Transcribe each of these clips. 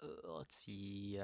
Let's see.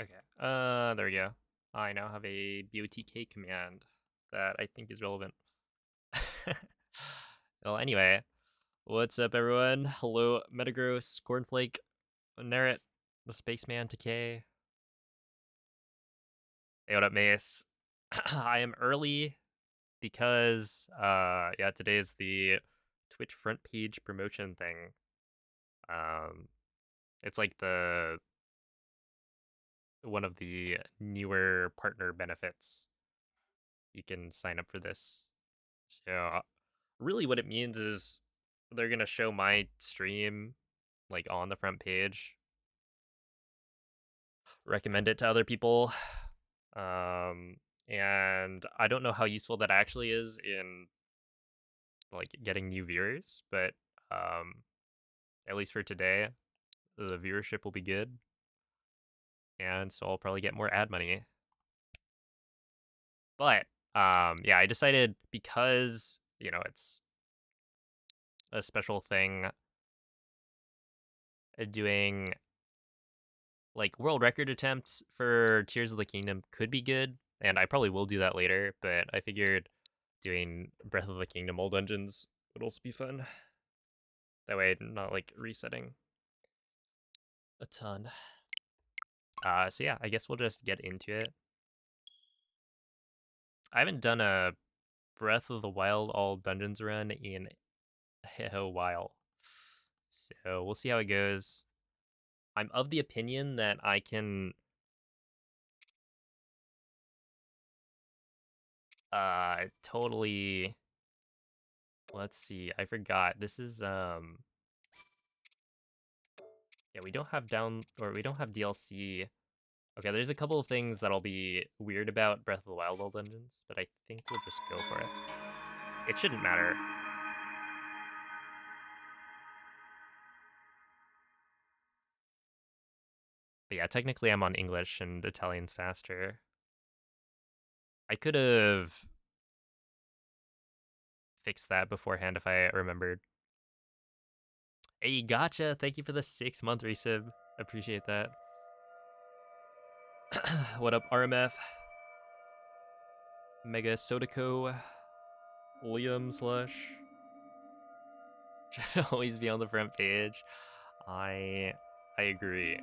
Okay. There we go. I now have a BOTK command that I think is relevant. Well, anyway, what's up, everyone? Hello, Metagross, Cornflake, Narret, the Spaceman, TK. Hey, what up, Mace? I am early because, yeah, today is the Twitch front page promotion thing. It's like one of the newer partner benefits. You can sign up for this. So really what it means is they're gonna show my stream like on the front page, recommend it to other people, and I don't know how useful that actually is in like getting new viewers, but at least for today the viewership will be good, and so I'll probably get more ad money. But yeah, I decided, because it's a special thing, doing like world record attempts for Tears of the Kingdom could be good, and I probably will do that later, but I figured doing Breath of the Kingdom all dungeons would also be fun. That way I'm not like resetting a ton. So yeah, I guess we'll just get into it. I haven't done a Breath of the Wild all dungeons run in a while, so we'll see how it goes. I'm of the opinion that I can totally, let's see, I forgot. This is yeah, we don't have DLC. Okay, there's a couple of things that'll be weird about Breath of the Wild all dungeons, but I think we'll just go for it. It shouldn't matter. But yeah, technically I'm on English and Italian's faster. I could have fixed that beforehand if I remembered. Hey, gotcha. Thank you for the 6-month resub. Appreciate that. What up, RMF? Mega Sodaco. Liam Slush. Should always be on the front page. I agree.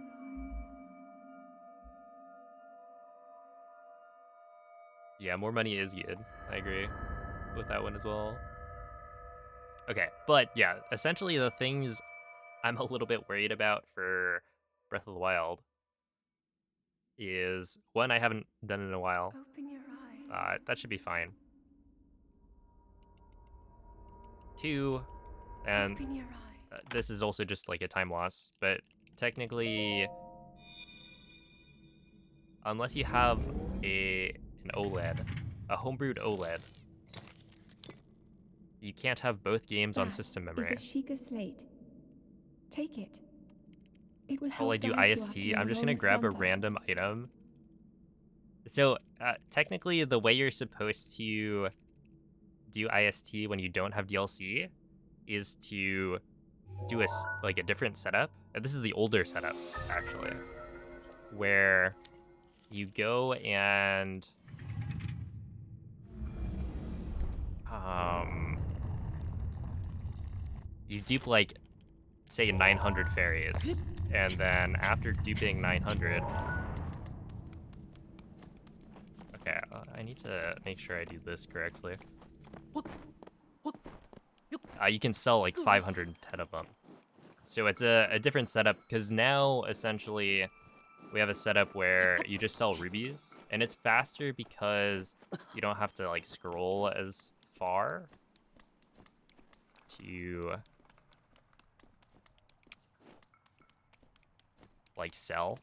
Yeah, more money is good. I agree with that one as well. Okay, but yeah, essentially the things I'm a little bit worried about for Breath of the Wild is, one, I haven't done it in a while. Open your eyes. That should be fine. Two, and Open your eyes. this is also just like a time loss, but technically, unless you have an OLED, a homebrewed OLED, you can't have both games on system memory. Is a Sheikah slate. Take it. It will While help I do guide you IST, after your I'm just gonna long grab a slumber. random item. So technically, the way you're supposed to do IST when you don't have DLC is to do a different setup. And this is the older setup, actually, where you go and you dupe like say 900 fairies, and then after duping 900, okay, I need to make sure I do this correctly. You can sell like 510 of them. So it's a different setup, because now essentially we have a setup where you just sell rubies, and it's faster because you don't have to like scroll as far to like sell.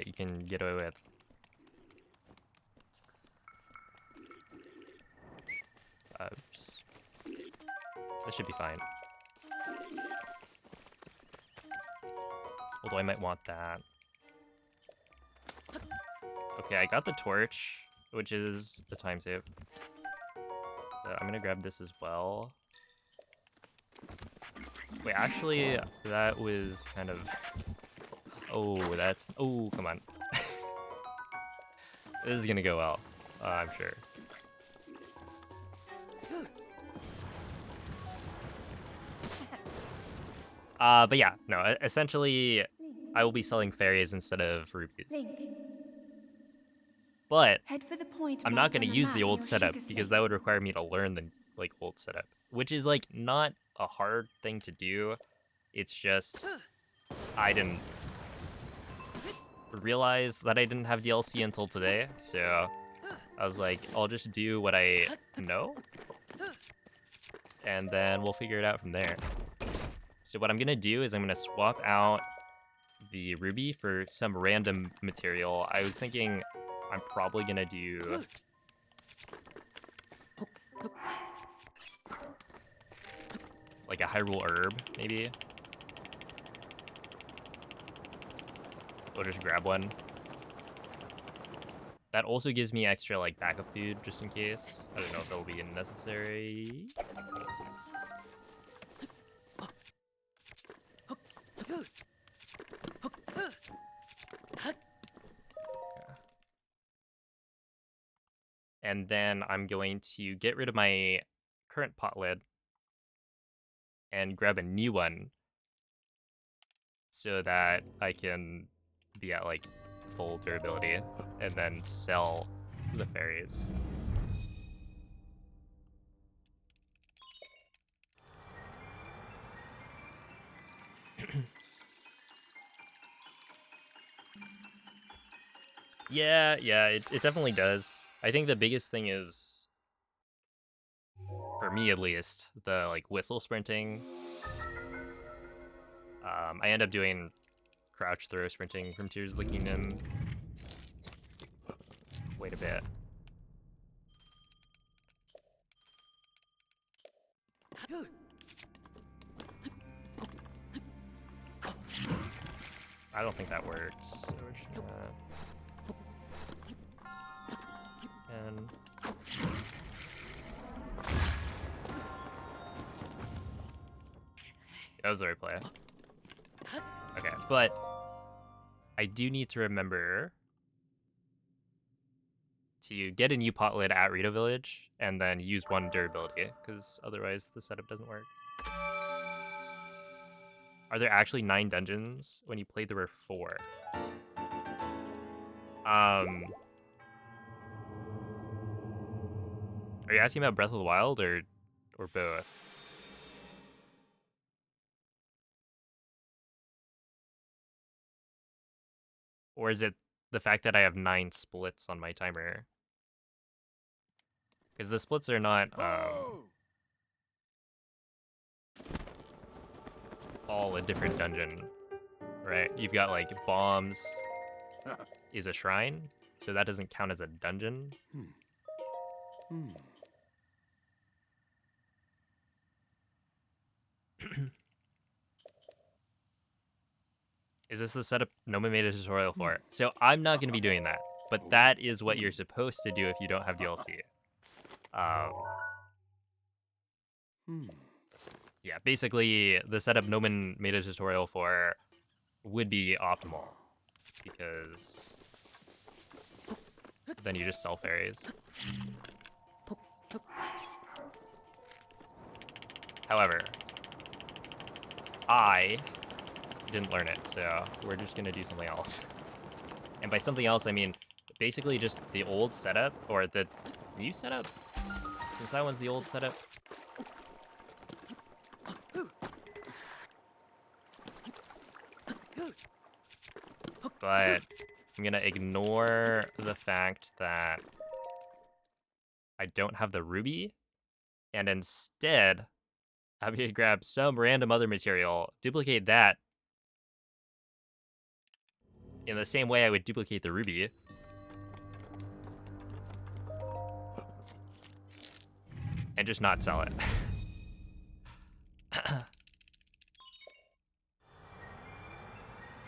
You can get away with oops. This should be fine. Although I might want that. Okay, I got the torch, which is the time save. So I'm gonna grab this as well. Wait, actually, that was kind of... Oh, that's... Oh, come on. This is gonna go well, I'm sure. But yeah, no, essentially, I will be selling fairies instead of rupees. Link. But Head for the point I'm not marked going to on the use the map old near setup, Sugar because Slate. that would require me to learn the like old setup, which is like not a hard thing to do. It's just I didn't realize that I didn't have DLC until today, so I was like, I'll just do what I know, and then we'll figure it out from there. So what I'm gonna do is I'm gonna swap out the ruby for some random material. I was thinking I'm probably gonna do like a Hyrule herb, maybe. We'll just grab one. That also gives me extra like backup food just in case. I don't know if that'll be necessary. And then I'm going to get rid of my current pot lid and grab a new one so that I can be at like full durability and then sell the fairies. Yeah, it definitely does. I think the biggest thing is, for me at least, the like whistle sprinting. I end up doing crouch throw sprinting from Tears of the Kingdom quite a bit. I don't think that works. So we're just gonna... And... That was the right play. Okay, but I do need to remember to get a new pot lid at Rito Village and then use one durability, because otherwise the setup doesn't work. Are there actually 9 dungeons? When you played there were 4. Are you asking about Breath of the Wild or both? Or is it the fact that I have 9 splits on my timer? Because the splits are not all a different dungeon, right? You've got like bombs is a shrine, so that doesn't count as a dungeon. Is this the setup Noma made a tutorial for? So I'm not going to be doing that, but that is what you're supposed to do if you don't have DLC. Yeah, basically the setup Noman made a tutorial for would be optimal, because then you just sell fairies. However, I didn't learn it, so we're just gonna do something else. And by something else, I mean basically just the old setup, or the new setup, since that one's the old setup. But I'm gonna ignore the fact that I don't have the ruby, and instead I'm gonna grab some random other material, duplicate that in the same way I would duplicate the ruby, and just not sell it.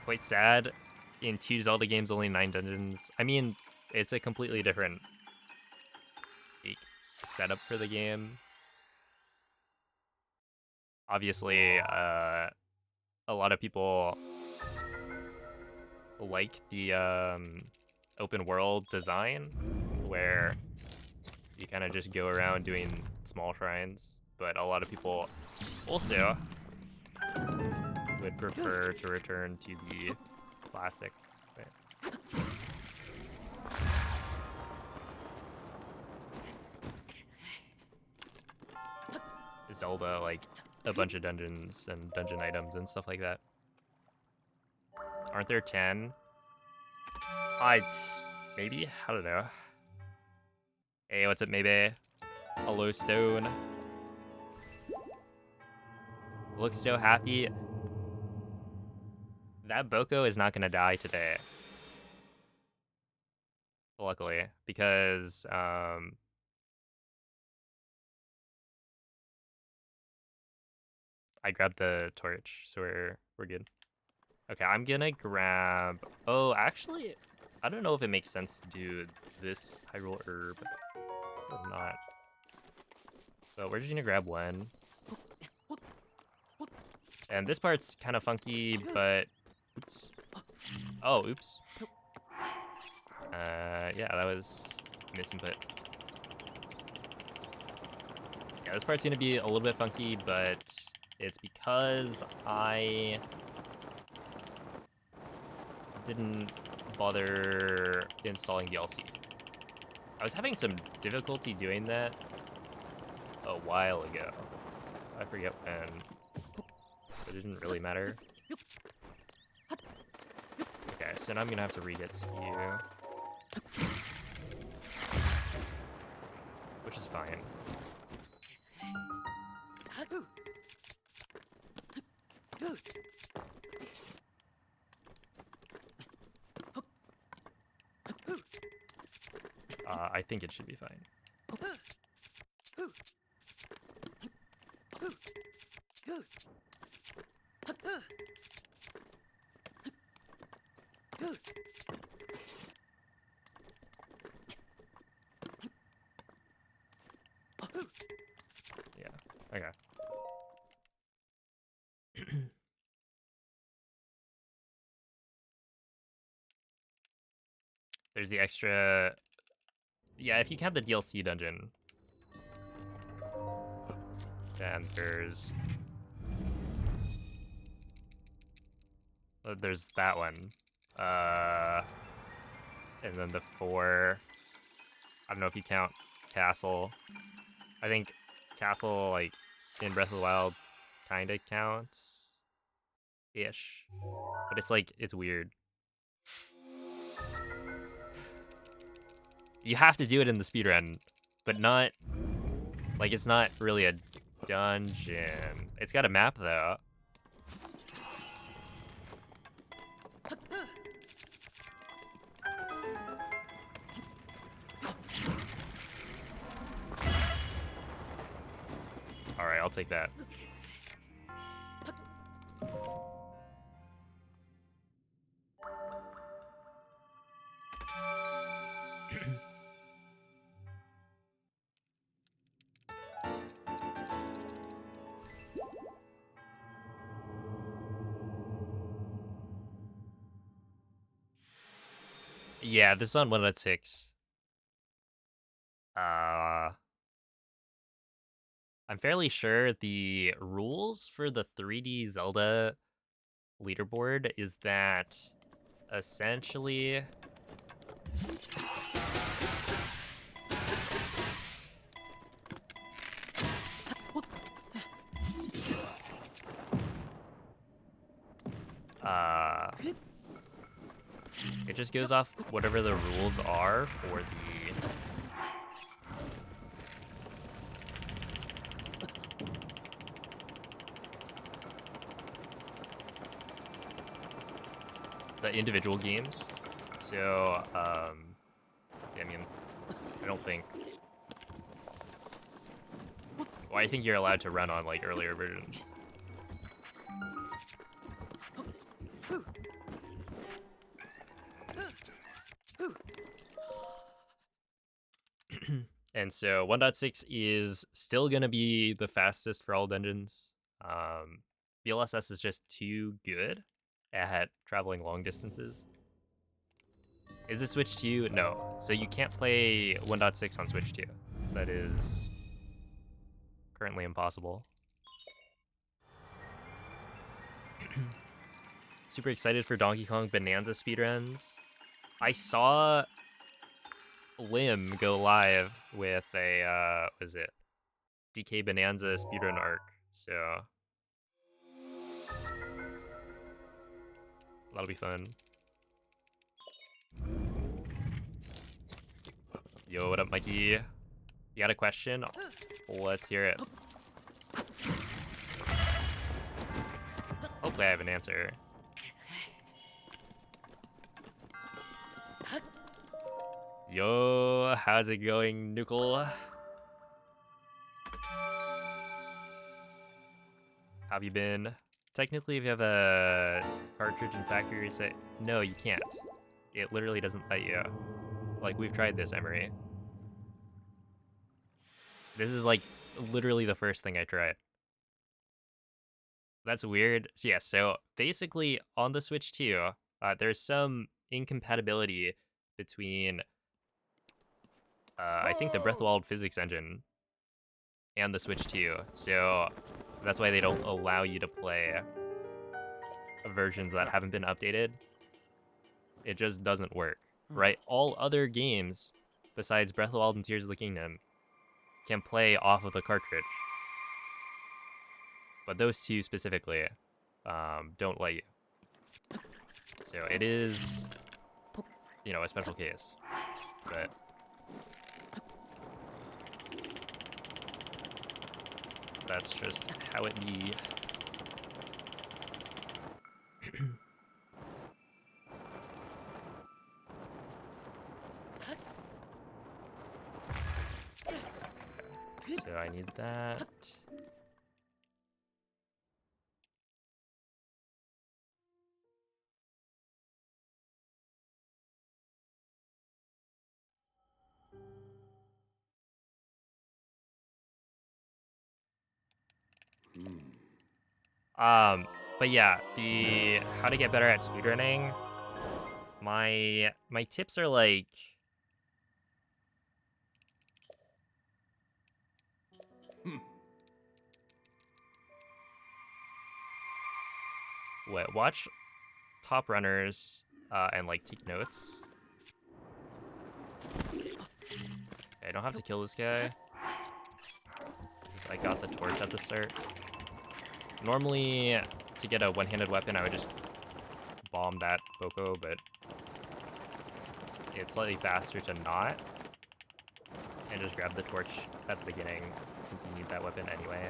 Quite sad. In 2 Zelda games, only 9 dungeons. I mean, it's a completely different like, setup for the game. Obviously, a lot of people like the open world design, where you kind of just go around doing small shrines, but a lot of people also would prefer to return to the classic. Zelda, like a bunch of dungeons and dungeon items and stuff like that. Aren't there 10? Maybe? I don't know. Hey, what's up, maybe? Hello, Stone. Looks so happy. That Boko is not gonna die today. Luckily, because I grabbed the torch, so we're good. Okay, I'm gonna grab. Oh, actually, I don't know if it makes sense to do this Hyrule herb or not. But we're just gonna grab one. And this part's kind of funky, but oops. Oh, oops. Yeah, that was misinput. Yeah, this part's gonna be a little bit funky, but it's because I didn't bother installing DLC. I was having some difficulty doing that a while ago. I forget when, but it didn't really matter. Okay, so now I'm gonna have to re-get you, which is fine. I think it should be fine. Yeah, okay. There's the extra. Yeah, if you count the DLC dungeon, then there's that one. And then the 4. I don't know if you count Castle. I think Castle, like, in Breath of the Wild, kind of counts ish. But it's like, it's weird. You have to do it in the speedrun, but not, like, it's not really a dungeon. It's got a map, though. Alright, I'll take that. Yeah, this is on 1 out of 6. I'm fairly sure the rules for the 3D Zelda leaderboard is that essentially uh it just goes off whatever the rules are for the individual games. So yeah, I mean, I don't think, well, I think you're allowed to run on like earlier versions. And so 1.6 is still going to be the fastest for all dungeons. BLSS is just too good at traveling long distances. Is this Switch 2? No. So you can't play 1.6 on Switch 2. That is currently impossible. Super excited for Donkey Kong Bonanza speedruns. I saw Lim go live with a, what is it? DK Bonanza speedrun arc. So that'll be fun. Yo, what up, Mikey? You got a question? Let's hear it. Hopefully I have an answer. Yo, how's it going, Nukel? How have you been? Technically, if you have a cartridge in factory reset, no, you can't. It literally doesn't let you. Like, we've tried this, Emery. This is like literally the first thing I tried. That's weird. So, yeah, so basically on the Switch 2, there's some incompatibility between, I think, the Breath of the Wild physics engine and the Switch 2. So that's why they don't allow you to play versions that haven't been updated. It just doesn't work, right? All other games besides Breath of the Wild and Tears of the Kingdom can play off of the cartridge. But those two specifically don't let you. So it is, you know, a special case. But that's just how it be. So I need that. But yeah, the how to get better at speedrunning. My tips are like, what, watch top runners and like take notes. I don't have to kill this guy because I got the torch at the start. Normally, to get a one-handed weapon, I would just bomb that Boko, but it's slightly faster to not and just grab the torch at the beginning since you need that weapon anyway.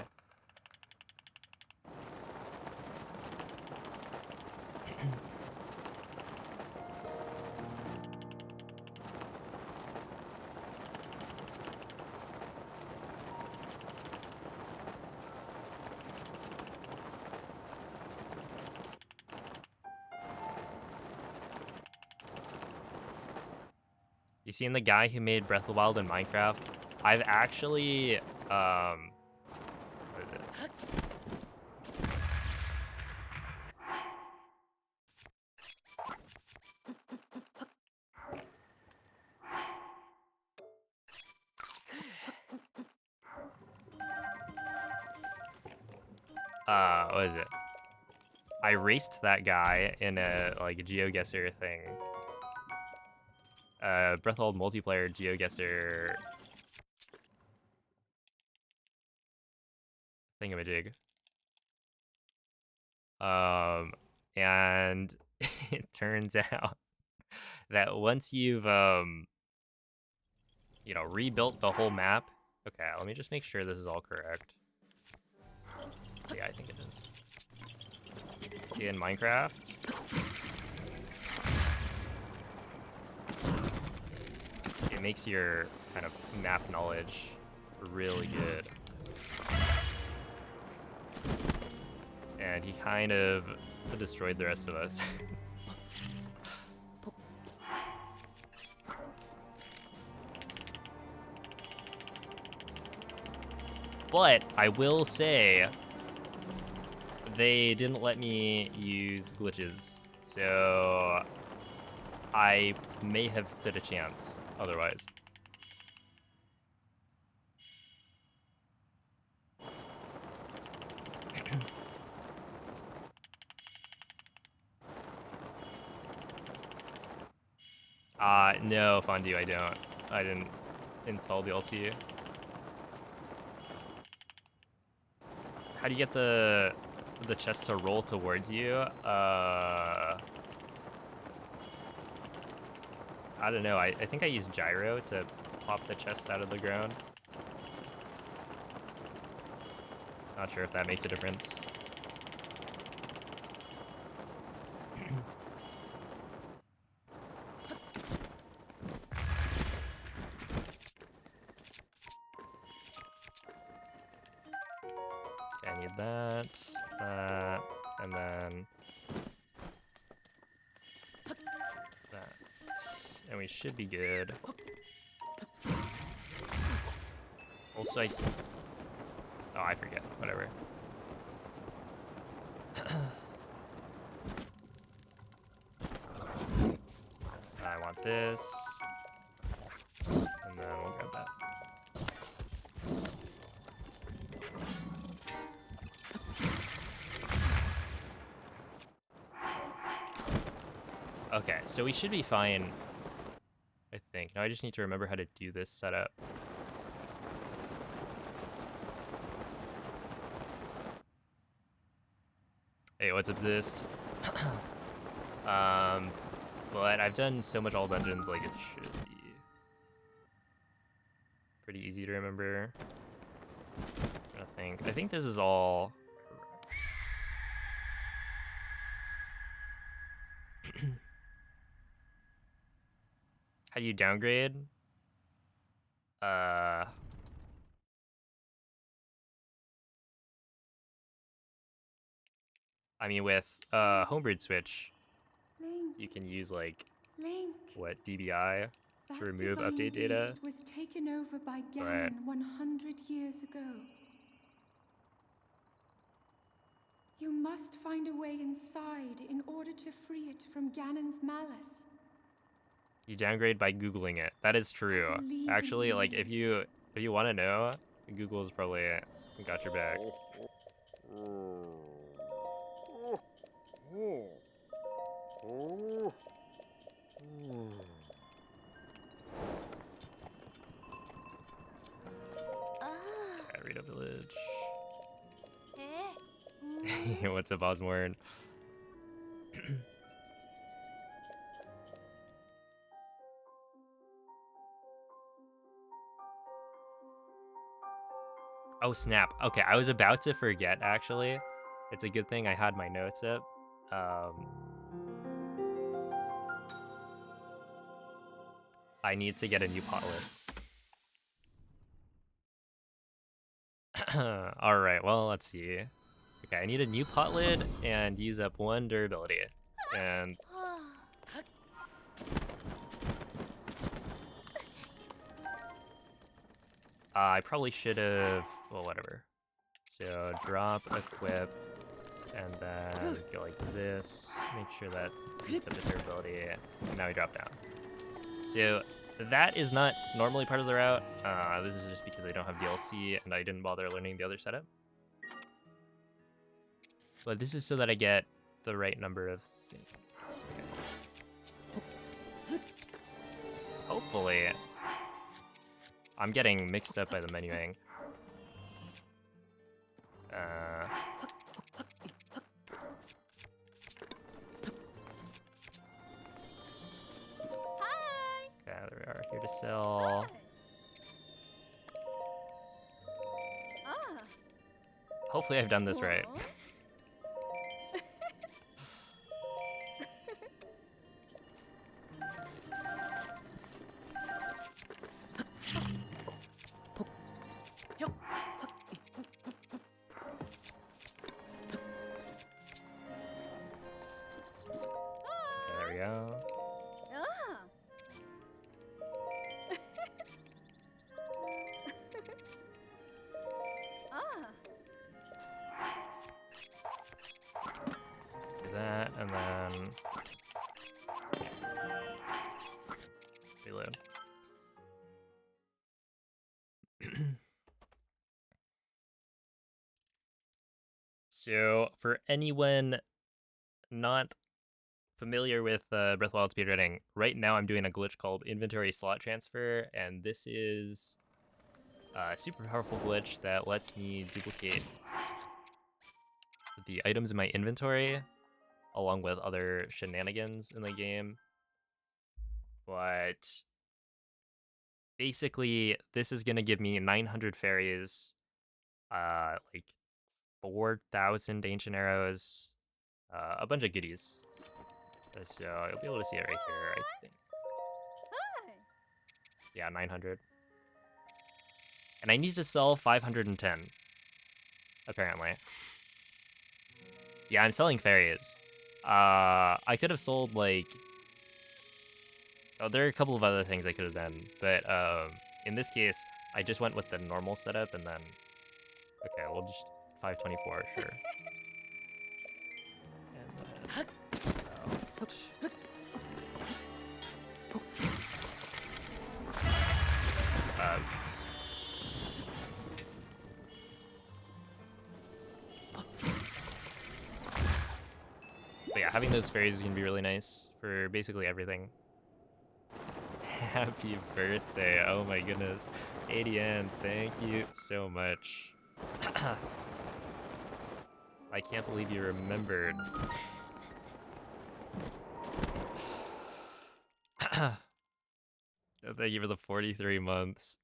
You seen the guy who made Breath of the Wild in Minecraft? I've actually, what is it? what is it? I raced that guy in a like GeoGuessr thing. Breath of the Wild multiplayer GeoGuessr thingamajig. And it turns out that once you've you know, rebuilt the whole map. Okay, let me just make sure this is all correct. Yeah, I think it is. In Minecraft, it makes your kind of map knowledge really good. And he kind of destroyed the rest of us. But I will say, they didn't let me use glitches, so I may have stood a chance otherwise. No, Fondue, I don't. I didn't install DLC. How do you get the chest to roll towards you? I don't know. I think I used gyro to pop the chest out of the ground. Not sure if that makes a difference. Okay, I need that, and then that. And we should be good. Also, oh, I forget. Whatever. I want this. And then we'll grab that. Okay, so we should be fine, I think. Now I just need to remember how to do this setup. Hey, what's up, Zist? But I've done so much all dungeons, like it should be pretty easy to remember. I think this is all correct. How do you downgrade? I mean, with Homebreed Switch, Link, you can use like Link. what DBI to That remove divine update data, beast was taken over by but Ganon 100 years ago. You must find a way inside in order to free it from Ganon's malice. you downgrade by Googling it. That is true. Believe in Actually, you, like Link. if you want to know, Google's probably got your back. Okay, Rito Village. What's up, Osmorn? Oh, snap. Okay, I was about to forget, actually. It's a good thing I had my notes up. I need to get a new pot list. Alright, well, let's see. Okay, I need a new pot lid and use up 1 durability. And I probably should have, well, whatever. So drop, equip, and then go like this. Make sure that used up the durability. And now we drop down. So that is not normally part of the route. This is just because I don't have DLC and I didn't bother learning the other setup. But this is so that I get the right number of things. Okay. Hopefully. I'm getting mixed up by the menuing. Yeah, there we are. Here to sell. Hopefully I've done this right. There we go. Do that, and then reload. So, for anyone not familiar with Breath of the Wild speedrunning, right now I'm doing a glitch called inventory slot transfer, and this is a super powerful glitch that lets me duplicate the items in my inventory along with other shenanigans in the game. But basically, this is gonna give me 900 fairies, like 4,000 ancient arrows, a bunch of goodies. So you'll be able to see it right here, I think. Yeah, 900. And I need to sell 510, apparently. Yeah, I'm selling fairies. I could have sold, like... Oh, there are a couple of other things I could have done, but in this case, I just went with the normal setup, and then... Okay, we'll just... 524, sure. And then... But yeah, having those fairies is gonna be really nice for basically everything. Happy birthday! Oh my goodness, ADN, thank you so much. I can't believe you remembered. Thank you for the 43 months.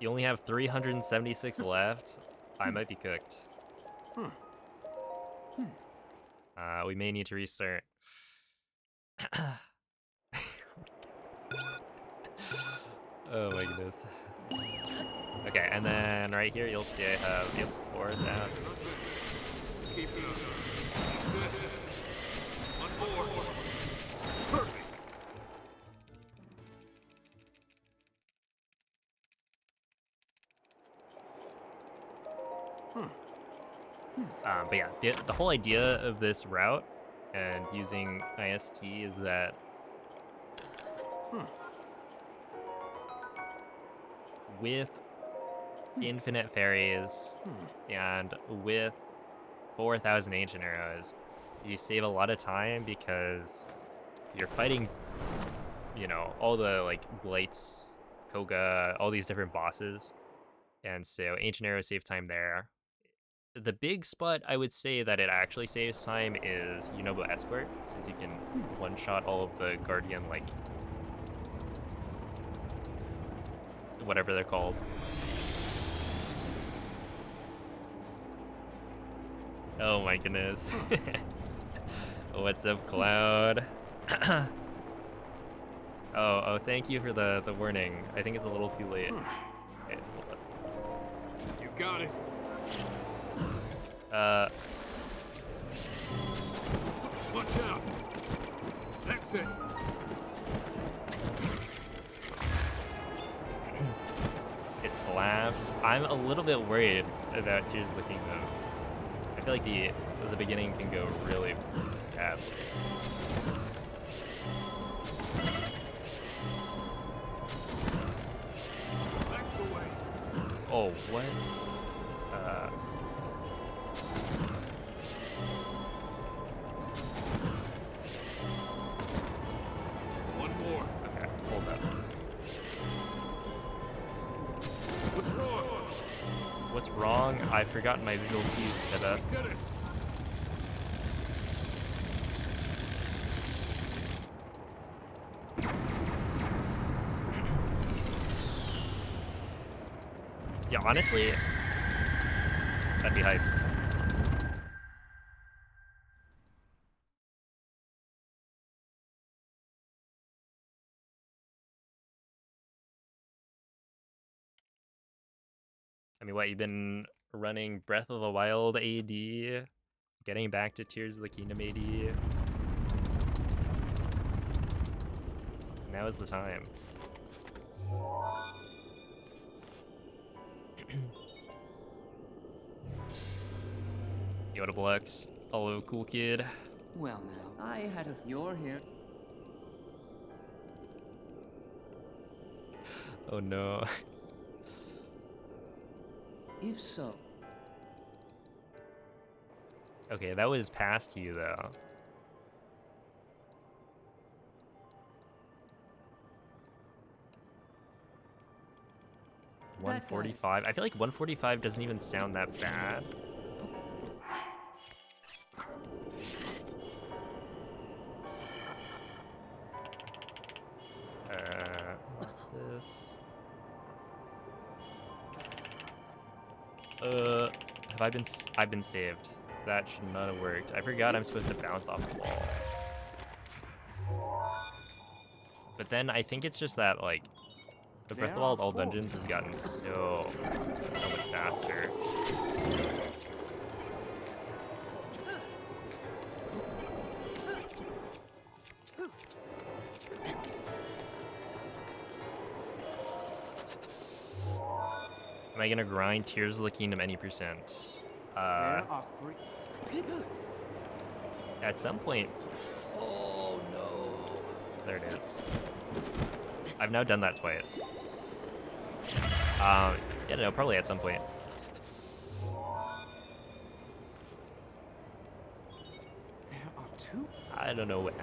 You only have 376 left. I might be cooked. We may need to restart. Oh my goodness. Okay, and then right here you'll see I have 4,000. Keep it up. That's it. One more. Perfect. But yeah, the whole idea of this route and using IST is that with infinite fairies and with 4,000 ancient arrows, you save a lot of time because you're fighting, you know, all the like blights, Koga, all these different bosses, and so ancient arrows save time there. The big spot I would say that it actually saves time is Yunobo Escort, since you can one-shot all of the Guardian, like, whatever they're called. Oh my goodness. What's up, Cloud? Oh, thank you for the warning. I think it's a little too late. Okay, hold up. You got it. Watch out. That's it. It slaps. I'm a little bit worried about Tears of the Kingdom. I feel like the beginning can go really badly. That's the way. Oh, what? One more. Okay, hold up. What's wrong? What's wrong? I've forgotten my visual cues set up. Did it. Yeah, honestly, that'd be hype. I mean, what, you've been running Breath of the Wild AD, getting back to Tears of the Kingdom AD. Now is the time. Yoda Blux. Hello, cool kid. Well now, I had a... You're here. Oh no. If so, Okay, that was past you though. That guy. 145. I feel like 145 doesn't even sound that bad. This. Have I been? I've been saved. That should not have worked. I forgot I'm supposed to bounce off the wall. But then I think it's just that like the Breath of the Wild all dungeons has gotten so much faster. Am I gonna grind Tears of the Kingdom any percent? There are 3. At some point. Oh no. There it is. I've now done that twice. Yeah, no, probably at some point. There are 2. I don't know when.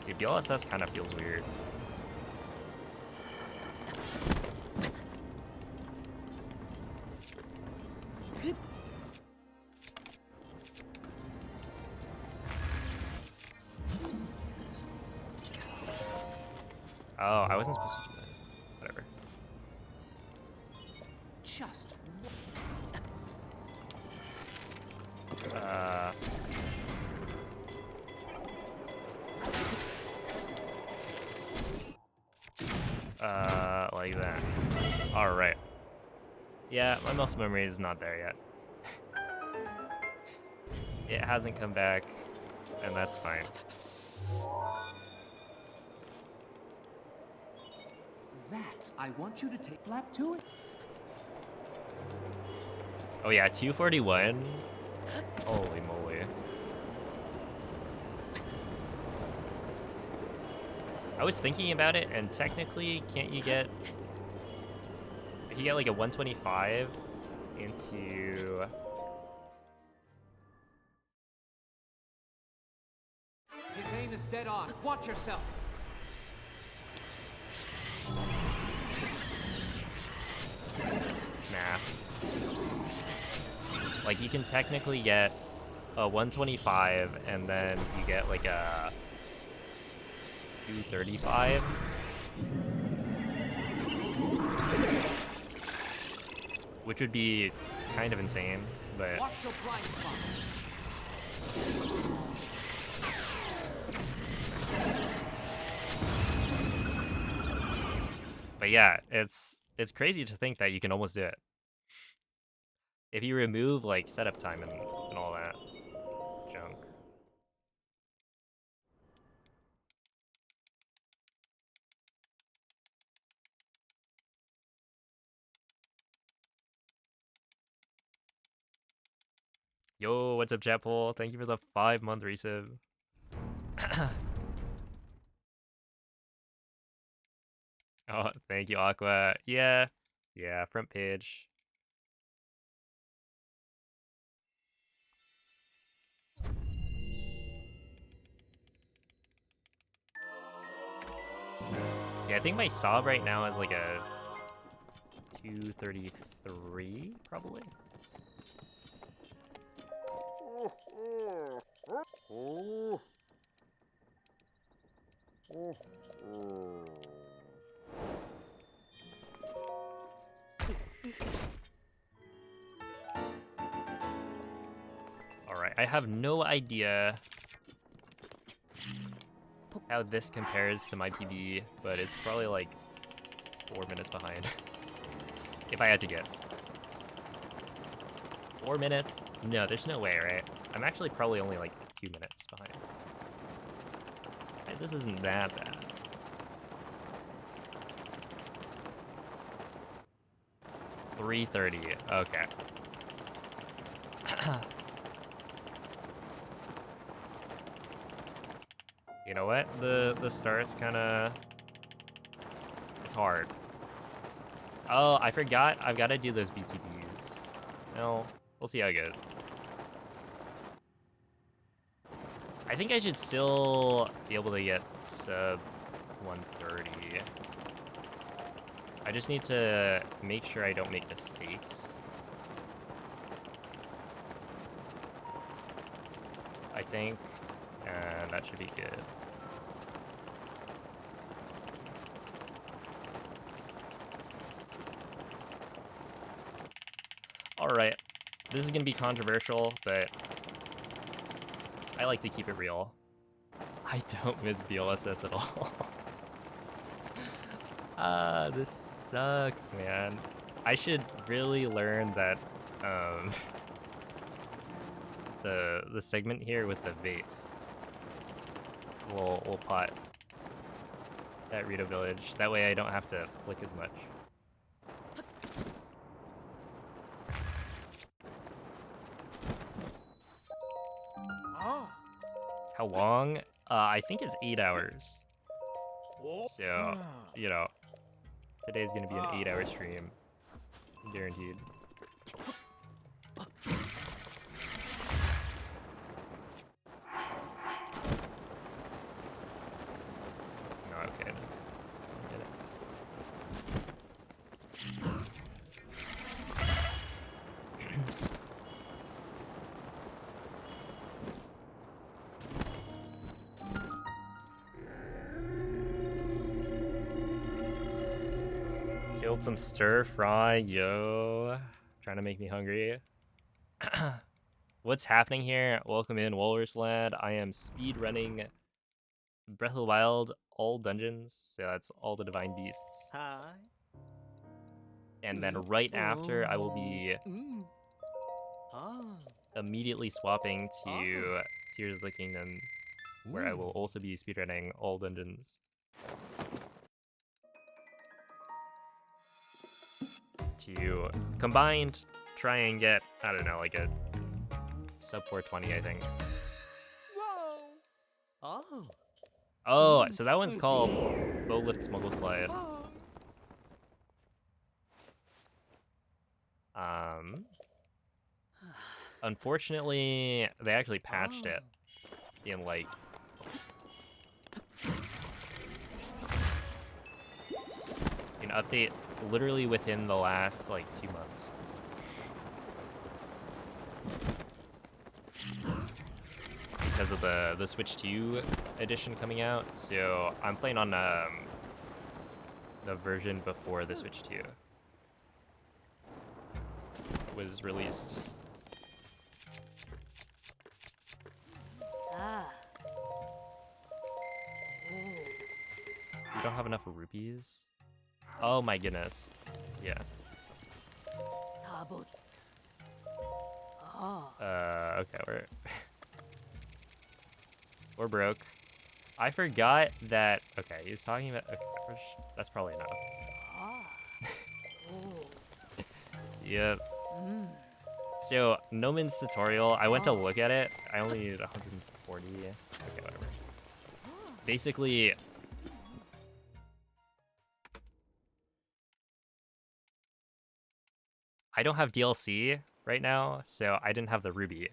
Dude, BLSS kind of feels weird. Oh, I wasn't supposed to do that. Whatever. Just like that. All right. Yeah, my muscle memory is not there yet. It hasn't come back, and that's fine. that. I want you to take flap to it. Oh yeah, 241. Holy moly. I was thinking about it, and technically, can't you get... If you get like a 125 into... His aim is dead on. Watch yourself. Nah. Like, you can technically get a 125, and then you get like a 235. Which would be kind of insane, but... Watch your blind spot. But yeah, it's crazy to think that you can almost do it. If you remove, like, setup time and all that junk. Yo, what's up, Chapel? Thank you for the 5-month resub. Oh, thank you, Aqua. Yeah, yeah, front page. Yeah, I think my sob right now is like a 233, probably. All right, I have no idea how this compares to my PB, but it's probably like 4 minutes behind, if I had to guess. 4 minutes? No, there's no way, right? I'm actually probably only like 2 minutes behind. Right, this isn't that bad. $3.30. Okay. You know what? The start's kind of... It's hard. Oh, I forgot. I've got to do those BTBs. Well, we'll see how it goes. I think I should still be able to get sub 130. I just need to make sure I don't make mistakes. I think, and that should be good. Alright, this is gonna be controversial, but I like to keep it real. I don't miss BLSS at all. This sucks, man. I should really learn that, the segment here with the vase. We'll pot that Rito Village. That way I don't have to flick as much. How long? I think it's 8 hours. So, you know, today's gonna be an 8-hour stream. Guaranteed. No, okay. I get it. Killed some stir fry, yo. Trying to make me hungry. What's happening here? Welcome in, Walrus Lad. I am speed running Breath of the Wild, all dungeons. So that's all the divine beasts. Hi. And then right after, I will be immediately swapping to Tears of the Kingdom, where I will also be speedrunning all dungeons. To combined try and get, I don't know, like a sub 420, I think. Whoa. Oh. Oh, so that one's called Bow Lift Smuggle Slide. Unfortunately, they actually patched it in like an update literally within the last like 2 months. Because of the Switch 2 edition coming out, so I'm playing on the version before the Switch 2 was released. You don't have enough rupees? Oh my goodness. Yeah. Okay, we're broke. I forgot that. Okay, he was talking about. Okay, that's probably enough. Yep. So, Noman's tutorial, I went to look at it. I only needed 140. Okay, whatever. Basically, I don't have DLC right now, so I didn't have the ruby.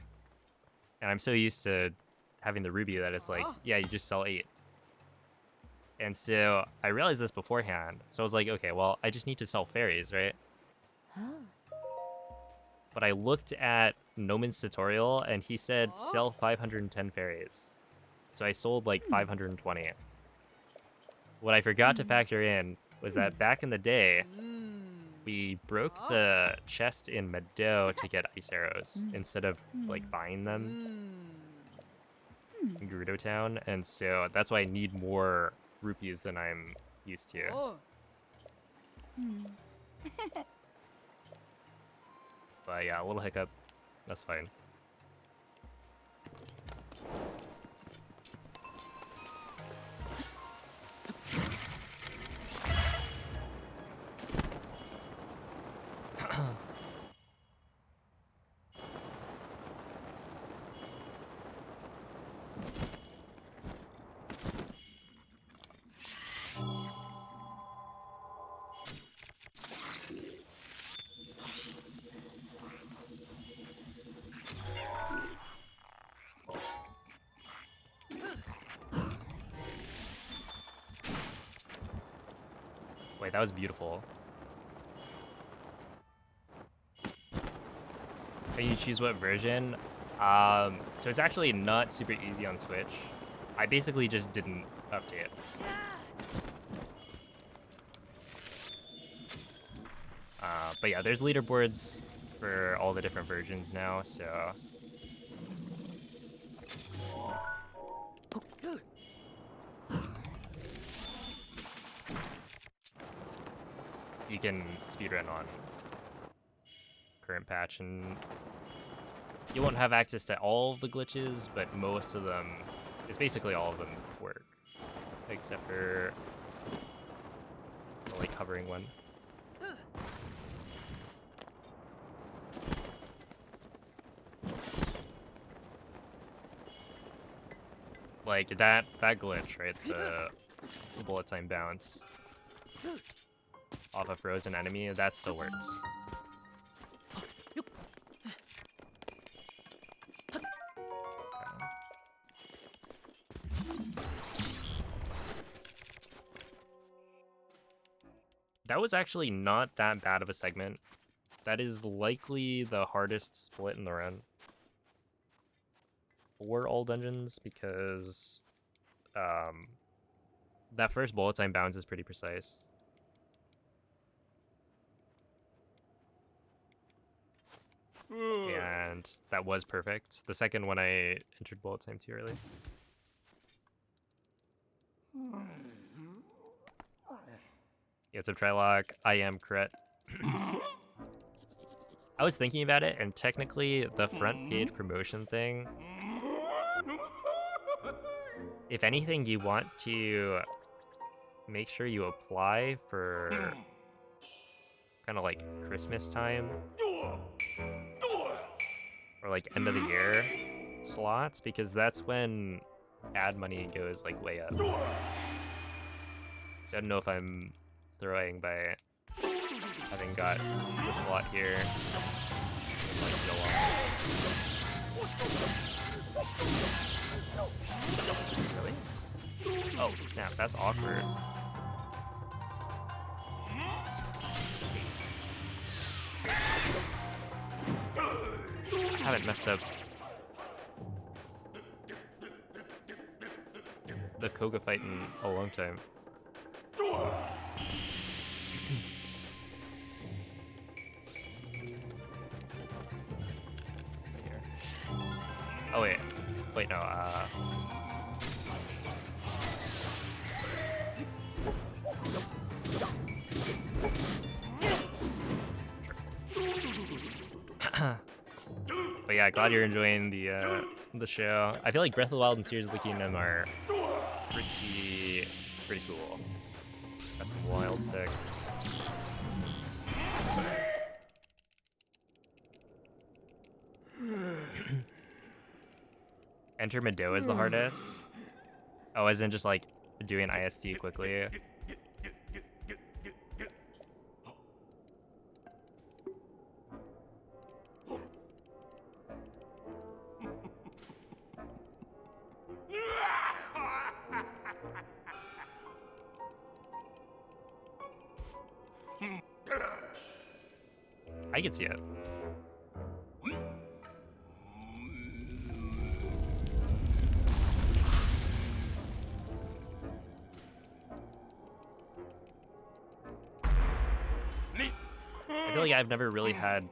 And I'm so used to having the ruby that it's like, yeah, you just sell 8. And so I realized this beforehand. So I was like, okay, well, I just need to sell fairies, right? But I looked at Noman's tutorial and he said sell 510 fairies. So I sold like 520. What I forgot to factor in was that back in the day, we broke the chest in Meadow to get ice arrows instead of like buying them in Gerudo Town, and so that's why I need more rupees than I'm used to. But yeah, a little hiccup. That's fine. Wait, that was beautiful. Can you choose what version? So it's actually not super easy on Switch. I basically just didn't update. But yeah, there's leaderboards for all the different versions now, so... you can speedrun on current patch, and you won't have access to all of the glitches, but most of them, it's basically all of them work, except for the like hovering one. Like that glitch, right? The bullet time bounce off a frozen enemy, that still works. That was actually not that bad of a segment. That is likely the hardest split in the run. For all dungeons, because that first bullet time bounce is pretty precise. And that was perfect. The second one I entered bullet time too early. Yeah, it's a Trilock. I am correct. I was thinking about it, and technically the front page promotion thing, if anything, you want to make sure you apply for kind of like Christmas time or like end of the year slots, because that's when ad money goes like way up. So I don't know if I'm throwing by having got the slot here. Like, go on. Really? Oh snap, that's awkward. I haven't messed up the Koga fight in a long time. Oh wait no, but yeah, glad you're enjoying the show. I feel like Breath of the Wild and Tears of the Kingdom are pretty cool. That's some wild tech. Enter Mado is the hardest. Oh, as in just like doing IST quickly. I can see it. I feel like I've never really had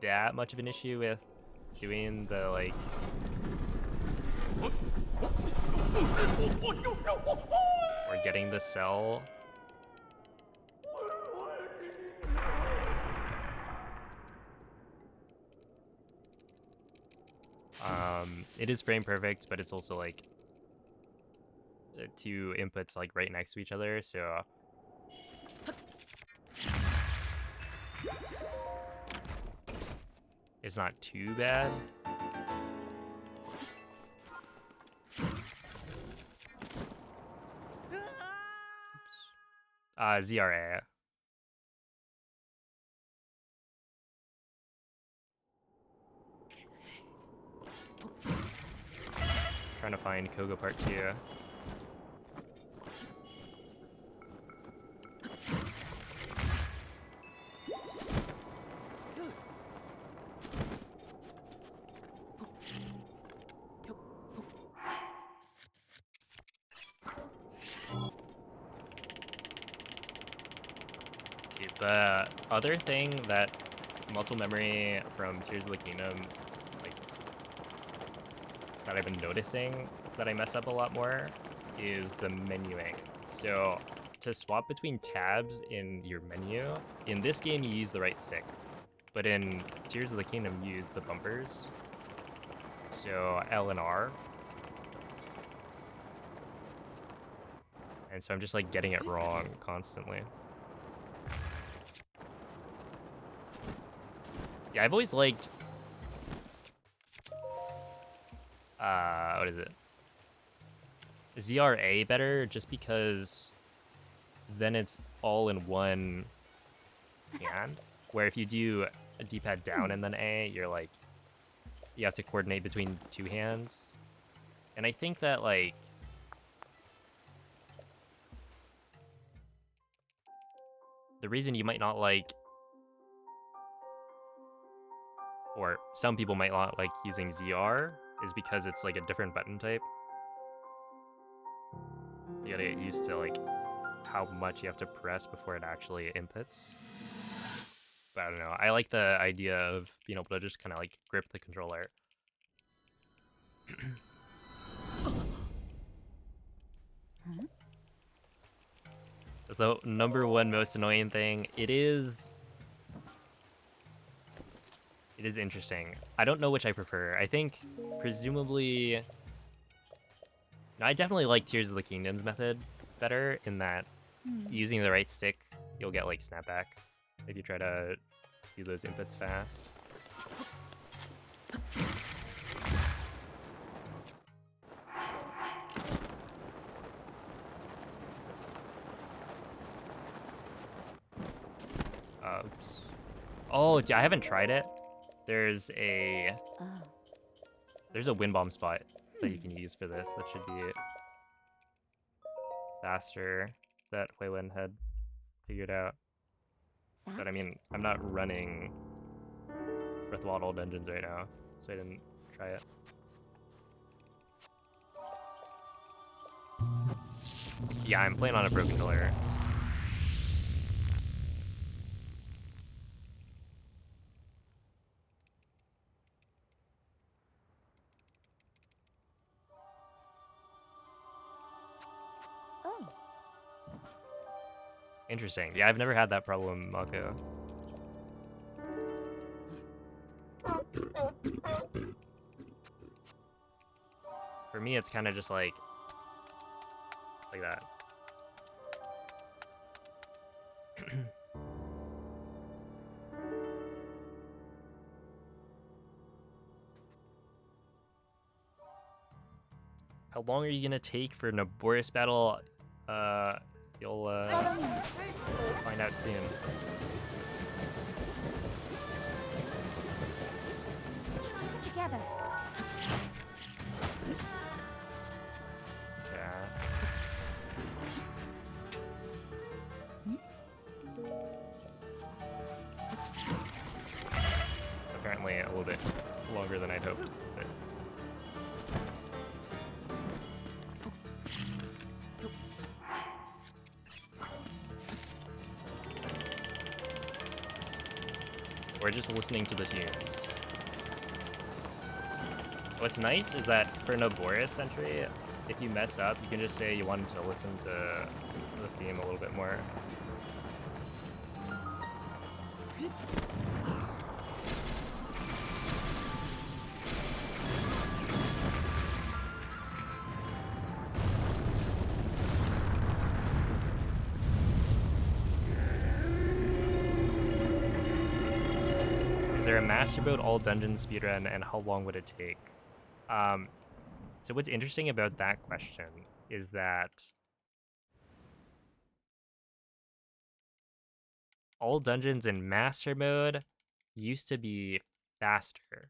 that much of an issue with doing the like or getting the cell. It is frame perfect, but it's also like two inputs like right next to each other, so it's not too bad. ZRA. Trying to find Koga Part 2. Okay, the other thing that muscle memory from Tears of the Kingdom, like, that I've been noticing that I mess up a lot more is the menuing. So to swap between tabs in your menu, in this game you use the right stick, but in Tears of the Kingdom you use the bumpers. So L and R. And so I'm just like getting it wrong constantly. Yeah, I've always liked what is it? ZRA better just because then it's all in one hand. Where if you do a D-pad down and then A, you're like you have to coordinate between two hands. And I think that like the reason you might not like, or some people might not like using ZR is because it's like a different button type. You gotta get used to like how much you have to press before it actually inputs. But I don't know. I like the idea of being able to just kind of like grip the controller. So number one most annoying thing, it is interesting. I don't know which I prefer. I think presumably, no, I definitely like Tears of the Kingdom's method better in that using the right stick, you'll get like snapback if you try to do those inputs fast. Oops. Oh, I haven't tried it. There's a wind bomb spot that you can use for this. That should be faster. That Huiwen had figured out. But I mean, I'm not running Breath of the Wild Dungeons right now, so I didn't try it. Yeah, I'm playing on a Pro Controller. Oh. Interesting. Yeah, I've never had that problem, Mako. For me, it's kind of just like that. How long are you gonna take for Naboris battle? You'll Follow me. find out soon. Together. Yeah. Apparently a little bit longer than I'd hoped. But... We're just listening to the tunes. What's nice is that for Naboris entry, if you mess up, you can just say you wanted to listen to the theme a little bit more. Is there a master mode all dungeons speedrun, and how long would it take? So what's interesting about that question is that all dungeons in master mode used to be faster.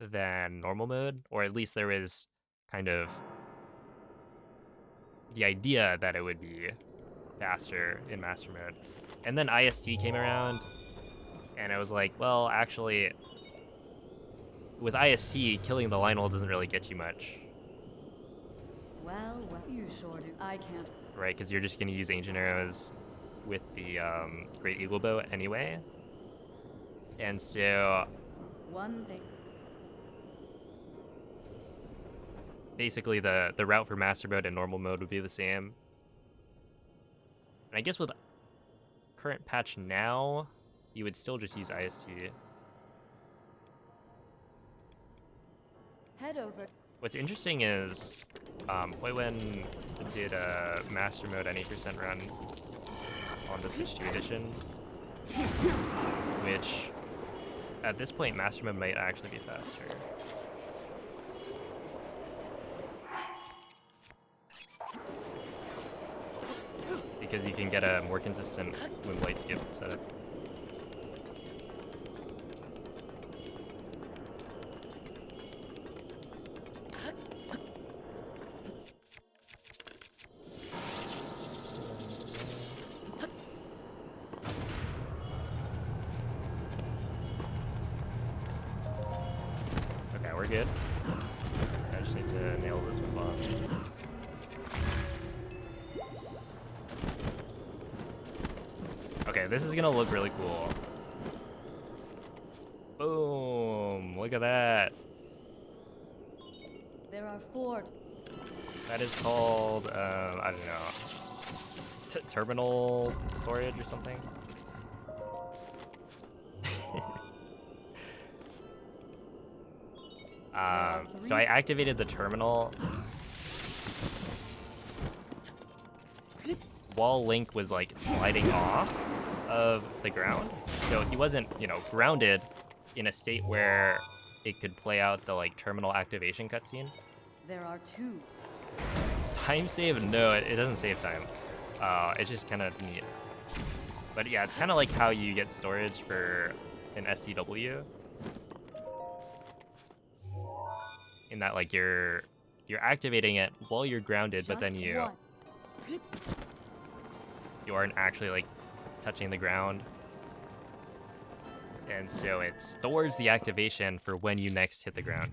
Than normal mode, or at least there was kind of the idea that it would be faster in master mode. And then IST came around, and I was like, well, actually, with IST, killing the Lionel doesn't really get you much. Well, you sure do. I can't. Right, because you're just going to use Ancient Arrows with the Great Eagle Bow anyway. And so... One thing. Basically, the route for master mode and normal mode would be the same. And I guess with current patch now, you would still just use IST. Head over. What's interesting is Hoywen did a master mode at 8% run on the Switch 2 edition, which at this point master mode might actually be faster. Because you can get a more consistent Moonblade skip setup. Okay, we're good. I just need to nail this one boss. Okay, this is gonna look really cool. Boom! Look at that. There are 4. That is called, I don't know, terminal storage or something? So I activated the terminal while Link was like sliding off of the ground. So he wasn't, you know, grounded in a state where it could play out the like terminal activation cutscene. There are 2. Time save? No, it doesn't save time. It's just kind of neat. But yeah, it's kind of like how you get storage for an SCW. In that like you're activating it while you're grounded, but then you aren't actually like touching the ground. And so it stores the activation for when you next hit the ground.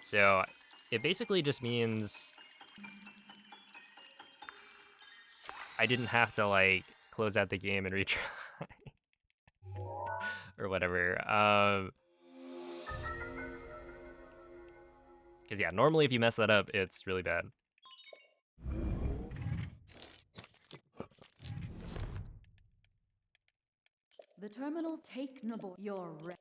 So it basically just means I didn't have to like close out the game and retry or whatever. Because yeah, normally if you mess that up, it's really bad. The terminal take Nabor. You're ready.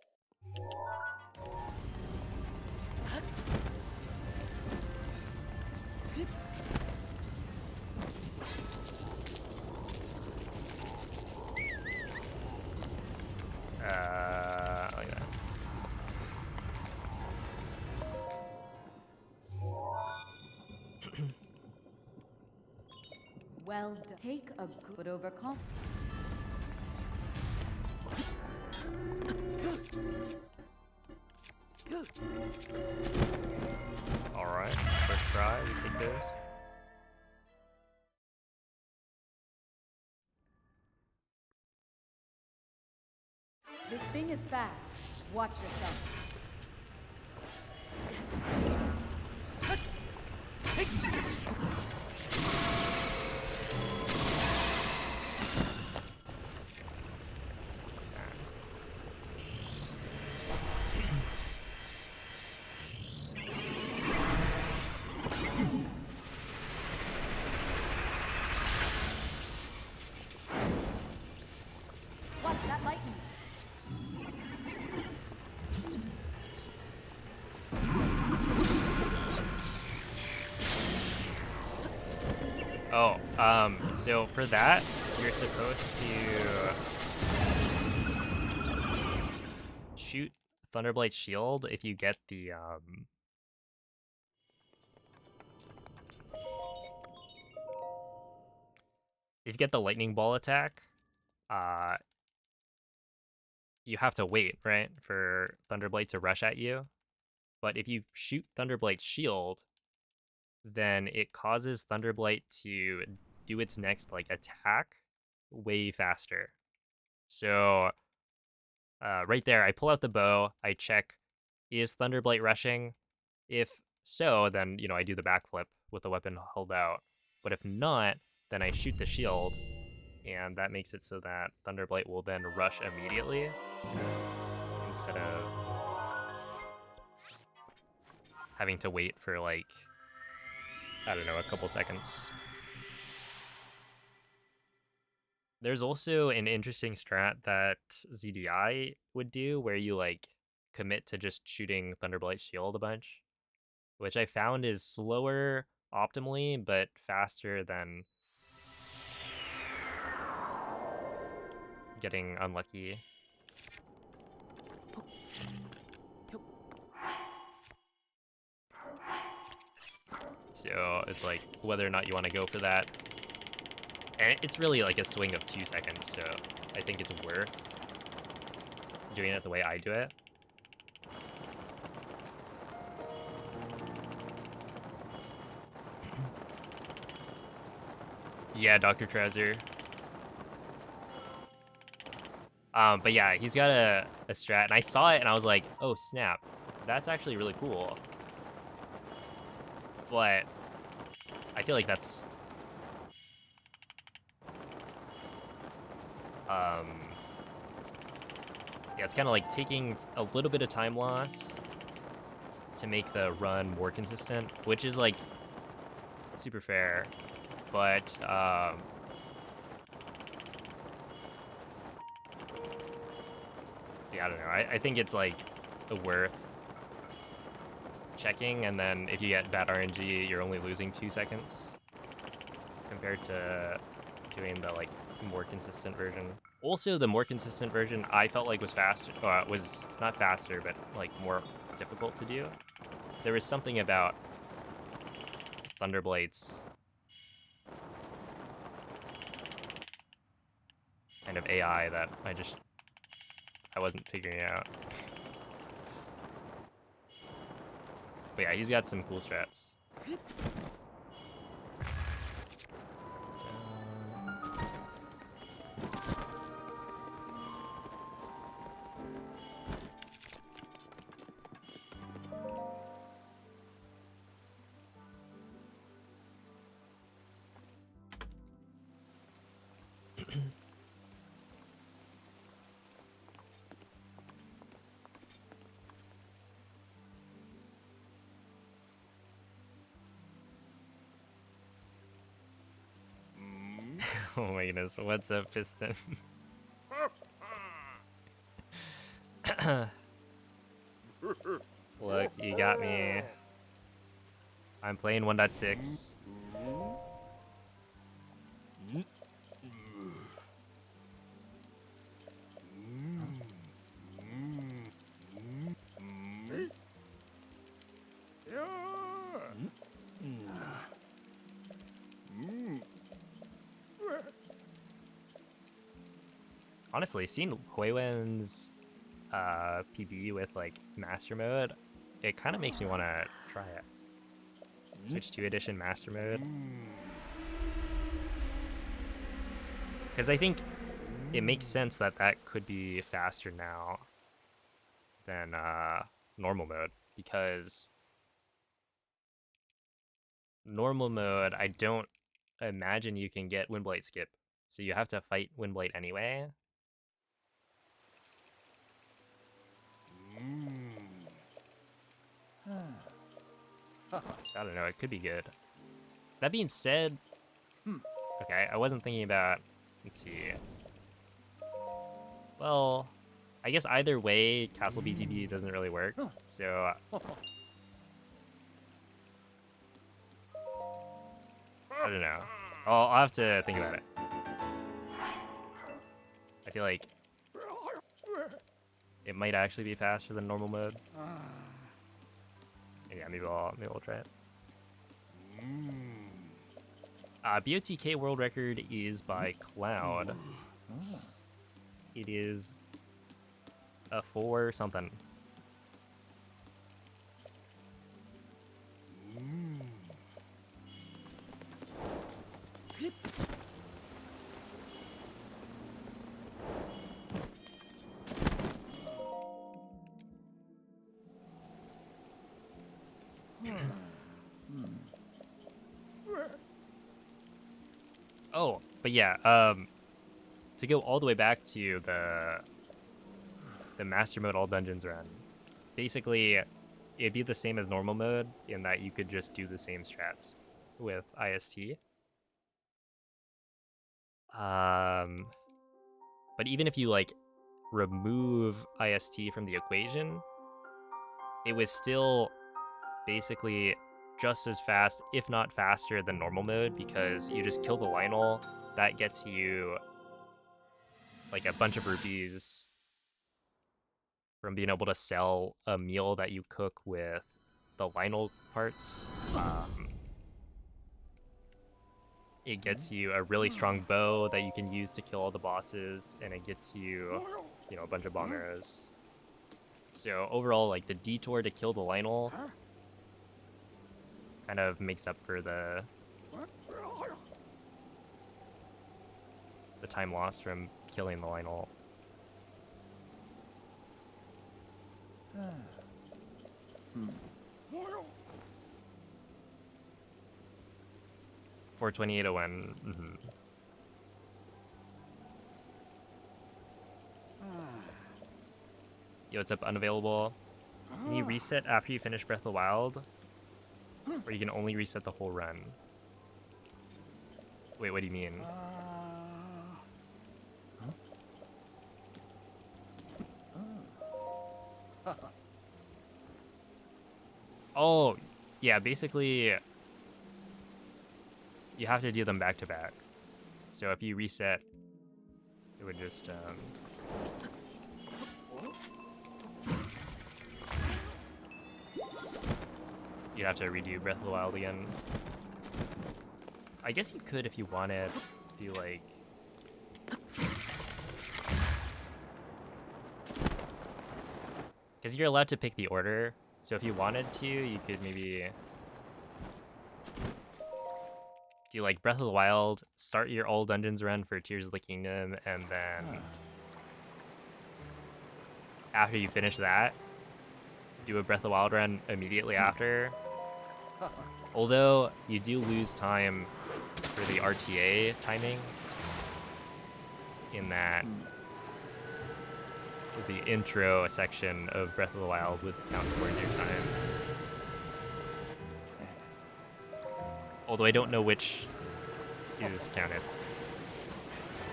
Like that. Well done. Take a good overcome. Alright, first try, we take those. This thing is fast. Watch yourself. Watch that lightning. Oh, so for that, you're supposed to shoot Thunderblade Shield if you get the, if you get the Lightning Ball attack, uh, you have to wait, right, for Thunderblade to rush at you. But if you shoot Thunderblade Shield, then it causes Thunderblight to do its next like attack way faster. So right there, I pull out the bow, I check, is Thunderblight rushing? If so, then I do the backflip with the weapon held out. But if not, then I shoot the shield, and that makes it so that Thunderblight will then rush immediately instead of having to wait for like, I don't know, a couple seconds. There's also an interesting strat that ZDI would do where you like commit to just shooting Thunderblight Shield a bunch, which I found is slower optimally, but faster than getting unlucky. So it's like whether or not you want to go for that. And it's really like a swing of 2 seconds, so I think it's worth doing it the way I do it. Yeah, Dr. Trouser. But yeah, he's got a strat, and I saw it, and I was like, oh snap, that's actually really cool. But I feel like that's yeah, it's kind of like taking a little bit of time loss to make the run more consistent, which is like super fair. But yeah, I don't know. I think it's like worth checking, and then if you get bad RNG, you're only losing 2 seconds compared to doing the like more consistent version. Also, the more consistent version I felt like was faster, was not faster, but like more difficult to do. There was something about Thunderblade's kind of AI that I wasn't figuring out. But yeah, he's got some cool strats. Oh my goodness, what's up, Piston? Look, you got me. I'm playing 1.6. Honestly, seeing Huiwen's PB with like master mode, it kind of makes me want to try it. Switch 2 edition master mode. Because I think it makes sense that that could be faster now than normal mode. Because normal mode, I don't imagine you can get Windblade skip. So you have to fight Windblade anyway. So I don't know, it could be good. That being said, okay, I wasn't thinking about, let's see. Well, I guess either way, Castle BTB doesn't really work. So I don't know. I'll have to think about it. I feel like it might actually be faster than normal mode. And yeah, maybe we'll try it. BOTK world record is by Cloud. It is a 4 something. Oh, but yeah, to go all the way back to the master mode all dungeons run, basically it'd be the same as normal mode in that you could just do the same strats with IST. But even if you like remove IST from the equation, it was still basically just as fast, if not faster, than normal mode because you just kill the Lionel. That gets you like a bunch of rupees from being able to sell a meal that you cook with the Lionel parts. It gets you a really strong bow that you can use to kill all the bosses, and it gets you, you know, a bunch of bomb arrows. So overall, like the detour to kill the Lionel kind of makes up for the time lost from killing the Lionel. 42801. Yo, what's up, unavailable? Can you reset after you finish Breath of the Wild? Or you can only reset the whole run? Wait, what do you mean? Oh, yeah, basically, you have to do them back to back. So if you reset, it would just, you'd have to redo Breath of the Wild again. I guess you could if you wanted to do like... Because you're allowed to pick the order, so if you wanted to, you could maybe do like Breath of the Wild, start your all dungeons run for Tears of the Kingdom, and then after you finish that, do a Breath of the Wild run immediately after. Although you do lose time for the RTA timing in that the intro section of Breath of the Wild would count towards your time. Although I don't know which is counted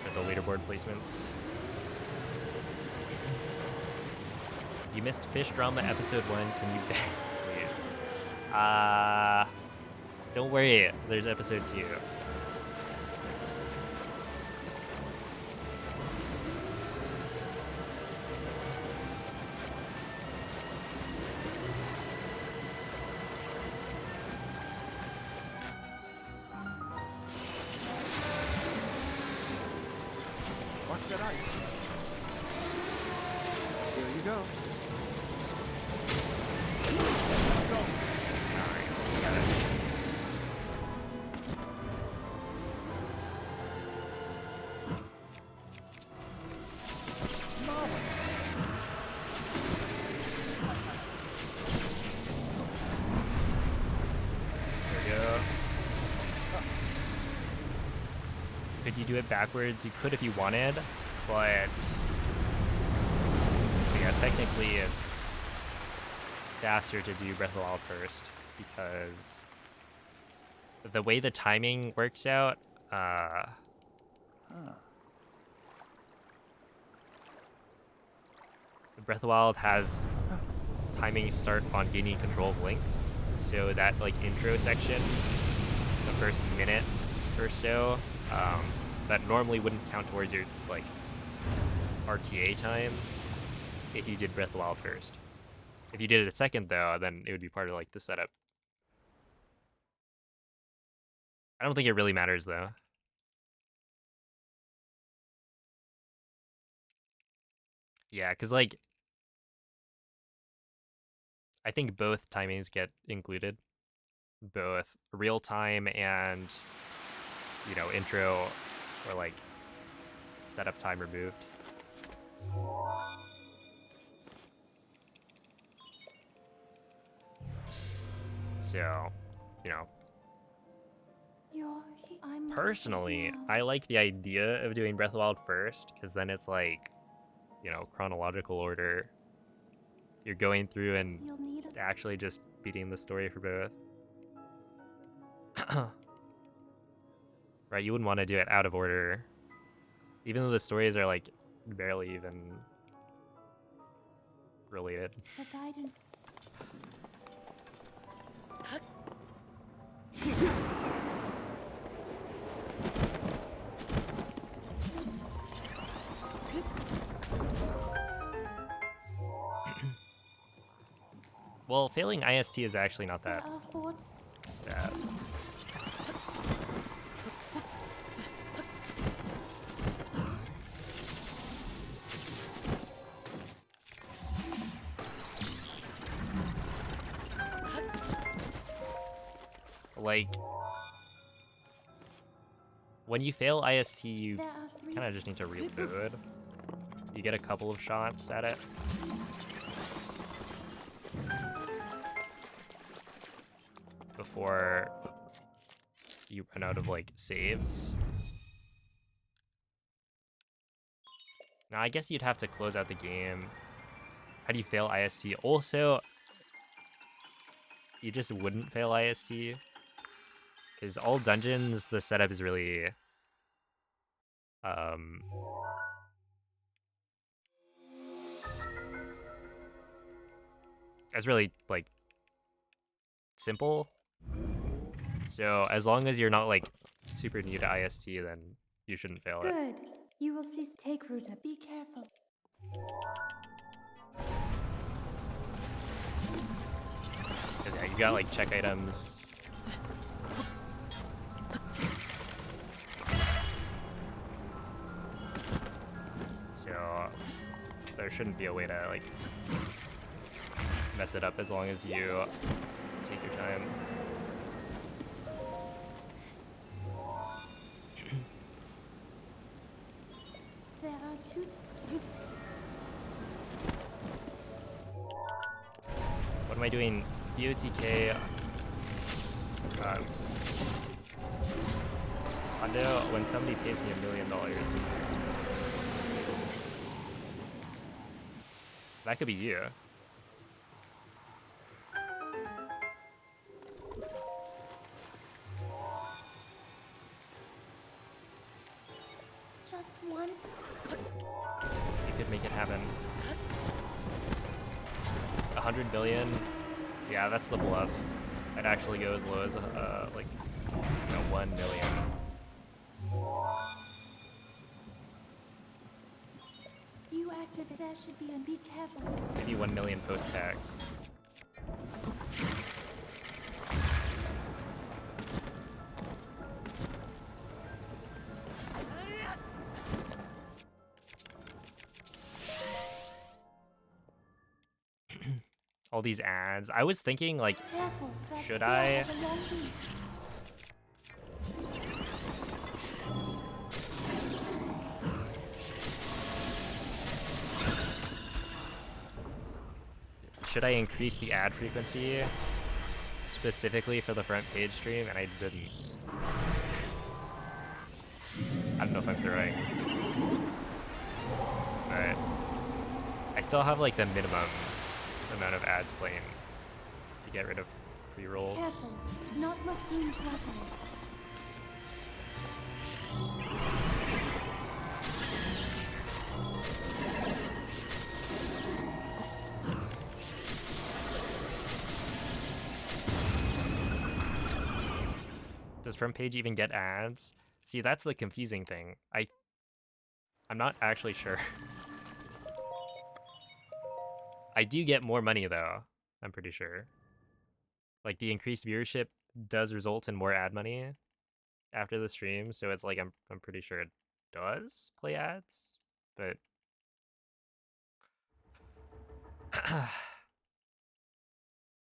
for the leaderboard placements. You missed Fish Drama episode 1. Can you please? Don't worry. There's episode 2. Watch that ice. go. Nice. Got it. There we go. Could you do it backwards? You could if you wanted, but yeah, technically it's faster to do Breath of the Wild first because the way the timing works out, Breath of the Wild has timing start on gaining control of Link, so that like intro section, the first minute or so, that normally wouldn't count towards your like RTA time if you did Breath of the Wild first. If you did it second though, then it would be part of like the setup. I don't think it really matters though. Yeah, because like I think both timings get included, both real time and intro or like setup time removed. So, you know, personally, I like the idea of doing Breath of the Wild first because then it's like, chronological order. You're going through and actually just beating the story for both. Right, you wouldn't want to do it out of order. Even though the stories are like barely even related. The guidance. Well, failing IST is actually not that bad. Like, when you fail IST, you kind of just need to reload. You get a couple of shots at it. Before you run out of, like, saves. Now, I guess you'd have to close out the game. How do you fail IST? Also, you just wouldn't fail IST. Because all dungeons, the setup is really... it's really, like, simple. So, as long as you're not, like, super new to IST, then you shouldn't fail it. Good. You will see. Take Ruta. Be careful. Yeah, you got, like, check items. So, there shouldn't be a way to, like, mess it up as long as you take your time. There are two. What am I doing? BOTK. Hondo, when somebody pays me $1 million. That could be you. Just one. You could make it happen. 100 billion. Yeah, that's the bluff. I'd actually go as low as like 1 million. You activate. There should be. And be careful. Maybe 1 million post-tax. All these ads. I was thinking, like, Careful, that should spear I? has a long beak. Should I increase the ad frequency specifically for the front page stream? And I didn't. I don't know if I'm throwing. Alright. I still have like the minimum amount of ads playing to get rid of pre-rolls. Careful, not much room to operate. Does front page even get ads? See, that's the confusing thing. I'm not actually sure. I do get more money though, I'm pretty sure. Like the increased viewership does result in more ad money after the stream, so it's like I'm pretty sure it does play ads, but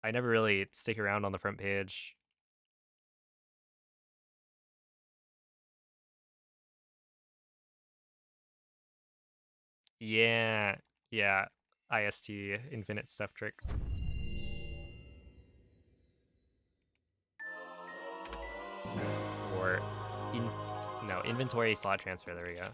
I never really stick around on the front page. Yeah, yeah, IST, infinite stuff trick. Or no, inventory slot transfer, there we go.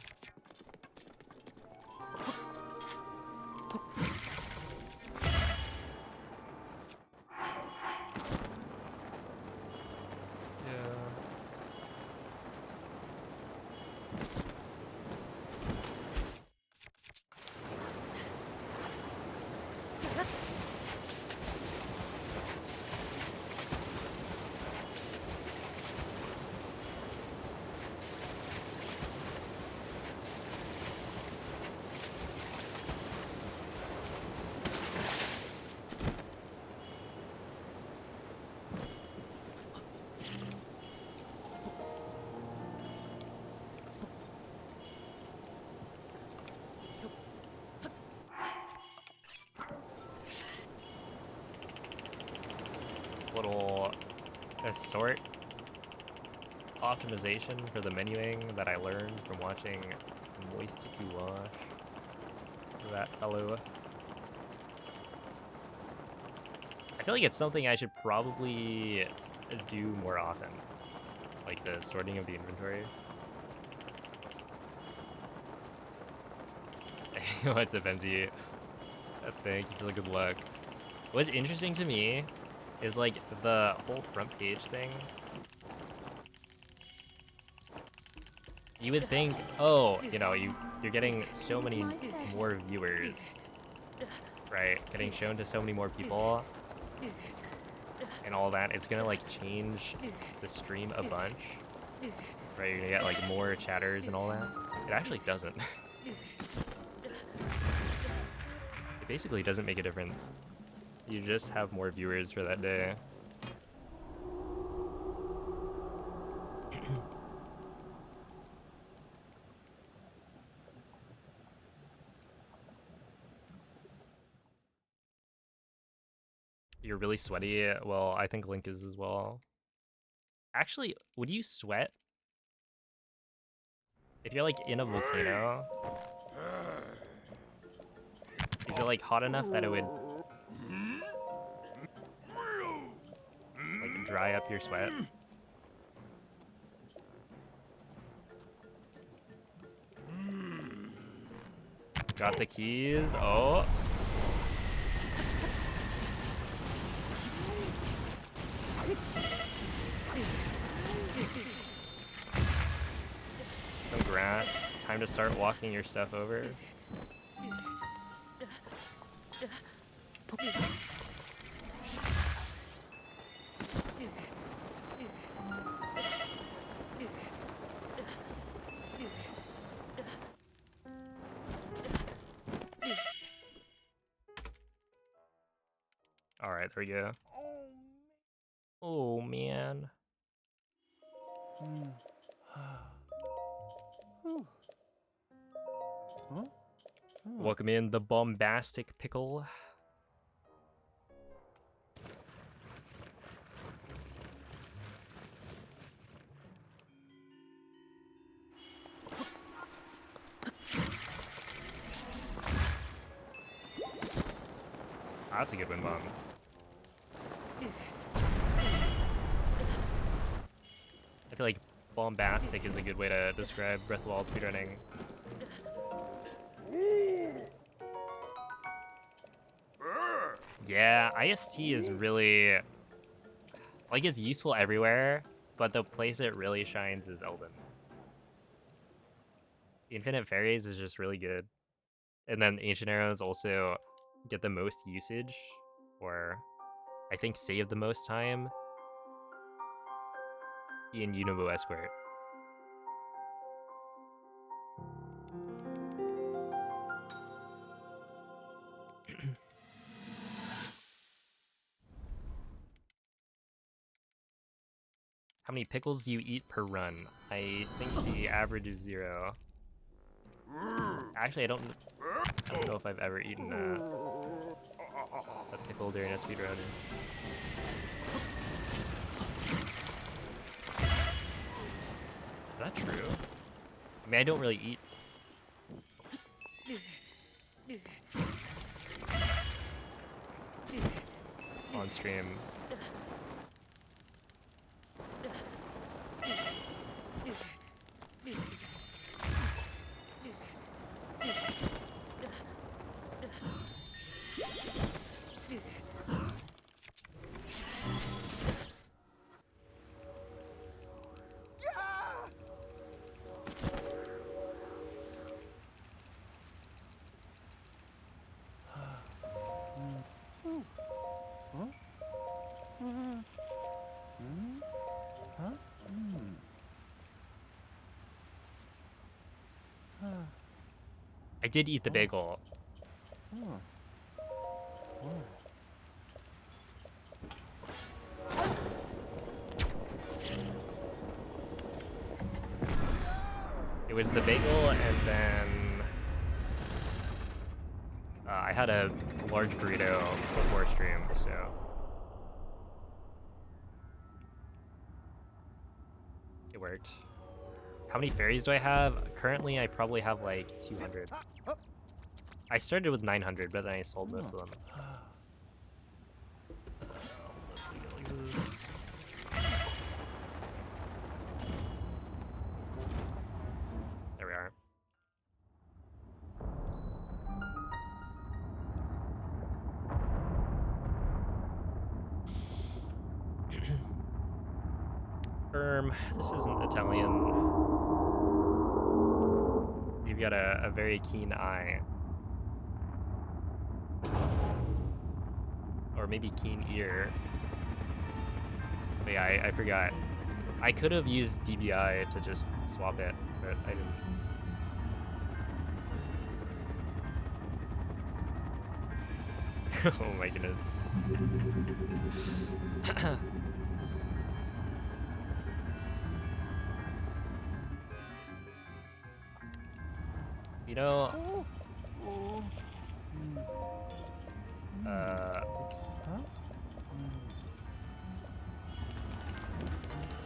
Little assort optimization for the menuing that I learned from watching Moist to Wash. That fellow. I feel like it's something I should probably do more often. Like the sorting of the inventory. What's up, MD? Thank you for the good luck. What's interesting to me is like the whole front page thing. You would think, oh, you know, you're getting so many more viewers, right? Getting shown to so many more people and all that. It's gonna like change the stream a bunch, right? You're gonna get like more chatters and all that. It actually doesn't. It basically doesn't make a difference. You just have more viewers for that day. You're really sweaty. Well, I think Link is as well. Actually, would you sweat if you're like in a volcano? Is it like hot enough that it would like dry up your sweat? Got the keys. Oh. Congrats. Time to start walking your stuff over. All right, there we go. Oh man. Welcome in the bombastic pickle. That's a good wind bomb. I feel like bombastic is a good way to describe Breath of the Wild speedrunning. Yeah, IST is really, like, it's useful everywhere, but the place it really shines is Elden. Infinite Fairies is just really good. And then Ancient Arrows also get the most usage, or I think save the most time in Unimo Escort. How many pickles do you eat per run? I think the average is 0. Actually, I don't know if I've ever eaten a pickle during a speedrun. Is that true? I mean, I don't really eat on stream. I did eat the bagel. It was the bagel, and then I had a large burrito before stream, so it worked. How many fairies do I have? Currently, I probably have like 200. I started with 900, but then I sold most of them. There we are. This isn't Italian. You've got a very keen eye. Or maybe keen ear. But yeah, I forgot. I could have used DBI to just swap it, but I didn't. Oh my goodness. You know,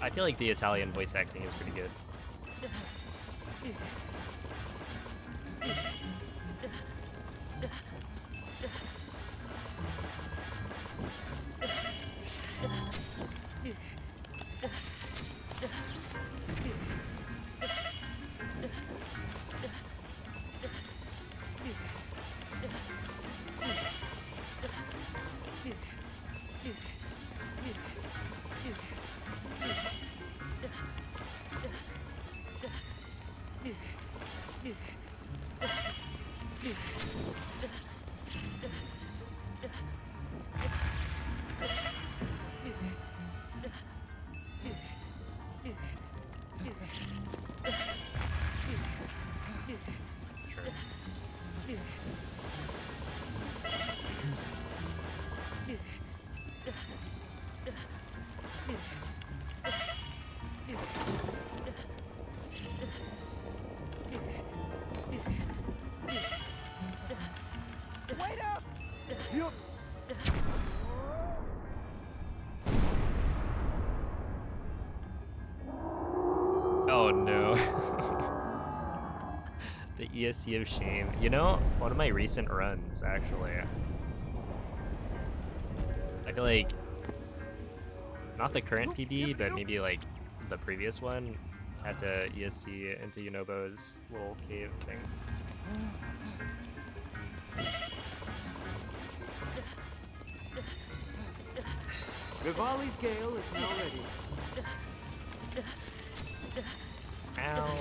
I feel like the Italian voice acting is pretty good. Oh no. The ESC of shame. You know, one of my recent runs, actually, I feel like not the current PB, but maybe like the previous one had to ESC into Yunobo's little cave thing. Rivali's gale is now ready. Ow.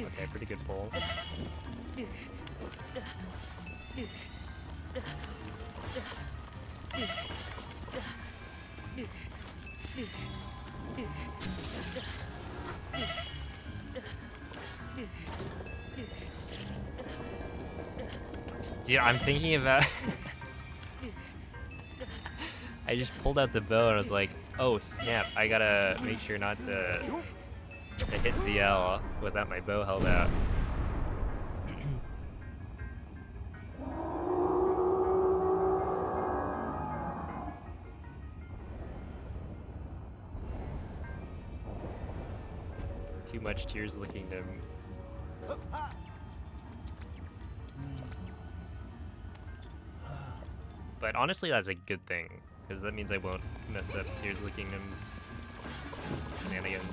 Okay, pretty good pull. Dude, I'm thinking about... I just pulled out the bow and I was like, oh snap, I gotta make sure not to hit ZL without my bow held out. Too much Tears of the Kingdom. But honestly, that's a good thing, because that means I won't mess up Tears of the Kingdom's shenanigans.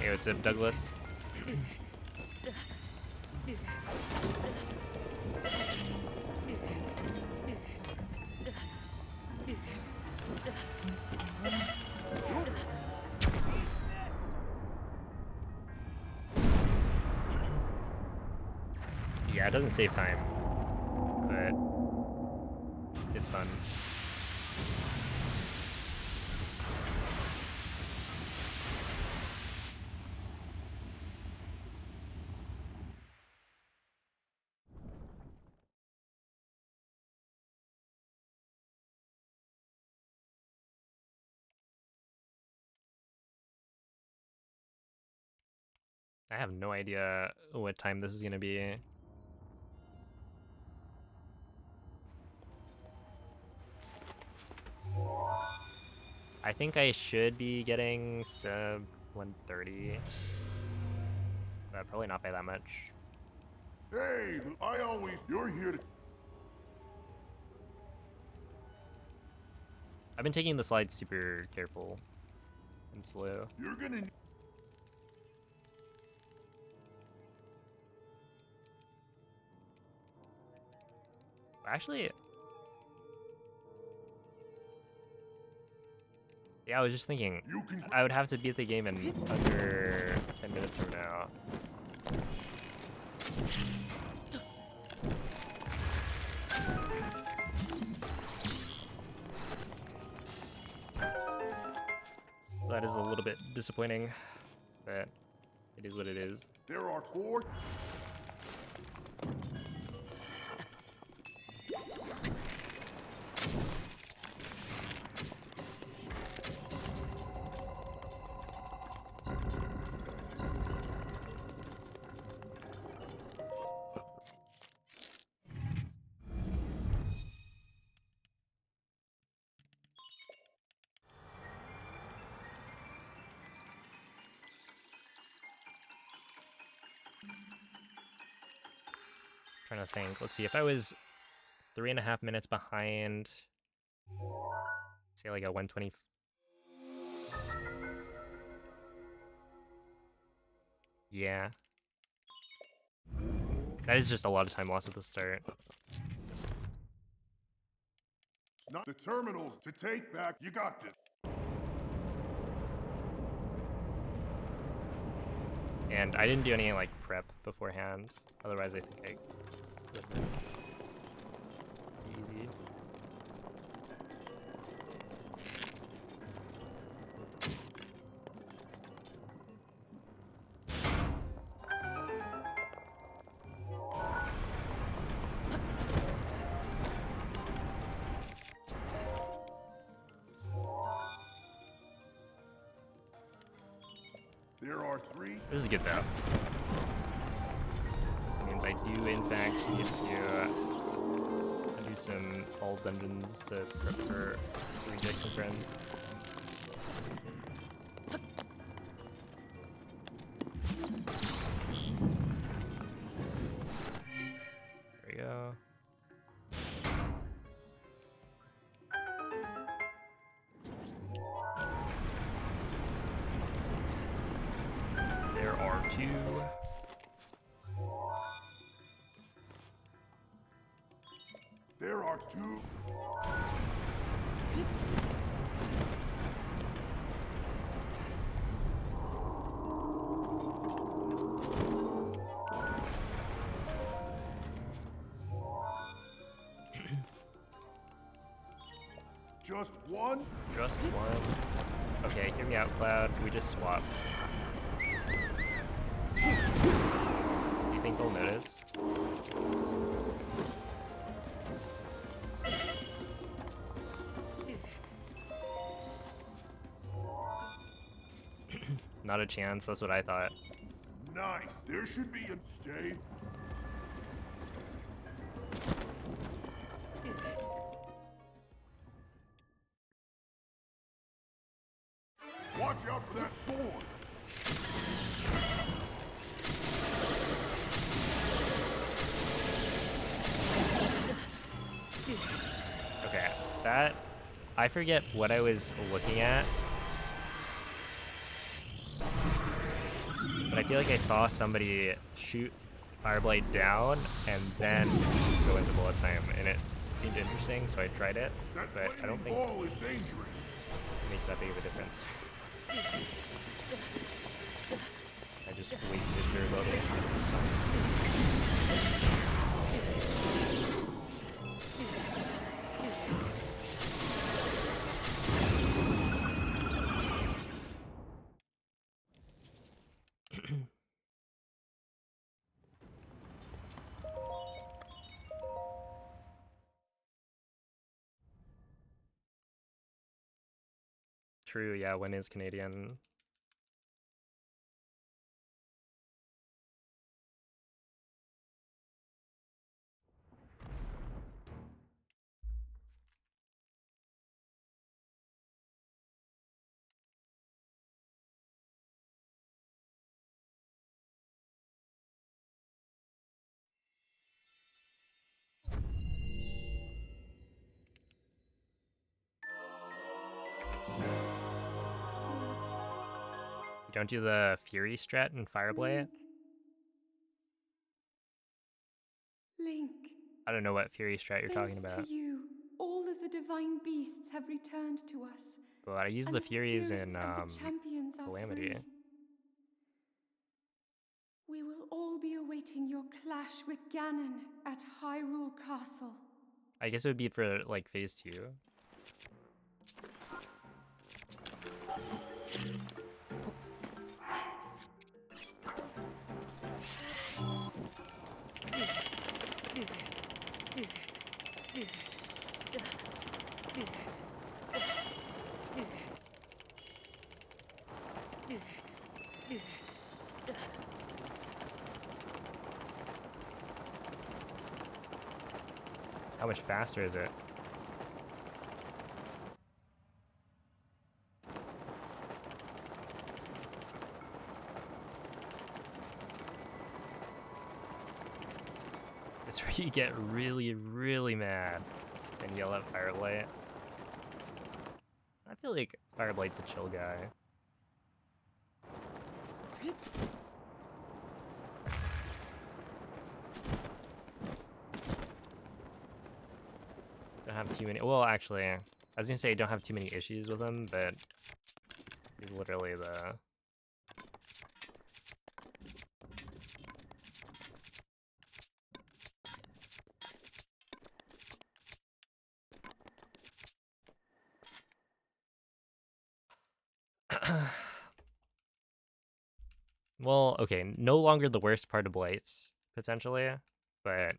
Hey, what's up, Douglas? Yeah, it doesn't save time, but it's fun. I have no idea what time this is gonna be. I think I should be getting sub 130, but probably not by that much. Hey, you're here to... I've been taking the slides super careful and slow. You're gonna... Actually, yeah, I was just thinking, You can... I would have to beat the game in under 10 minutes from now. That is a little bit disappointing, but it is what it is. There are 4... Trying to think. Let's see, if I was 3.5 minutes behind, say like a 120, Yeah. That is just a lot of time lost at the start. Not the terminals to take back. You got this. And I didn't do any like prep beforehand. Otherwise I think I would have. Easy. There are 3. This is good though. It means I do in fact need to do some all dungeons to prep for reject some friend. There we go. There are 2. There are 2. Just 1? Just 1. Okay, hear me out, Cloud. We just swapped. Do you think they'll notice? Not a chance, that's what I thought. Nice. There should be a stay. Watch out for that sword. Okay, that... I forget what I was looking at. But I feel like I saw somebody shoot Fireblade down and then go into bullet time, and it seemed interesting, so I tried it, That but I don't think ball is dangerous. it makes that big of a difference. I just wasted durability. It's fine. True, yeah, when is Canadian? You don't do the Fury strat in Fireblade? Link, I don't know what Fury strat you're talking thanks about. to you, all of the divine beasts have returned to us, But I use and the the Furies spirits in of the champions are Calamity. free. We will all be awaiting your clash with Ganon at Hyrule Castle. I guess it would be for like phase 2. How much faster is it? It's where you get really, really mad and yell at Fireblade. I feel like Fireblade's a chill guy. don't have too many. Well, actually, I was gonna say I don't have too many issues with him, but he's literally the. Well, okay, no longer the worst part of Blights, potentially, but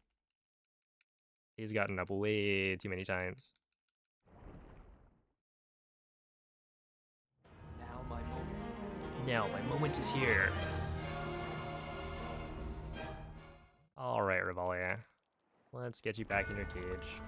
he's gotten up way too many times. Now my moment is here. Alright, Revalia. Let's get you back in your cage.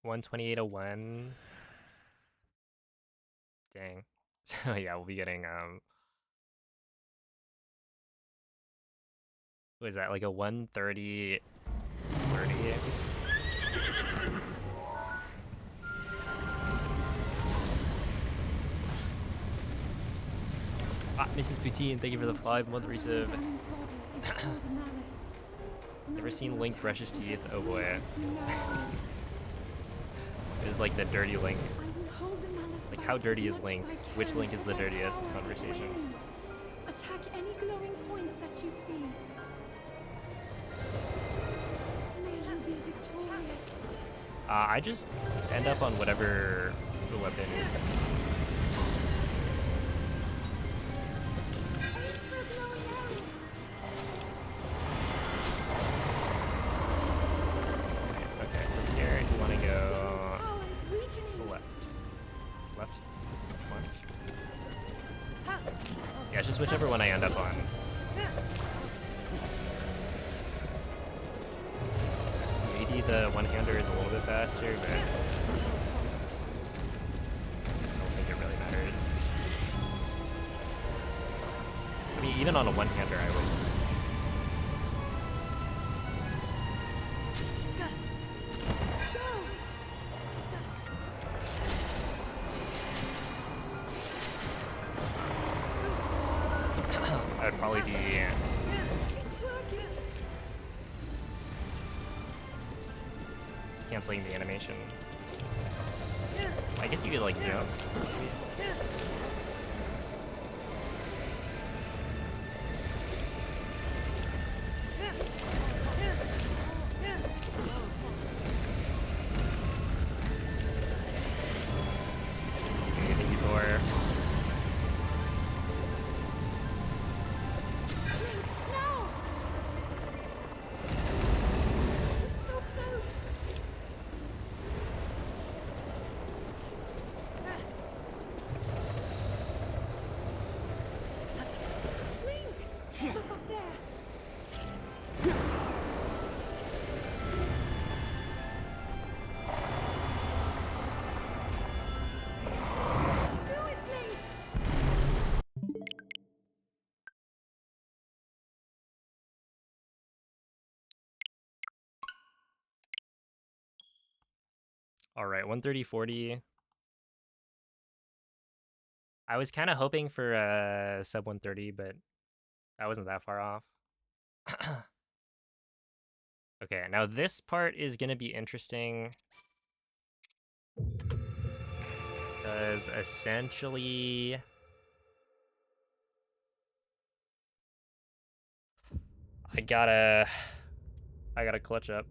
$128.01. Dang. So yeah, we'll be getting what is that, like a 130 30? Ah, Mrs. Poutine, thank you for the 5-month resub. Never seen Link brush his teeth? Oh boy. It is like the dirty Link. Like, how dirty is Link? Which Link is the dirtiest conversation? Attack any glowing points that you see. May you be victorious. I just end up on whatever the weapon is. Aim for a glowing arrow. Okay, from here you want to go Power is weakening. left. Left? One? Yeah, it's just whichever one I end up on. Maybe the one-hander is a little bit faster, but I don't think it really matters. I mean, even on a one-hander, I would. I would probably be canceling the animation. I guess you could like jump. Maybe. Okay, thank you, Thor. Now! So close. Link! Look up there. Do it, Link! All right, 130-40. I was kind of hoping for sub 130, but I wasn't that far off. Okay, now this part is gonna be interesting because essentially I gotta clutch up.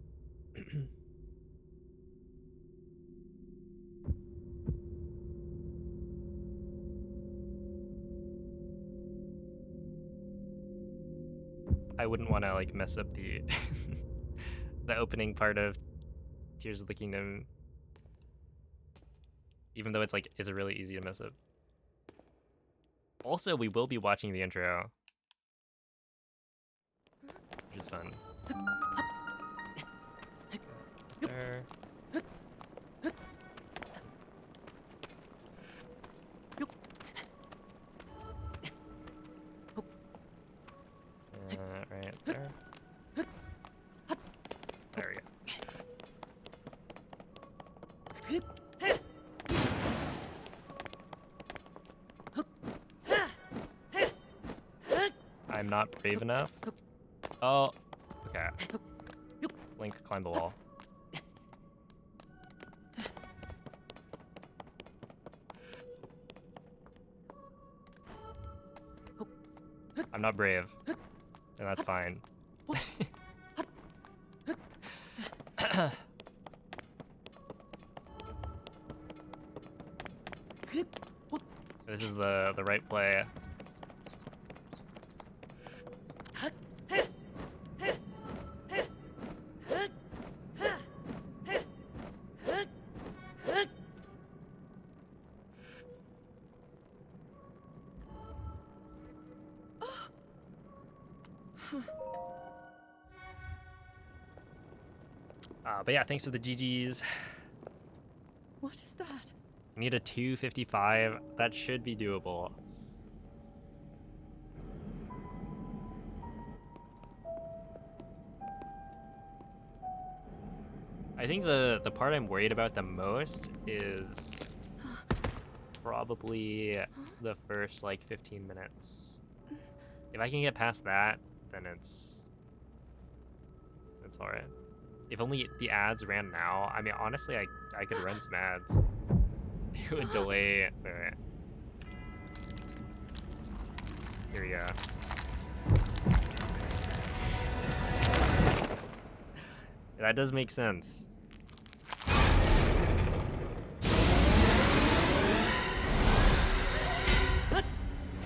I wouldn't want to like mess up the the opening part of Tears of the Kingdom. even though it's really easy to mess up. Also, we will be watching the intro, which is fun. There. Right there. There we go. I'm not brave enough. Oh, okay. Link, climb the wall. I'm not brave, and that's fine. This is the right play. But yeah, thanks for the GGs. What is that? I need a 255. That should be doable. I think the part I'm worried about the most is probably the first like 15 minutes. If I can get past that, then it's all right. If only the ads ran now. I mean, honestly, I could run some ads. It would delay. All right. Here we go. That does make sense.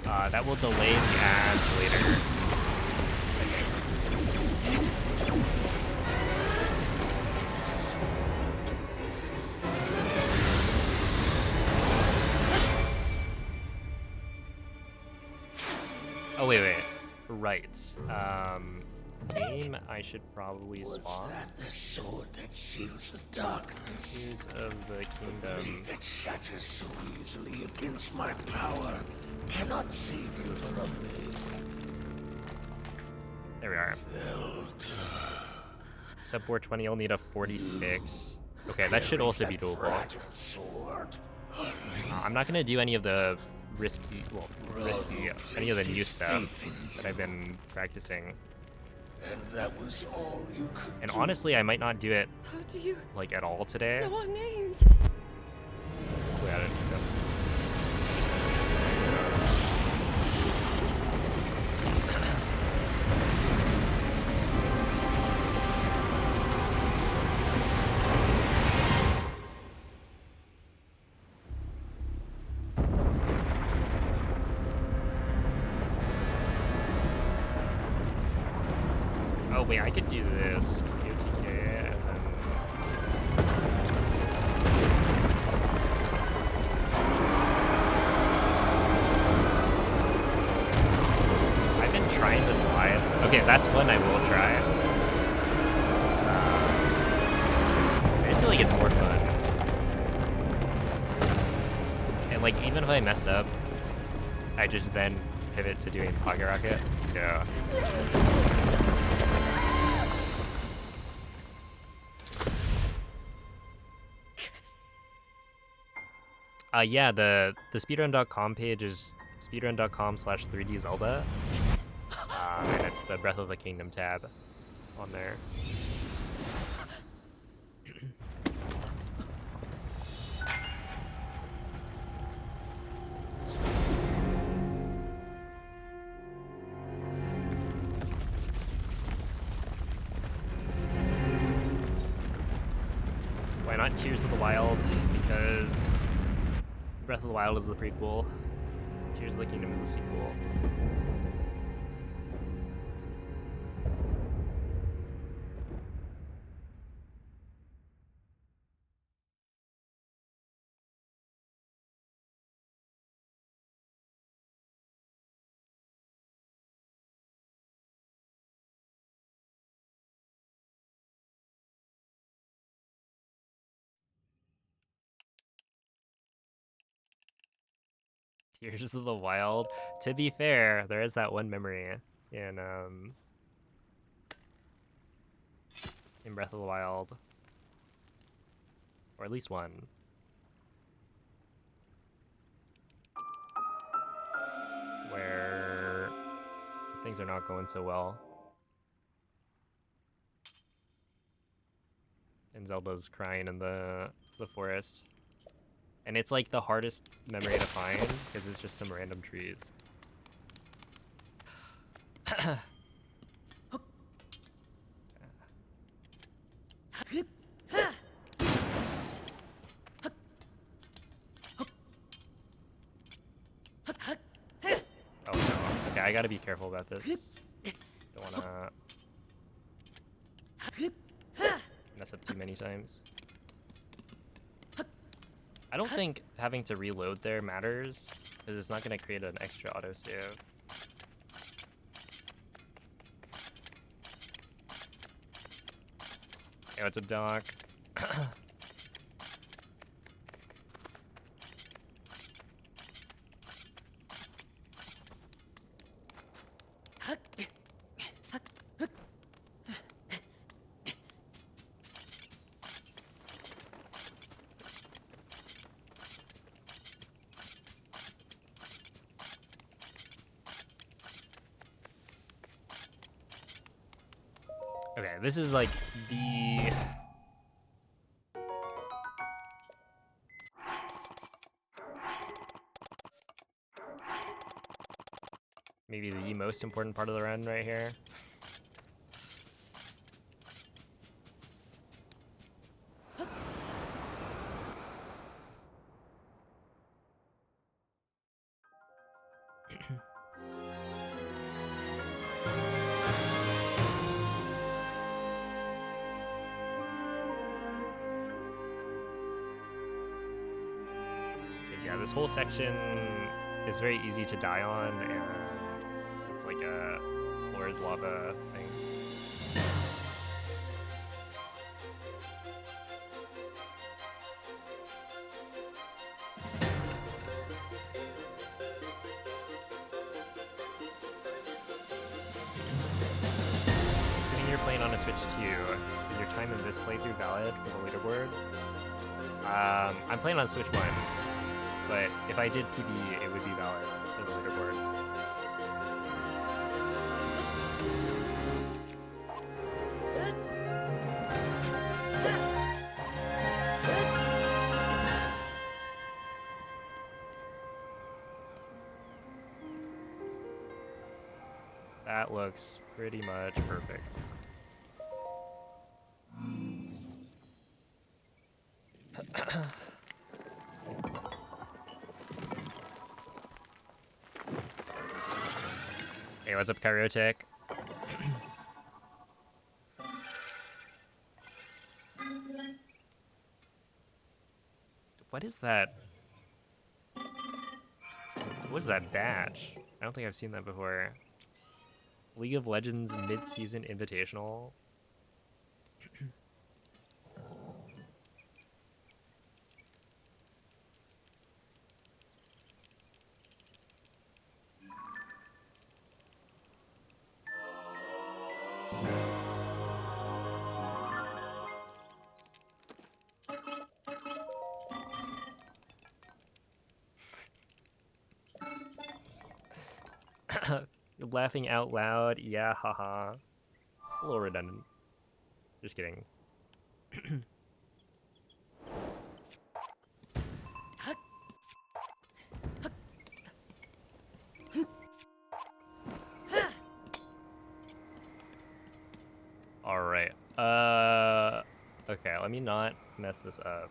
That will delay the ads later. Oh, wait. Right. Game, I should probably spawn. Was that the sword that seals the darkness? Tears of the Kingdom. Blade that shatters so easily against my power cannot save you from me. There we are. Sub 420, I'll need a 46. Okay, that should also be doable. I'm not gonna do any of the risky, any of the new stuff that I've been practicing. And that was all you could And do. honestly, I might not do it How do you like at all today. know our names? Hopefully I didn't do that. Oh wait, I could do this. BotK and then... I've been trying to slide. Okay, that's one I will try. I just feel like it's more fun. And like, even if I mess up, I just then pivot to doing Pocket Rocket, so... Yeah, the speedrun.com page is speedrun.com/3dzelda. And it's the Breath of the Kingdom tab on there. Why not Tears of the Wild? Because Breath of the Wild is the prequel. Tears of the Kingdom is the sequel. Tears of the Wild. To be fair, there is that one memory in Breath of the Wild, or at least one. Where things are not going so well. And Zelda's crying in the forest. And it's like the hardest memory to find because it's just some random trees. Oh no. Okay, I gotta be careful about this. Don't wanna mess up too many times. I don't think having to reload there matters, because it's not gonna create an extra autosave. Hey, what's up, Doc? Okay, this is like the... maybe the most important part of the run right here. Yeah, this whole section is very easy to die on, and it's like a floor is lava thing. Sitting here playing on a Switch 2, is your time in this playthrough valid for the leaderboard? I'm playing on Switch 1. But if I did PB, it would be valid for the leaderboard. That looks pretty much perfect. Hey, what's up, Kyrotech? What is that? What is that badge? I don't think I've seen that before. League of Legends mid-season invitational. You're laughing out loud. Yeah, haha. A little redundant. Just kidding. All right. Okay, let me not mess this up.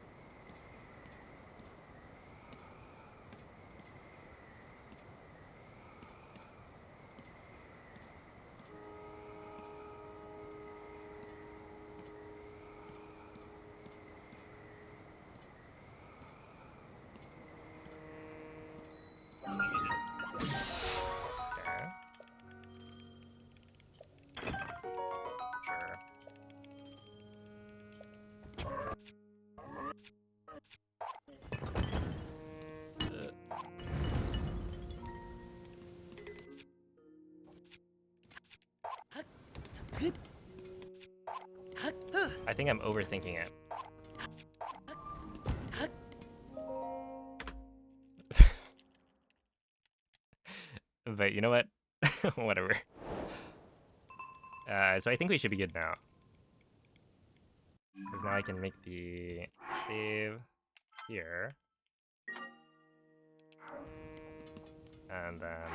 Okay. Sure. I think I'm overthinking it. But you know what? Whatever. So I think we should be good now. Because now I can make the save here. And then...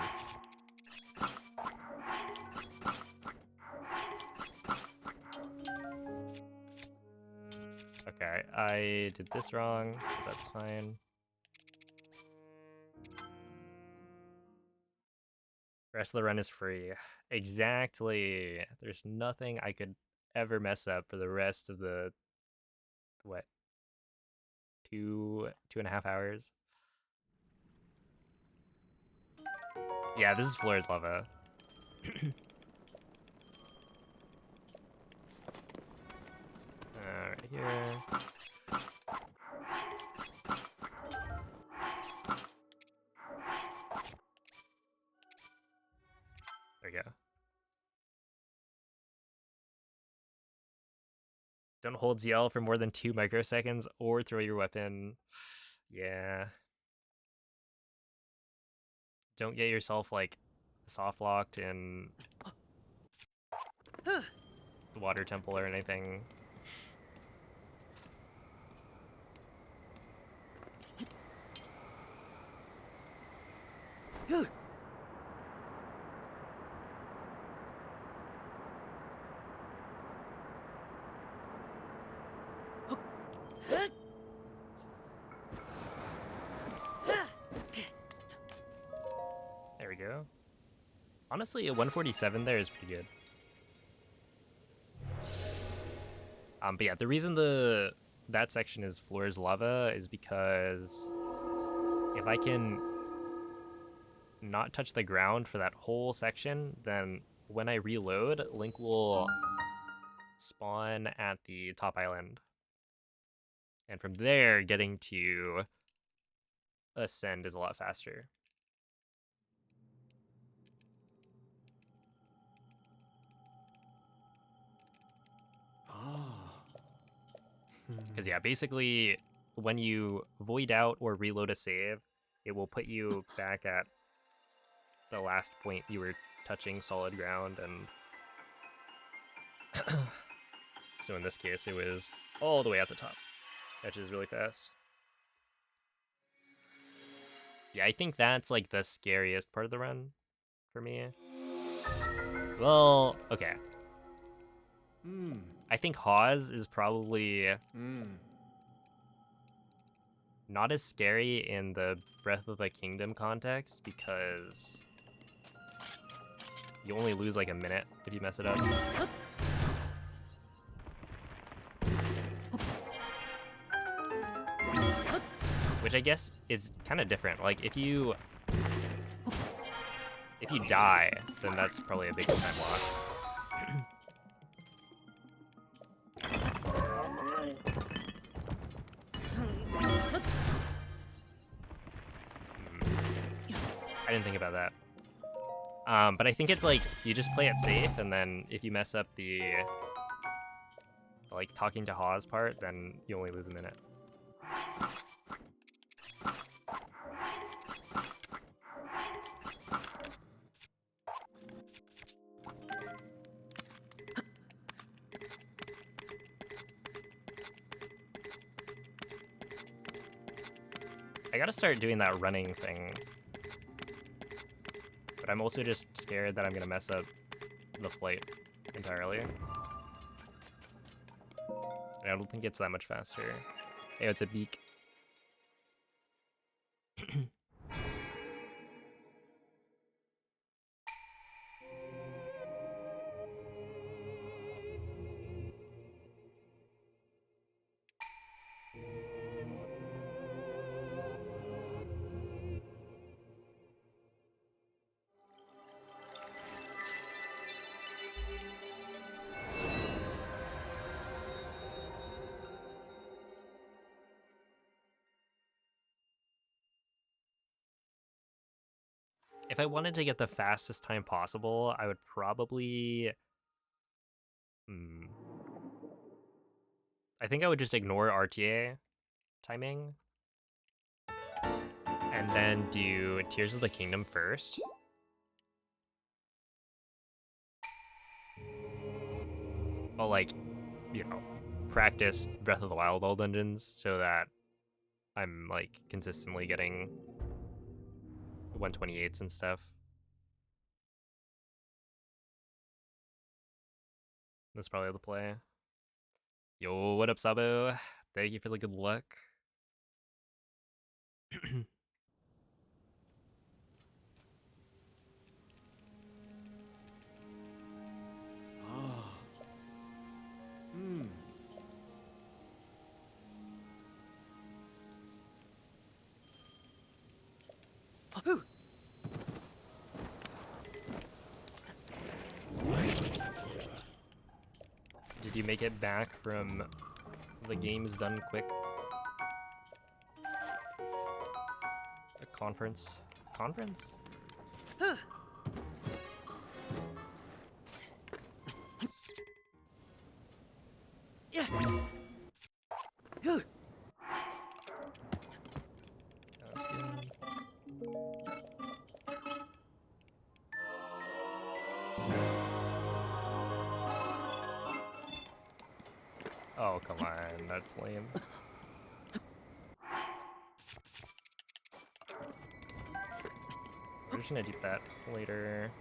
Okay, I did this wrong, but that's fine. Rest of the run is free. Exactly. There's nothing I could ever mess up for the rest of the, what, 2.5 hours? Yeah, this is Floor's Lava. Right here. There we go. Don't hold ZL for more than 2 microseconds or throw your weapon. Yeah. Don't get yourself, like, soft locked in the water temple or anything. There we go. Honestly, a 147 there is pretty good. But yeah, the reason that section is Floor's Lava is because if I can not touch the ground for that whole section, then when I reload, Link will spawn at the top island. And from there, getting to Ascend is a lot faster. Because yeah, basically, when you void out or reload a save, it will put you back at the last point you were touching solid ground, and so in this case, it was all the way at the top, which is really fast. Yeah, I think that's like the scariest part of the run for me. Well, okay. I think Hawes is probably not as scary in the Breath of the Kingdom context because you only lose like a minute if you mess it up. Which I guess is kind of different. Like if you die, then that's probably a big time loss. I didn't think about that. But I think it's like you just play it safe, and then if you mess up the like talking to Hawes part, then you only lose a minute. I gotta start doing that running thing. But I'm also just scared that I'm gonna mess up the flight entirely. I don't think it's that much faster. Hey, it's a beak. If I wanted to get the fastest time possible, I would probably Hmm. I think I would just ignore RTA timing and then do Tears of the Kingdom first. But like, you know, practice Breath of the Wild all dungeons so that I'm like consistently getting 128s and stuff. That's probably the play. Yo, what up, Sabo? Thank you for the good luck. Ah. Hmm. Did you make it back from the game's done quick? A conference? Conference? Yeah. That's good. Oh, come on. That's lame. We're just gonna do that later.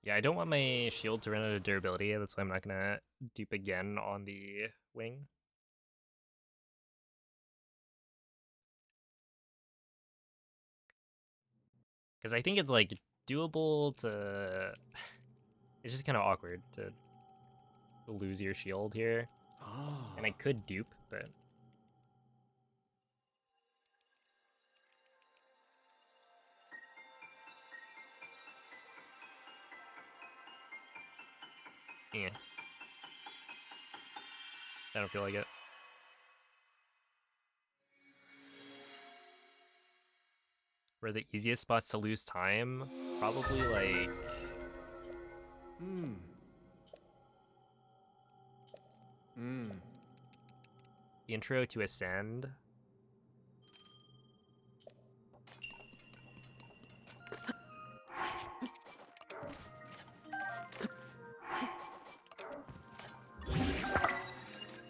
Yeah, I don't want my shield to run out of durability. That's why I'm not gonna dupe again on the wing. Because I think it's like doable to... It's just kind of awkward to lose your shield here. Ah. And I could dupe, but... Yeah. I don't feel like it. Where the easiest spots to lose time? Probably like... Hmm. Hmm. Intro to Ascend.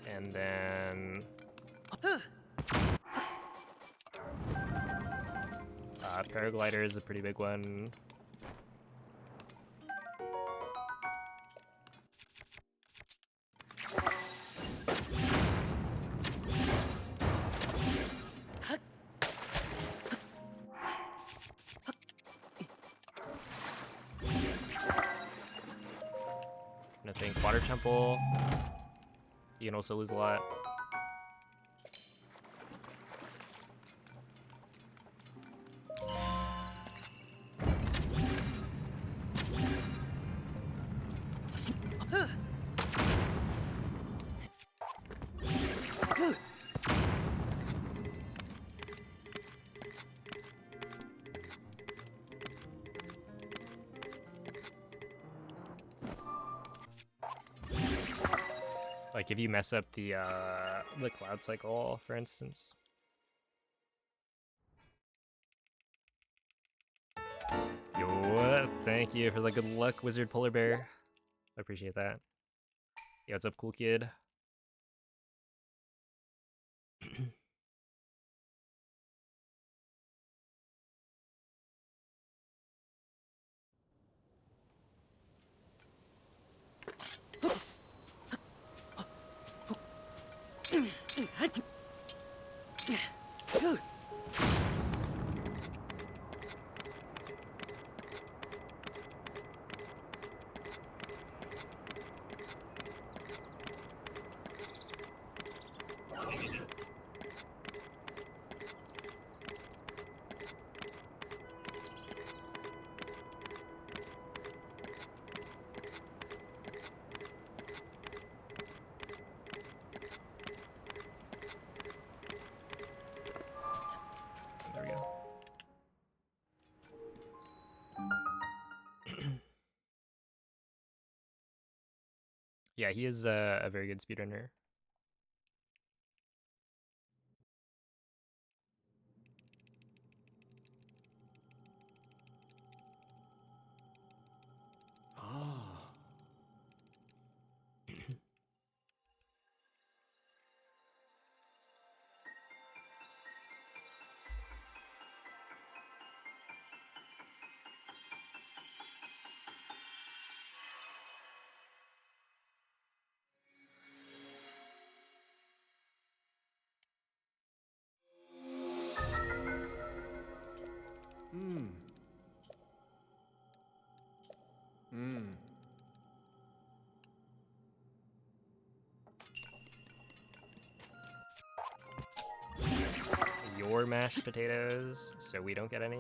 And then... Paraglider is a pretty big one. Nothing. Water Temple. You can also lose a lot. Like if you mess up the cloud cycle, for instance. Yo, thank you for the good luck, Wizard Polar Bear. I appreciate that. Yeah, what's up, cool kid? Yeah, he is a very good speedrunner. Ah. Hmm. Hmm. Your mashed potatoes, so we don't get any.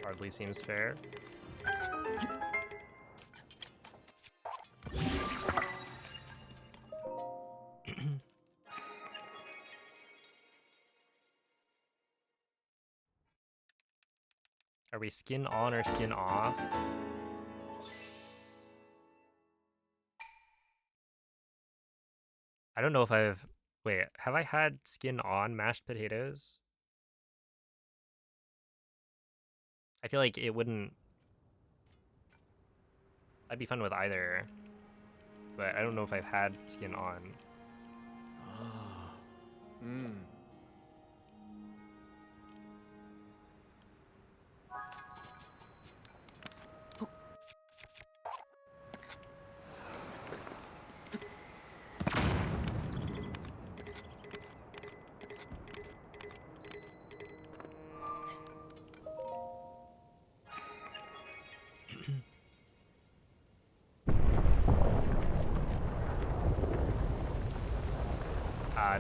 Hardly seems fair. Are we skin on or skin off? I don't know if I've... Wait, have I had skin on mashed potatoes? I feel like it wouldn't... I'd be fun with either. But I don't know if I've had skin on. Ah. Hmm.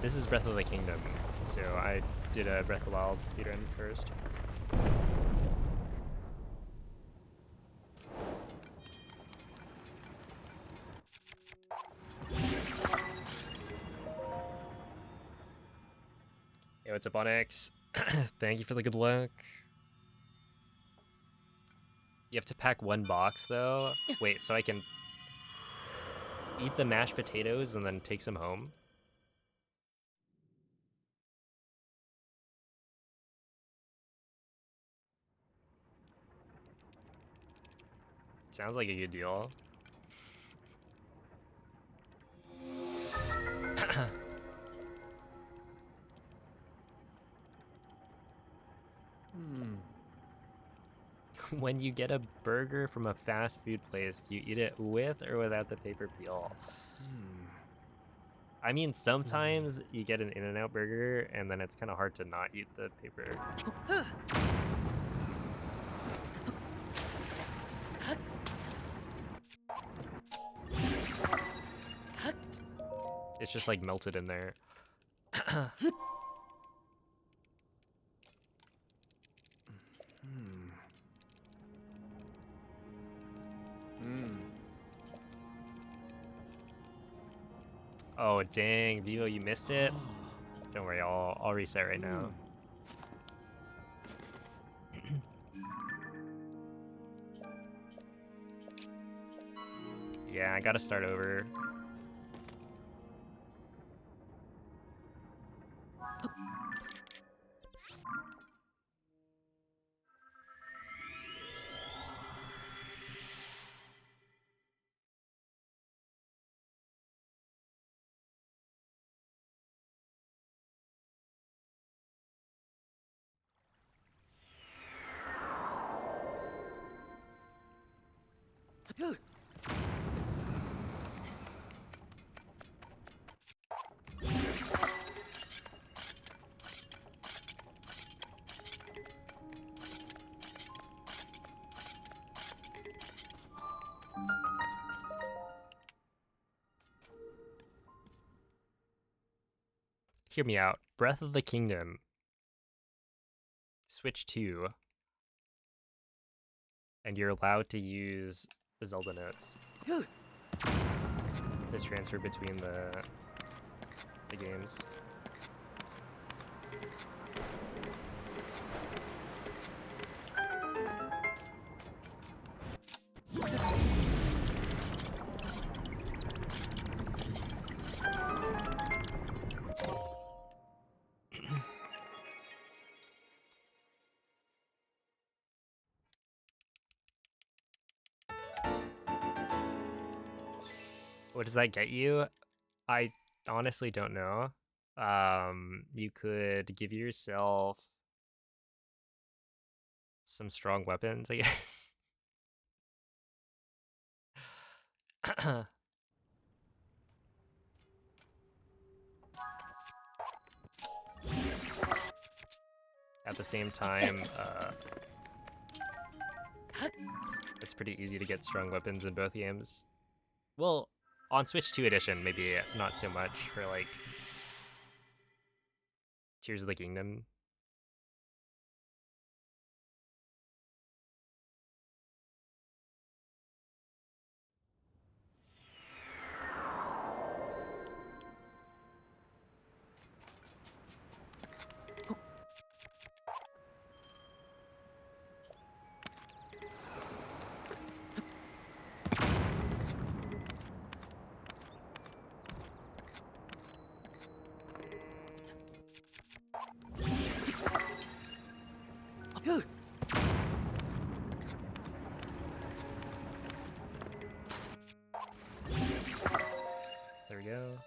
This is Breath of the Kingdom, so I did a Breath of the Wild speedrun first. Hey, what's up, Onyx? Thank you for the good luck. You have to pack one box, though? Wait, so I can eat the mashed potatoes and then take some home? Sounds like a good deal. Hmm. When you get a burger from a fast food place, do you eat it with or without the paper peel? I mean, sometimes you get an In-N-Out burger, and then it's kind of hard to not eat the paper. It's just like melted in there. Hmm. Hmm. Oh, dang, Vivo, you missed it? Don't worry, I'll reset right now. Yeah, I gotta start over. Hear me out. Breath of the Kingdom. Switch 2. And you're allowed to use the Zelda notes to transfer between the games. What does that get you? I honestly don't know. You could give yourself some strong weapons, I guess. At the same time, it's pretty easy to get strong weapons in both games. Well, on Switch 2 edition, maybe not so much for like Tears of the Kingdom. There we go.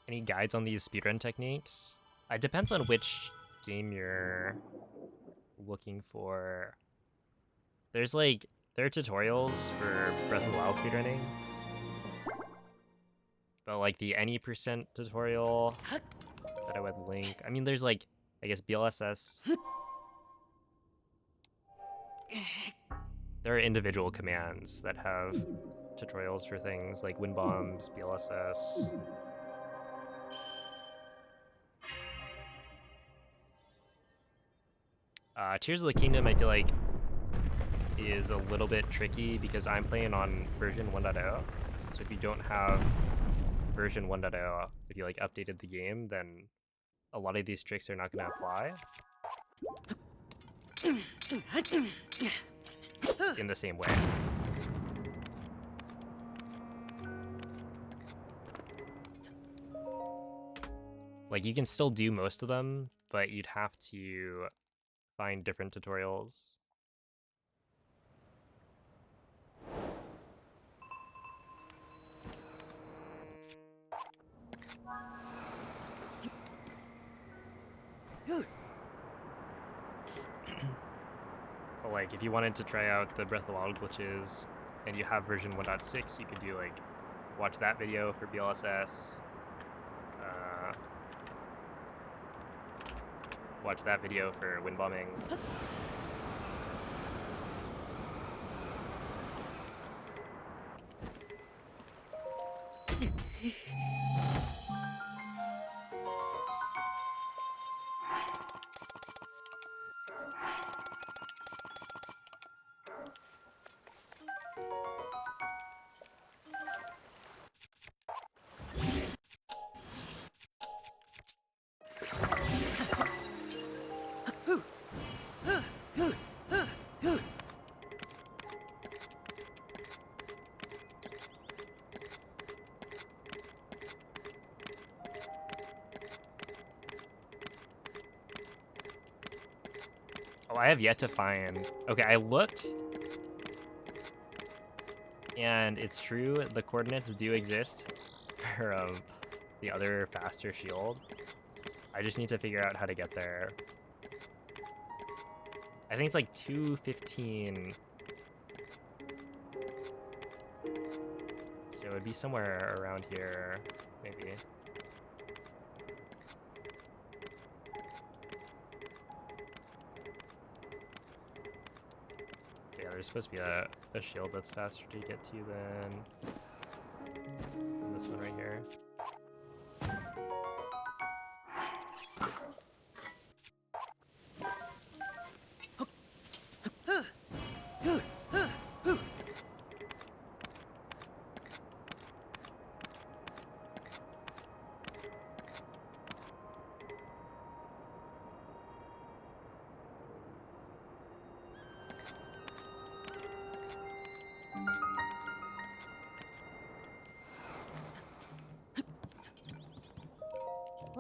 Any guides on these speedrun techniques? It depends on which game you're looking for. There are tutorials for Breath of the Wild speedrunning, but like the any percent tutorial that I would link. I mean, there's like, I guess BLSS. There are individual commands that have tutorials for things like wind bombs, BLSS. Tears of the Kingdom, I feel like, is a little bit tricky because I'm playing on version 1.0. So if you don't have version 1.0, if you like updated the game, then a lot of these tricks are not going to apply in the same way. Like, you can still do most of them, but you'd have to find different tutorials. But like, if you wanted to try out the Breath of the Wild glitches and you have version 1.6, you could do like, watch that video for BLSS, watch that video for wind bombing. Oh, I have yet to find... Okay, I looked, and it's true, the coordinates do exist for the other faster shield. I just need to figure out how to get there. I think it's like 215. So it'd be somewhere around here, maybe. Yeah, there's supposed to be a shield that's faster to get to than this one right here.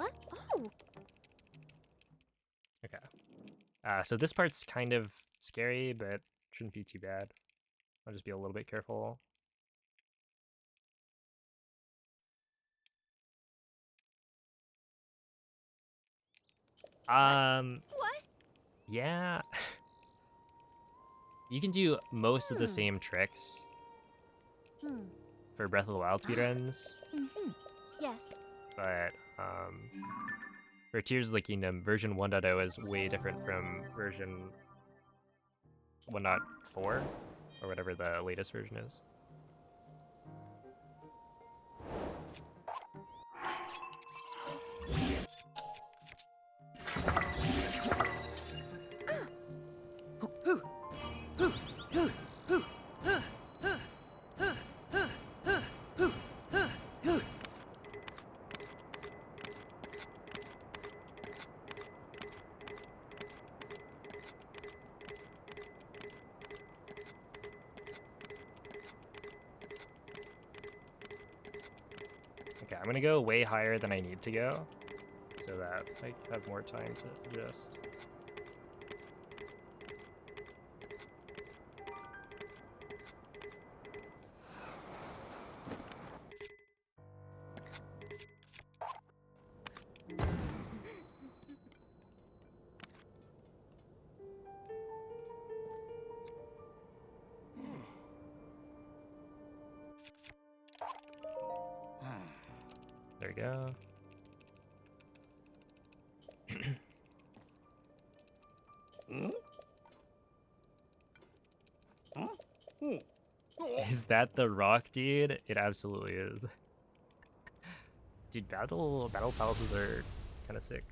What? Oh. Okay. So this part's kind of scary, but shouldn't be too bad. I'll just be a little bit careful. What? Yeah. You can do most of the same tricks Hmm. for Breath of the Wild speedruns, Mm-hmm. Yes. but for Tears of the Kingdom, version 1.0 is way different from version 1.4, or whatever the latest version is. Okay, I'm gonna go way higher than I need to go, so that I have more time to adjust. There we go. Is that the rock, dude? It absolutely is. Dude, battle palaces are kind of sick.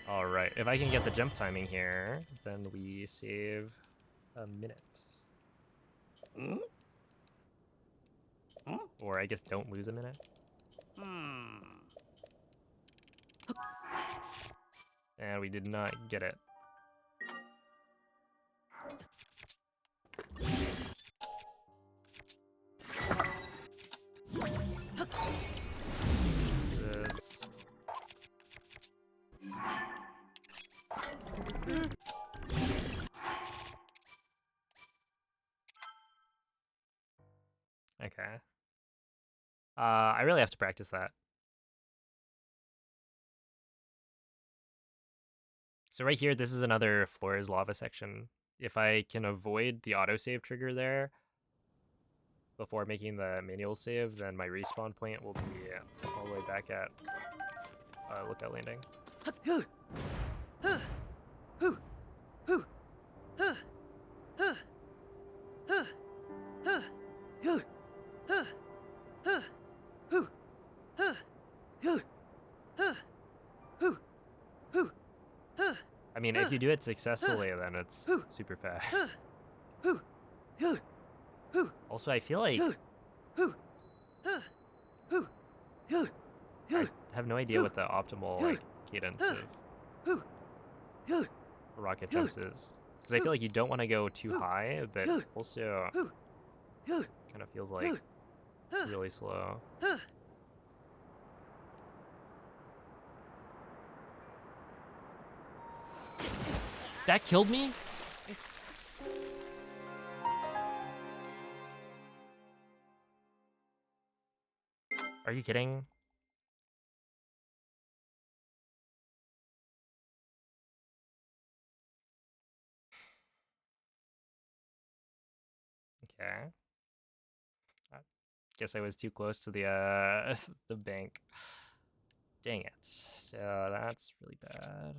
All right, if I can get the jump timing here, then we save a minute. Or I guess don't lose a minute. And we did not get it. This. Okay. I really have to practice that. So right here, this is another floor is lava section. If I can avoid the autosave trigger there before making the manual save, then my respawn point will be all the way back at Lookout Landing. I mean, if you do it successfully, then it's super fast. Also, I feel like I have no idea what the optimal like cadence of rocket jumps is, because I feel like you don't want to go too high, but also kind of feels like really slow. That killed me? Are you kidding? Okay. I guess I was too close to the the bank. Dang it. So that's really bad.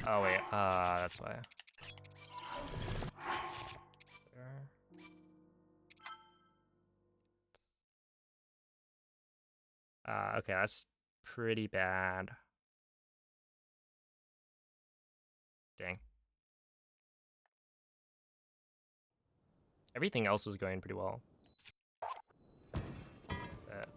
Oh wait, that's why. There. Okay, that's pretty bad. Dang. Everything else was going pretty well. But...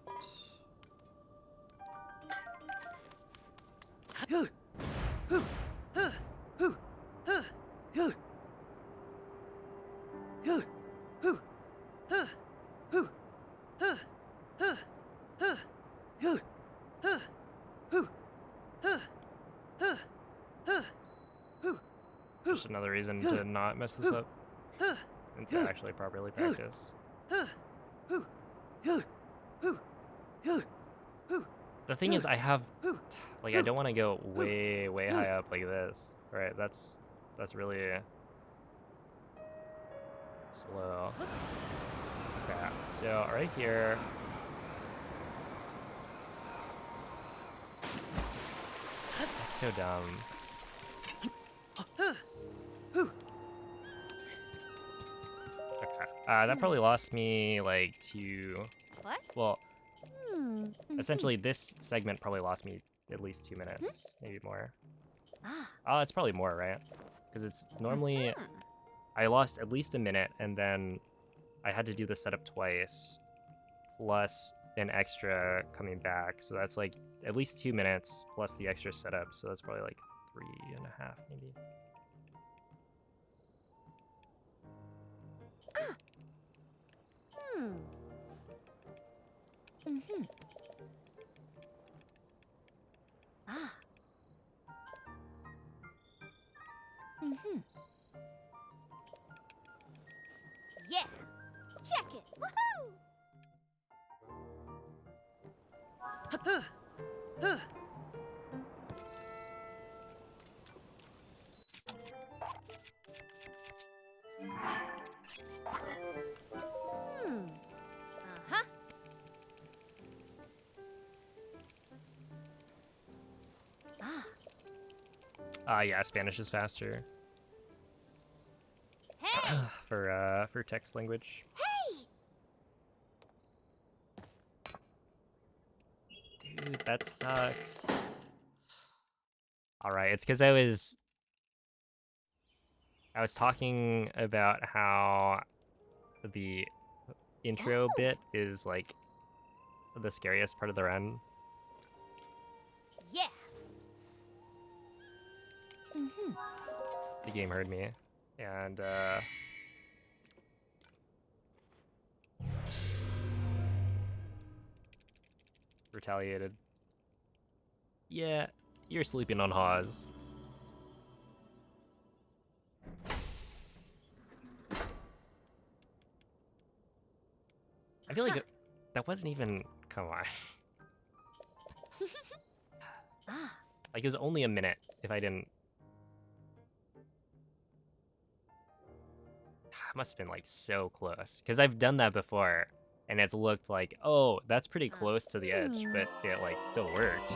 Just another reason to not mess this up and to actually properly practice. The thing is, I have, like, I don't want to go way, way high up like this. Right, that's really slow. Okay, so right here. That's so dumb. Okay, that probably lost me like 2. What? Well, Hmm. essentially this segment probably lost me at least 2 minutes, maybe more. Ah. Oh, it's probably more, right? Because it's normally, I lost at least a minute, and then I had to do the setup twice, plus an extra coming back. So that's like at least 2 minutes plus the extra setup. So that's probably like 3.5 maybe. Hmm. Mhm. Ah. Mhm. Yeah. Check it. Woohoo! Hmm. Uh-huh. Ah. Yeah, Spanish is faster Hey! for text language. Hey! Dude, that sucks. All right, it's because I was talking about how the intro bit is like the scariest part of the run. Yeah. Mhm. The game heard me, and retaliated. Yeah, you're sleeping on Hawes. I feel like that wasn't even. Come on. Ah. Like, it was only a minute if I didn't. It must have been like so close. Because I've done that before. And it's looked like, oh, that's pretty close to the edge, but it like still worked.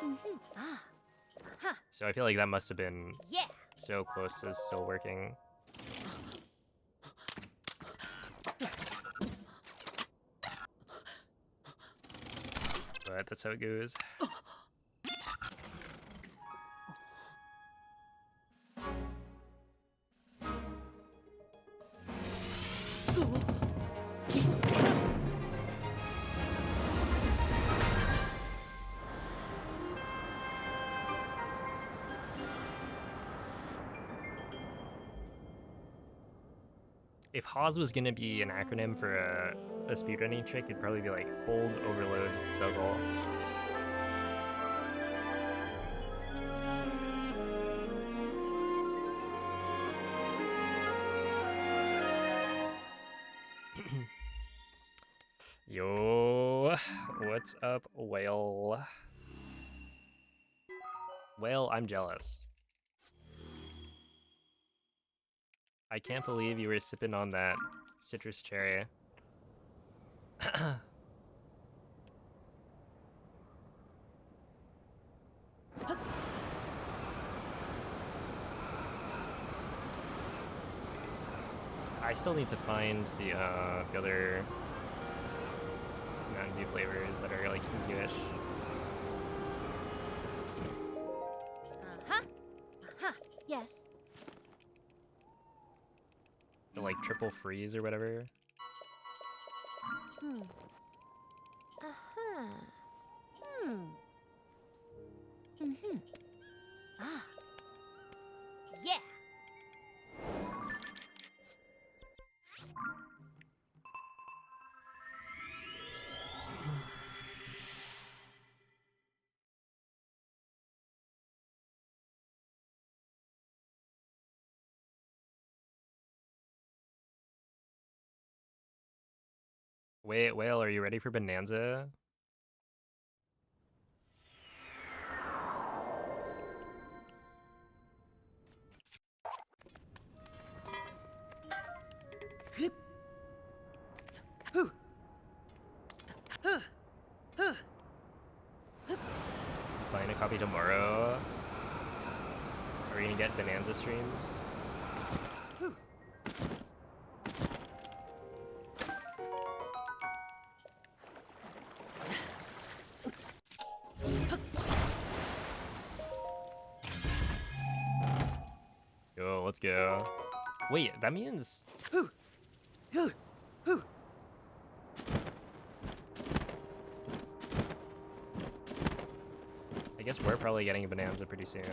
Mhm. Ah. Huh. So I feel like that must have been Yeah. so close to still working. But that's how it goes. If Hawes was gonna be an acronym for a speedrunning trick, it'd probably be like hold, overload, juggle. Yo, what's up, whale? Whale, I'm jealous. I can't believe you were sipping on that citrus cherry. I still need to find the other Mountain Dew flavors that are like newish. Yes. The like triple freeze or whatever. Hmm. Uh-huh. Hmm. Mm-hmm. Ah. Yeah. Wait, Whale, are you ready for Bonanza? Buying a copy tomorrow. Are we gonna get Bonanza streams? Yo, let's go. Wait, that means... I guess we're probably getting a Bonanza pretty soon.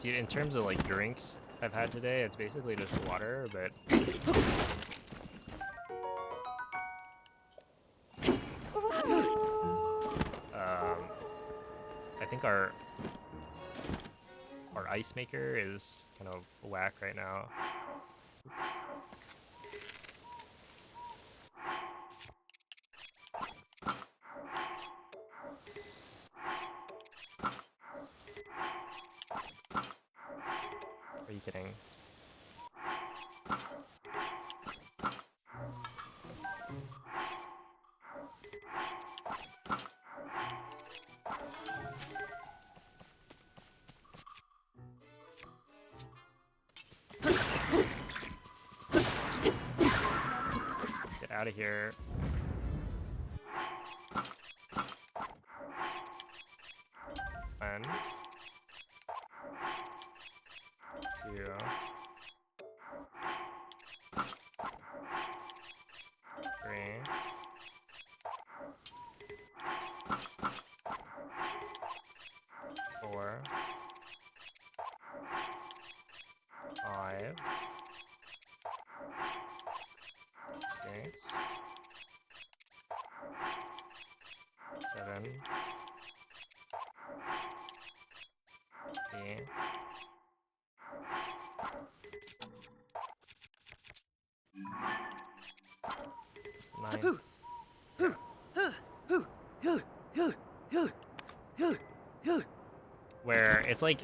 Dude, in terms of like drinks I've had today, it's basically just water, but I think our ice maker is kind of whack right now. Are you kidding? Get out of here. One. Two. Three. Four. Five. Six. Seven. 8. 9. Where it's like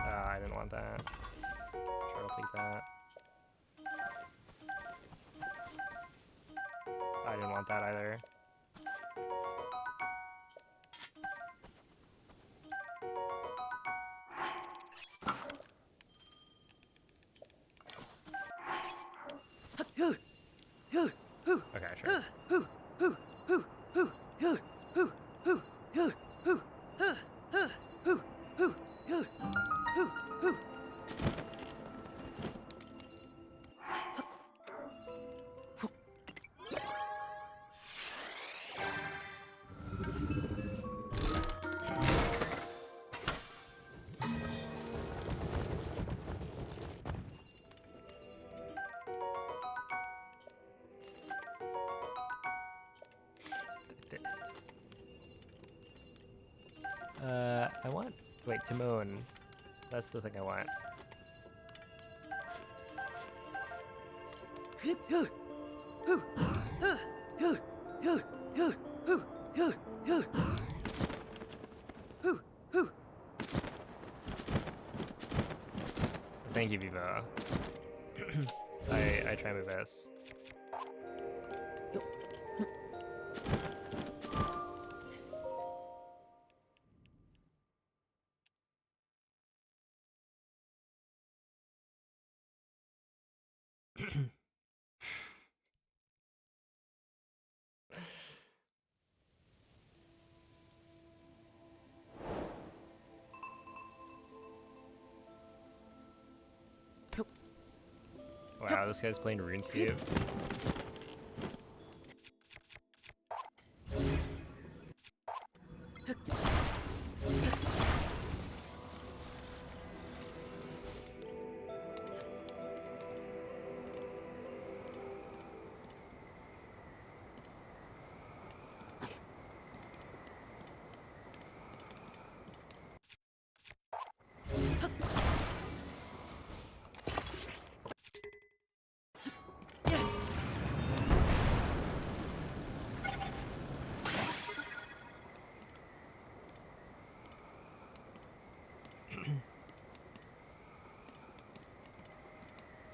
I didn't want that. Sure, I'll take that. want that either. Okay, sure. I want... Wait, Timon. That's the thing I want. Thank you, Viva. I try my best. Wow, this guy's playing RuneScape.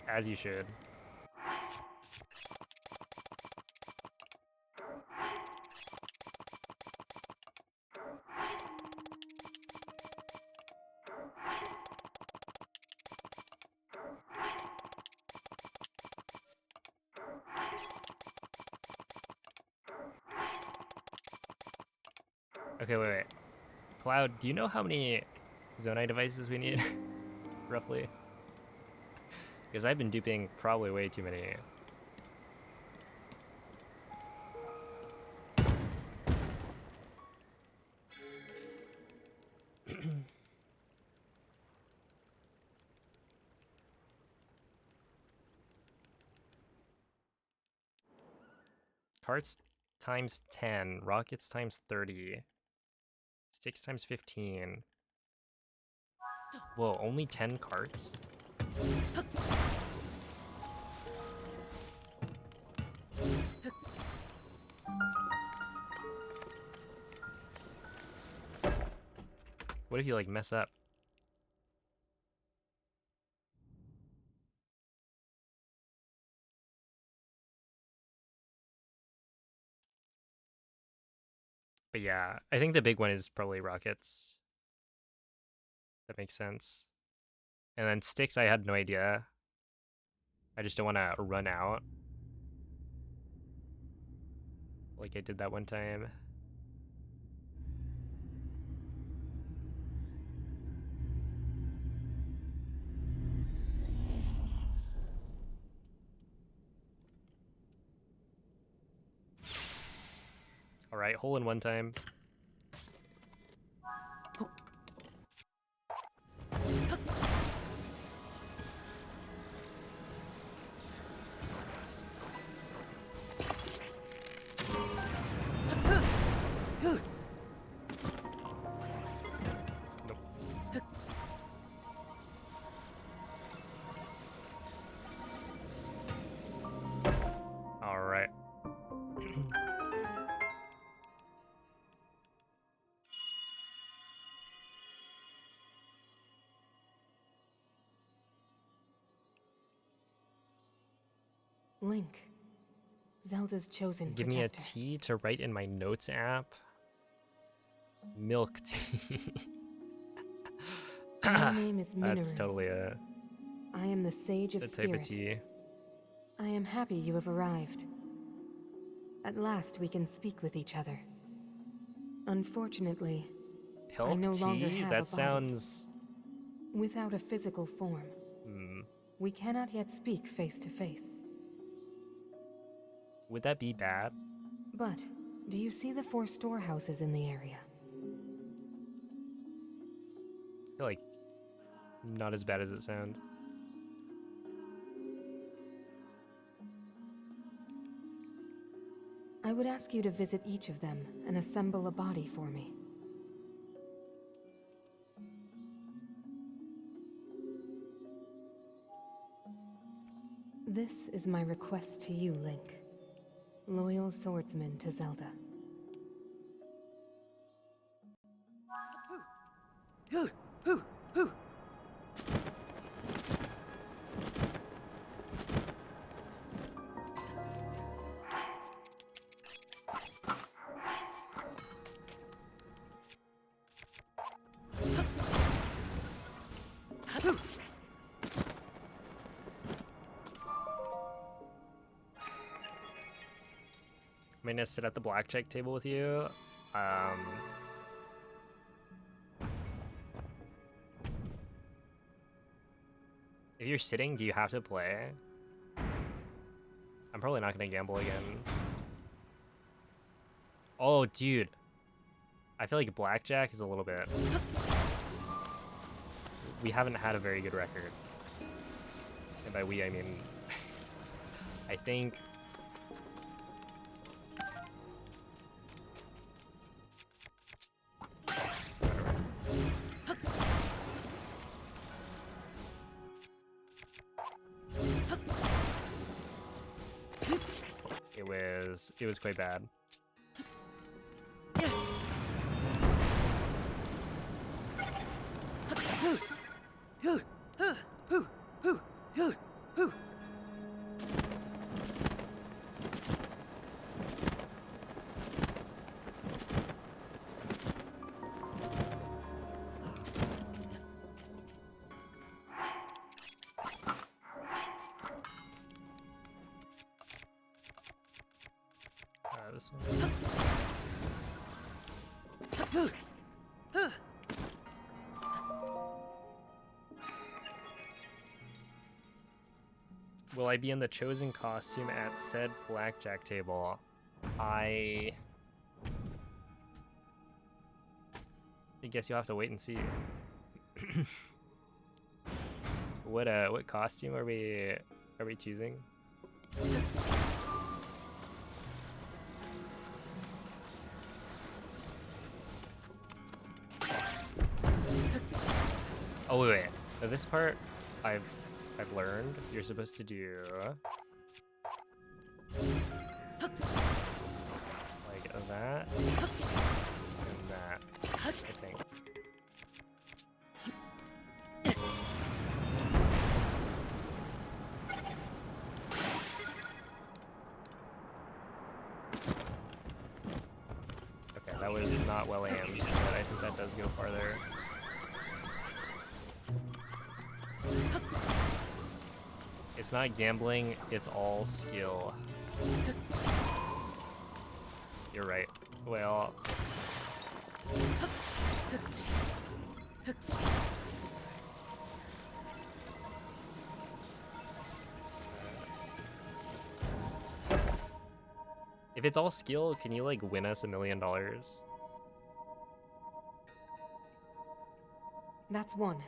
As you should. Okay, wait. Cloud, do you know how many Zonai devices we need? Roughly? Because I've been duping probably way too many. Carts times 10, rockets times 30, sticks times 15. Whoa, only 10 carts? What if you like mess up? But yeah, I think the big one is probably rockets. That makes sense. And then sticks, I had no idea. I just don't want to run out. Like I did that one time. Alright, hole in one time. Alright. Link, Zelda's chosen Give me a protector. tea to write in my notes app. Milk tea. My name is Minoru. That's totally I am the Sage of the type of Spirit. tea. I am happy you have arrived. At last we can speak with each other. Unfortunately, I Pilk no longer tea? have That a body. sounds... Without a physical form, we cannot yet speak face to face. Would that be bad? But, do you see the 4 storehouses in the area? I feel like not as bad as it sounds. I would ask you to visit each of them and assemble a body for me. This is my request to you, Link. Loyal swordsman to Zelda. I'm gonna sit at the blackjack table with you. If you're sitting, do you have to play? I'm probably not gonna gamble again. Oh, dude. I feel like blackjack is a little bit... We haven't had a very good record. And by we, I mean... I think... It was quite bad. This one. Will I be in the chosen costume at said blackjack table? I guess you'll have to wait and see. What costume are we choosing? Oh wait. Now this part I've learned you're supposed to do like that and that, I think. Okay, that was not well aimed, but I think that does go farther. It's not gambling, it's all skill. You're right. Well... If it's all skill, can you like win us $1 million? That's one.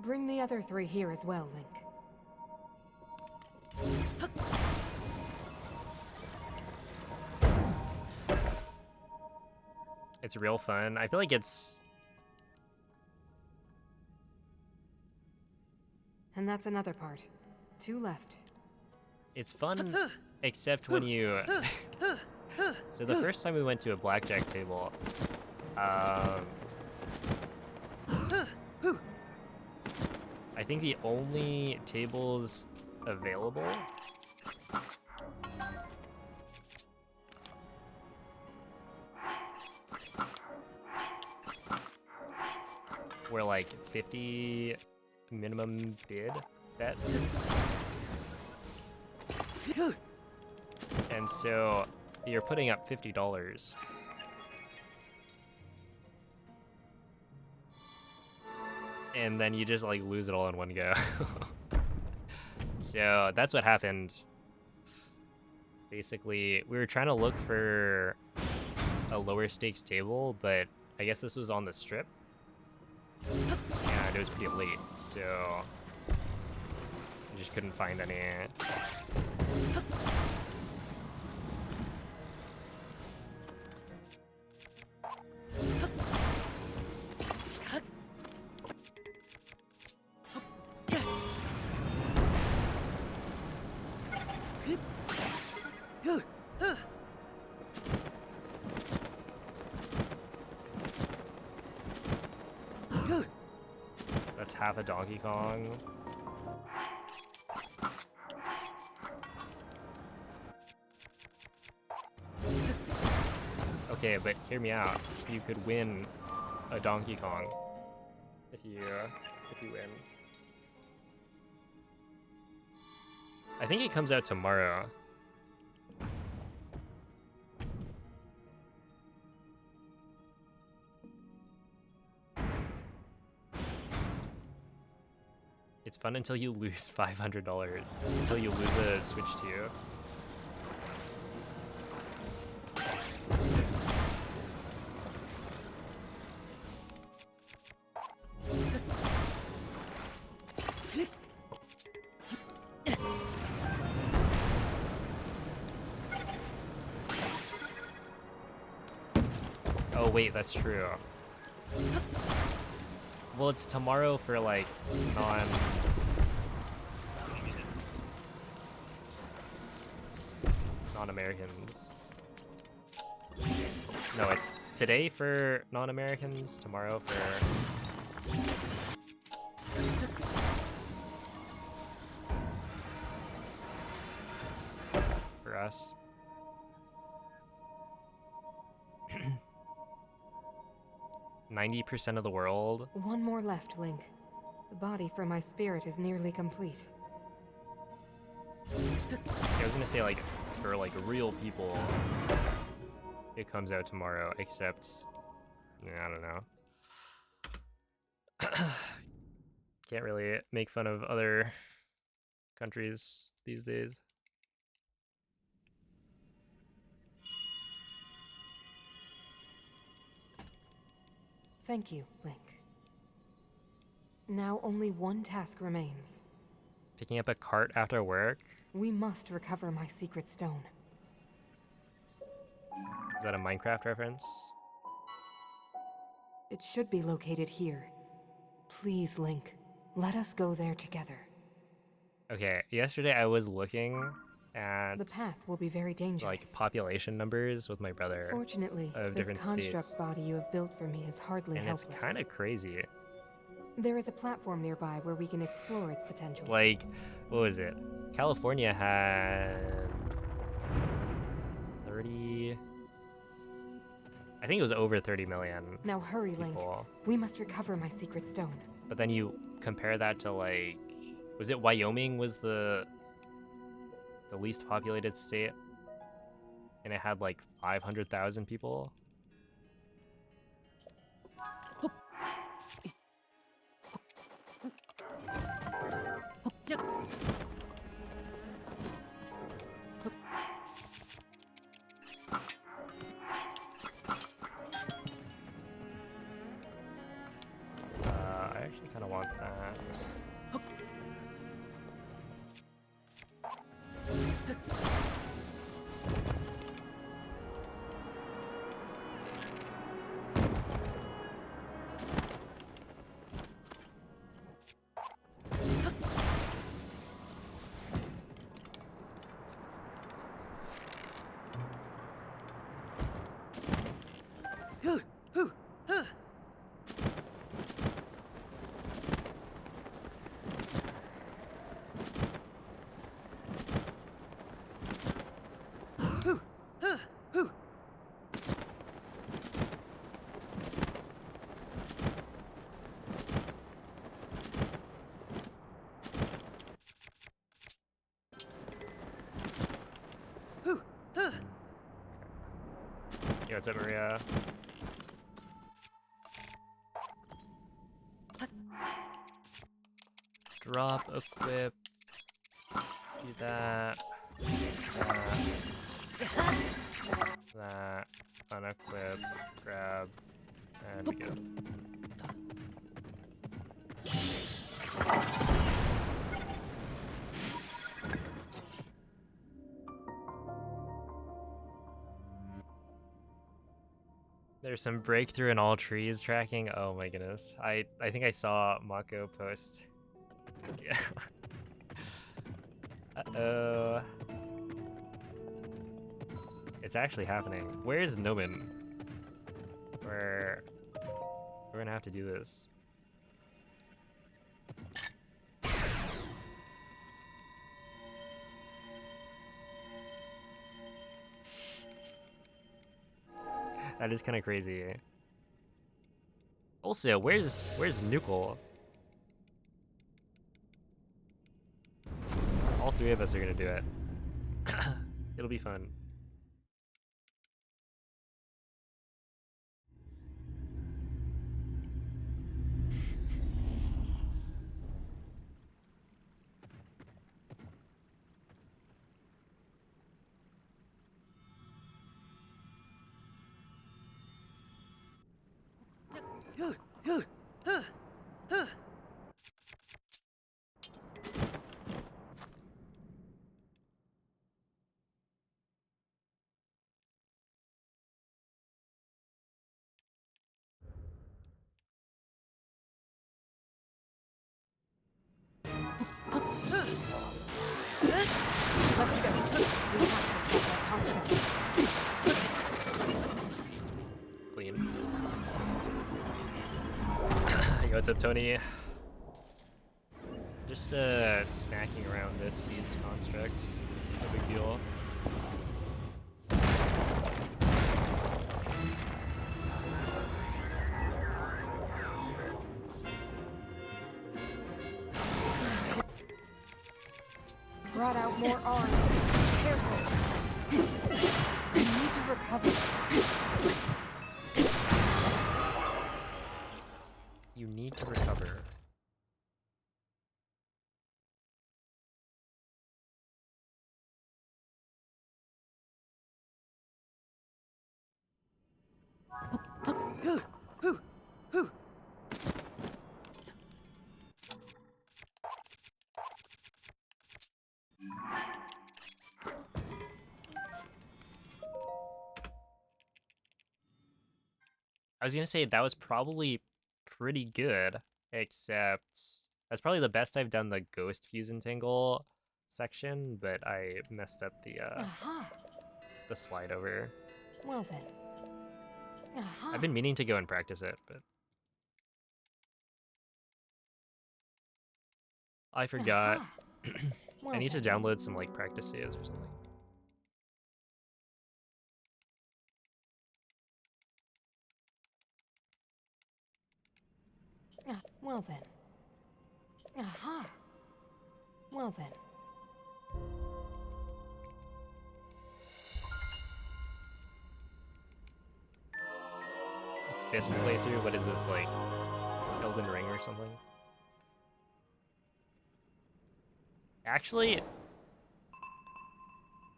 Bring the other 3 here as well, Link. It's real fun. I feel like it's... And that's another part. 2 left. It's fun, except when you... So the first time we went to a blackjack table, I think the only tables available were like 50 minimum bid bet. And so you're putting up $50. And then you just like lose it all in one go. So that's what happened. Basically, we were trying to look for a lower stakes table, but I guess this was on the strip. And it was pretty late, so I just couldn't find any. That's half a Donkey Kong. Okay, but hear me out. You could win a Donkey Kong if you win. I think it comes out tomorrow. It's fun until you lose $500. Until you lose a Switch 2. Oh wait, that's true. Well, it's tomorrow for like non-Americans. No, it's today for non-Americans, tomorrow for us. 90% of the world. One more left, Link. The body for my spirit is nearly complete. I was gonna say, like, for like real people, it comes out tomorrow, except, I don't know. Can't really make fun of other countries these days. Thank you, Link. Now only one task remains. Picking up a cart after work? We must recover my secret stone. Is that a Minecraft reference? It should be located here. Please, Link, let us go there together. Okay, yesterday I was looking at the path will be very dangerous. Like population numbers with my brother. Fortunately, of this different construct states. body you have built for me is hardly And helpless. it's kind of crazy. There is a platform nearby where we can explore its potential. Like, what was it? California had 30. I think it was over 30 million. Now hurry, Link. people. We must recover my secret stone. But then you compare that to like, was it Wyoming was the least populated state? And it had like 500,000 people. I actually kind of want that. What's up, Maria? Drop, equip, do that, that, unequip, grab, and we go. There's some breakthrough in all trees tracking. Oh my goodness. I think I saw Mako post. Yeah. Uh-oh. It's actually happening. Where's Nomen? We're gonna have to do this. That is kind of crazy. Also, where's Nukel? All three of us are gonna do it. It'll be fun. Let's go. We have to stop that contract. Clean. Yo, what's up, Tony? Just smacking around this seized construct. No big deal. Brought out more arms. Careful. You need to recover. You need to recover. I was gonna say that was probably pretty good, except that's probably the best I've done the Ghost Fuse Entangle section, but I messed up the slide over. Well then. I've been meaning to go and practice it, but I forgot. Well I need to then. download some like practice saves or something. Well then. Aha. Well then. Fist playthrough? What is this, like Elden Ring or something? Actually,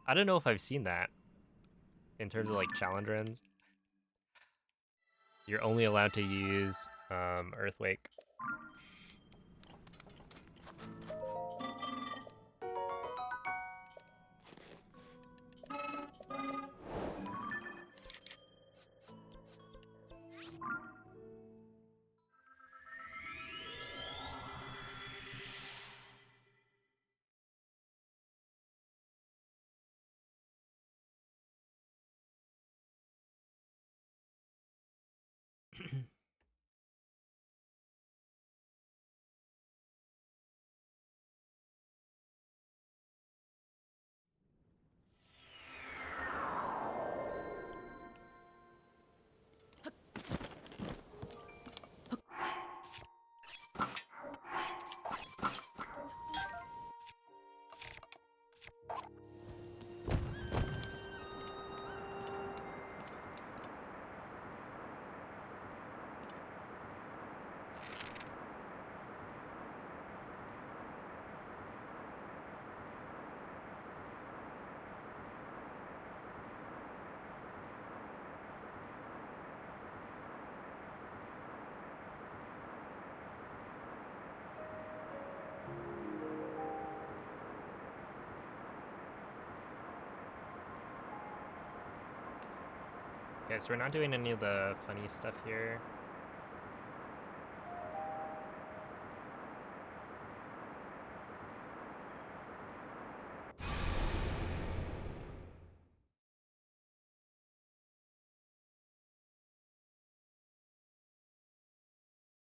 I don't know if I've seen that in terms of like challenge runs. You're only allowed to use Earthquake. Okay, so we're not doing any of the funny stuff here.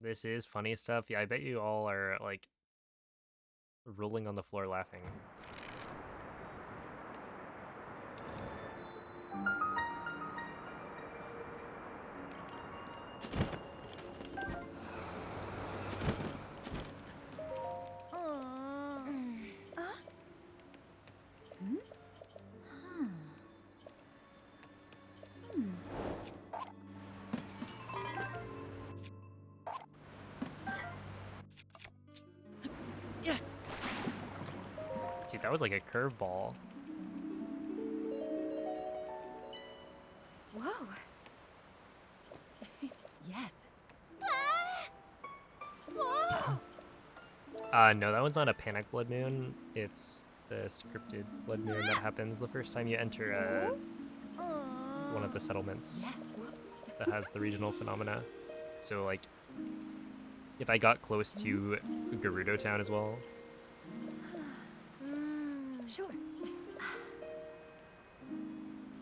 This is funny stuff. Yeah, I bet you all are like rolling on the floor laughing. Dude, that was like a curveball. Whoa. Yes. No, that one's not a panic blood moon. It's the scripted blood moon that happens the first time you enter one of the settlements that has the regional phenomena. So, like, if I got close to Gerudo Town as well, Sure.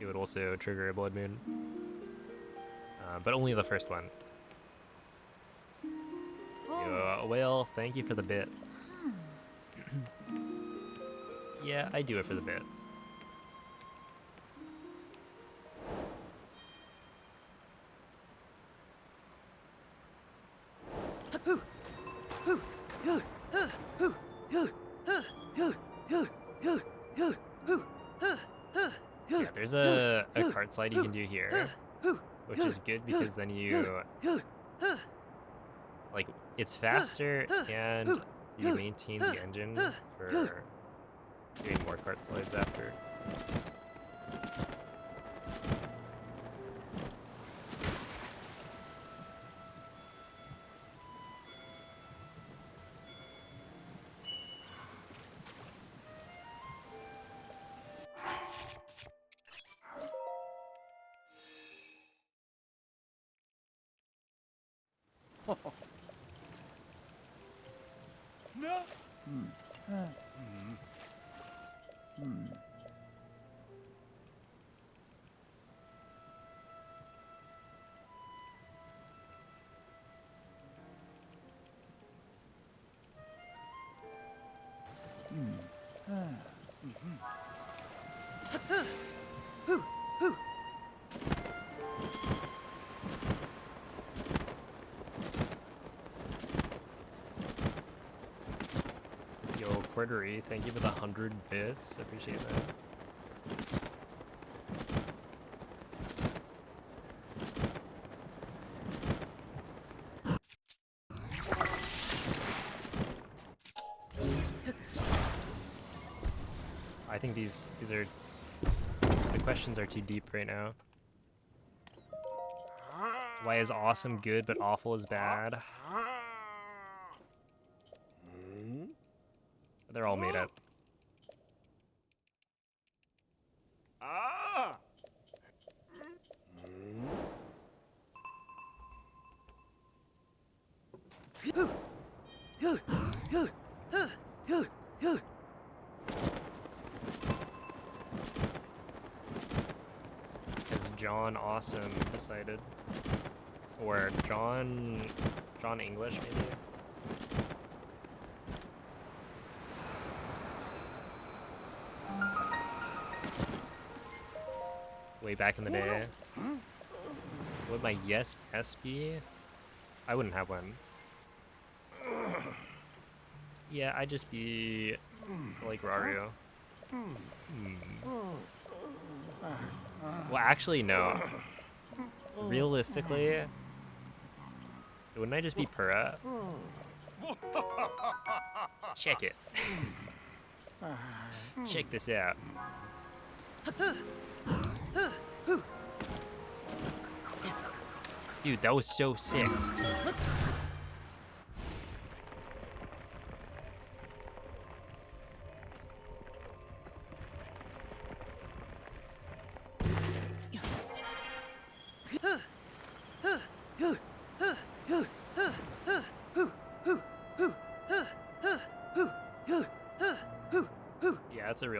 it would also trigger a blood moon. But only the first one. Well, thank you for the bit. Yeah, I do it for the bit. So yeah, there's a cart slide you can do here, which is good because then you, like, it's faster and you maintain the engine for doing more cart slides after. No. Yo, Quartery, thank you for the 100 bits. Appreciate that. I think these are, the questions are too deep right now. Why is awesome good but awful is bad? They're all made up. Ah. Because John Awesome decided. Or John English, maybe? Way back in the day. Would my yes be? I wouldn't have one. Yeah, I'd just be like Raru. Well, actually, no. Realistically, wouldn't I just be Pura? Check it. Check this out. Dude, that was so sick.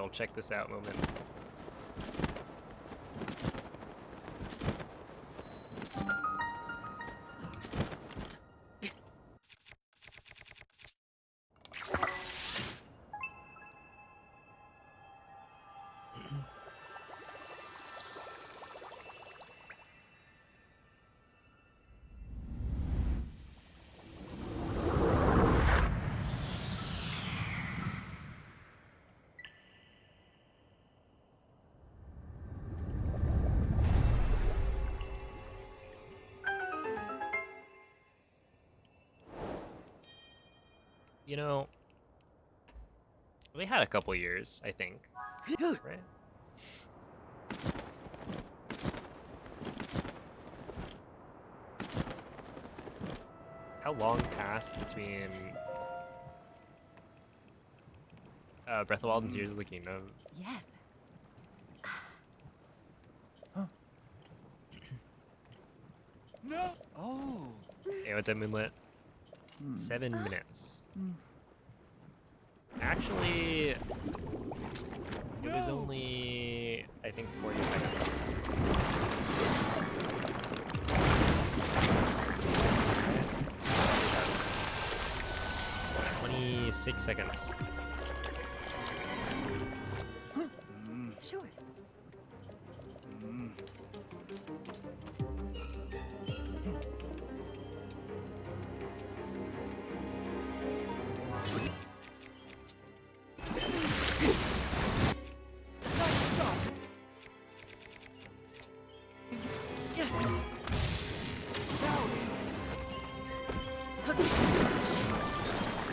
real check this out moment. You know, they had a couple years, I think, right? How long passed between Breath of the Wild and Tears of the Kingdom? Yes. No. Oh. Hey, what's up, Moonlit? 7 minutes. Actually, it was only, I think, 40 seconds. 26 seconds. Sure.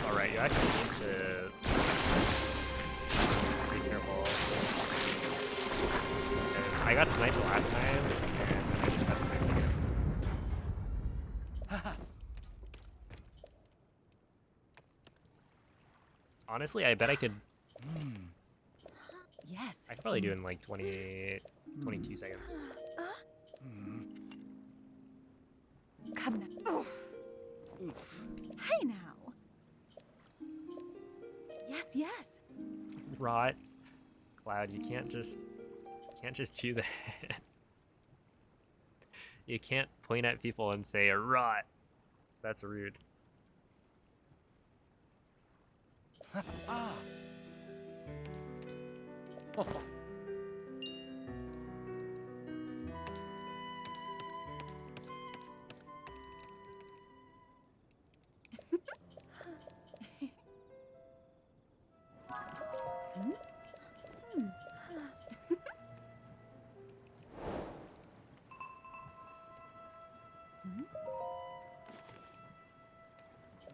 Alright, you actually need to be careful. Because I got sniped last time, and then I just got sniped again. Honestly, I bet I could... Yes. I could probably do it in like 22 seconds. Come now. Oof. Oof. Hey now. Yes, yes. Rot. Cloud, you can't just do that. You can't point at people and say rot. That's rude. Ah.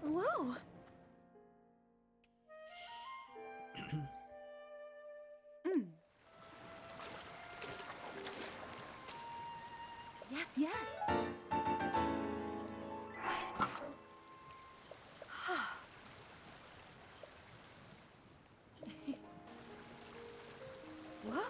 Whoa. Yes, yes. Whoa.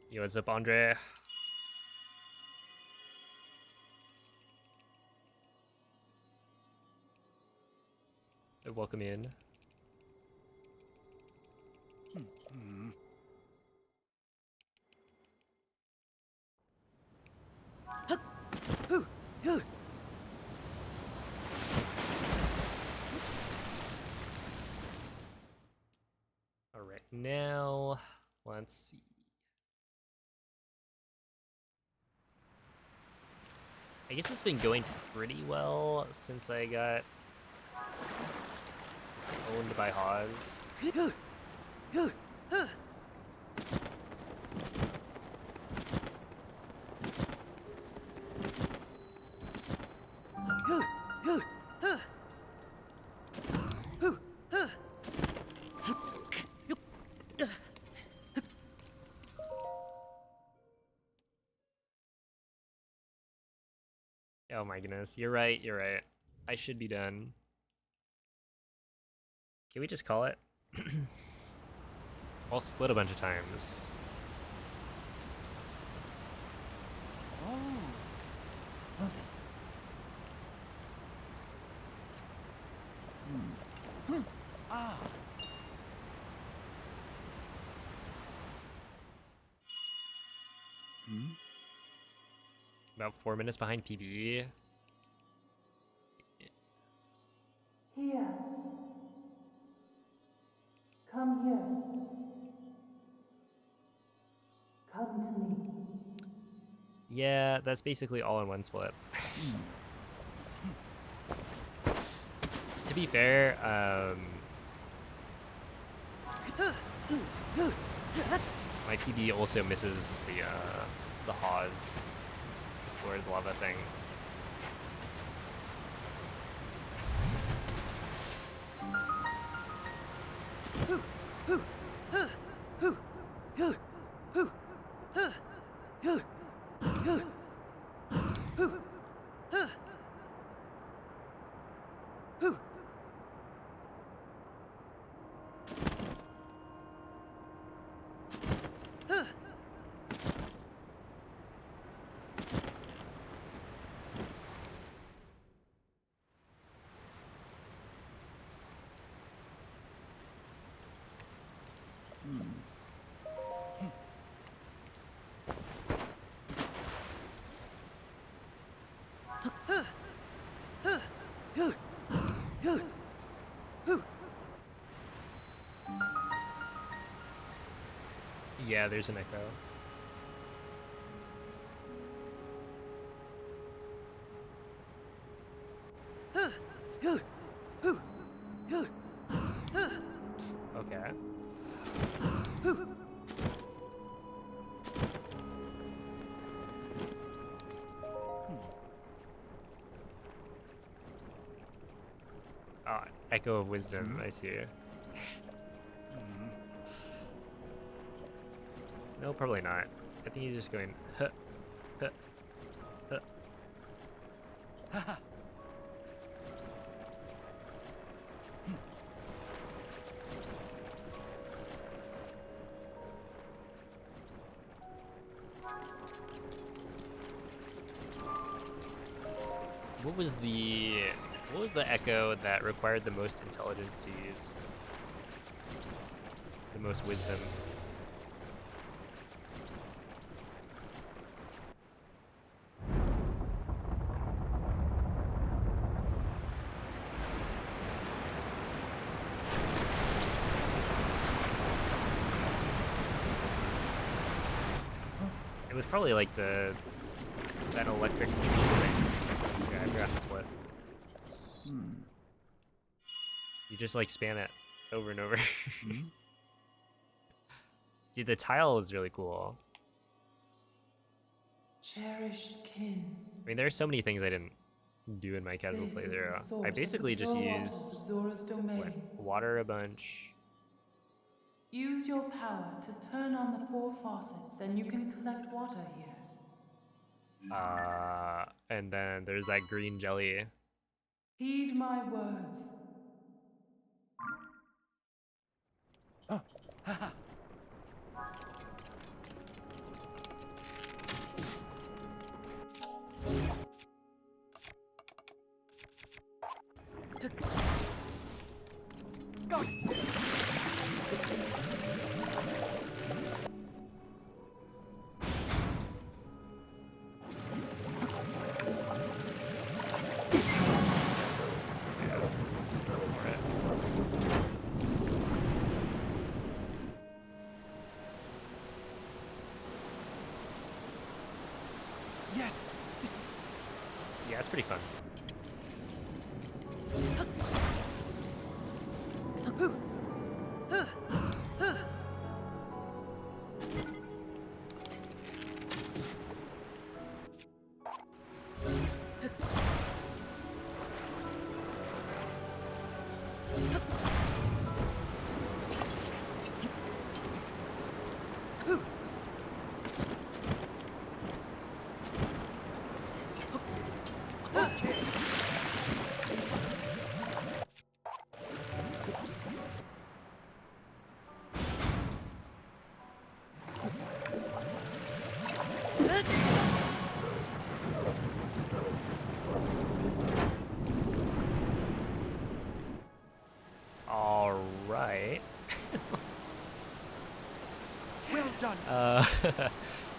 Yo, what's up, Andre? Welcome in. All right, now let's see. I guess it's been going pretty well since I got owned by Hawes. my goodness. You're right, you're right. I should be done. Can we just call it? I'll split a bunch of times. Oh. Ah. About 4 minutes behind PB. Here. Come here. Come to me. Yeah, that's basically all in one split. To be fair, my PB also misses the Haws before his lava thing. Yeah, there's an echo. Okay. Ah, echo of wisdom, I see. No, probably not. I think he's just going, huh, huh, huh. What was the echo that required the most intelligence to use? The most wisdom? It was probably like that electric thing. Okay, I forgot to split. You just like spam it over and over. Dude, the tile is really cool. Cherished kin. I mean, there are so many things I didn't do in my casual This is the playthrough. I source of basically the just pure waters used of Zora's domain. water a bunch. Use your power to turn on the 4 faucets and you can collect water here. And then there's that green jelly. Heed my words. Yeah, let's go for it. Yes. Yeah, it's pretty fun.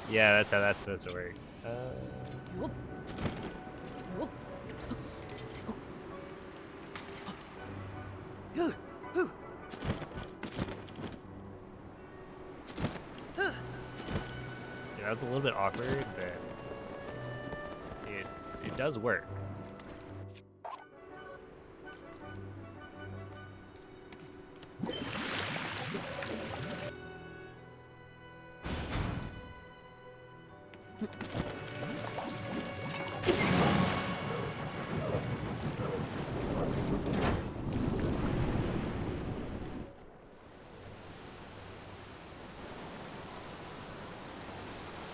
Yeah, that's how that's supposed to work. Yeah, that was a little bit awkward, but it does work.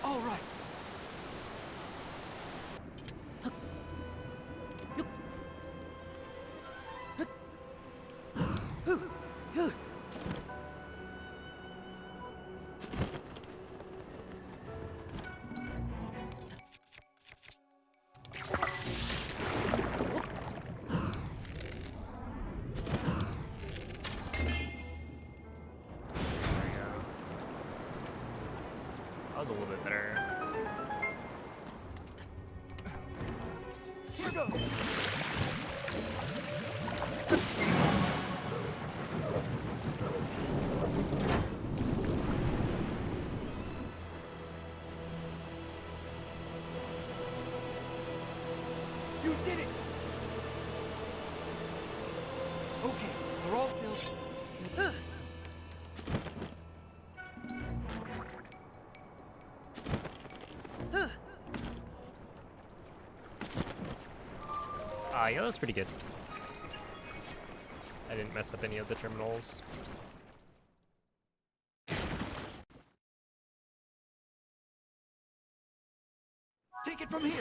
All right. There we go. That was a little bit better. Here goes. You did it. Okay, they're all filled. Yeah, that was pretty good. I didn't mess up any of the terminals. Take it from here.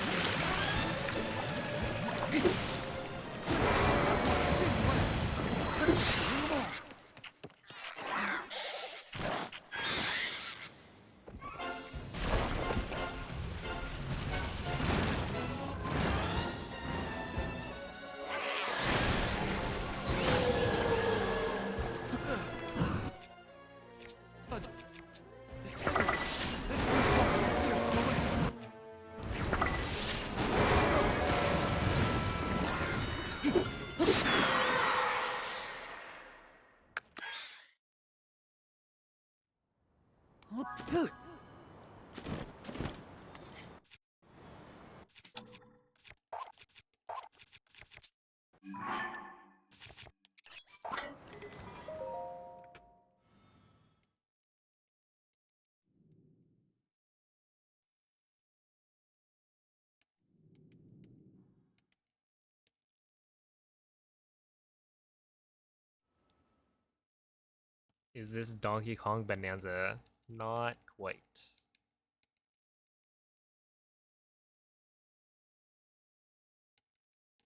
Is this Donkey Kong Bonanza? Not quite.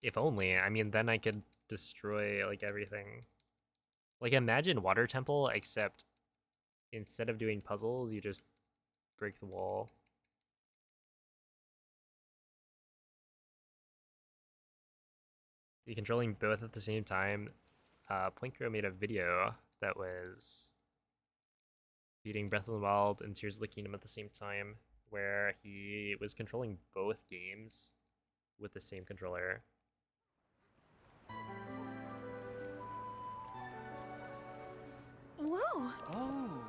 If only. I mean, then I could destroy like everything. Like imagine Water Temple, except instead of doing puzzles, you just break the wall. You're controlling both at the same time. Point Crow made a video that was beating Breath of the Wild and Tears of the Kingdom at the same time, where he was controlling both games with the same controller. Whoa! Oh.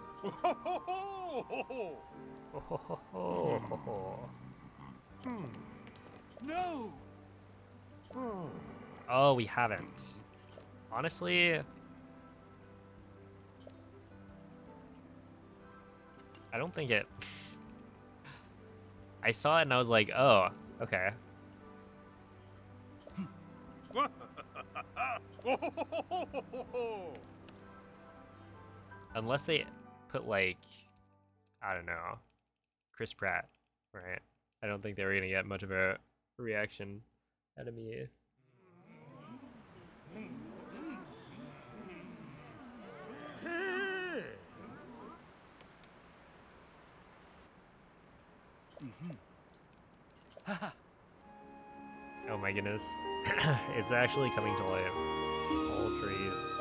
No. Oh, we haven't. Honestly, I don't think it... I saw it and I was like, oh, okay. Unless they put like, I don't know, Chris Pratt, right? I don't think they were gonna get much of a reaction out of me. Oh my goodness. It's actually coming to life. All trees.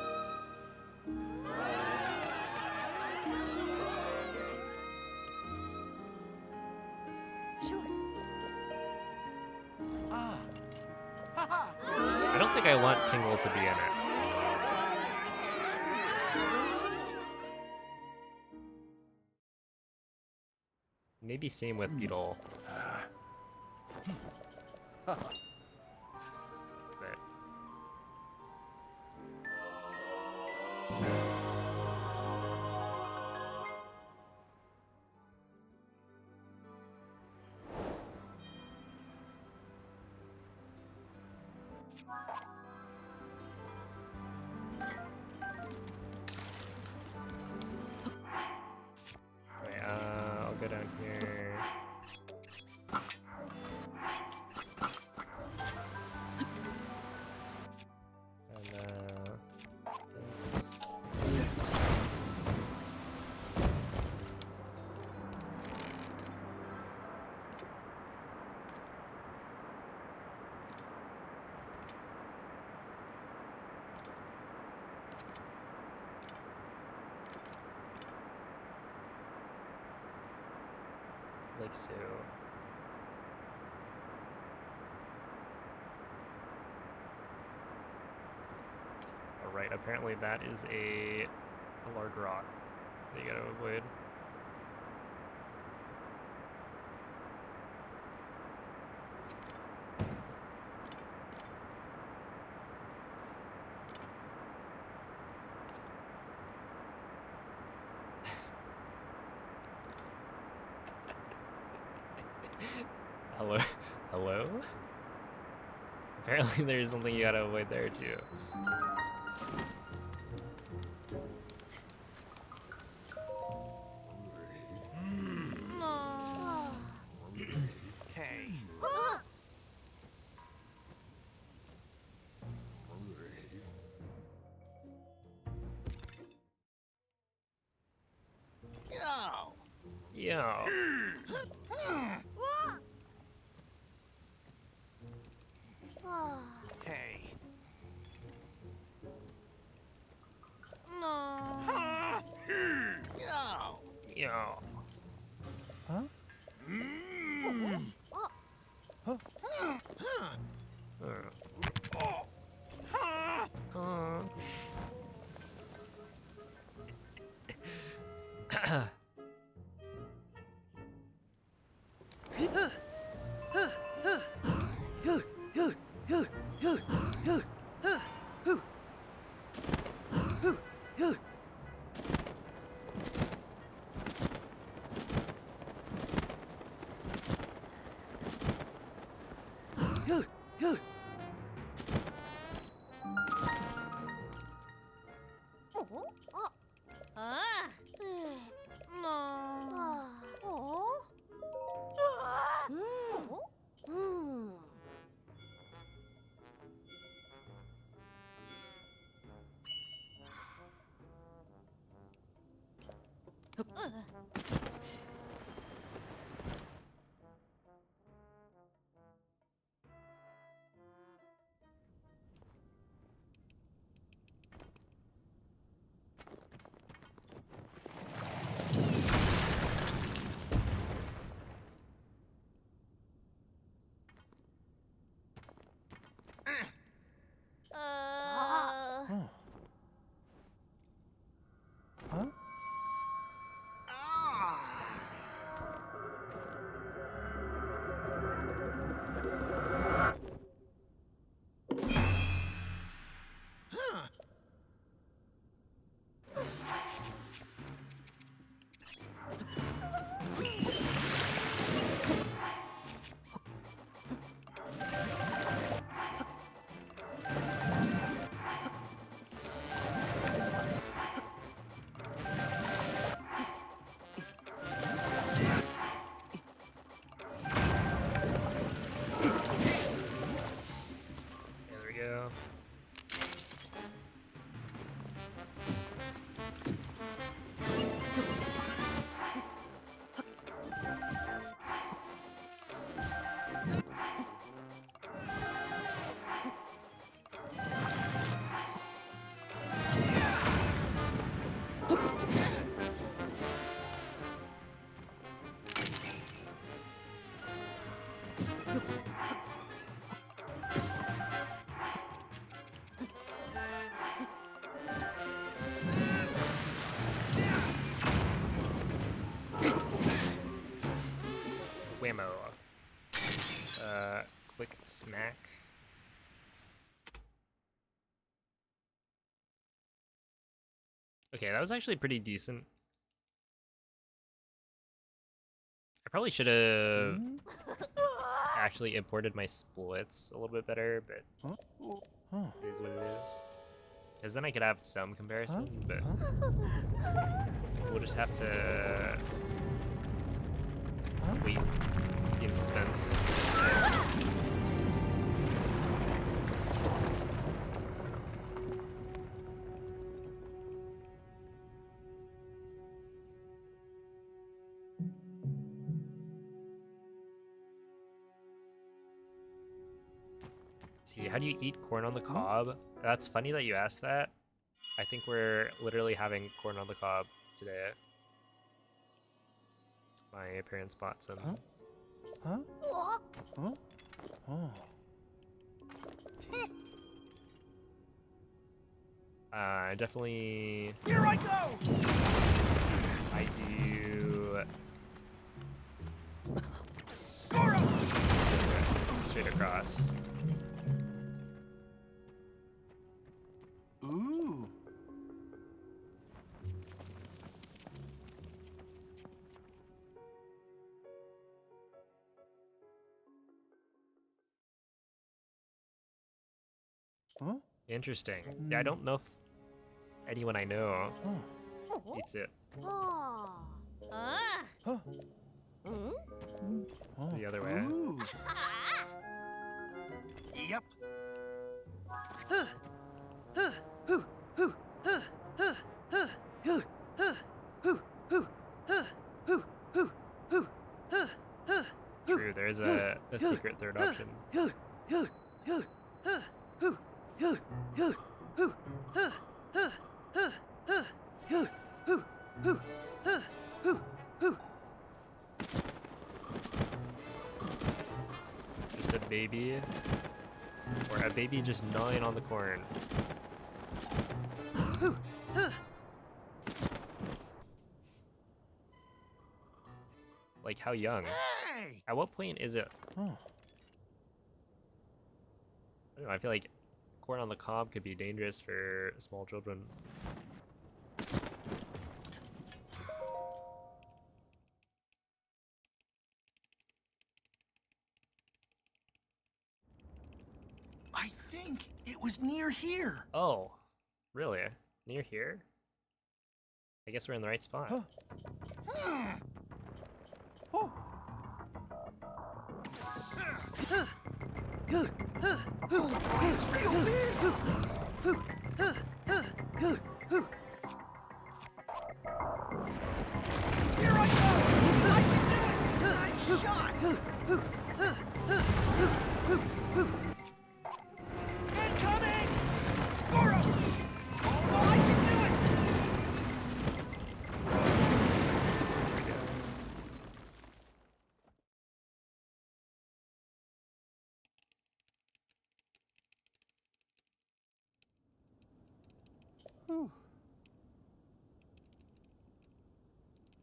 think I want Tingle to be in it. Maybe same with Beetle. But wait, I'll go down here. And like so. Alright, apparently that is a large rock that you gotta avoid. Hello? Hello? Apparently there's something you gotta avoid there too. Hey. Yo. Yo. Hey. Yo. Yo. Huh? Huh? Huh? There we go. Okay, that was actually pretty decent. I probably should have actually imported my splits a little bit better, but it is what it is. Because then I could have some comparison, but we'll just have to wait in suspense. See, how do you eat corn on the cob? That's funny that you asked that. I think we're literally having corn on the cob today. My parents bought some. Definitely. Here I go! I do. Straight across. Ooh. Interesting. Yeah, I don't know if anyone I know eats it the other way. Ooh. Yep. True, there is a secret third option. Just a baby, or a baby just gnawing on the corn. Like, how young? Hey! At what point is it? I don't know, I feel like corn on the cob could be dangerous for small children. I think it was near here. Oh, really? Near here? I guess we're in the right spot. Oh. It's real big. Here I go! I can do it! Nice shot! Incoming! Goro! Oh, I can do it!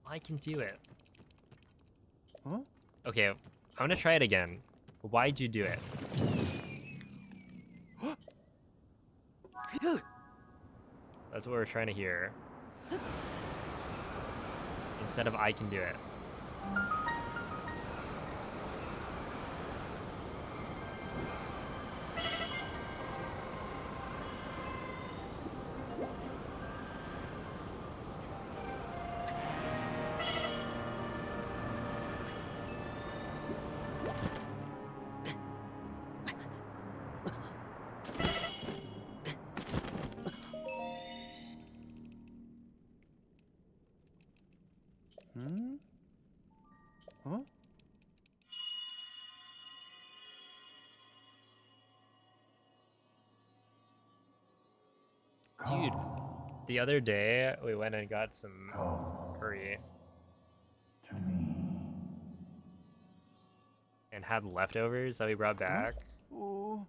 I can do it. Okay, I'm gonna try it again. Why'd you do it? That's what we're trying to hear. Instead of I can do it. Dude, the other day we went and got some curry and had leftovers that we brought back. Oh.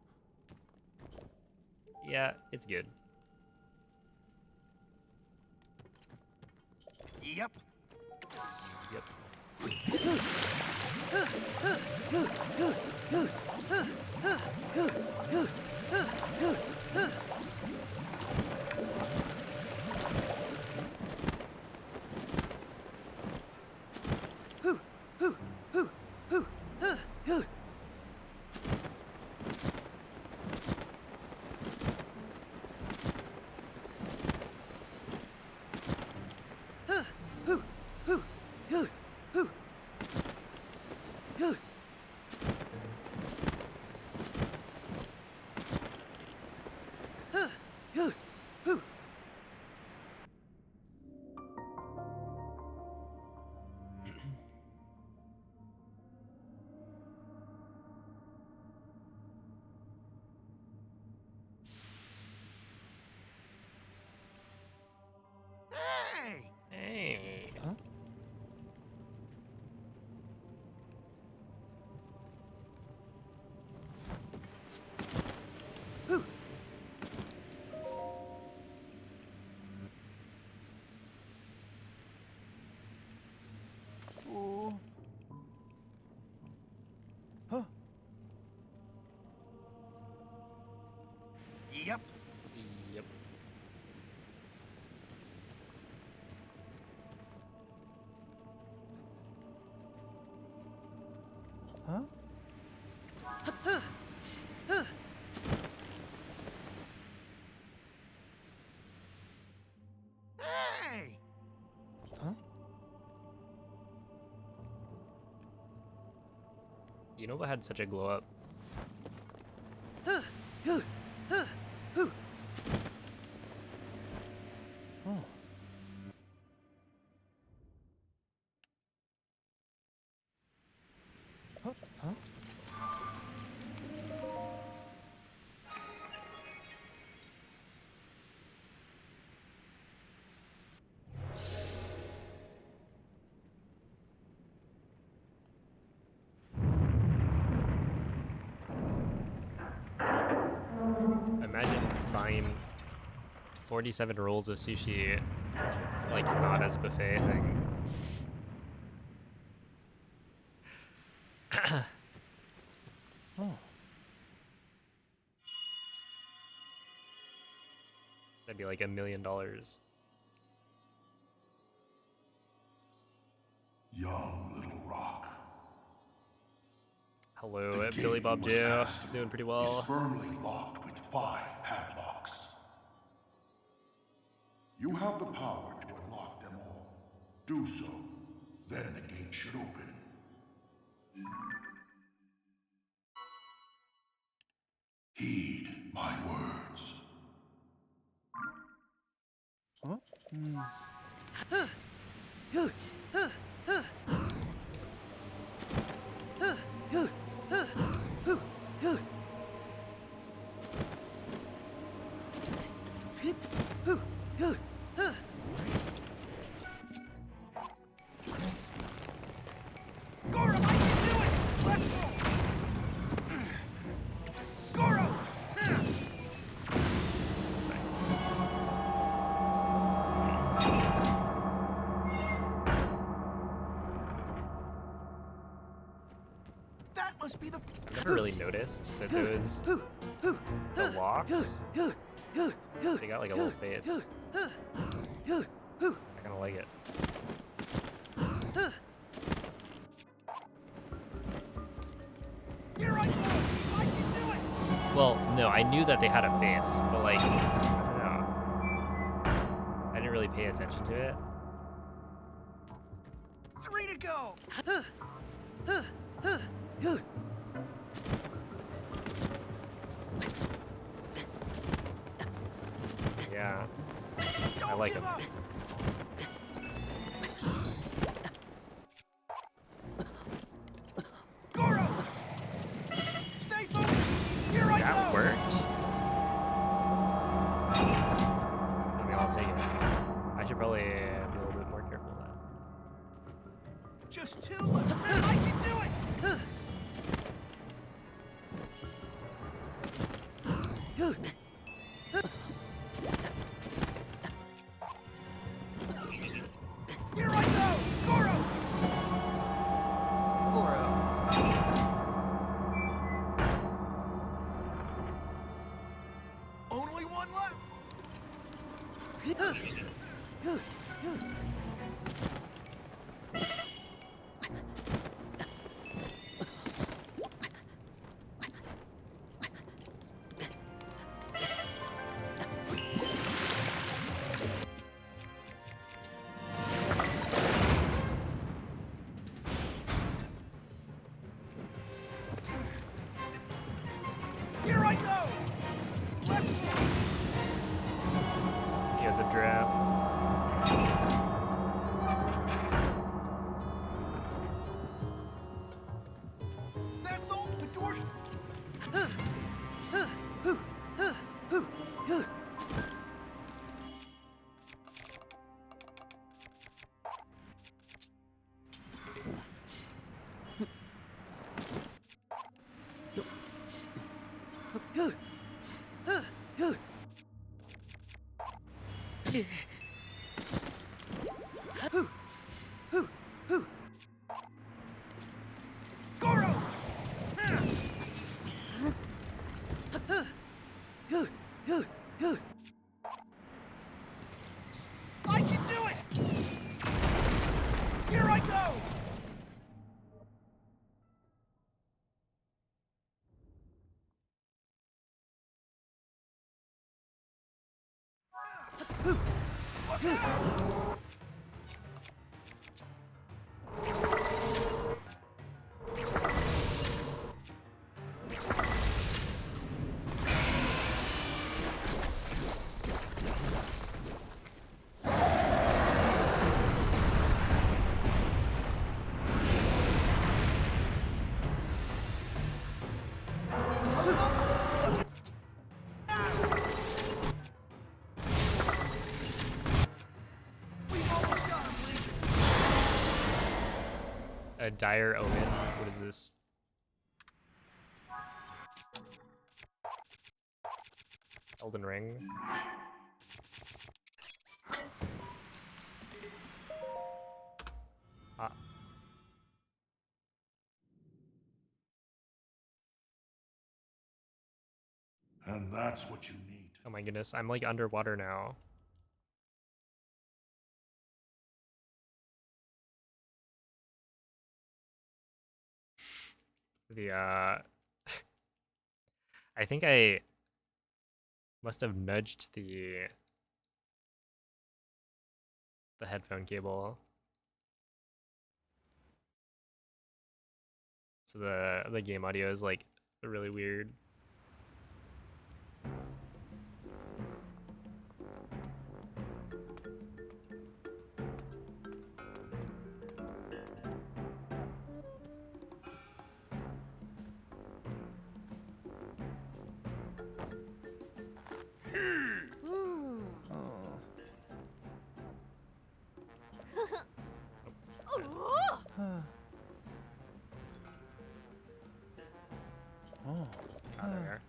Yeah, it's good. Yep. Yep. Hey! Hey. Oh. Huh? Yep. Yep. Huh? Hey! Huh? You know what had such a glow up? Oh. Huh? Huh? Imagine buying 47 rolls of sushi, like not as a buffet thing. Oh. That'd be like $1 million. Young little rock. Hello, The Billy gate Bob you must Joe. pass through Doing pretty is well. firmly locked with 5 padlocks. You have the power to unlock them all. Do so, then the gate should open. Heed my words. Huh? Goro, I can do it! Let's roll! Goro! That must be the... I've never really noticed that those the locks, they got like a little face. I kind of like it. Here I go! I can do it! Well, no, I knew that they had a face, but like, I don't know. I didn't really pay attention to it. 3 to go! Yeah, I Don't like give them. up! Goro! Stay focused! Here I That go! worked. I mean, I'll take it. I should probably be a little bit more careful of that. Just 2 left. I can do it! Here I go! Goro! Only 1 left! Here I go! Let's go! expensive giraffe. That's all. The door's. Goro! I can do it! Here I go! We've almost got him, Link. A dire omen. What is this? Elden Ring. Ah. And that's what you need. Oh my goodness, I'm like underwater now. The I think I must have nudged the headphone cable. So the game audio is like really weird. Oh, there we are.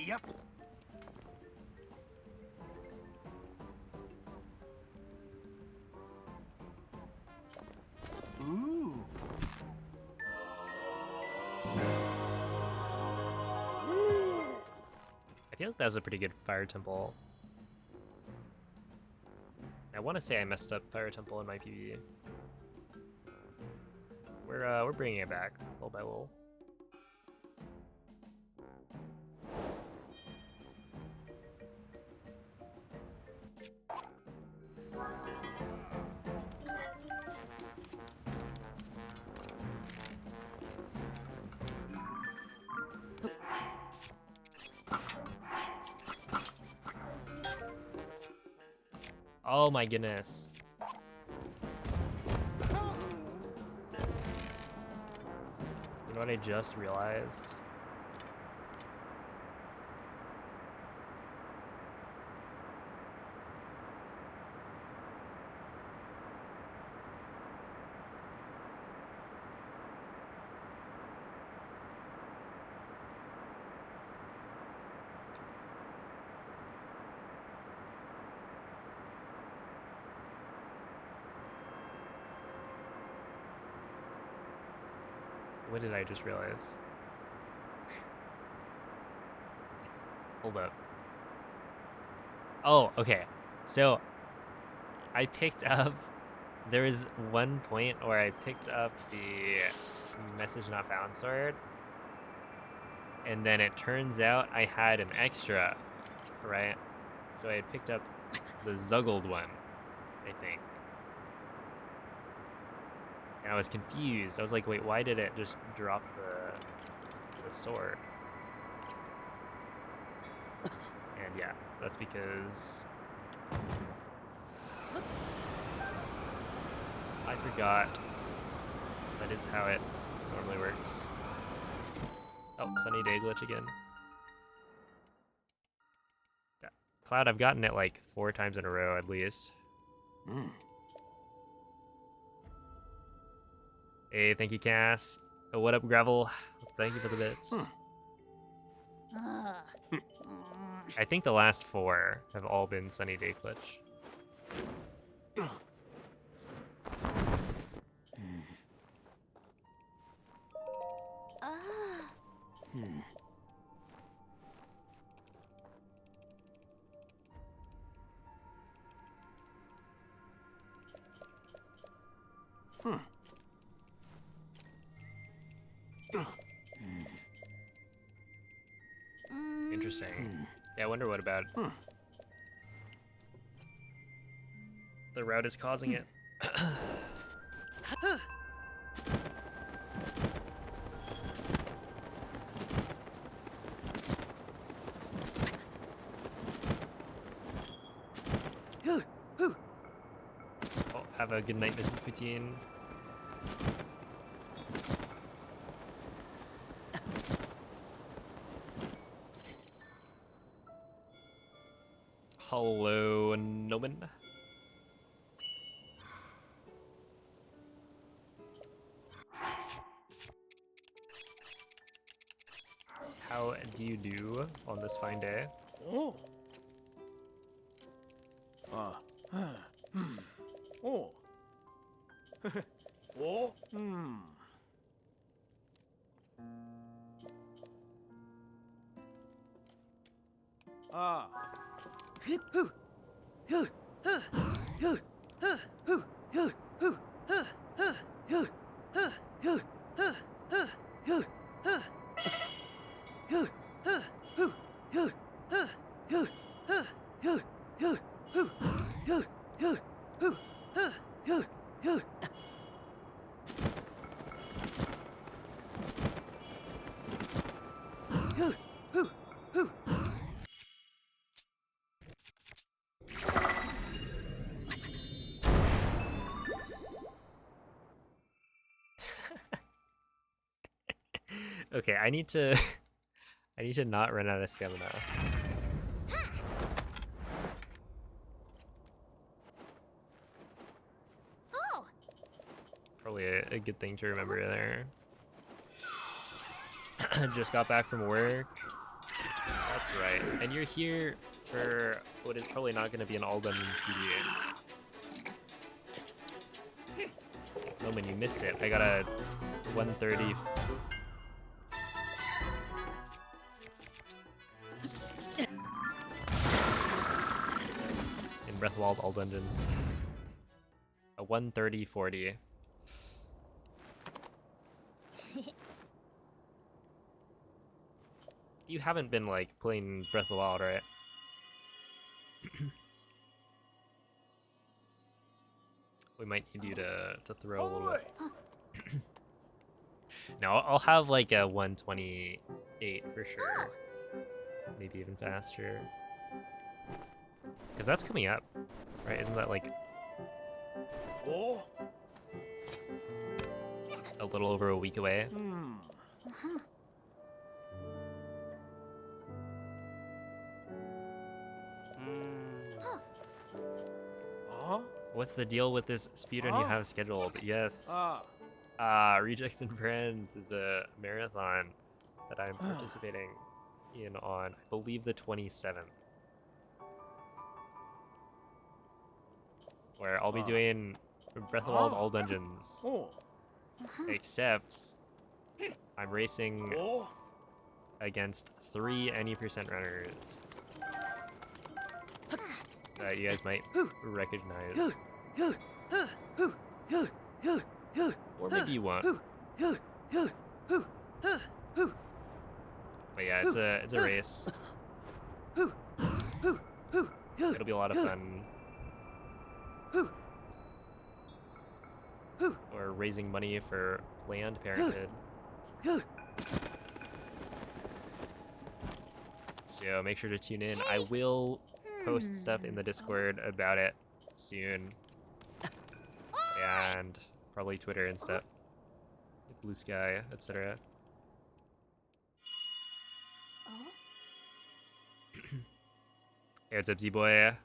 Yep. Ooh. I feel like that was a pretty good fire temple. I want to say I messed up fire temple in my PvE. We're bringing it back little by little. Oh my goodness. You know what I just realized? What did I just realize? Hold up. Oh, okay. So I picked up, there was one point where I picked up the message not found sword, And then it turns out I had an extra, right? So I had picked up the Zuggled one, I think. And I was confused. I was like, wait, why did it just drop the sword? And yeah, that's because I forgot that is how it normally works. Oh, sunny day glitch again. Yeah. Cloud, I've gotten it like 4 times in a row at least. Hey, thank you, Cass. Oh, what up, Gravel? Thank you for the bits. I think the last 4 have all been sunny day glitch. Interesting. Yeah, I wonder what about the route is causing it. Oh, have a good night, Mrs. Poutine. Hello, Noman. How do you do on this fine day? Oh. Oh. Oh. Ah. Okay, I need to I need to not run out of stamina. Oh. Probably a good thing to remember there. Just got back from work. That's right. And you're here for what is probably not going to be an all dungeons video. Oh man, you missed it. I got a 130. In Breath of the Wild all dungeons. A 130-40. You haven't been like playing Breath of the Wild, right? We might need you to throw a little bit. No, I'll have like a 128 for sure. Maybe even faster. Because that's coming up, right? Isn't that like a little over a week away? What's the deal with this speedrun you have scheduled? Yes. Rejects and Friends is a marathon that I'm participating in on, I believe, the 27th. Where I'll be doing Breath of the Wild all dungeons. Except I'm racing against 3 any percent runners that you guys might recognize. Or maybe you won't. But yeah, it's a race. It'll be a lot of fun. Or raising money for Planned Parenthood. So make sure to tune in. I will post stuff in the Discord about it soon. And probably Twitter and stuff. Blue Sky, etc. Hey, what's up, Z-Boy?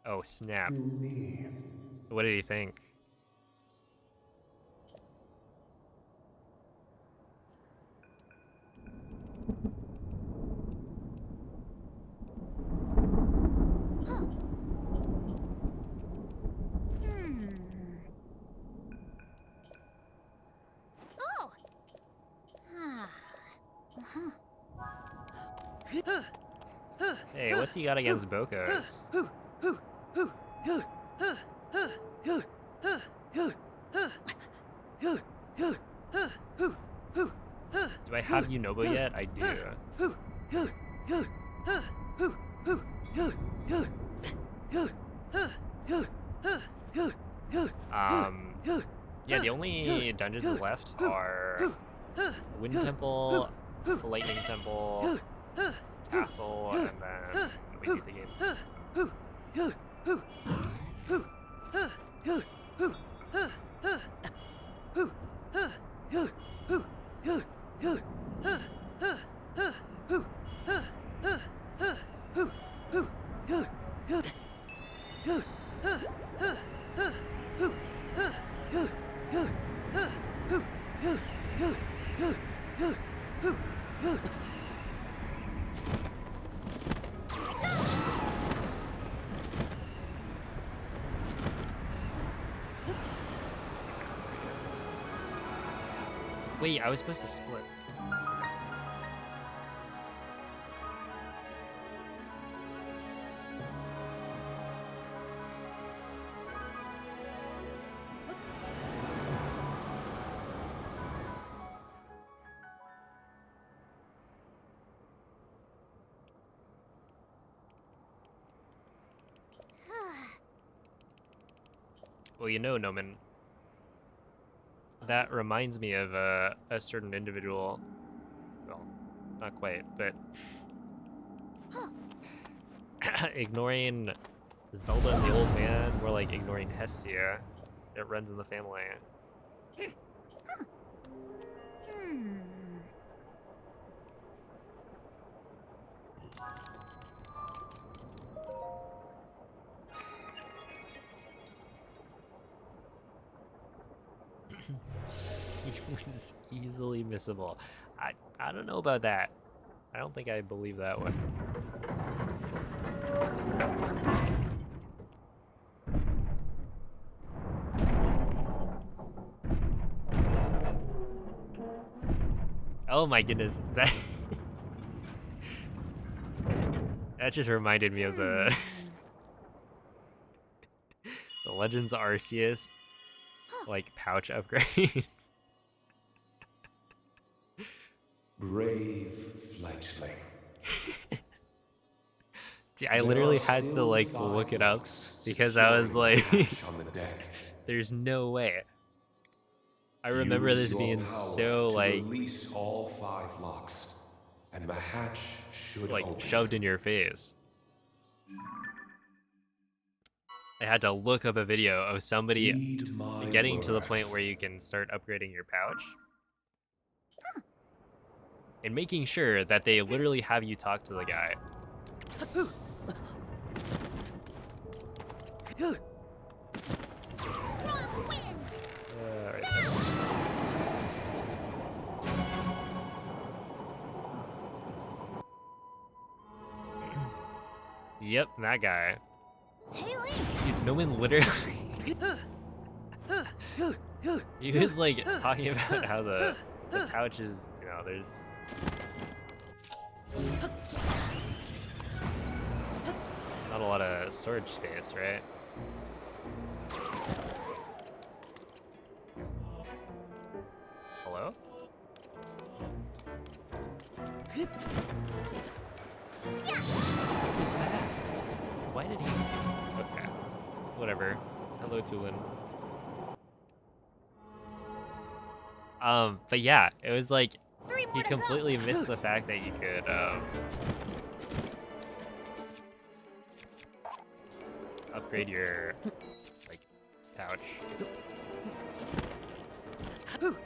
Oh, snap. What did he think? Hey, what's he got against Bokos? Do I have Yunobo yet? I do. Yeah, the only dungeons left are Wind Temple, Lightning Temple, Castle, and then we beat the game. Wait, I was supposed to split. Well, you know, Noman. That reminds me of a certain individual. Well, not quite, but ignoring Zelda and the old man, more like ignoring Hestia. It runs in the family. It was easily missable. I don't know about that. I don't think I believe that one. Oh my goodness, that that just reminded me of the the Legends Arceus like pouch upgrades. Brave fledgling. See, I literally had to like look it up because I was like, on the deck. there's no way. I remember this being so like release all 5 locks, and the hatch should like open. shoved in your face. I had to look up a video of somebody Heed my getting to the words. point where you can start upgrading your pouch. And making sure that they literally have you talk to the guy. Right. Yep, that guy. Hey, Link! Dude, no one literally... he was like talking about how the pouch is, you know, there's... not a lot of storage space, right? Hello? What was that? Why did he? Okay. Whatever. Hello, Tulin. But yeah, it was like he completely missed the fact that you could upgrade your like pouch. I'm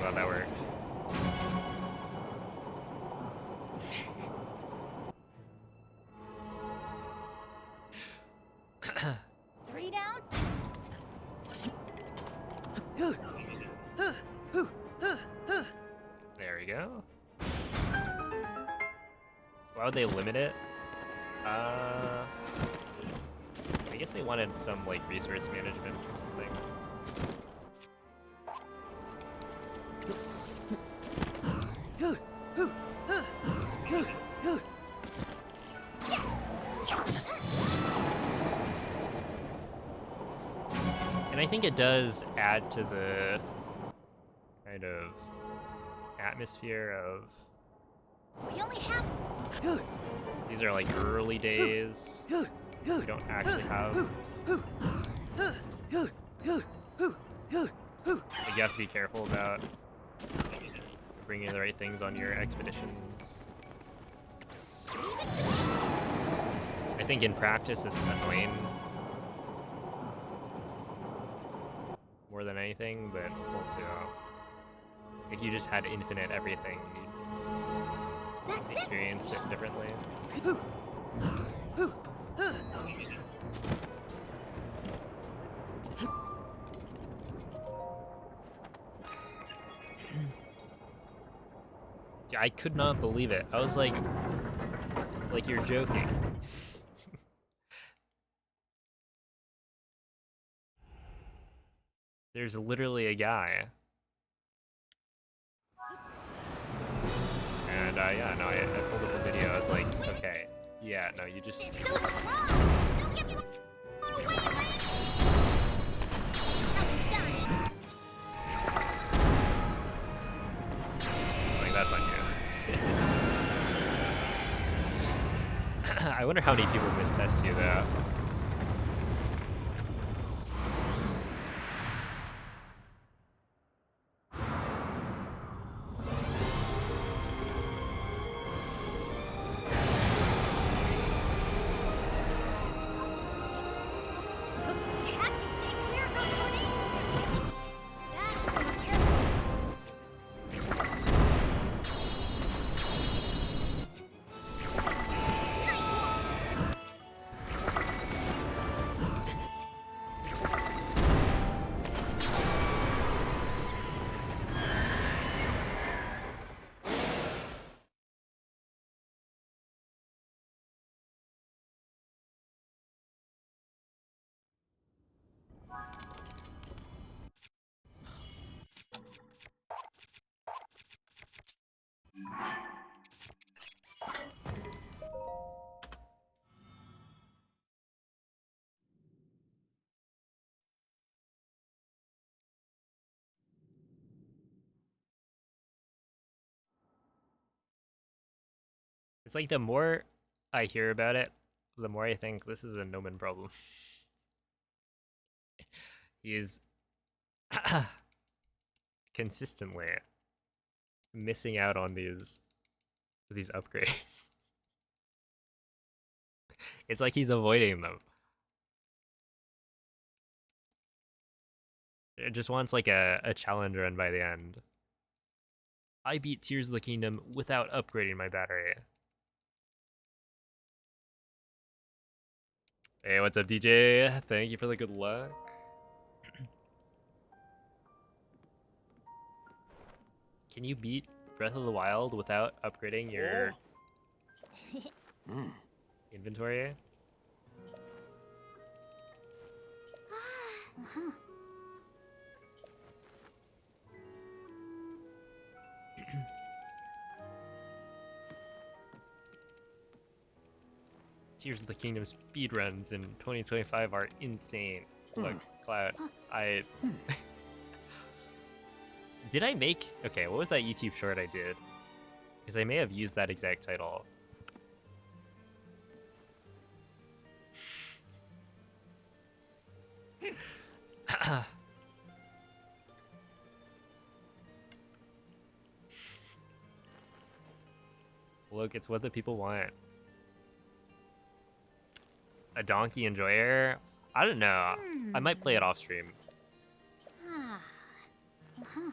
glad that worked. Three down. There we go. Why would they limit it? I guess they wanted some like resource management or something. And I think it does add to the kind of atmosphere of We only have. these are like early days. We don't actually have. Like you have to be careful about bringing the right things on your expeditions. I think in practice it's annoying more than anything, but also if you just had infinite everything, you'd experience it differently. I could not believe it. I was like you're joking. There's literally a guy. And yeah, no, I pulled up a video. I was like, okay, yeah, no, you just. It's so strong. Don't get me away, Randy. Nothing's done. Like that's on you. I wonder how many people mistest you though. We have to stay clear of those tornadoes. That's more careful. Nice one. It's like the more I hear about it, the more I think this is a Noman problem. He's consistently missing out on these upgrades. It's like he's avoiding them. It just wants like a challenge run by the end. I beat Tears of the Kingdom without upgrading my battery. Hey, what's up, DJ? Thank you for the good luck. Can you beat Breath of the Wild without upgrading your inventory? Tears of the Kingdom speedruns in 2025 are insane. Look, Cloud, I... Did I make... Okay, what was that YouTube short I did? Because I may have used that exact title. Look, it's what the people want. A donkey enjoyer? I don't know. I might play it off stream. Ah. Uh-huh.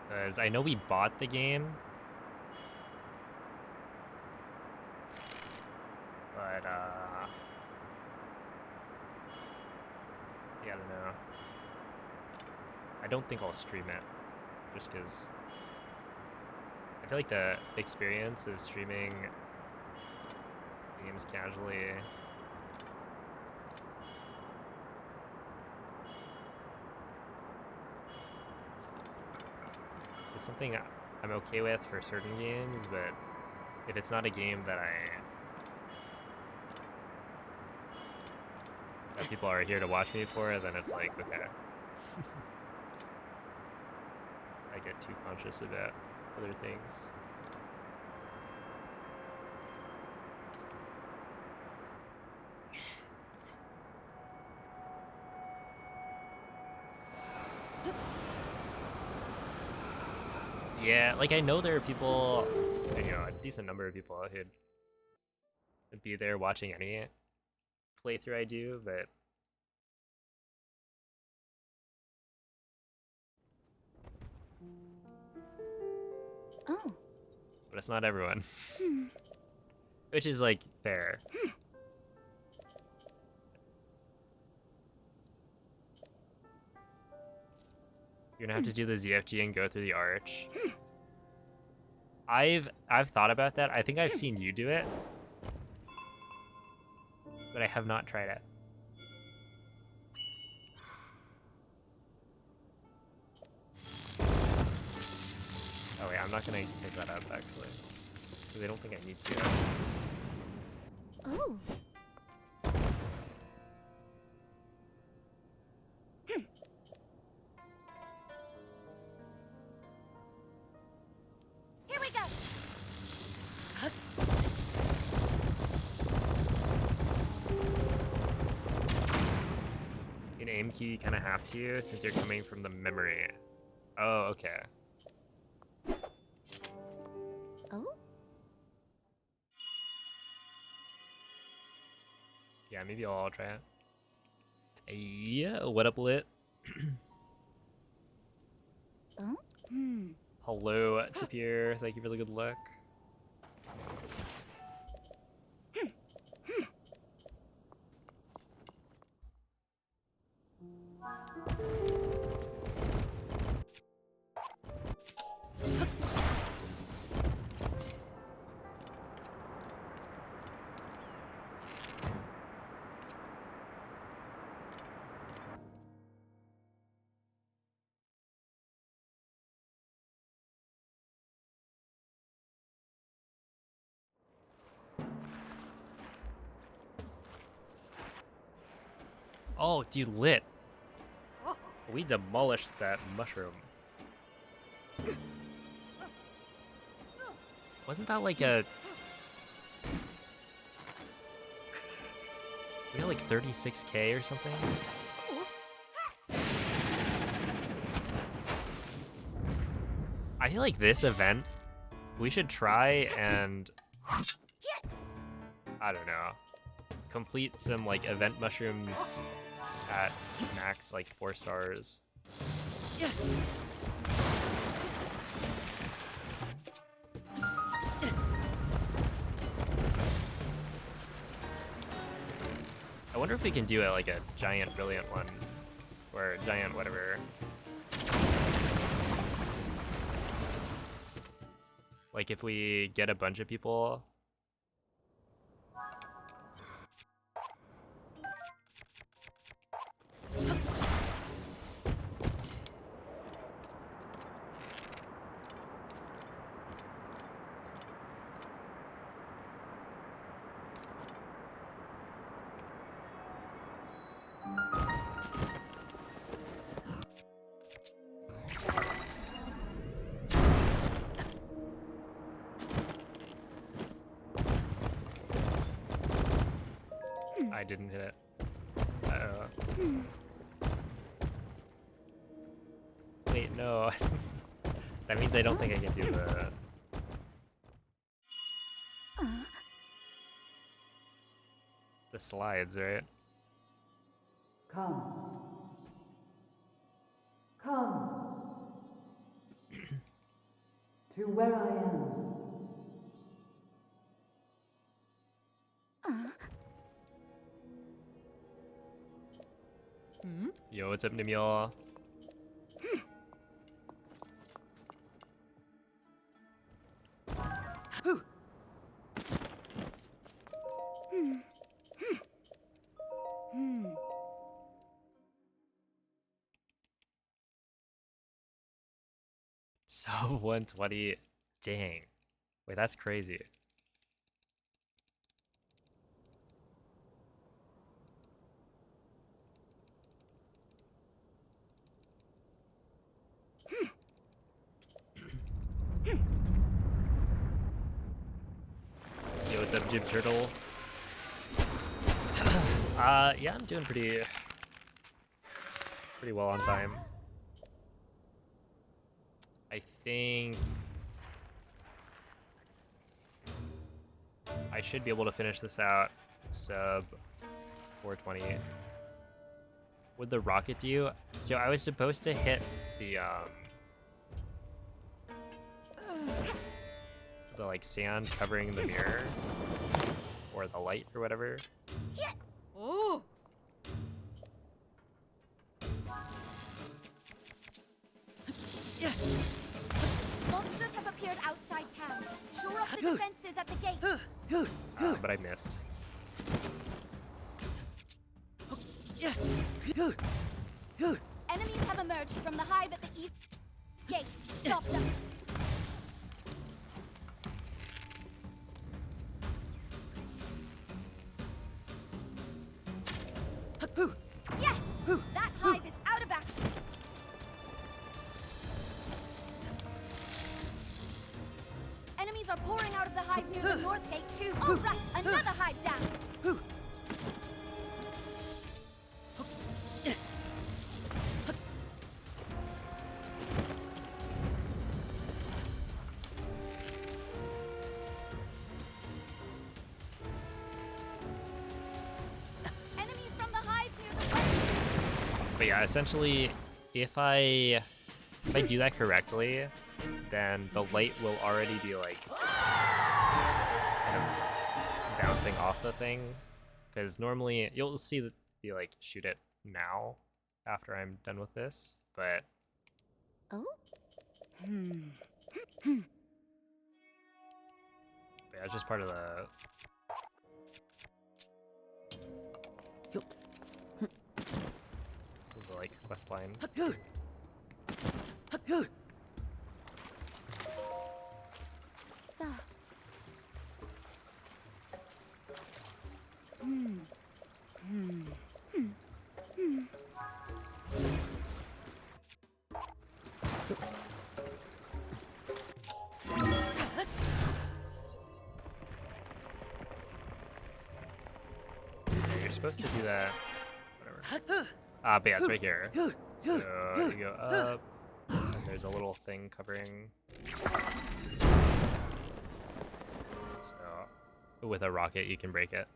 'Cause I know we bought the game. But, yeah, I don't know. I don't think I'll stream it. Just because I feel like the experience of streaming games casually is something I'm okay with for certain games, but if it's not a game that people are here to watch me for, then it's like, okay. I get too conscious about other things. Yeah, like I know there are people, you know, a decent number of people who'd be there watching any playthrough I do, but Oh. but it's not everyone. Which is like fair. You're gonna have to do the ZFG and go through the arch. I've thought about that. I think I've seen you do it, but I have not tried it. Oh wait, I'm not gonna pick that up actually, because I don't think I need to. Oh. Here we go. In aim key, you kind of have to, since you're coming from the memory. Oh, okay. Oh? Yeah, maybe I'll try it. Yeah, what up, Lit? Oh? Hello, Tapir. Thank you for the good luck. Oh, dude, Lit. We demolished that mushroom. Wasn't that like a... We got like 36k or something? I feel like this event, we should try and... I don't know. Complete some like event mushrooms at max like 4 stars. wonder if we can do it like a giant brilliant one. Or giant whatever. Like if we get a bunch of people. I didn't hit it. Uh-oh. Wait, no. That means I don't think I can do the slides, right? Come. Come. To where I am. Yo, what's up, Nimiel? So 120. Dang. Wait, that's crazy. Yo, what's up, Jib Turtle? Yeah, I'm doing pretty well on time. I think I should be able to finish this out sub 420. Would the rocket do? So I was supposed to hit the like sand covering the mirror or the light or whatever. Oh! Monsters have appeared outside town. Shore up the defenses at the gate. But I missed. Enemies have emerged from the hive at the east gate. Stop them. Yes! That hive is out of action. Enemies are pouring out of the hive near the north gate too. All right, another hive down. Enemies from the hive near the west. But yeah, essentially, if I do that correctly, then the light will already be like kind of bouncing off the thing. Because normally you'll see that you like shoot it now after I'm done with this, but Oh? yeah, it's just part of the like quest line. So. You're supposed to do that. Whatever. But yeah, it's right here. So you go up, and there's a little thing covering. So with a rocket, you can break it.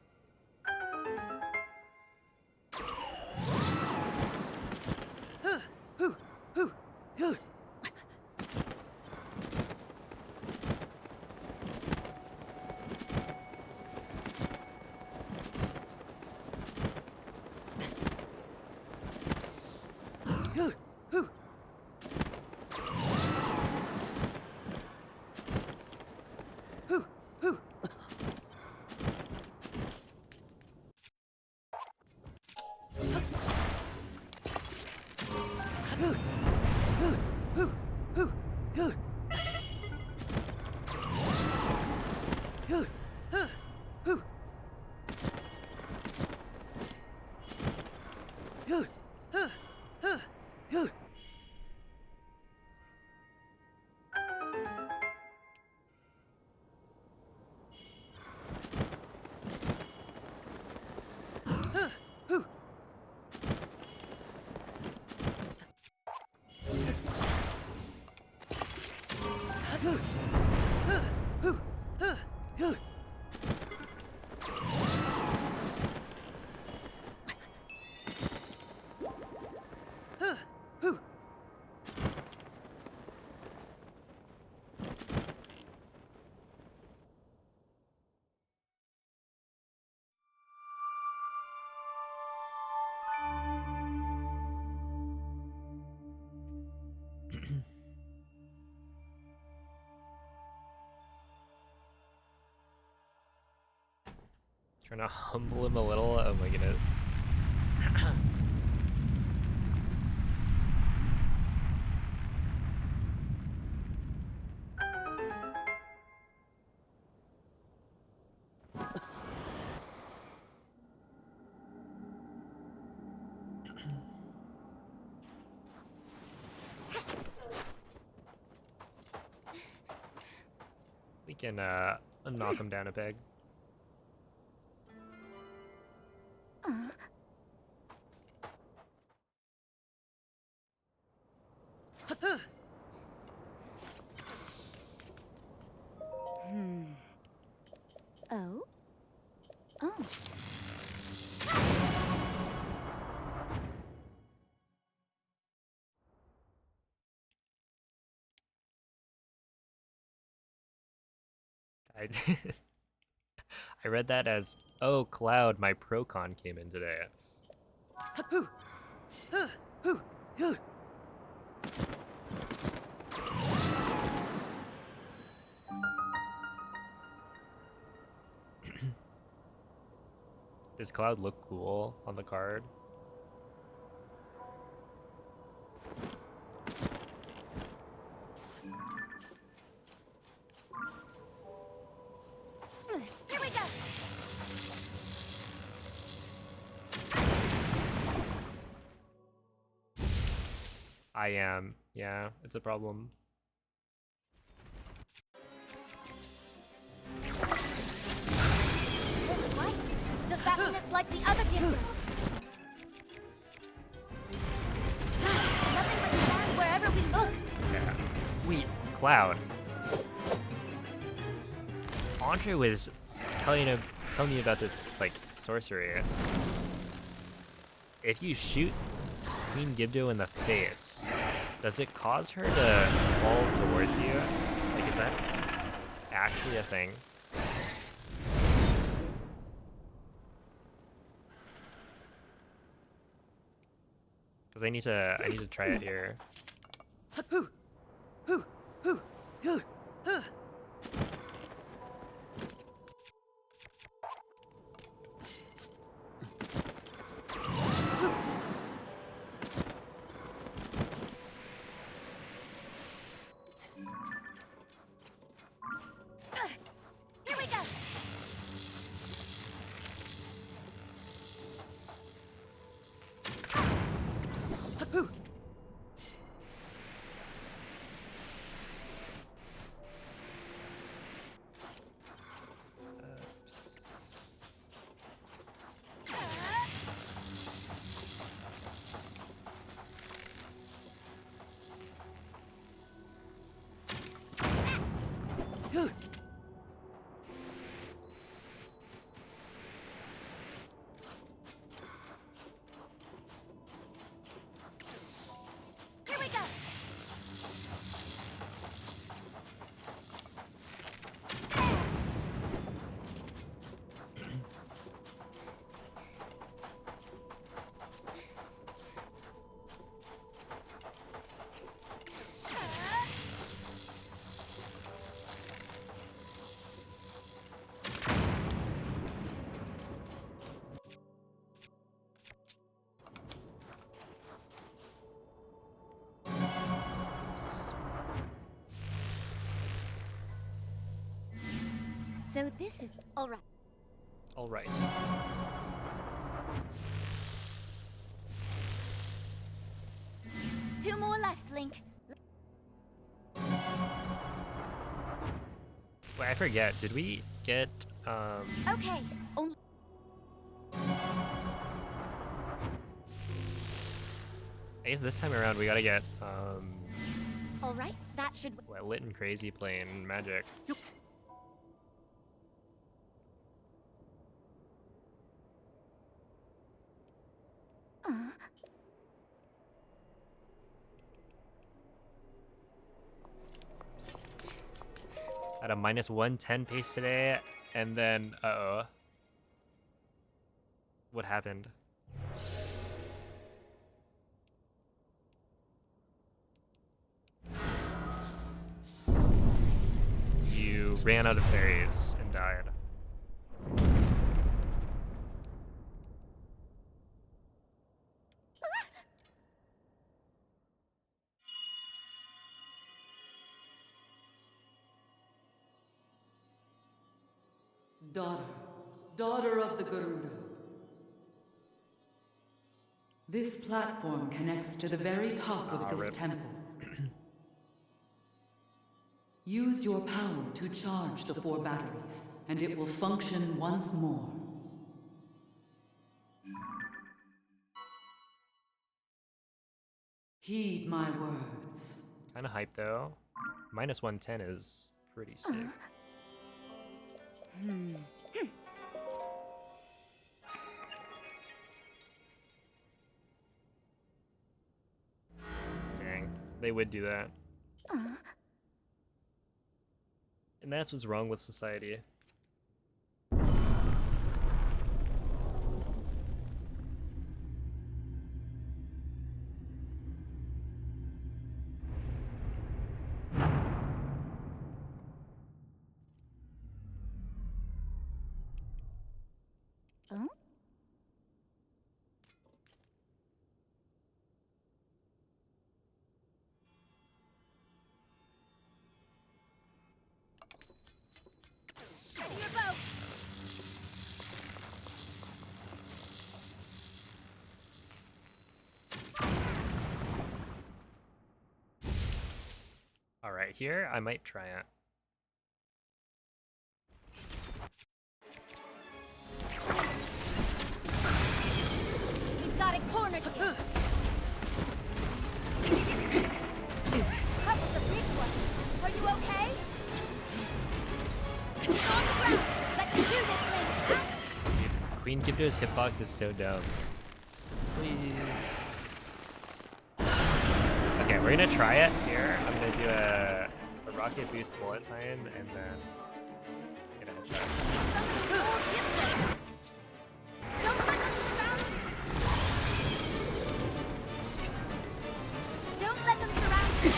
Trying to humble him a little. Oh my goodness. We can knock him down a peg. Oh? Oh. I I read that as, oh Cloud, my Procon came in today. Does Cloud look cool on the card? Here we go. I am. Yeah, it's a problem. What? Does that mean it's like the other gifters? Nothing but stars wherever we look. Yeah. Wait, Cloud. Andre was telling me about this like sorcery. If you shoot Queen Gibdo in the face, does it cause her to fall towards you? Like, is that actually a thing? Because I need to try it here. Here we go. So this is all right. All right. Two more left, Link. Wait, I forget. Did we get Okay. Only. I guess this time around we gotta get All right. That should. what, Lit and Crazy playing Magic. At a minus 110 pace today, and then uh-oh. What happened? You ran out of fairies and died. Daughter of the Garuda. This platform connects to the very top of this rip. temple. Use your power to charge the 4 batteries, and it will function once more. Heed my words. Kinda hype though. Minus 110 is pretty sick. Dang, they would do that. And that's what's wrong with society. Oh? Ready your boat. Alright, here I might try it. We've got it cornered here. That was a big one. Are you okay? On the ground. Let's do this, Link. Dude, Queen Gibdo's hitbox is so dumb. Please. Okay, we're gonna try it here. I'm gonna do a rocket boost bullet time and then get a headshot. Don't let them surround you. Don't let them surround you.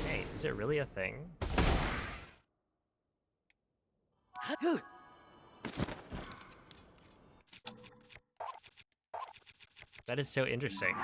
Hey, is it really a thing? That is so interesting.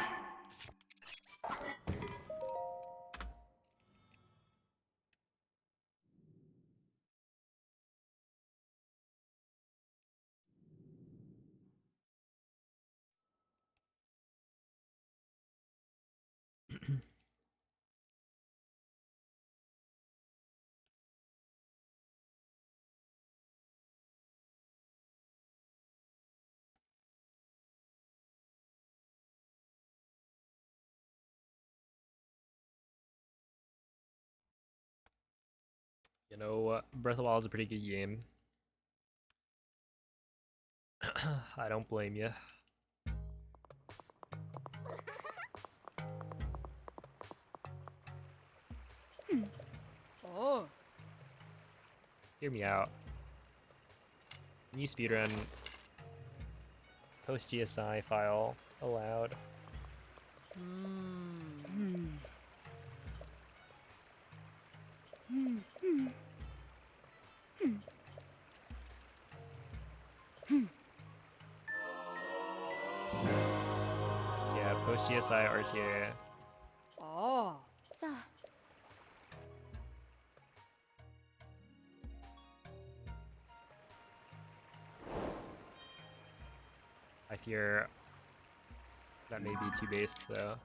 You know, Breath of the Wild is a pretty good game. I don't blame you. Oh. Hear me out. New speedrun. Post GSI file allowed. Yeah, post GSI RTA. Oh. So, I fear that may be too based, though.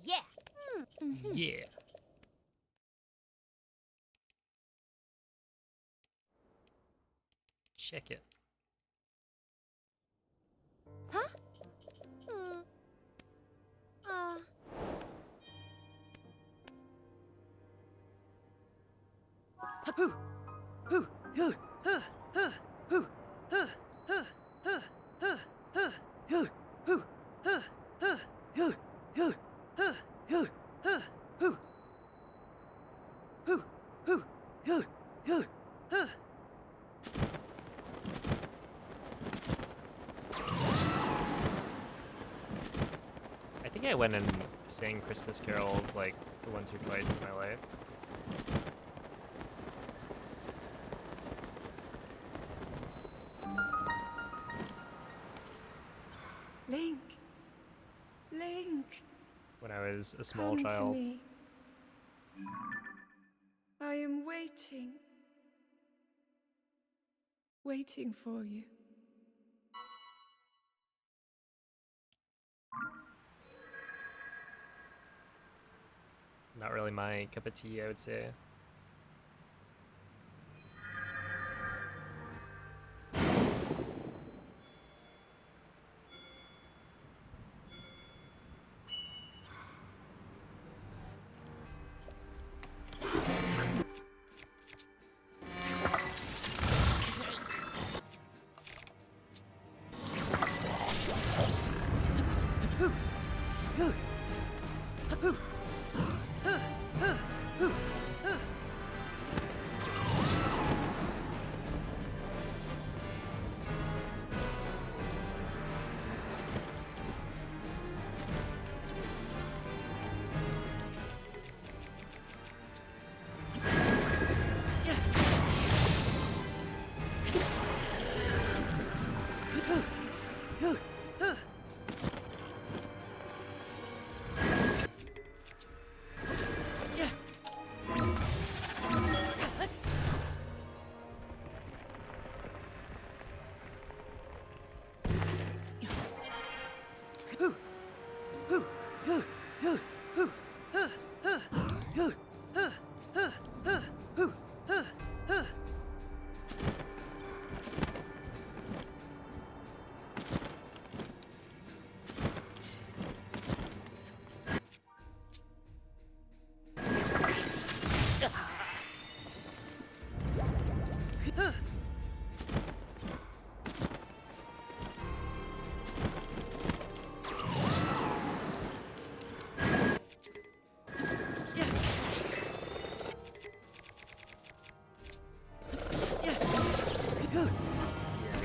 Yeah. Yeah. Check it. Huh? Uh. I think I went and sang Christmas carols like once or twice in my life. Link. Link. When I was a small Come to child. me. I am waiting. Waiting for you. Not really my cup of tea, I would say.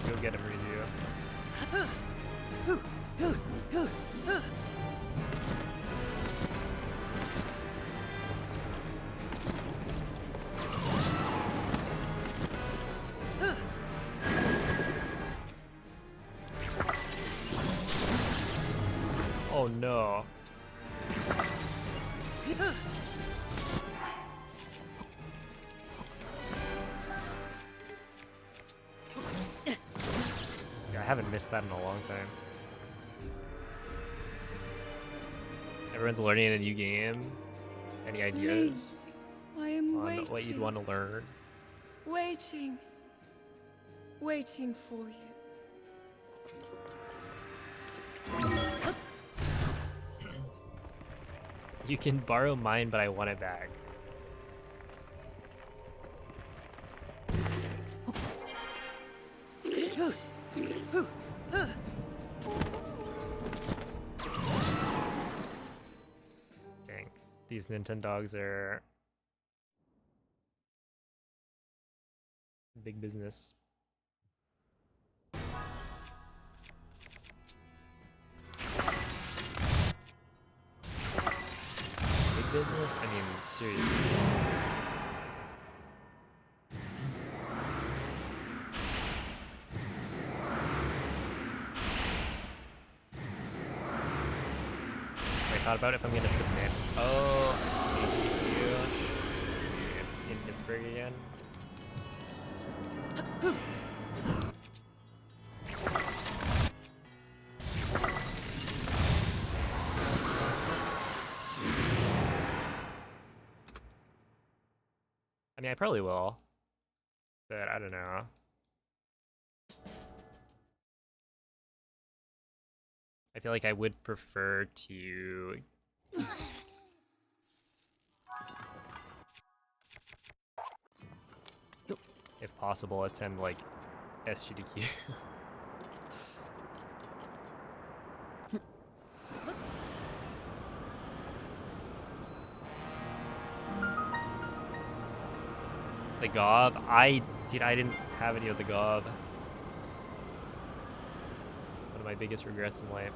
Go get him, Ryu. Oh no. Yeah, I haven't missed that in a long time. Everyone's learning a new game. Any ideas I am on waiting. what you'd want to learn? Waiting. Waiting for you. You can borrow mine, but I want it back. Dang. These Nintendogs are Big business. Big business? I mean, serious business. I thought about if I'm gonna submit. Oh, ADQ. Let's see, in Pittsburgh again. I mean, I probably will, but I don't know. I feel like I would prefer to if possible, attend like SGDQ. The gob? I didn't have any of the gob. One of my biggest regrets in life.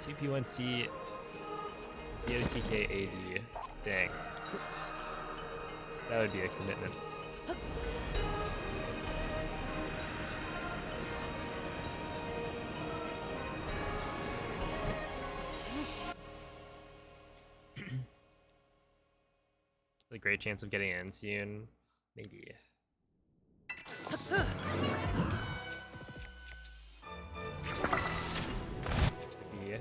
TP1C BotK AD. Dang. That would be a commitment. A great chance of getting in soon. Maybe. Maybe.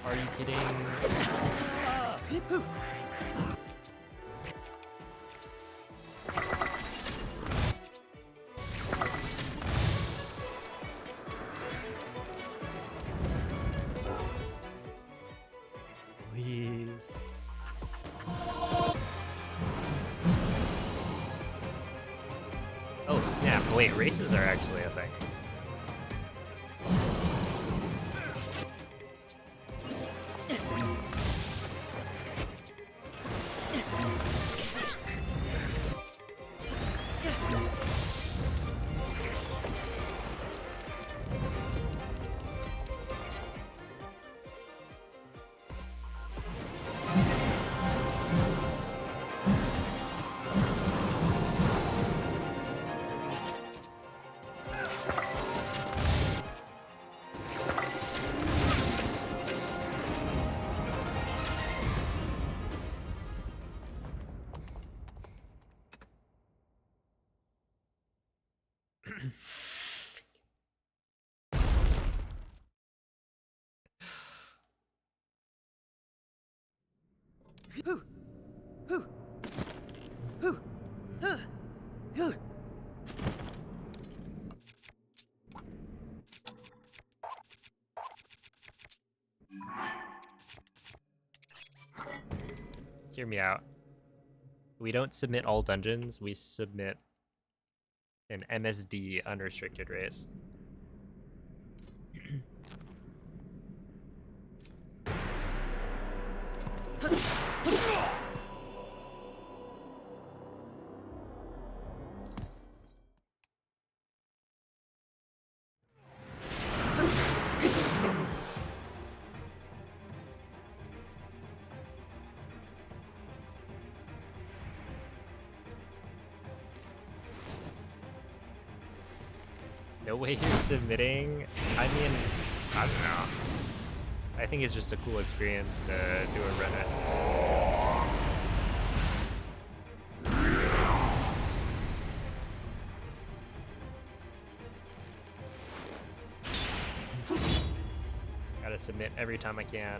Are you kidding? Please. Oh snap, wait, races are actually a thing. Hear me out. We don't submit all dungeons, we submit an MSD unrestricted race. No way you're submitting? I mean, I don't know. I think it's just a cool experience to do a Reddit. Try to submit every time I can.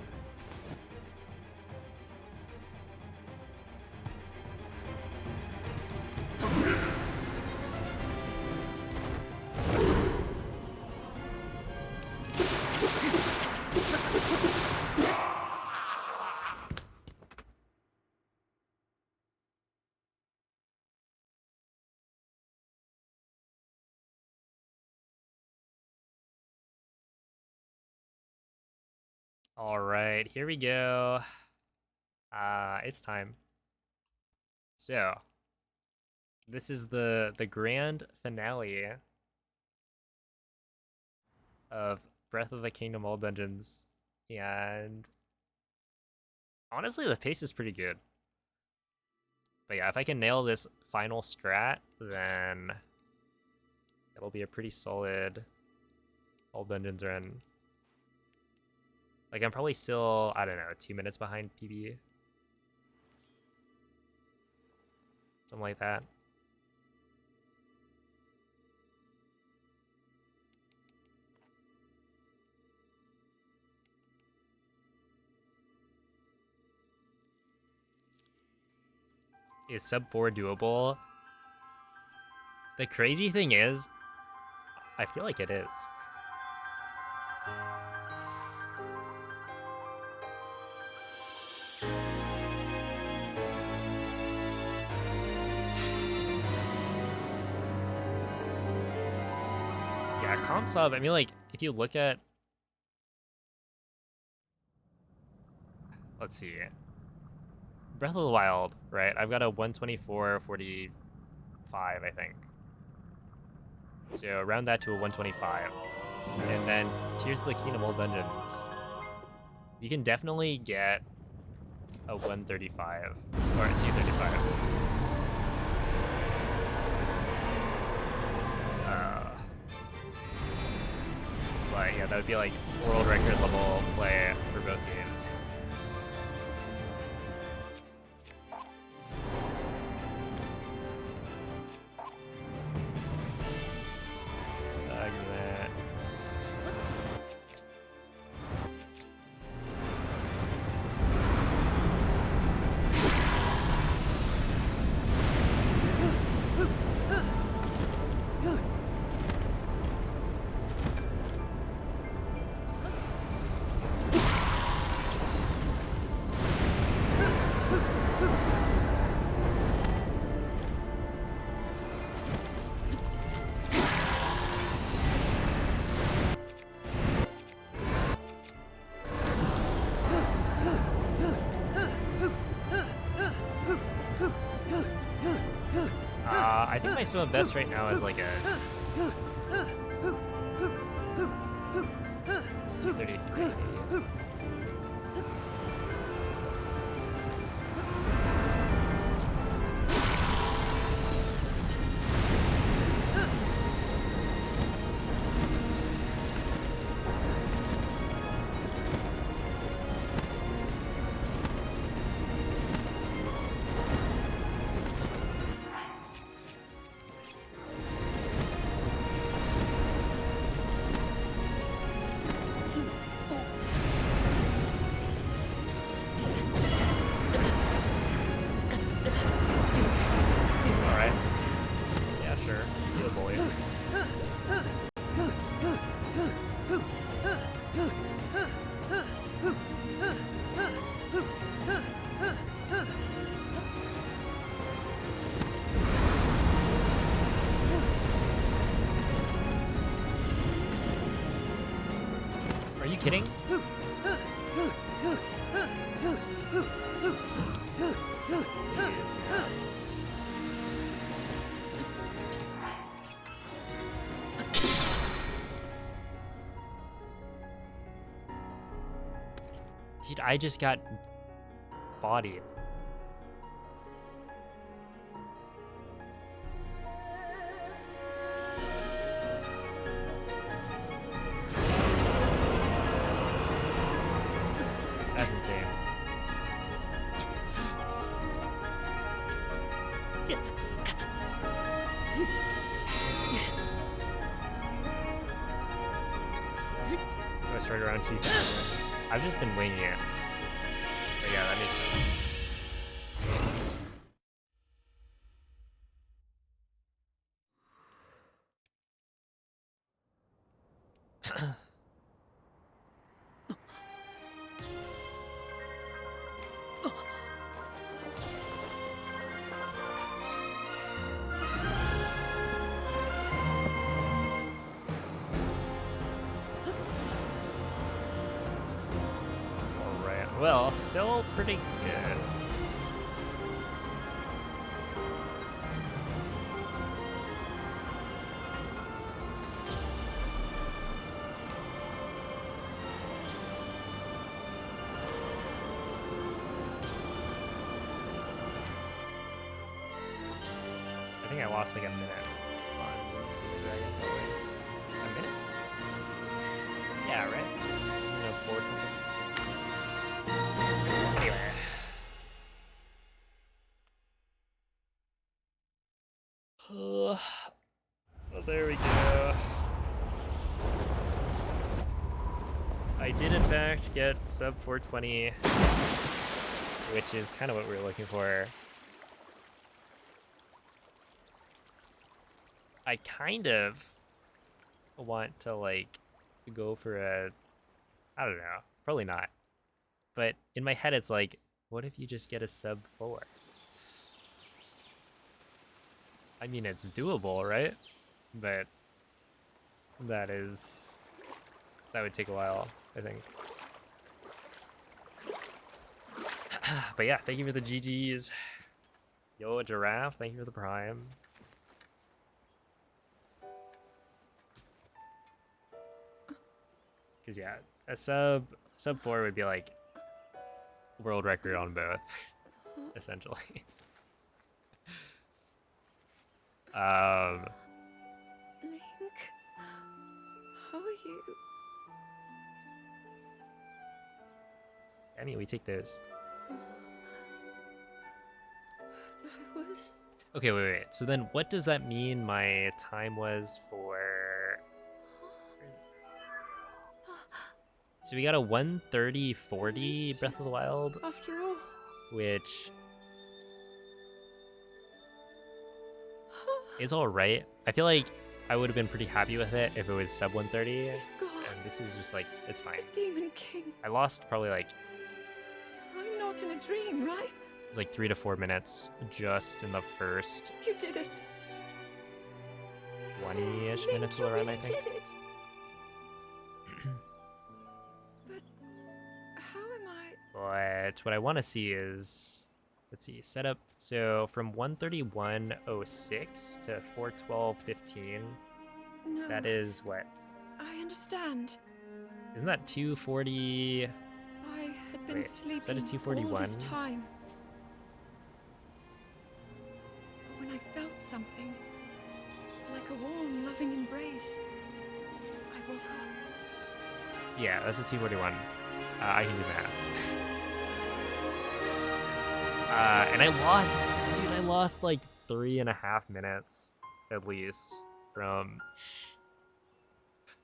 All right, here we go. It's time. So, this is the grand finale of Breath of the Kingdom All Dungeons, and honestly, the pace is pretty good. But yeah, if I can nail this final strat, then it'll be a pretty solid All Dungeons run. Like, I'm probably still, I don't know, 2 minutes behind PB. Something like that. Is sub 4 doable? The crazy thing is, I feel like it is. Yeah, comp sub, I mean, like, if you look at... Let's see. Breath of the Wild, right? I've got a 124.45, I think. So round that to a 125. And then Tears of the Kingdom All Dungeons. You can definitely get a 135 or a 235. But yeah, that would be like world record level play for both games. I think my sum of best right now is like a 233. Are you kidding? Dude, I just got bodied. That's insane. Just right around 2,000. I've just been winging it. But yeah, that makes sense. Alright, well, still pretty good. I think I lost like a minute on Dragon. A minute? Yeah, right? Four something. Anyway. Oh, there we go. I did in fact get sub 420, which is kind of what we were looking for. I kind of want to like go for a, I don't know, probably not. But in my head it's like, what if you just get a sub 4? I mean, it's doable, right? But that would take a while, I think. But yeah, thank you for the GGs. Yo, a giraffe, thank you for the prime. Cause yeah, a sub 4 would be like world record on both, essentially. Link, how are you? I mean, we take those. I was... Okay, wait. So then what does that mean my time was for... So we got a 1:30:40 Breath of the Wild. After all. Which... is alright. I feel like I would have been pretty happy with it if it was sub 130. He's gone. And this is just like, it's fine. The Demon King. I lost probably like... I'm not in a dream, right? It was like 3 to 4 minutes just in the first... You did it. 20-ish Link, minutes you of the run, really I think. did it. But how am I... But what I want to see is... Let's see, setup. So from 131:06 to 412:15, No. that is what? I understand. Isn't that 240? I had been Wait, sleeping is that a all 241? this time. But when I felt something, like a warm, loving embrace, I woke up. Yeah, that's a 241. I can do math. And I lost like 3.5 minutes at least from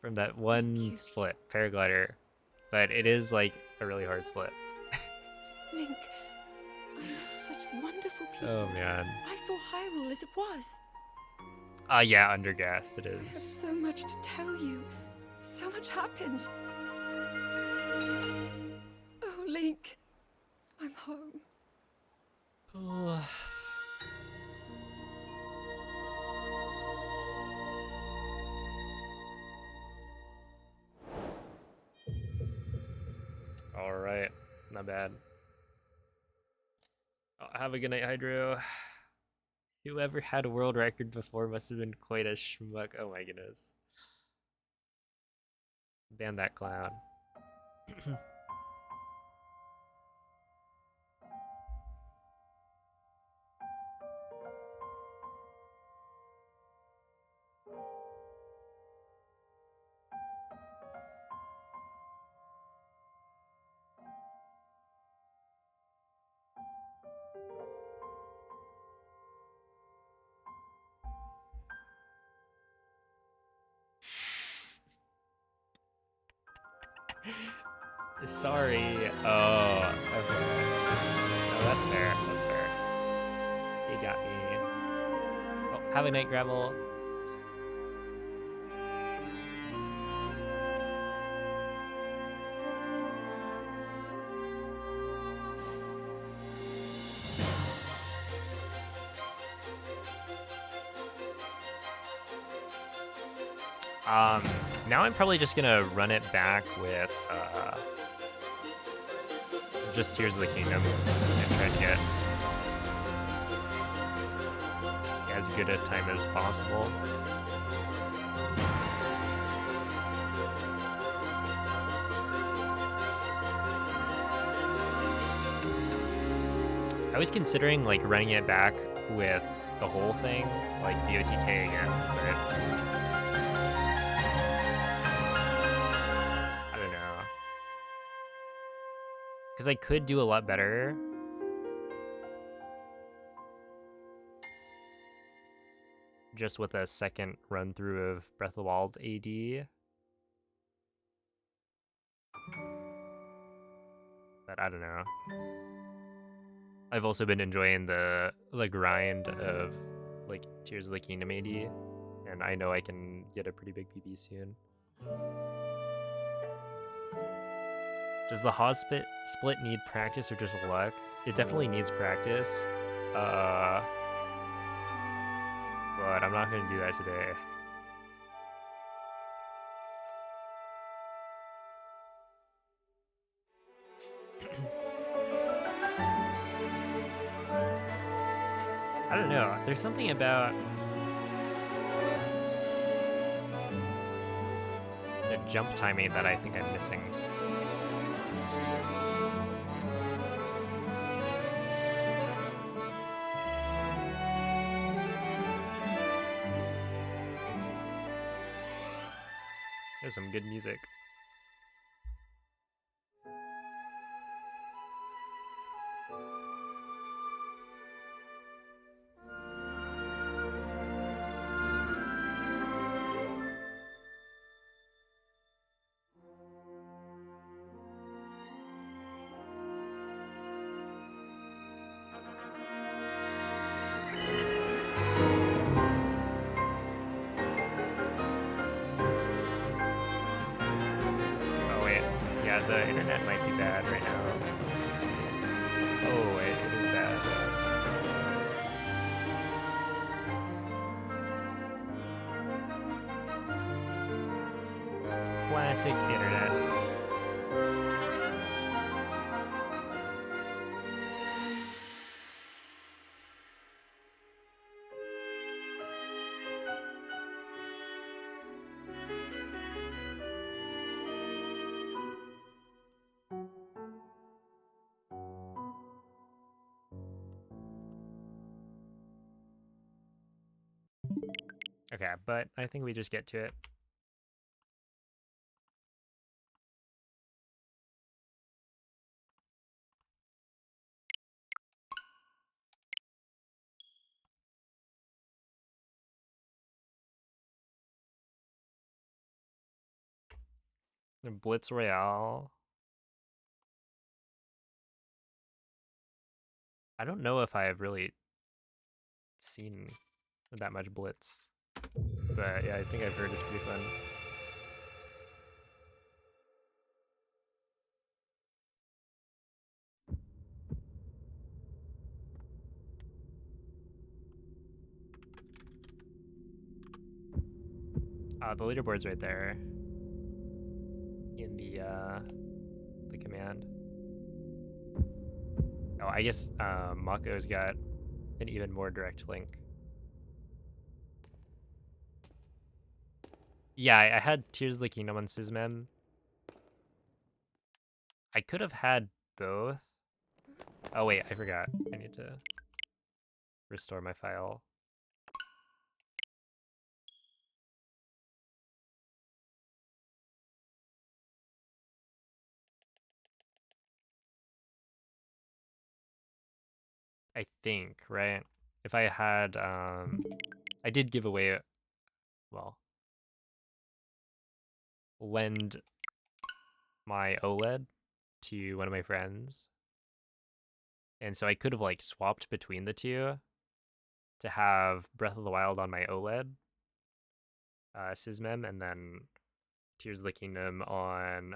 that one split, paraglider. But it is like a really hard split. Link, I met such wonderful people. Oh man. I saw Hyrule as it was. Yeah, undergassed it I have is. so much to tell you. So much happened. Oh, Link, I'm home. Oh. All right, not bad. Oh, have a good night, Hydro. Whoever had a world record before must have been quite a schmuck. Oh my goodness. Ban that clown. Sorry. Oh, okay. No, that's fair. That's fair. You got me. Oh, have a night, Gravel. Now I'm probably just gonna run it back with just Tears of the Kingdom and try to get as good a time as possible. I was considering like running it back with the whole thing, like BOTK again, but I don't know. Because I could do a lot better. Just with a second run through of Breath of the Wild AD. But I don't know. I've also been enjoying the grind of like Tears of the Kingdom AD, and I know I can get a pretty big PB soon. Does the split need practice or just luck? It definitely needs practice, but I'm not gonna do that today. I don't know. There's something about the jump timing that I think I'm missing. There's some good music. Oh wait, yeah, the internet might be bad right now. Let's see. Oh wait, it is bad. Classic internet. Okay, but I think we just get to it. The Blitz Royale. I don't know if I have really seen that much Blitz, but yeah, I think I've heard it's pretty fun. The leaderboard's right there in the command. Oh, I guess Mako's got an even more direct link. Yeah, I had Tears of the Kingdom on Sysmem. I could have had both. Oh wait, I forgot. I need to restore my file. I think, right? If I had, I did give away, well, lend my OLED to one of my friends. And so I could have like swapped between the two to have Breath of the Wild on my OLED, SysMem, and then Tears of the Kingdom on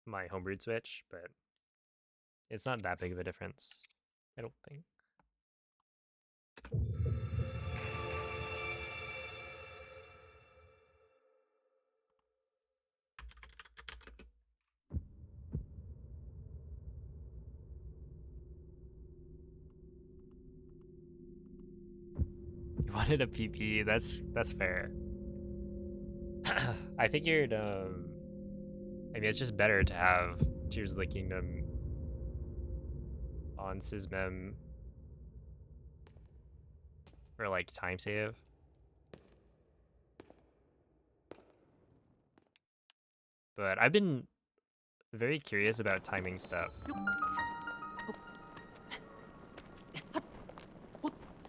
my homebrewed Switch, but it's not that big of a difference, I don't think. You wanted a PP, that's fair. I figured, I mean, it's just better to have Tears of the Kingdom on SysMem for like time save. But I've been very curious about timing stuff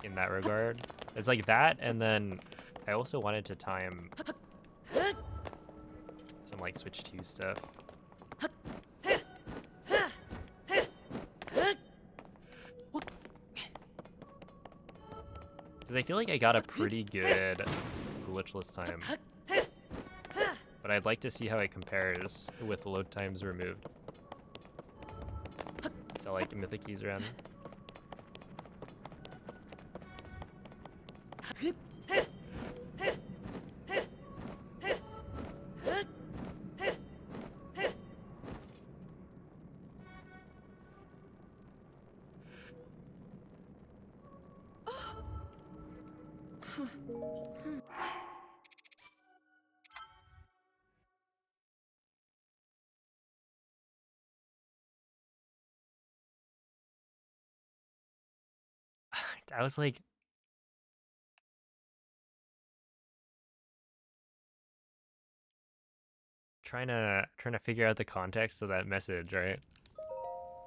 in that regard. It's like that, and then I also wanted to time some like Switch 2 stuff. Because I feel like I got a pretty good glitchless time. But I'd like to see how it compares with load times removed. So like Mythic Keys run. I was like, trying to figure out the context of that message, right?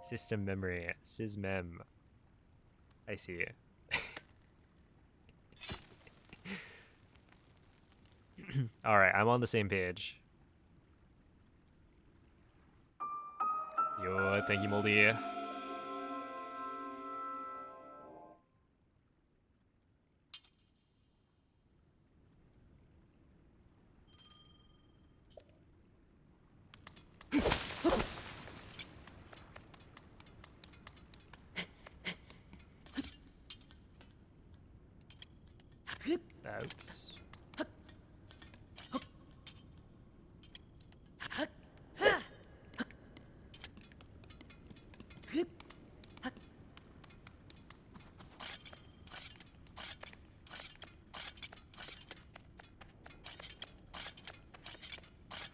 System memory, sysmem. I see. All right, I'm on the same page. Yo, thank you, Moldy. Oops.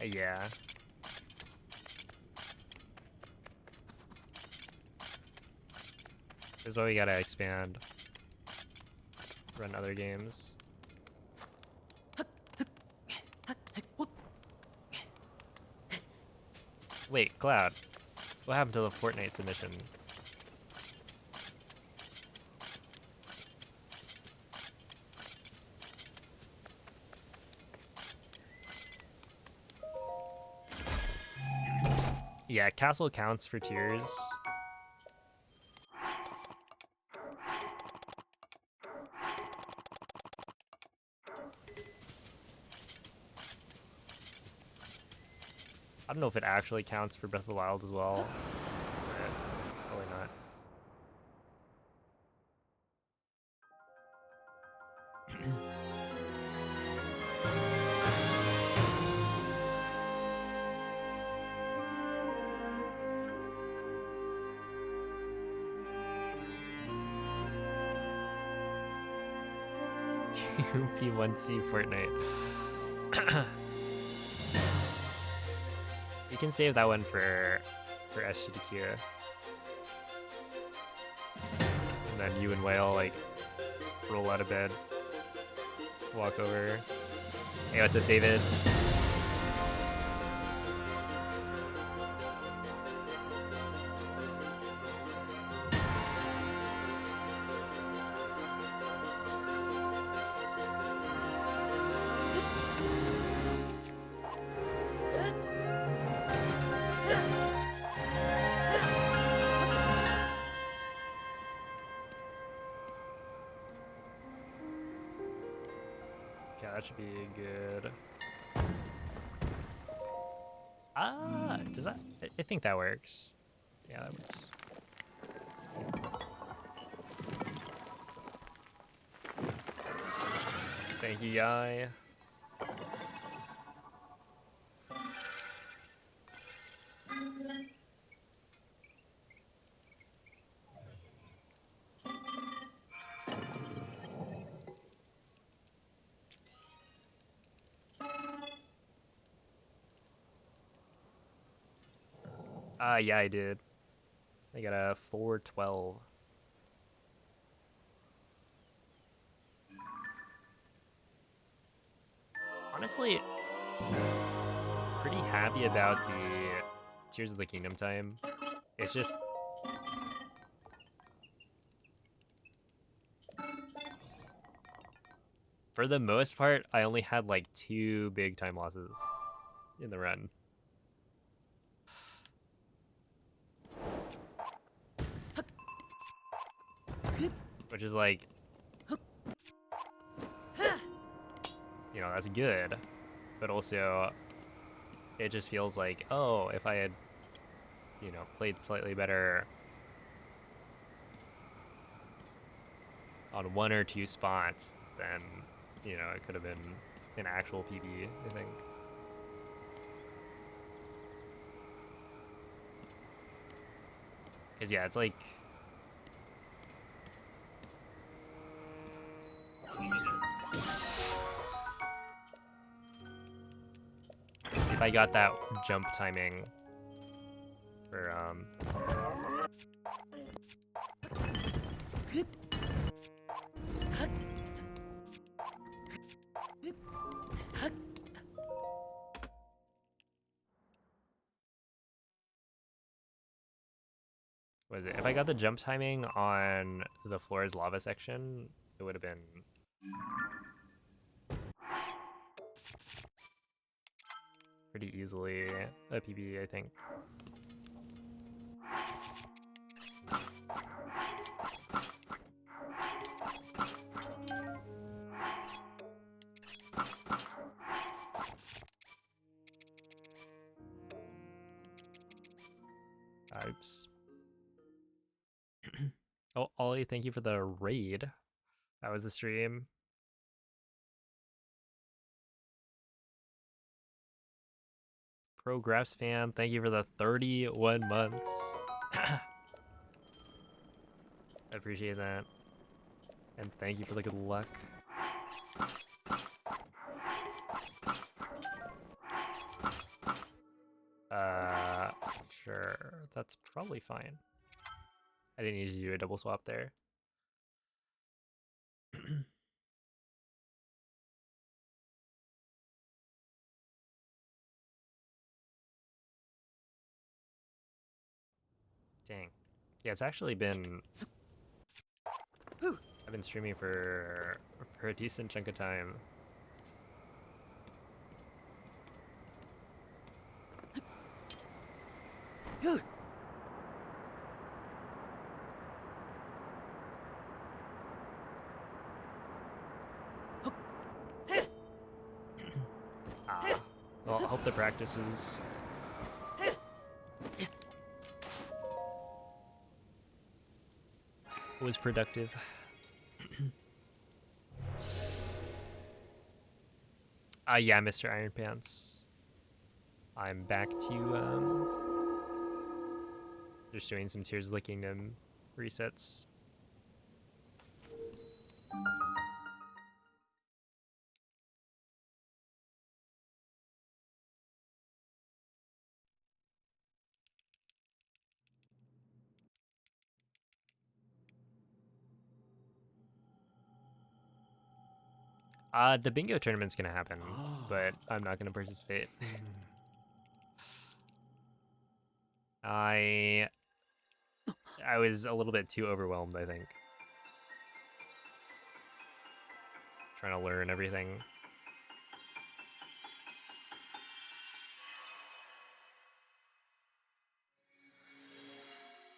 Yeah. This is why we gotta expand. Run other games. Wait, Cloud. What happened to the Fortnite submission? Yeah, castle counts for tiers. I don't know if it actually counts for Breath of the Wild as well. But probably not. P1C Fortnite. You can save that one for SGDQ. And then you and Whale like roll out of bed, walk over. Hey, what's up, David? that should be good. Does that? I think that works. Yeah, that works. Thank you, Guy. Yeah, I did. I got a 412. Honestly, pretty happy about the Tears of the Kingdom time. It's just for the most part, I only had like 2 big time losses in the run. Which is like, you know, that's good. But also, it just feels like, oh, if I had, you know, played slightly better on 1 or 2 spots, then, you know, it could have been an actual PB, I think. Because, yeah, it's like... if I got that jump timing for, what is it? If I got the jump timing on the Flora's Lava section, it would have been... pretty easily a PB, I think. Oops. Oh, Ollie, thank you for the raid. That was the stream. Progress fan, thank you for the 31 months. I appreciate that. And thank you for the good luck. Sure. That's probably fine. I didn't need to do a double swap there. Dang. Yeah, it's actually been... I've been streaming for a decent chunk of time. Well, I hope the practice was productive. Yeah, Mr. Iron Pants. I'm back to just doing some Tears of the Kingdom resets. The bingo tournament's gonna happen, but I'm not gonna participate. I was a little bit too overwhelmed, I think. Trying to learn everything.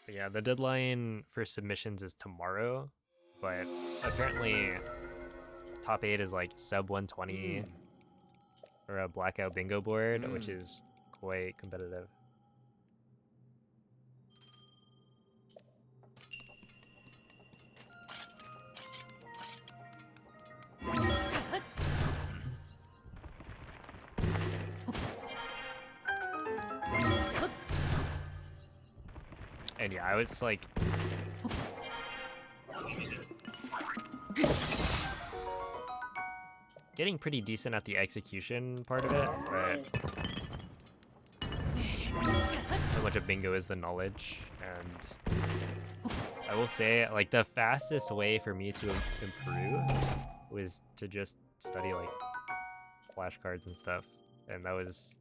But yeah, the deadline for submissions is tomorrow, but apparently top 8 is like sub 120 for a blackout bingo board, which is quite competitive. And yeah, I was like getting pretty decent at the execution part of it, but so much of bingo is the knowledge. And I will say, like, the fastest way for me to improve was to just study like flashcards and stuff, and that was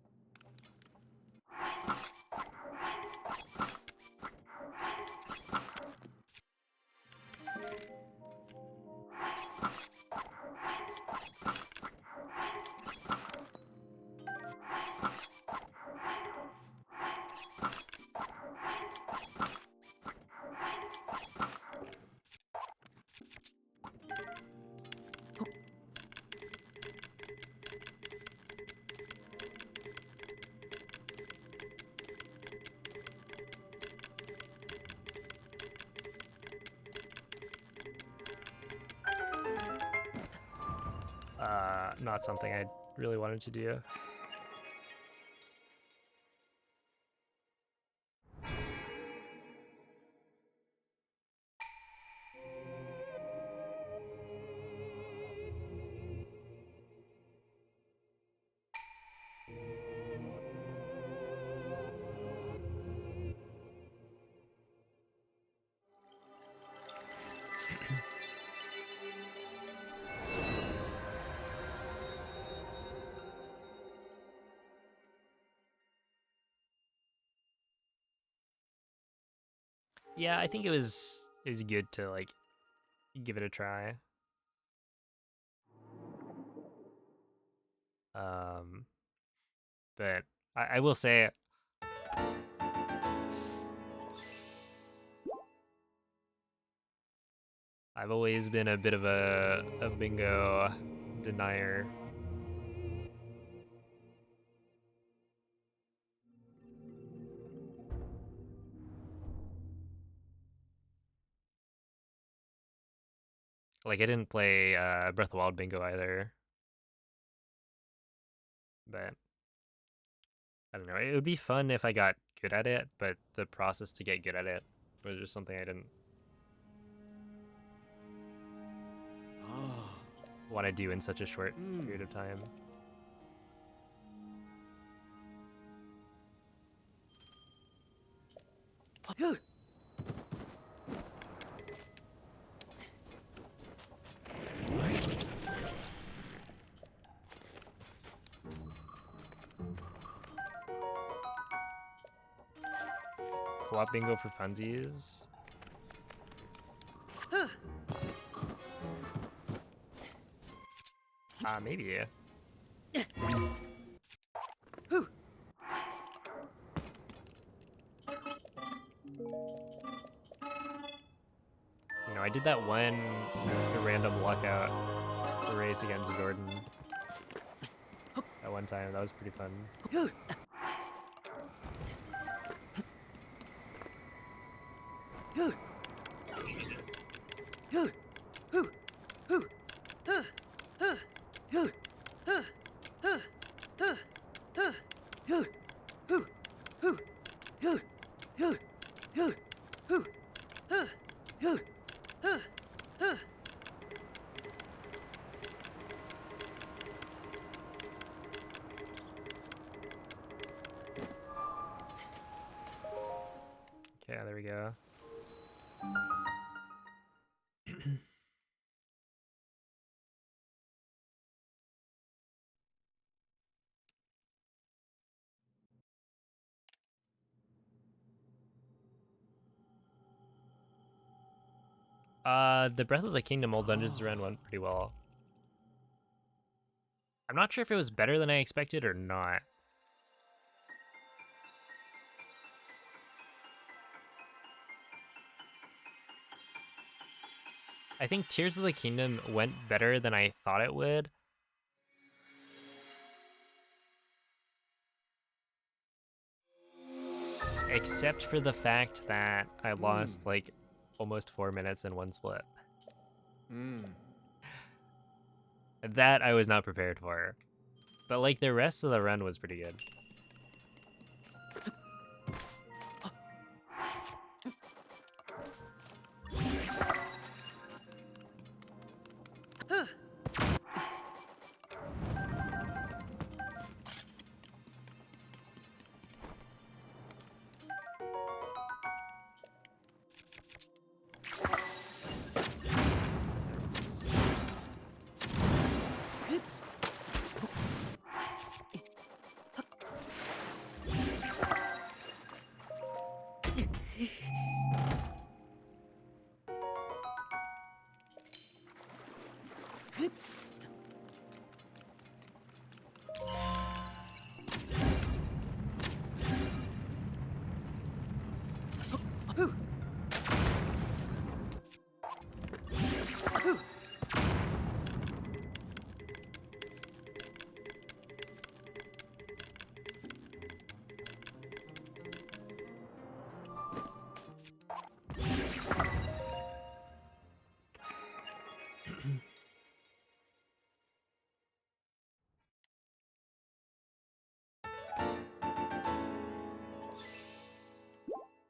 not something I really wanted to do. Yeah, I think it was good to like give it a try. But I will say I've always been a bit of a bingo denier. Like, I didn't play Breath of the Wild bingo either. But I don't know. It would be fun if I got good at it, but the process to get good at it was just something I didn't want to do in such a short period of time. Co-op bingo for funsies. Maybe. You know, I did that one random lockout race against Jordan at one time. That was pretty fun. Okay, there we go. The Breath of the Kingdom old dungeons run went pretty well. I'm not sure if it was better than I expected or not. I think Tears of the Kingdom went better than I thought it would. Except for the fact that I lost like almost 4 minutes in one split. That I was not prepared for. But like the rest of the run was pretty good.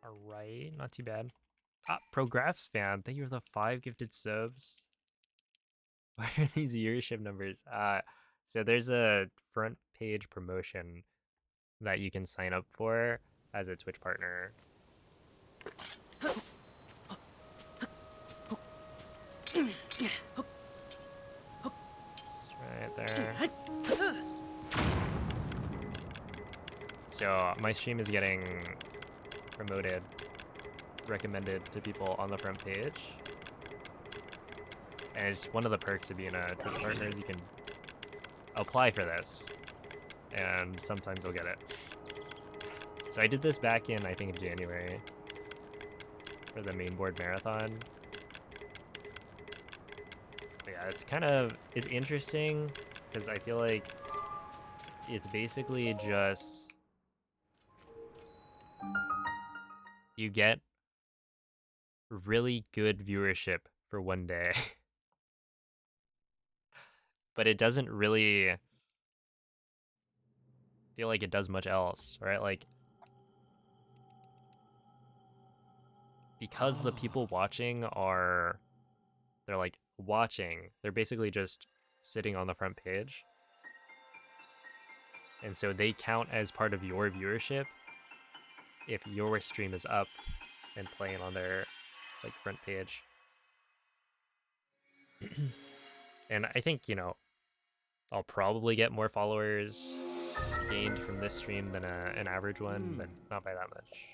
Alright, not too bad. Ah, Prographs fan, thank you for the 5 gifted subs. What are these viewership numbers? So there's a front page promotion that you can sign up for as a Twitch partner. It's right there. So my stream is getting promoted, recommended to people on the front page. And it's one of the perks of being a Twitch partner is you can apply for this. And sometimes you'll get it. So I did this back in, I think, January for the main board marathon. But yeah, it's interesting because I feel like it's basically just you get really good viewership for one day. But it doesn't really feel like it does much else, right? Like, because the people watching they're like watching, they're basically just sitting on the front page. And so they count as part of your viewership if your stream is up and playing on their like front page. And I think, I'll probably get more followers gained from this stream than an average one, but not by that much.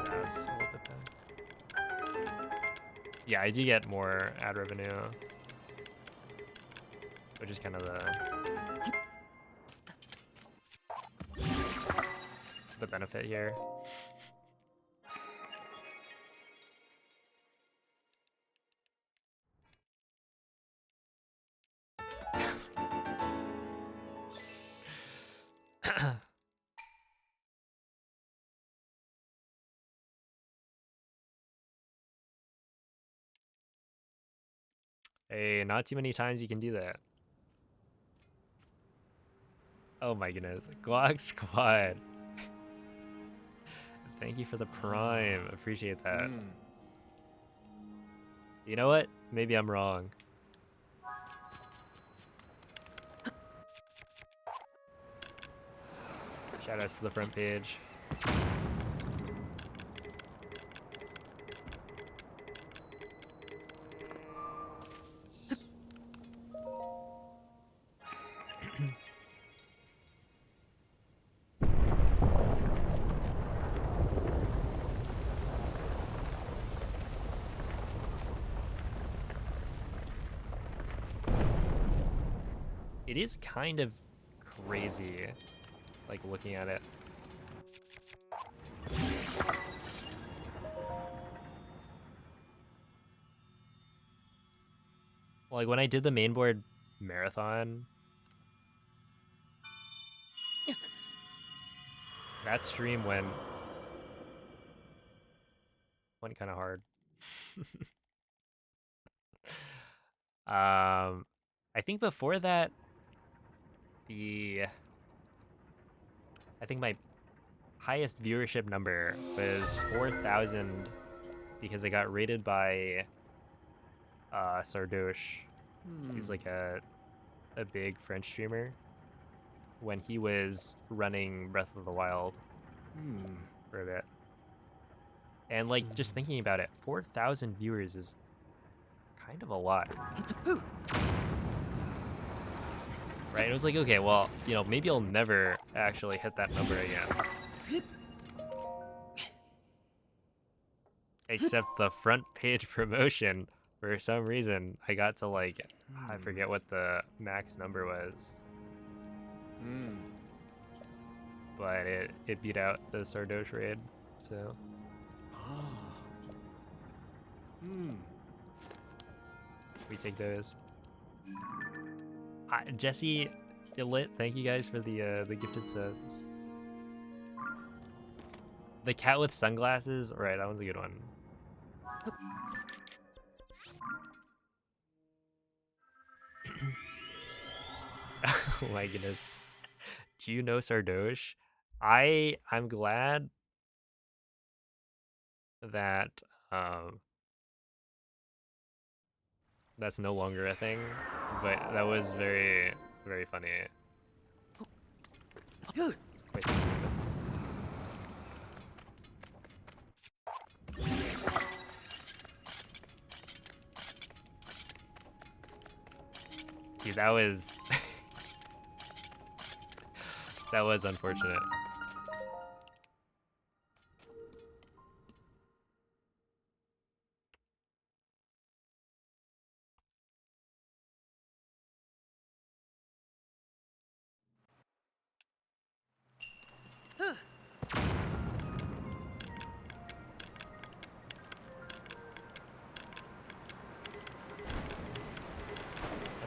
That's a little bit better. Yeah, I do get more ad revenue, which is kind of the benefit here. Hey, not too many times you can do that. Oh my goodness. Guac Squad. Thank you for the prime. Appreciate that. You know what? Maybe I'm wrong. Shout outs to the front page. It is kind of crazy, like looking at it. Like when I did the mainboard marathon, that stream went kind of hard. I think before that, I think my highest viewership number was 4,000 because I got rated by Sardoche. He's like a big French streamer when he was running Breath of the Wild for a bit. And like just thinking about it, 4,000 viewers is kind of a lot. Right? It was like, okay, well, you know, maybe I'll never actually hit that number again. Except the front page promotion, for some reason, I got to like, I forget what the max number was. But it beat out the Sardoche raid, so. We take those. Jesse, Lit, thank you guys for the gifted subs. The cat with sunglasses, right? That one's a good one. Oh my goodness. Do you know Sardoche? I'm glad that that's no longer a thing, but that was very, very funny. It's quite the Dude, that was that was unfortunate.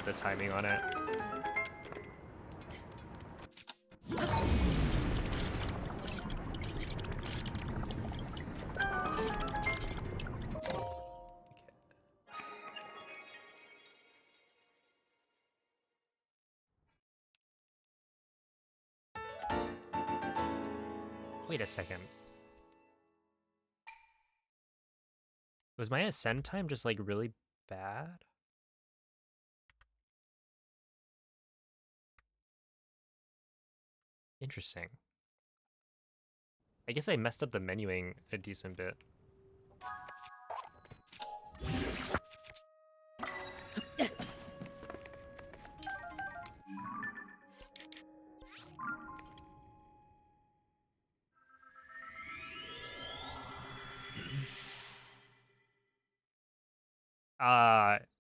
The timing on it. Wait a second. Was my ascend time just like really bad? Interesting. I guess I messed up the menuing a decent bit.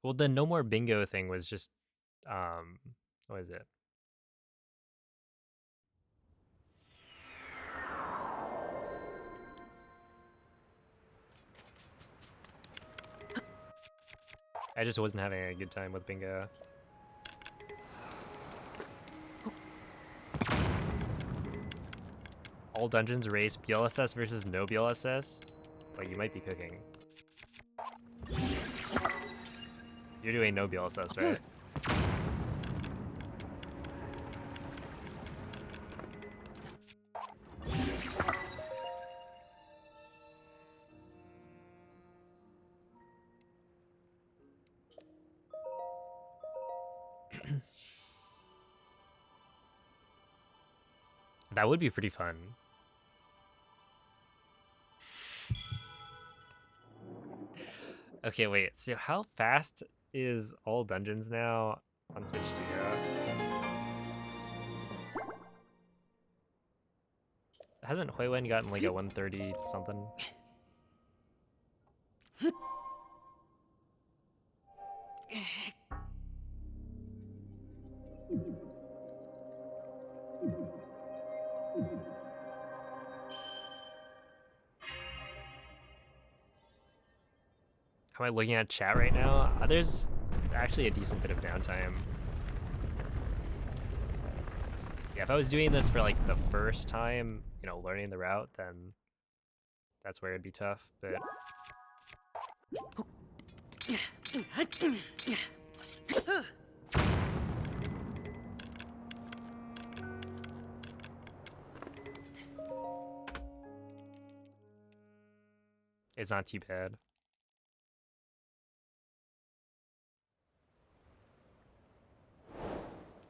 Well, the no more bingo thing was just, what is it? I just wasn't having a good time with bingo. All dungeons race BLSS versus no BLSS? Well, you might be cooking. You're doing no BLSS, right? That would be pretty fun. Okay, wait. So how fast is all dungeons now on Switch 2? Hasn't Huiwen gotten like a 130 something? Am I looking at chat right now? There's actually a decent bit of downtime. Yeah, if I was doing this for like the first time, you know, learning the route, then that's where it'd be tough, but... It's not too bad.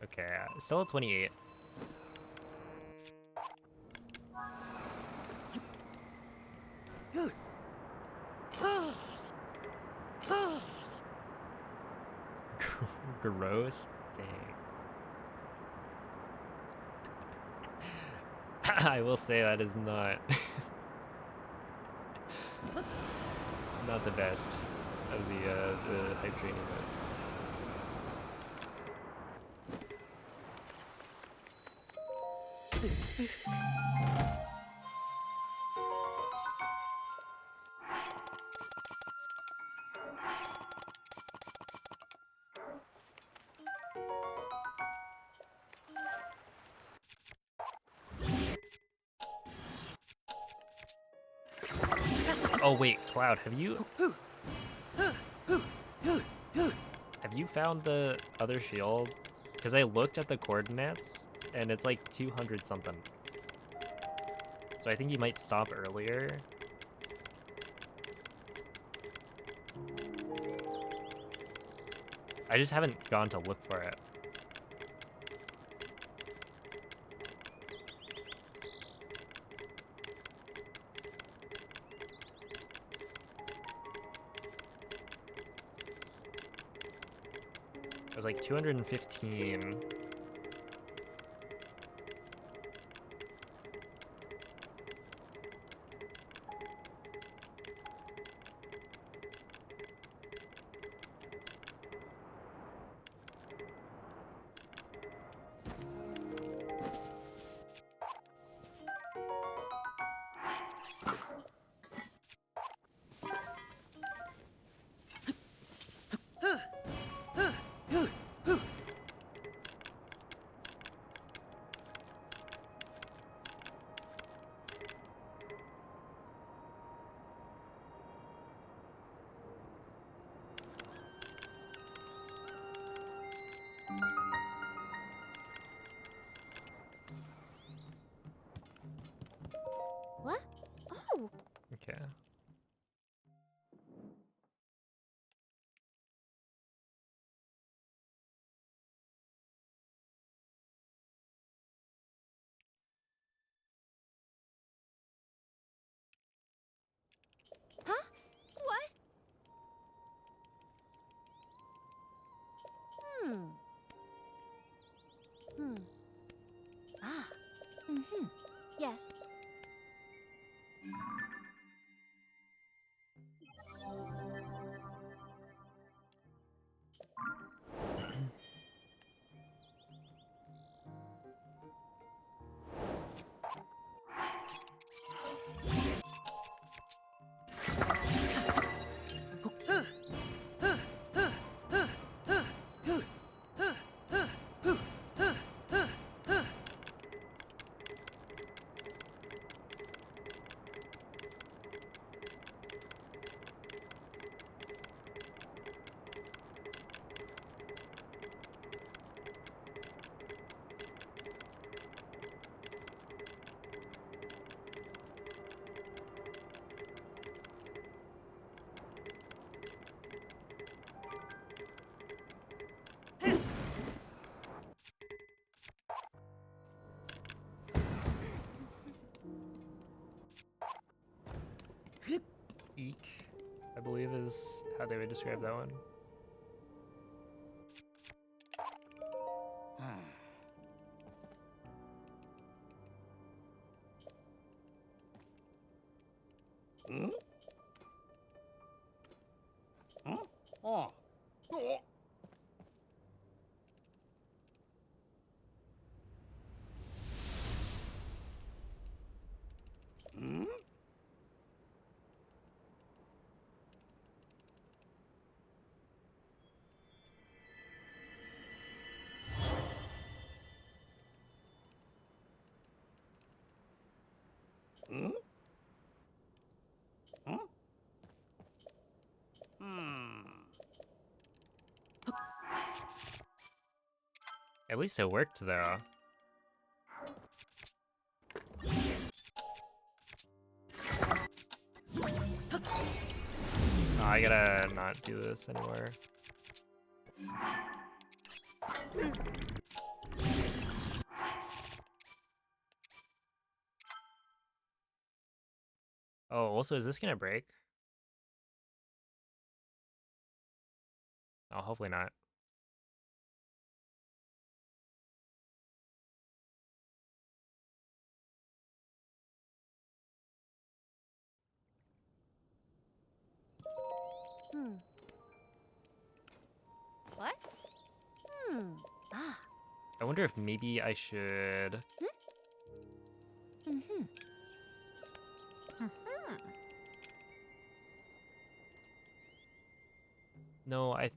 Okay, still at 28. Gross? Dang. I will say that is not... not the best of the hype training modes. Oh wait, Cloud, have you found the other shield? Because I looked at the coordinates and it's like 200 something. So I think you might stop earlier. I just haven't gone to look for it. It was like 215. What? Oh. Okay. Huh? What? Hmm. Hmm. Ah. Mm-hmm. Yes. Eek, I believe is how they would describe that one. Hmm? Hmm? Oh. Oh. Hmm? Hmm? At least it worked though. Oh, I gotta not do this anymore. Oh, also, is this gonna break? Oh, hopefully not. What? Ah. I wonder if maybe I should... No, I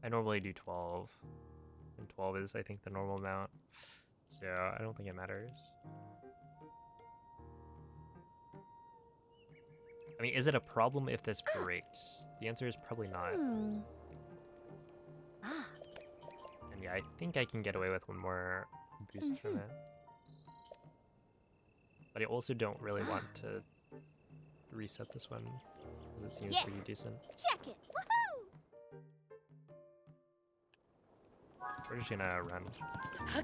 normally do 12. And 12 is, I think, the normal amount. So I don't think it matters. I mean, is it a problem if this breaks? The answer is probably not. Ah. And yeah, I think I can get away with one more boost from it. But I also don't really want to reset this one, because it seems pretty decent. Check it. Woohoo! We're just gonna run. Uh-huh.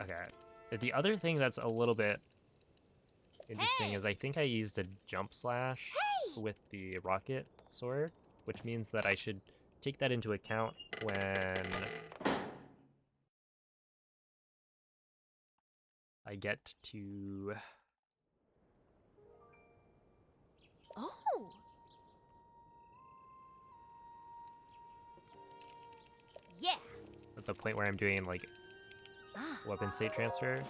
Okay. The other thing that's a little bit interesting is I think I used a jump slash with the rocket sword, which means that I should take that into account when I get to... Oh. Yeah. at the point where I'm doing like Ah. weapon state transfer.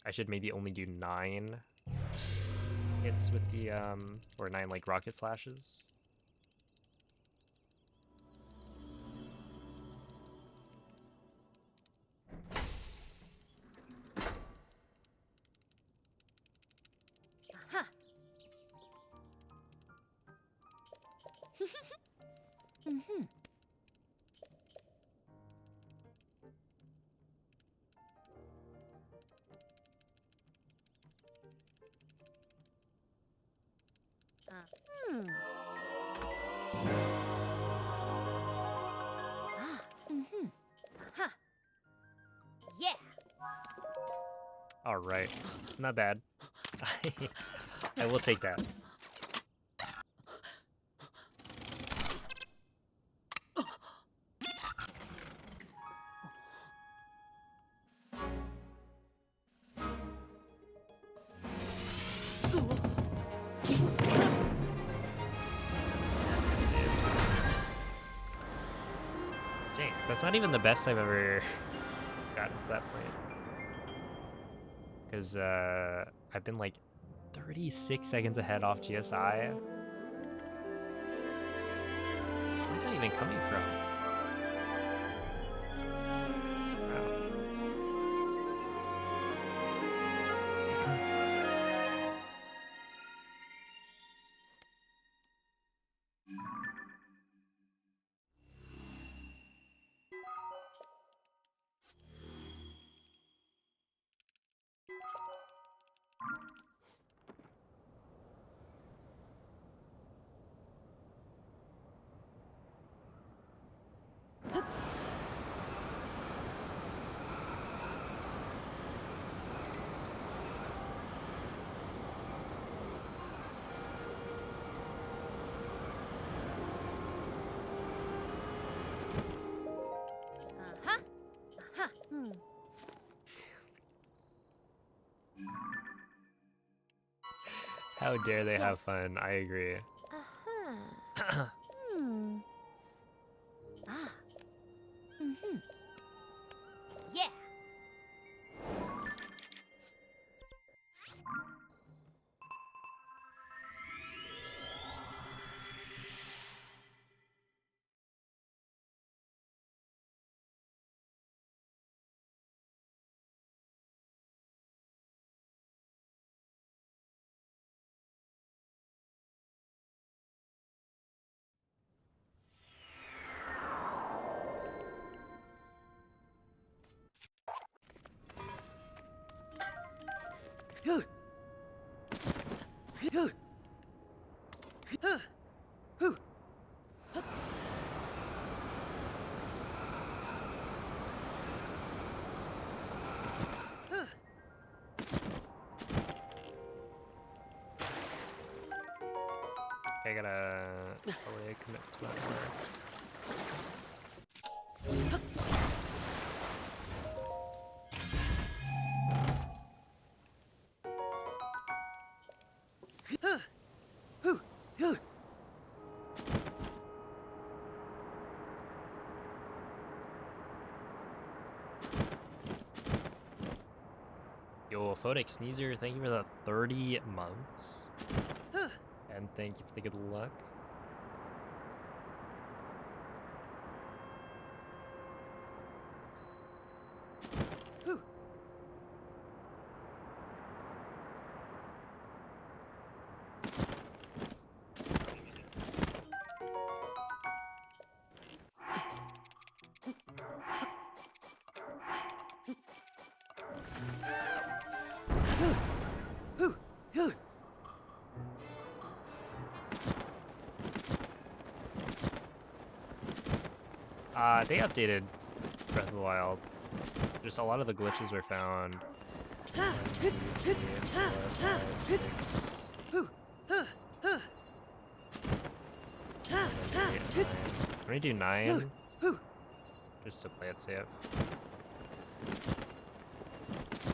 I should maybe only do 9 hits with the or 9 like rocket slashes. Uh-huh. Ah. Uh-huh. Yeah. All right, not bad. I will take that. Dang, that's not even the best I've ever gotten to that point. Because I've been like 36 seconds ahead off GSI. Where's that even coming from? Uh-huh. Uh-huh. How dare they have fun? I agree. Uh-huh. Ah. Yeah. I gotta probably commit to that more. Yo, Photic Sneezer, thank you for the 30 months. And thank you for the good luck. They updated Breath of the Wild. Just a lot of the glitches were found. 1, 2, 3, 4, 5, 6. 7, 8, 9. Let me do 9. Just to play it safe.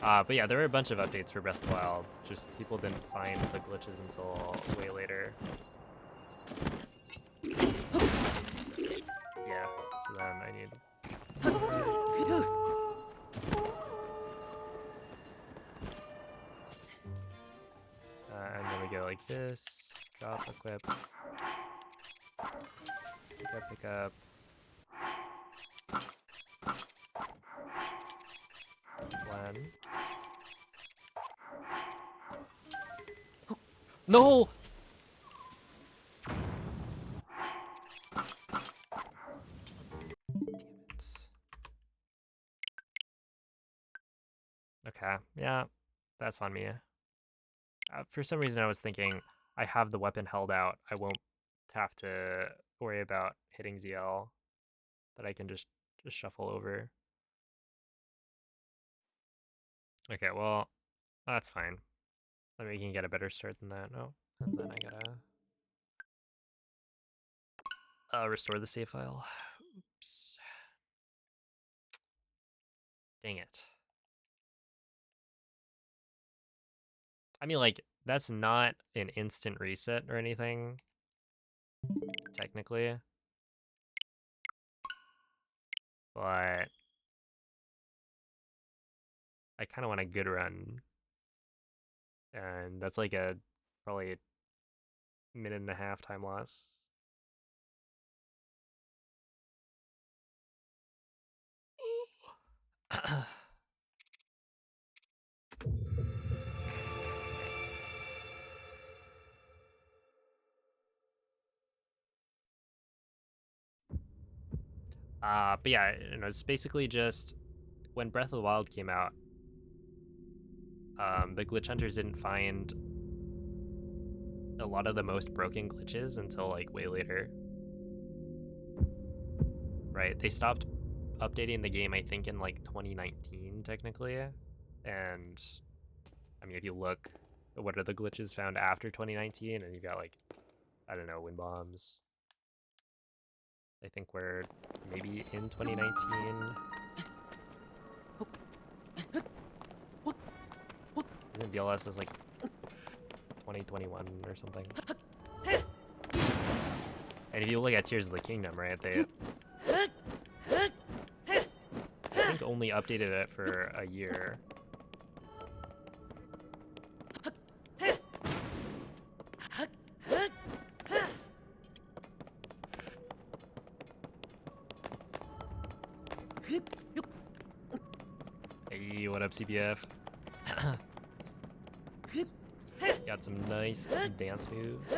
But yeah, there were a bunch of updates for Breath of the Wild. Just people didn't find the glitches until way later. Yeah, so then I need... and then we go like this. Drop, equip. Pick up. Plan. No! Damn it. Okay, yeah, that's on me. For some reason I was thinking I have the weapon held out. I won't have to worry about hitting ZL. That I can just shuffle over. Okay, well, that's fine. Then we can get a better start than that. Oh, and then I gotta restore the save file. Oops. Dang it. I mean, like, that's not an instant reset or anything, technically. But I kind of want a good run. And that's like a probably minute and a half time loss. But yeah, you know, it's basically just when Breath of the Wild came out, the glitch hunters didn't find a lot of the most broken glitches until like way later. Right? They stopped updating the game, I think, in like 2019, technically. And I mean, if you look at what are the glitches found after 2019, and you got like, I don't know, wind bombs. I think we're maybe in 2019. Isn't DLS is like 2021 or something? And if you look at Tears of the Kingdom, right, they I think only updated it for a year. Hey, what up, CPF? Got some nice dance moves.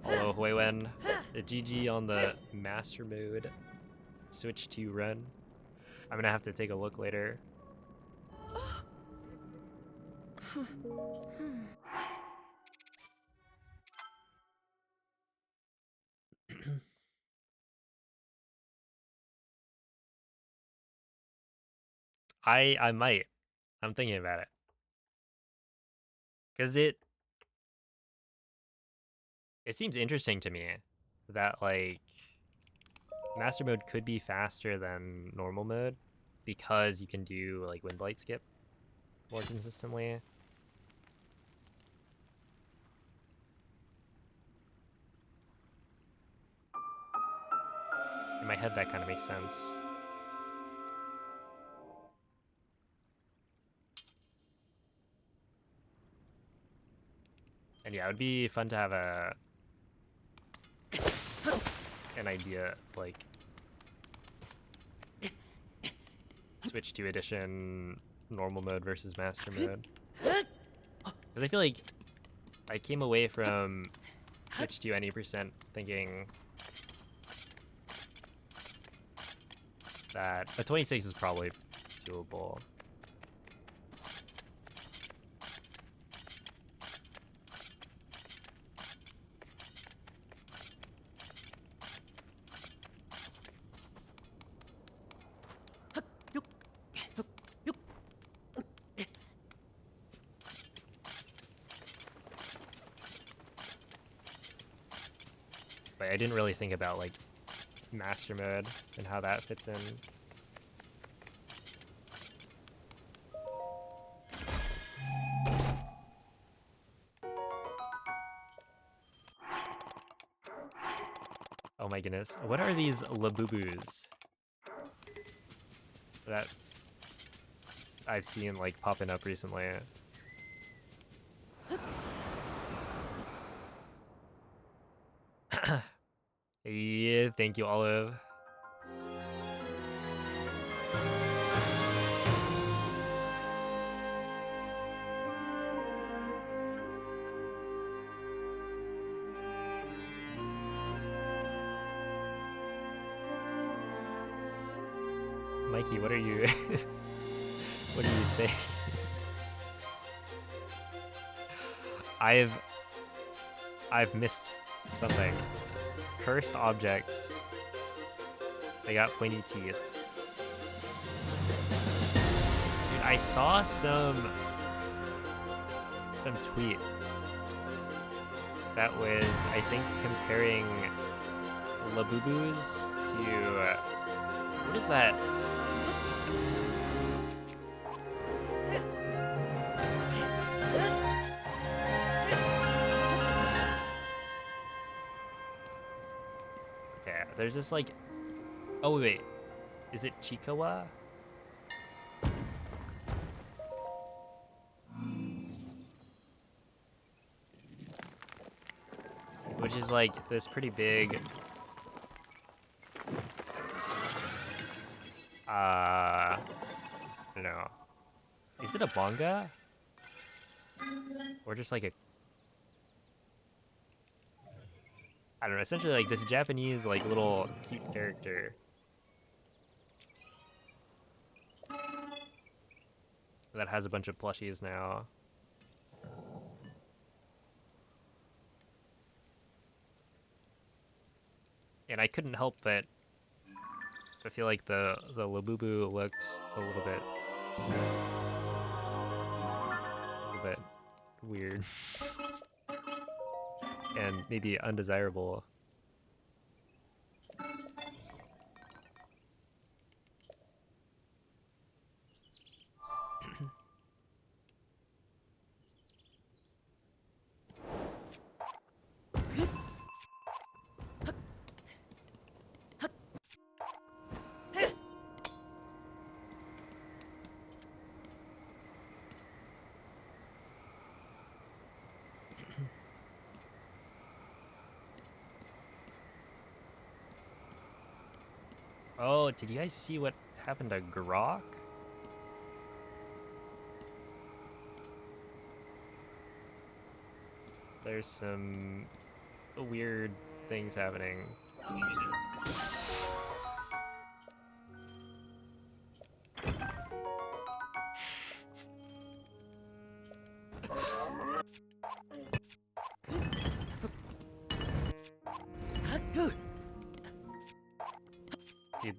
Hello, Huiwen. The GG on the master mode. Switch to run. I'm gonna have to take a look later. I might. I'm thinking about it. Cause it seems interesting to me that like master mode could be faster than normal mode because you can do like wind blight skip more consistently. In my head, that kind of makes sense. And yeah, it would be fun to have an idea like switch to edition normal mode versus master mode. Because I feel like I came away from switch to any percent thinking that a 26 is probably doable. But I didn't really think about like master mode and how that fits in. Oh my goodness. What are these labubus that I've seen like popping up recently? Yeah, thank you, Olive. Mikey, what are you what are you saying? I've missed something. Cursed objects. They got pointy teeth. Dude, I saw some tweet that was, I think, comparing labubus to what is that? Okay, there's this like, oh wait, is it Chikawa? Which is like this pretty big I don't know. Is it a manga? Or just like a I don't know, essentially like this Japanese like little cute character that has a bunch of plushies now. And I couldn't help but I feel like the Labubu looked a little bit weird and maybe undesirable. Oh, did you guys see what happened to Grok? There's some weird things happening.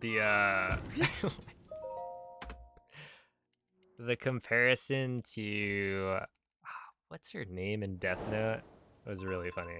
The the comparison to what's her name in Death Note was really funny.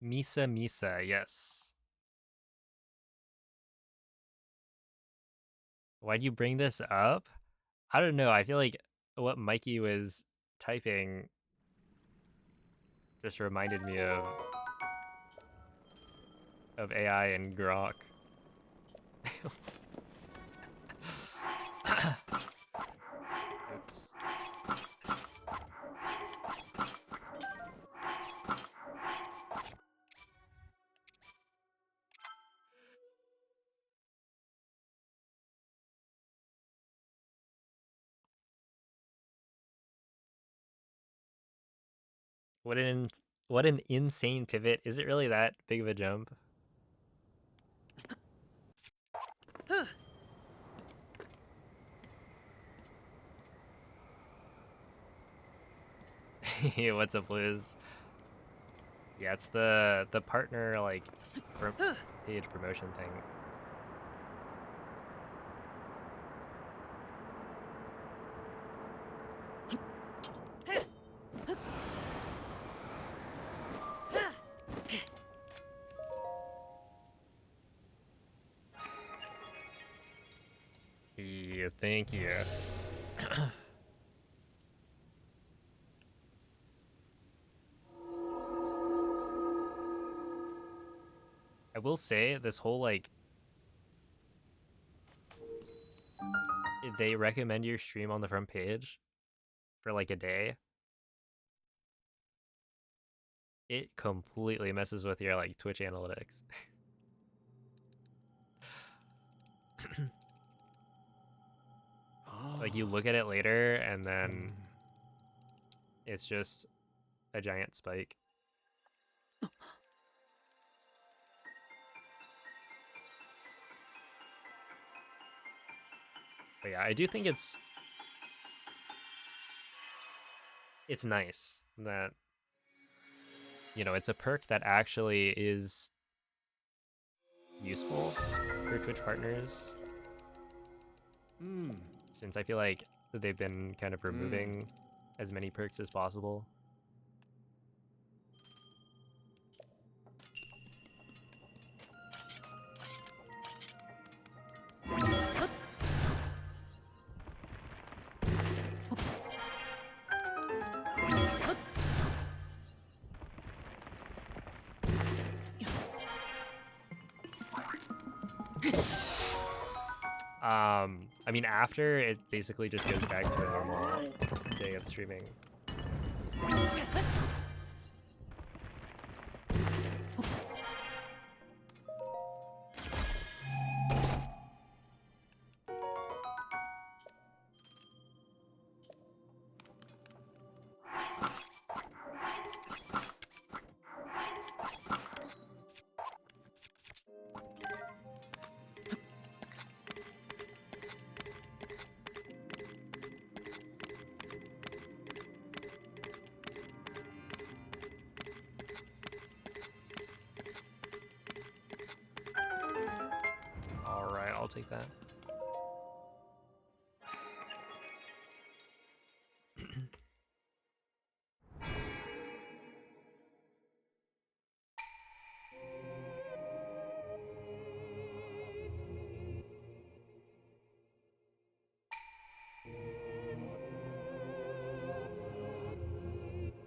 Misa Misa, yes. Why'd you bring this up? I don't know. I feel like what Mikey was typing just reminded me of AI and Grok. Oops. What an insane pivot. Is it really that big of a jump? What's up, Liz? Yeah, it's the partner like page promotion thing. Yeah, thank you. I will say this whole like they recommend your stream on the front page for like a day. It completely messes with your like Twitch analytics. Like you look at it later and then it's just a giant spike. But yeah, I do think it's nice that it's a perk that actually is useful for Twitch partners. Since I feel like they've been kind of removing as many perks as possible. I mean, after it basically just goes back to a normal day of streaming. All right, I'll take that.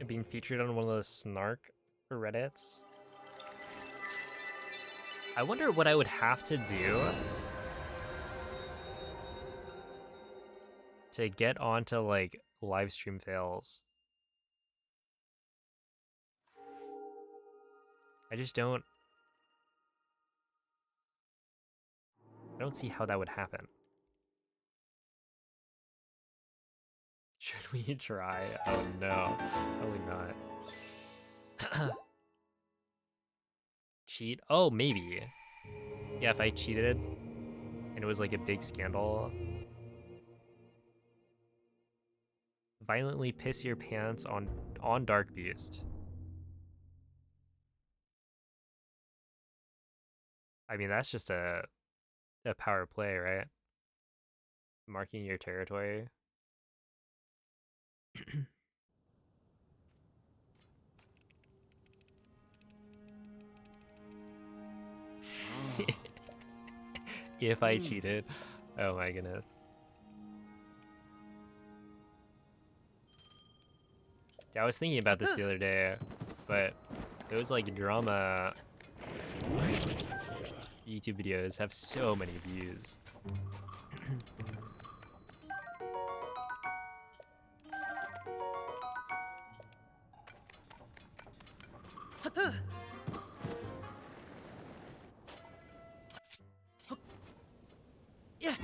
Being featured on one of the snark Reddits. I wonder what I would have to do to get onto like live stream fails. I just don't see how that would happen. Should we try? Oh no, probably not. Cheat? Oh, maybe. Yeah, if I cheated and it was like a big scandal. Violently piss your pants on Dark Beast. I mean, that's just a power play, right? Marking your territory. If I cheated. Oh my goodness. Yeah, I was thinking about this the other day, but those like drama YouTube videos have so many views. Yeah.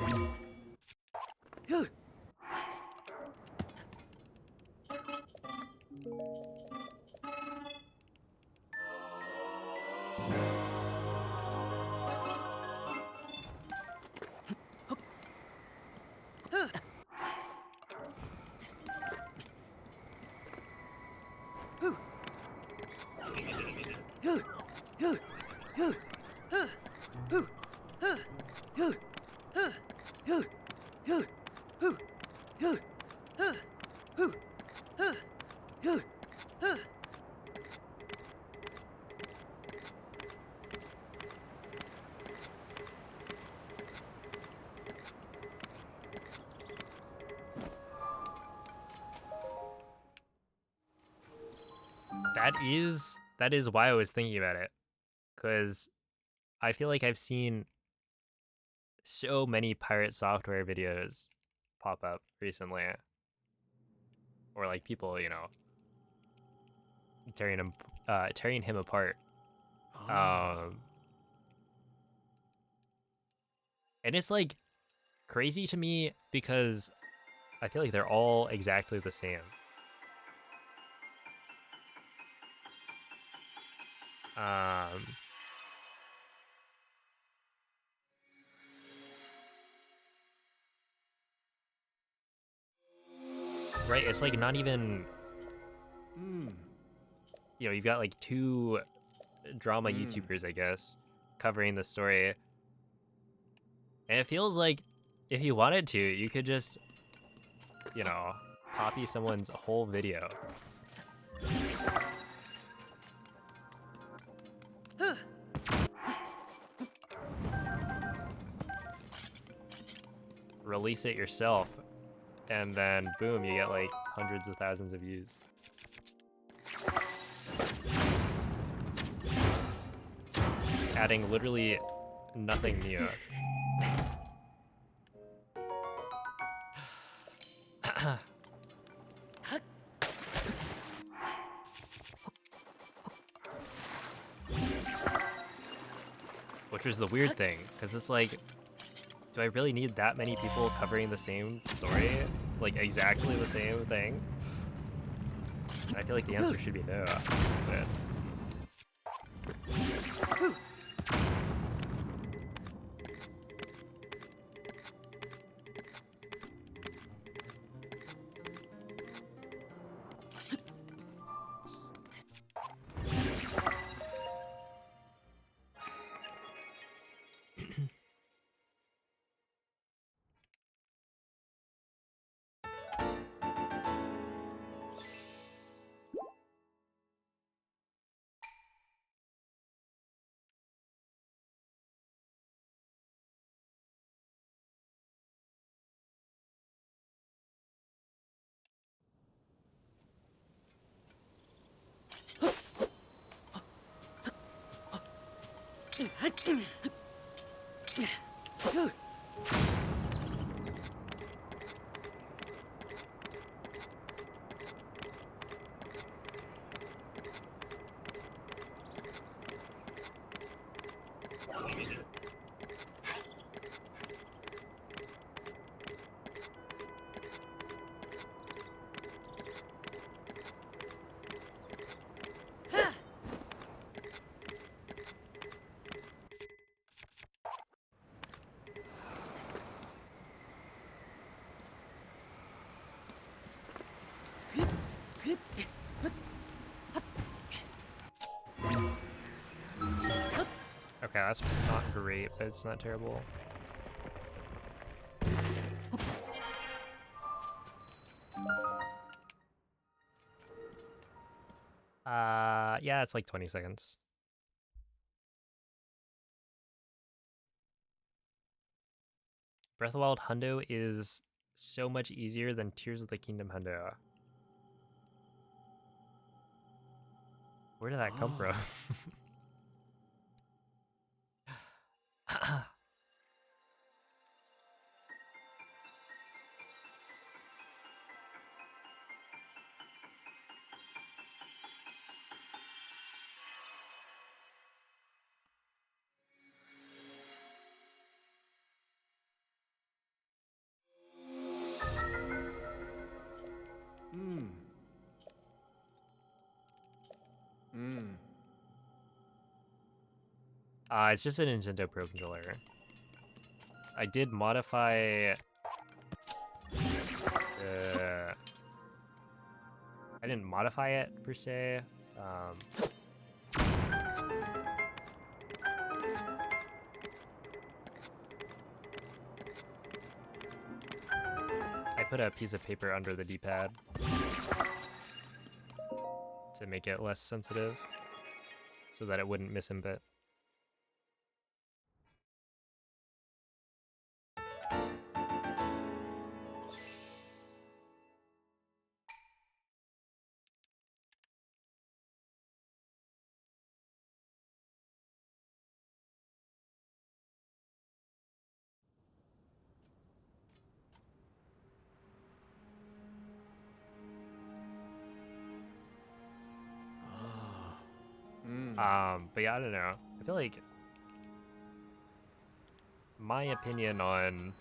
That is why I was thinking about it, because I feel like I've seen so many pirate software videos pop up recently, or like people, you know, tearing him apart. Um, and it's like crazy to me because I feel like they're all exactly the same. Um, right? It's like not even. You know, you've got like two drama YouTubers, I guess, covering the story, and it feels like if you wanted to, you could just, you know, copy someone's whole video. Release it yourself, and then boom, you get like hundreds of thousands of views. Adding literally nothing new. Which was the weird thing, because it's like, do I really need that many people covering the same story? Like, exactly the same thing? I feel like the answer should be no, but... Okay, that's not great, but it's not terrible. Yeah, it's like 20 seconds. Breath of the Wild Hundo is so much easier than Tears of the Kingdom Hundo. Where did that come from? It's just a Nintendo Pro Controller. I did modify... I didn't modify it, per se. I put a piece of paper under the D-pad to make it less sensitive, so that it wouldn't misinput. But yeah, I don't know. I feel like my opinion on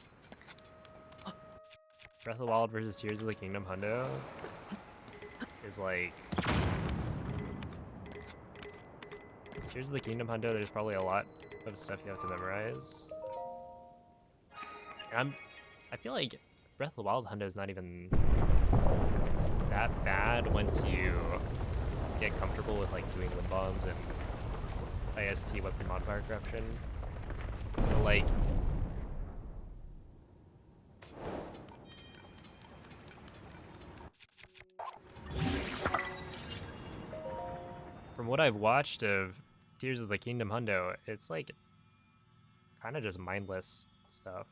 Breath of the Wild versus Tears of the Kingdom Hundo is like Tears of the Kingdom Hundo. There's probably a lot of stuff you have to memorize. And I feel like Breath of the Wild Hundo is not even that bad once you get comfortable with like doing wind bombs and IST weapon modifier corruption. But like from what I've watched of Tears of the Kingdom Hundo, it's like kind of just mindless stuff.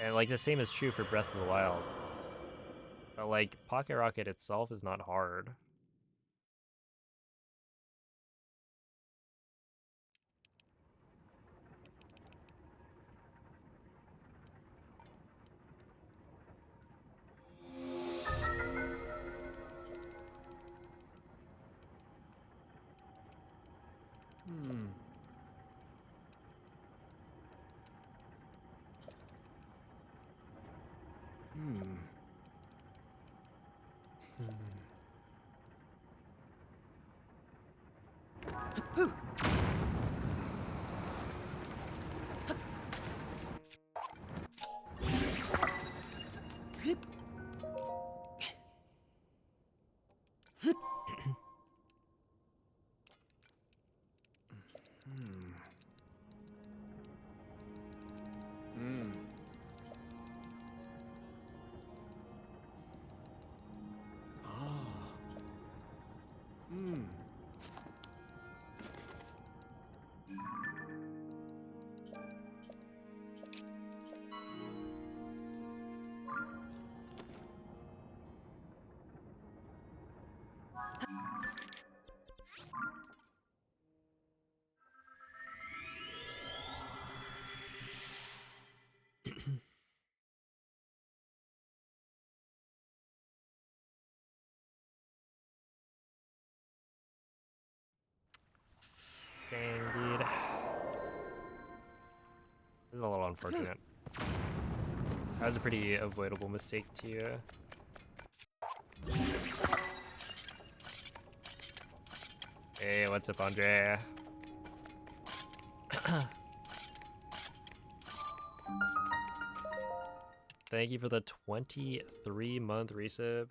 And like the same is true for Breath of the Wild. But like Pocket Rocket itself is not hard. Dang, dude. This is a little unfortunate. That was a pretty avoidable mistake too. Hey, what's up, Andre? thank you for the 23-month resub.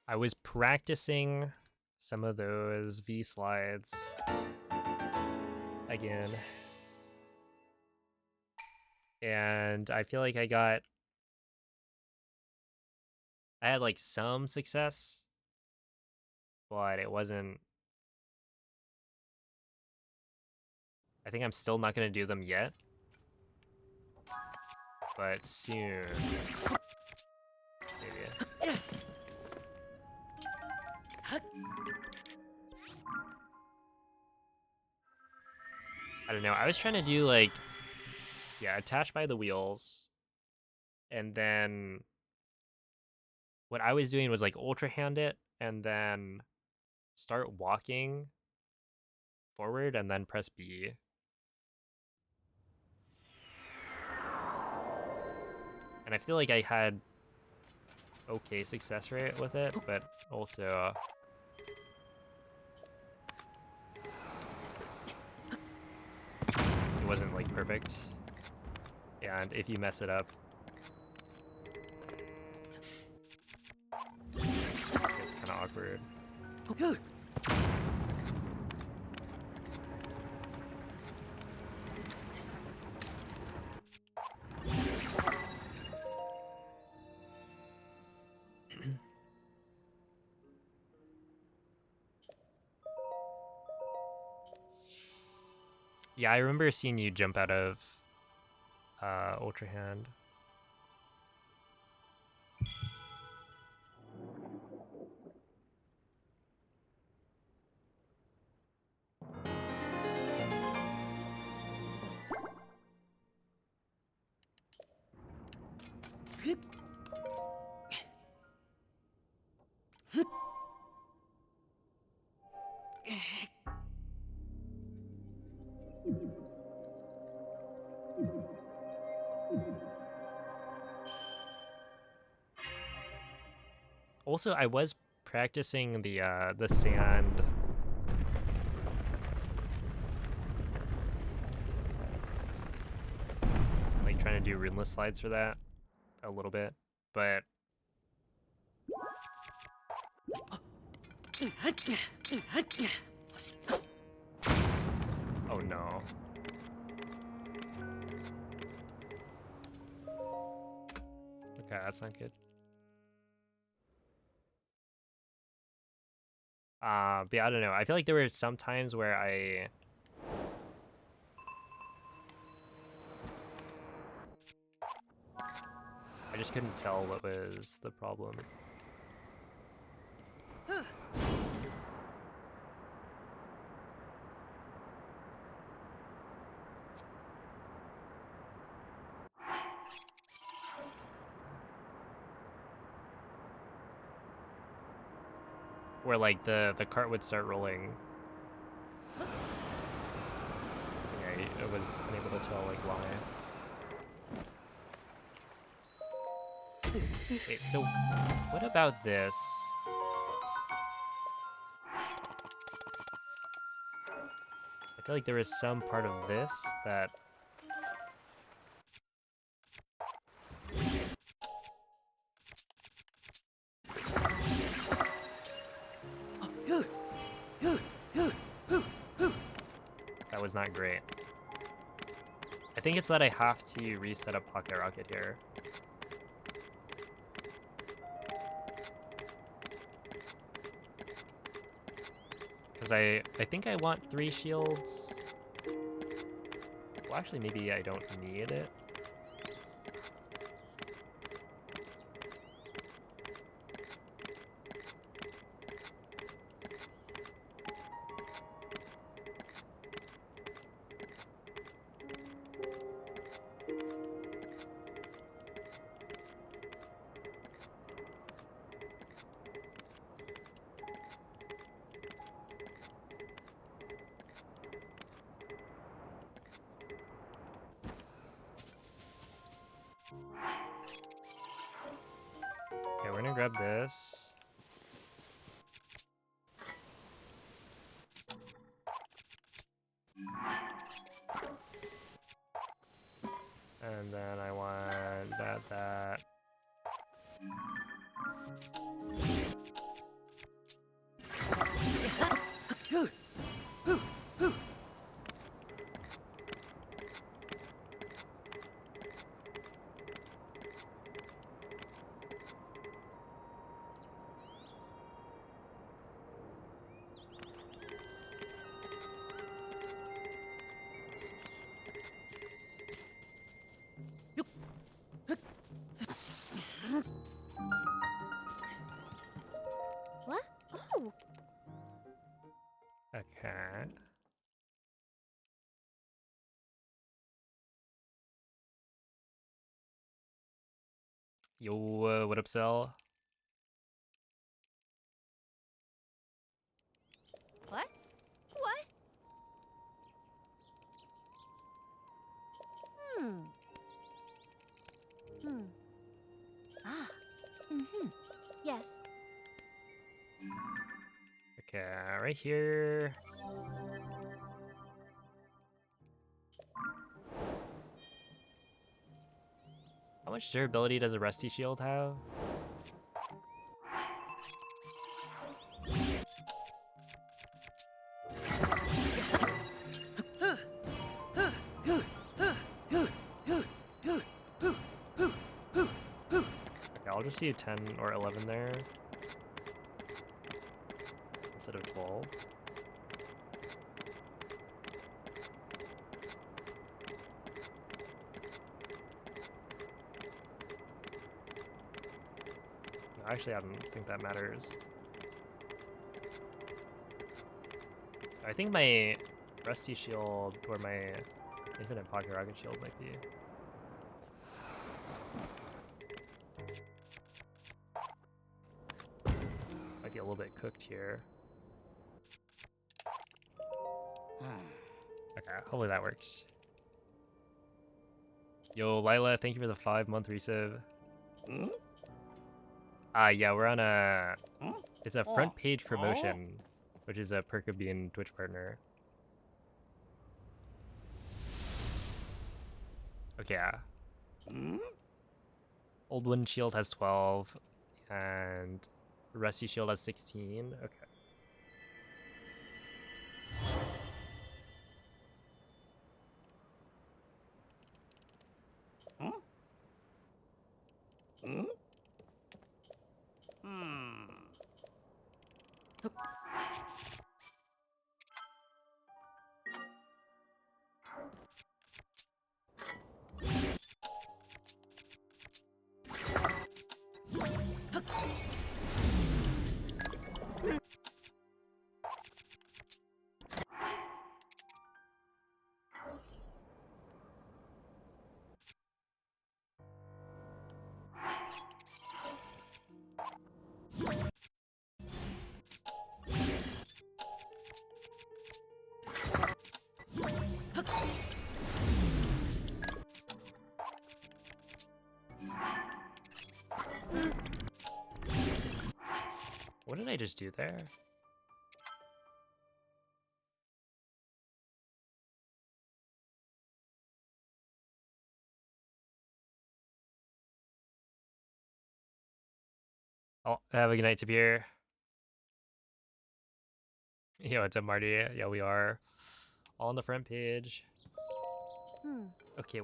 I was practicing some of those V slides again. And I feel like I had like some success, but it wasn't. I think I'm still not gonna do them yet, but soon. Maybe. I don't know. I was trying to do like, yeah, attach by the wheels, and then what I was doing was like ultra hand it, and then start walking forward, and then press B. And I feel like I had okay success rate with it, but also it wasn't like perfect. And if you mess it up, it's kind of awkward. Yeah, I remember seeing you jump out of Ultra Hand. Also, I was practicing the sand. Like trying to do runeless slides for that a little bit, but oh no. Okay, that's not good. But yeah, I don't know. I feel like there were some times where I just couldn't tell what was the problem. Where like the cart would start rolling. Yeah, I was unable to tell like why. Wait, so what about this? I feel like there is some part of this that was not great. I think it's that I have to reset a pocket rocket here. Because I think I want 3 shields. Well, actually, maybe I don't need it. grab this. And then I want that. What? Oh. Okay. Yo, what up, Cell? What? What? Hmm. Hmm. Ah. Mm-hmm. Yes. Okay, right here. How much durability does a Rusty Shield have? Okay, I'll just do 10 or 11 there instead of 12. No, actually, I don't think that matters. I think my Rusty Shield or my Infinite Pocket Rocket Shield might be. Might be a little bit cooked here. Okay, hopefully that works. Yo, Lila, thank you for the 5-month resub. Yeah, we're on a... It's a front page promotion, which is a perk of being Twitch partner. Okay, yeah. Old Wind Shield has 12, and Rusty Shield has 16. Okay. What did I just do there? Oh, have a good night, Tabir. Yo, what's up, Marty? Yeah, we are all on the front page. Okay,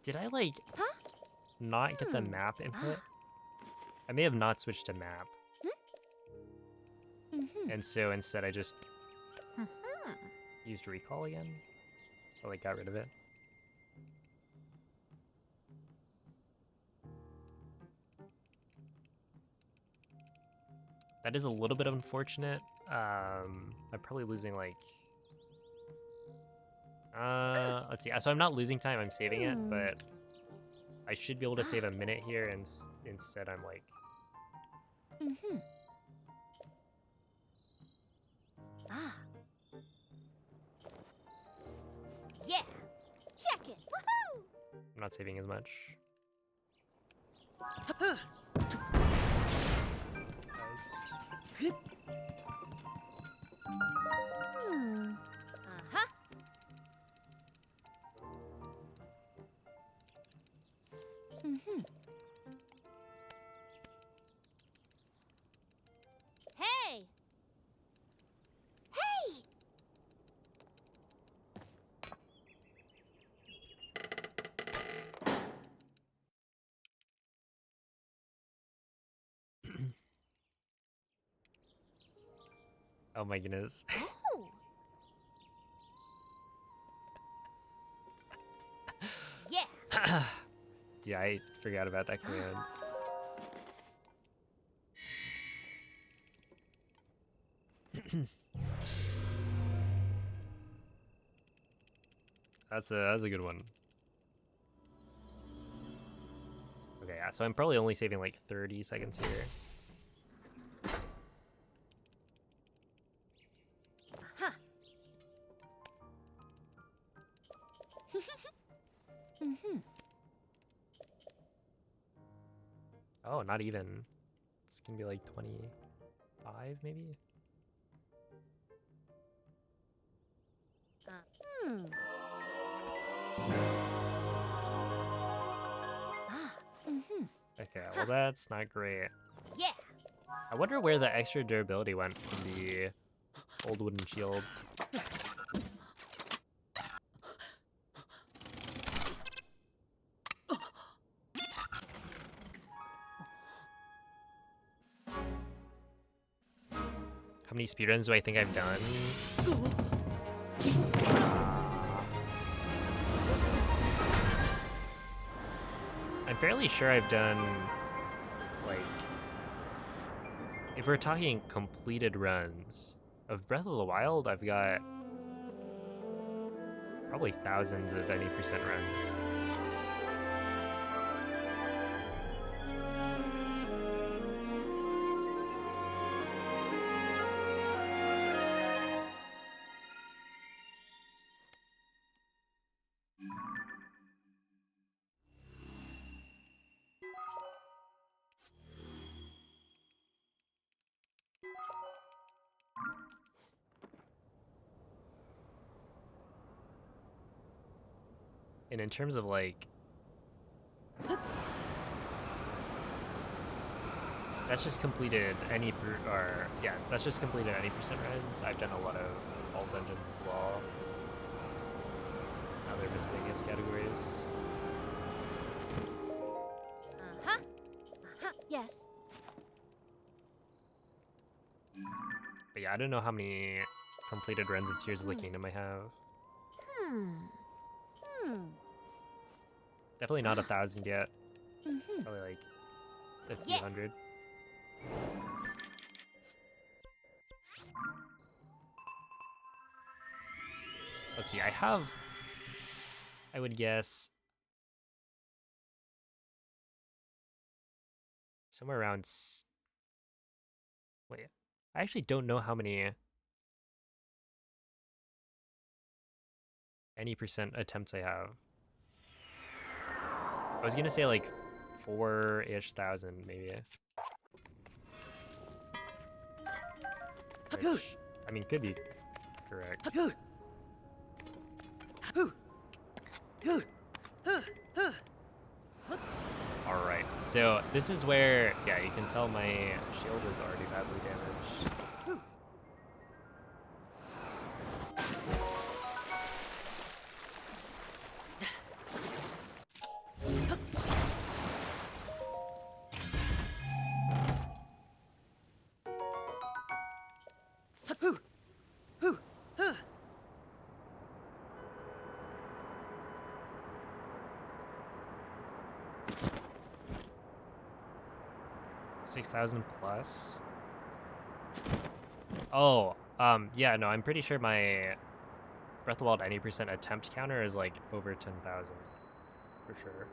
did I, like, not get the map input? I may have not switched to map. And so instead I just used recall again? Or, like, got rid of it? That is a little bit unfortunate. I'm probably losing, like... let's see. So I'm not losing time, I'm saving it, but I should be able to save a minute here, and instead I'm, like... Yeah. Check it. Woohoo! I'm not saving as much. Uh-huh. Hey! Hey! Oh my goodness. Oh! Yeah! Yeah, I forgot about that command. That's a good one. Okay, yeah, so I'm probably only saving like 30 seconds here. Huh. Oh, not even. It's gonna be like 25 maybe? Hmm. Okay, well that's not great. Yeah. I wonder where the extra durability went from the old wooden shield. How many speedruns do I think I've done? I'm fairly sure I've done, like, if we're talking completed runs of Breath of the Wild, I've got probably thousands of any percent runs. And in terms of like, that's just completed any that's just completed any percent runs. I've done a lot of all dungeons as well. Other miscellaneous categories. Uh-huh. Uh-huh. Yes. But yeah, I don't know how many completed runs of Tears of the Kingdom I have. Definitely not 1,000 yet. Probably like 1,500. Let's see, I would guess, somewhere around, wait, I actually don't know how many any percent attempts I have. I was gonna say like 4-ish thousand maybe. Which, I mean, could be correct. Alright, so this is where, yeah, you can tell my shield is already badly damaged. $6,000 plus. Oh, yeah, no, I'm pretty sure my Breath of the Wild any percent attempt counter is like over 10,000 for sure.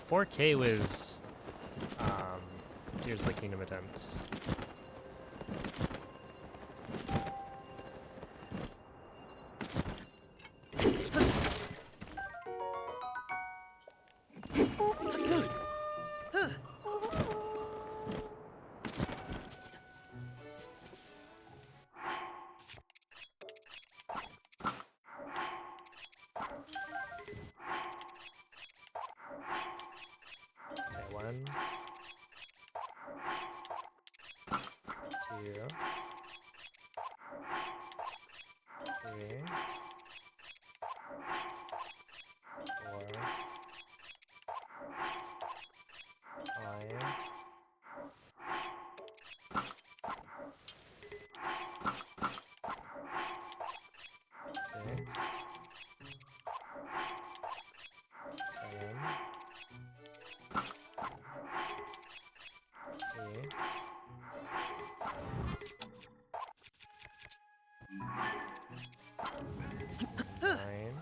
4K was Tears of the Kingdom attempts. One, two, three, four, five, six, seven, 8, 9,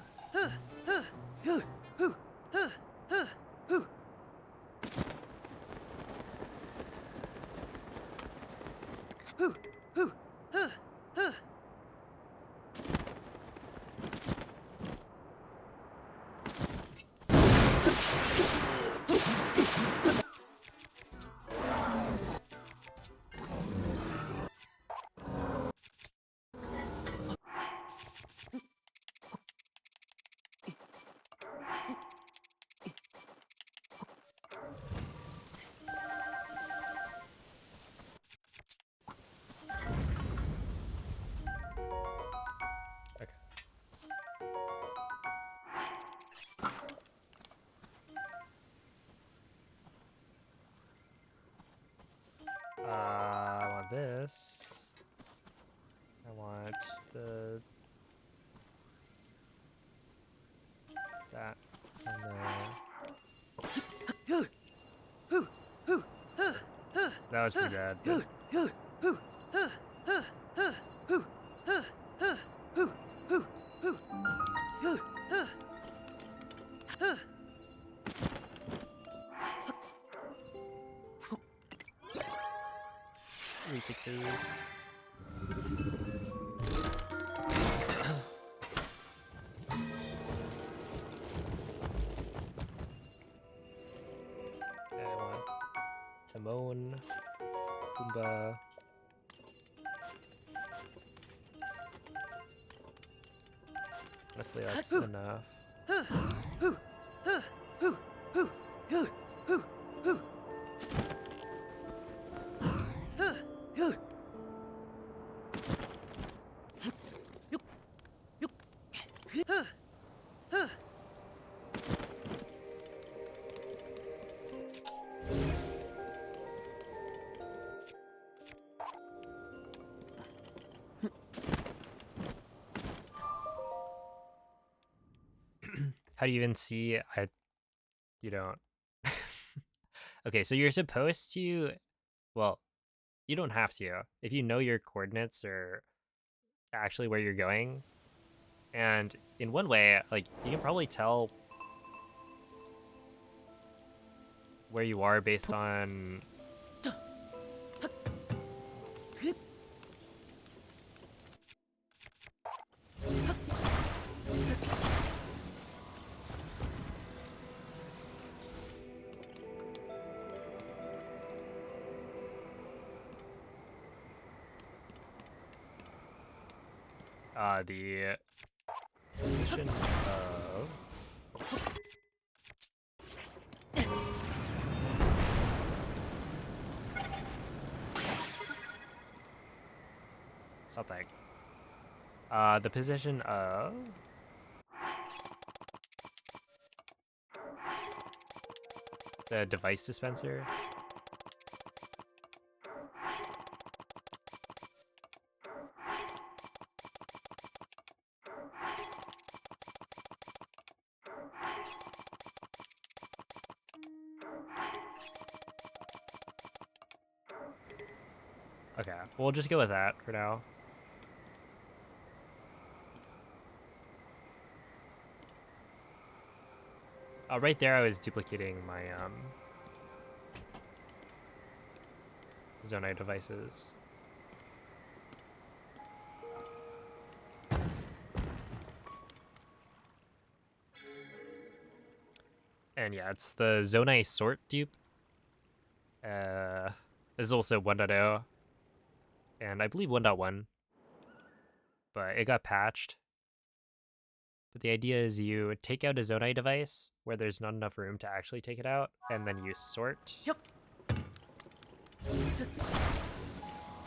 I want this. I want that and that was pretty bad. But... retake those. I want Timon, Pumbaa. Honestly, that's enough. How do you even see? You don't. Okay, so you're supposed to, well, you don't have to. If you know your coordinates or actually where you're going, and in one way, like, you can probably tell where you are based on the position of something. The position of the device dispenser. Okay, we'll just go with that for now. Right there I was duplicating my Zonai devices. And yeah, it's the Zonai sort dupe. There's also 1.0 and I believe 1.1, but it got patched. But the idea is you take out a Zonai device where there's not enough room to actually take it out, and then you sort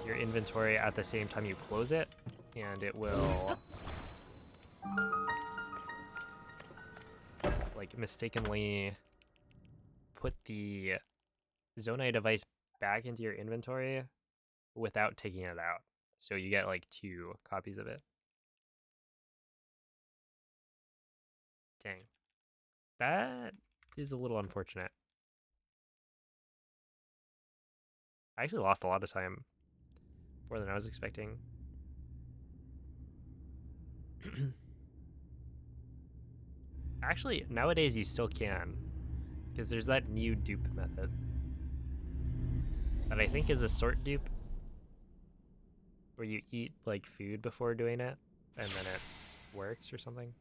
your inventory at the same time you close it, and it will like mistakenly put the Zonai device back into your inventory without taking it out. So you get like 2 copies of it. Dang. That is a little unfortunate. I actually lost a lot of time, more than I was expecting. Actually, nowadays you still can, because there's that new dupe method that I think is a sort dupe, where you eat like food before doing it, and then it works or something.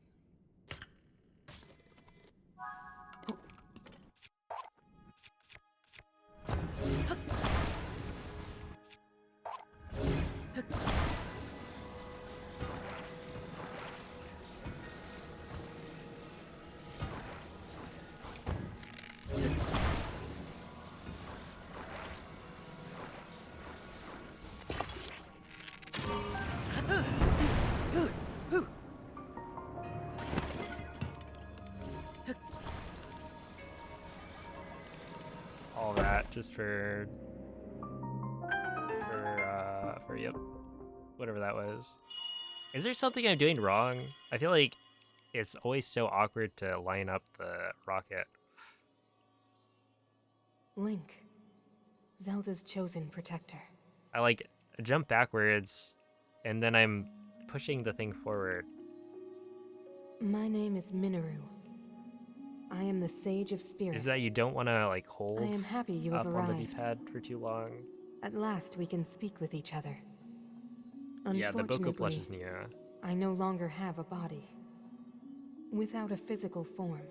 All that just for yep, whatever that was. Is there something I'm doing wrong? I feel like it's always so awkward to line up the rocket. Link, Zelda's chosen protector. I like jump backwards, and then I'm pushing the thing forward. My name is Minoru. I am the Sage of Spirit. Is that you don't want to like hold I am happy you have up on the arrived. D-pad for too long? At last we can speak with each other. Yeah, the BotK plush Unfortunately, is near. I no longer have a body. Without a physical form,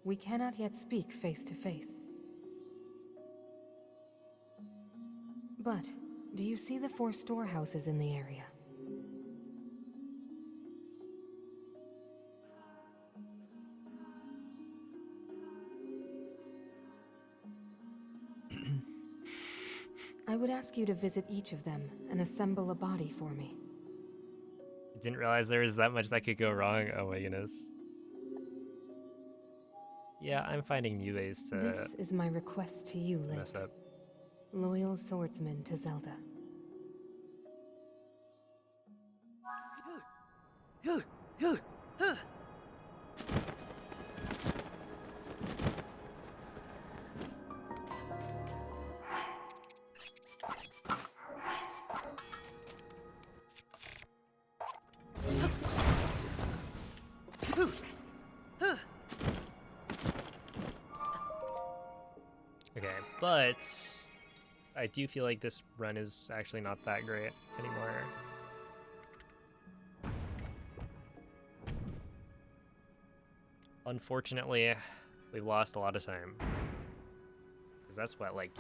we cannot yet speak face to face. But, do you see the 4 storehouses in the area? I would ask you to visit each of them and assemble a body for me. I didn't realize there was that much that could go wrong. Oh my goodness. Yeah, I'm finding new ways to This is my request to you, Link. mess up. Loyal swordsman to Zelda. Okay, but I do feel like this run is actually not that great anymore. Unfortunately, we've lost a lot of time. Because that's what, like,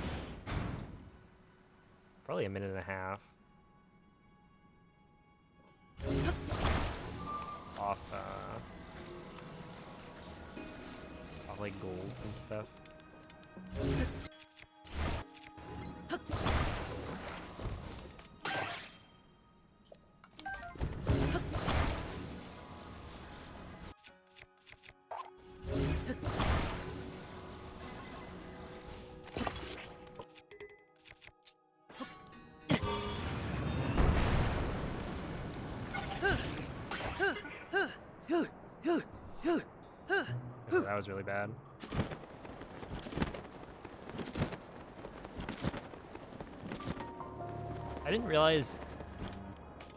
probably a minute and a half. Off, off like golds and stuff. Okay, that was really bad. I didn't realize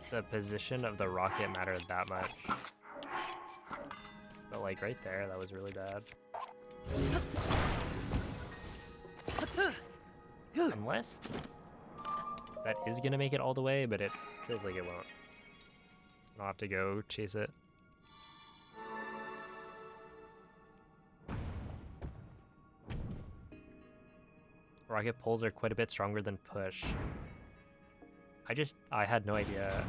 the position of the rocket mattered that much. But But like right there, that was really bad. Unless that is gonna make it all the way, but it feels like it won't. I'll have to go chase it. Rocket pulls are quite a bit stronger than push. I had no idea.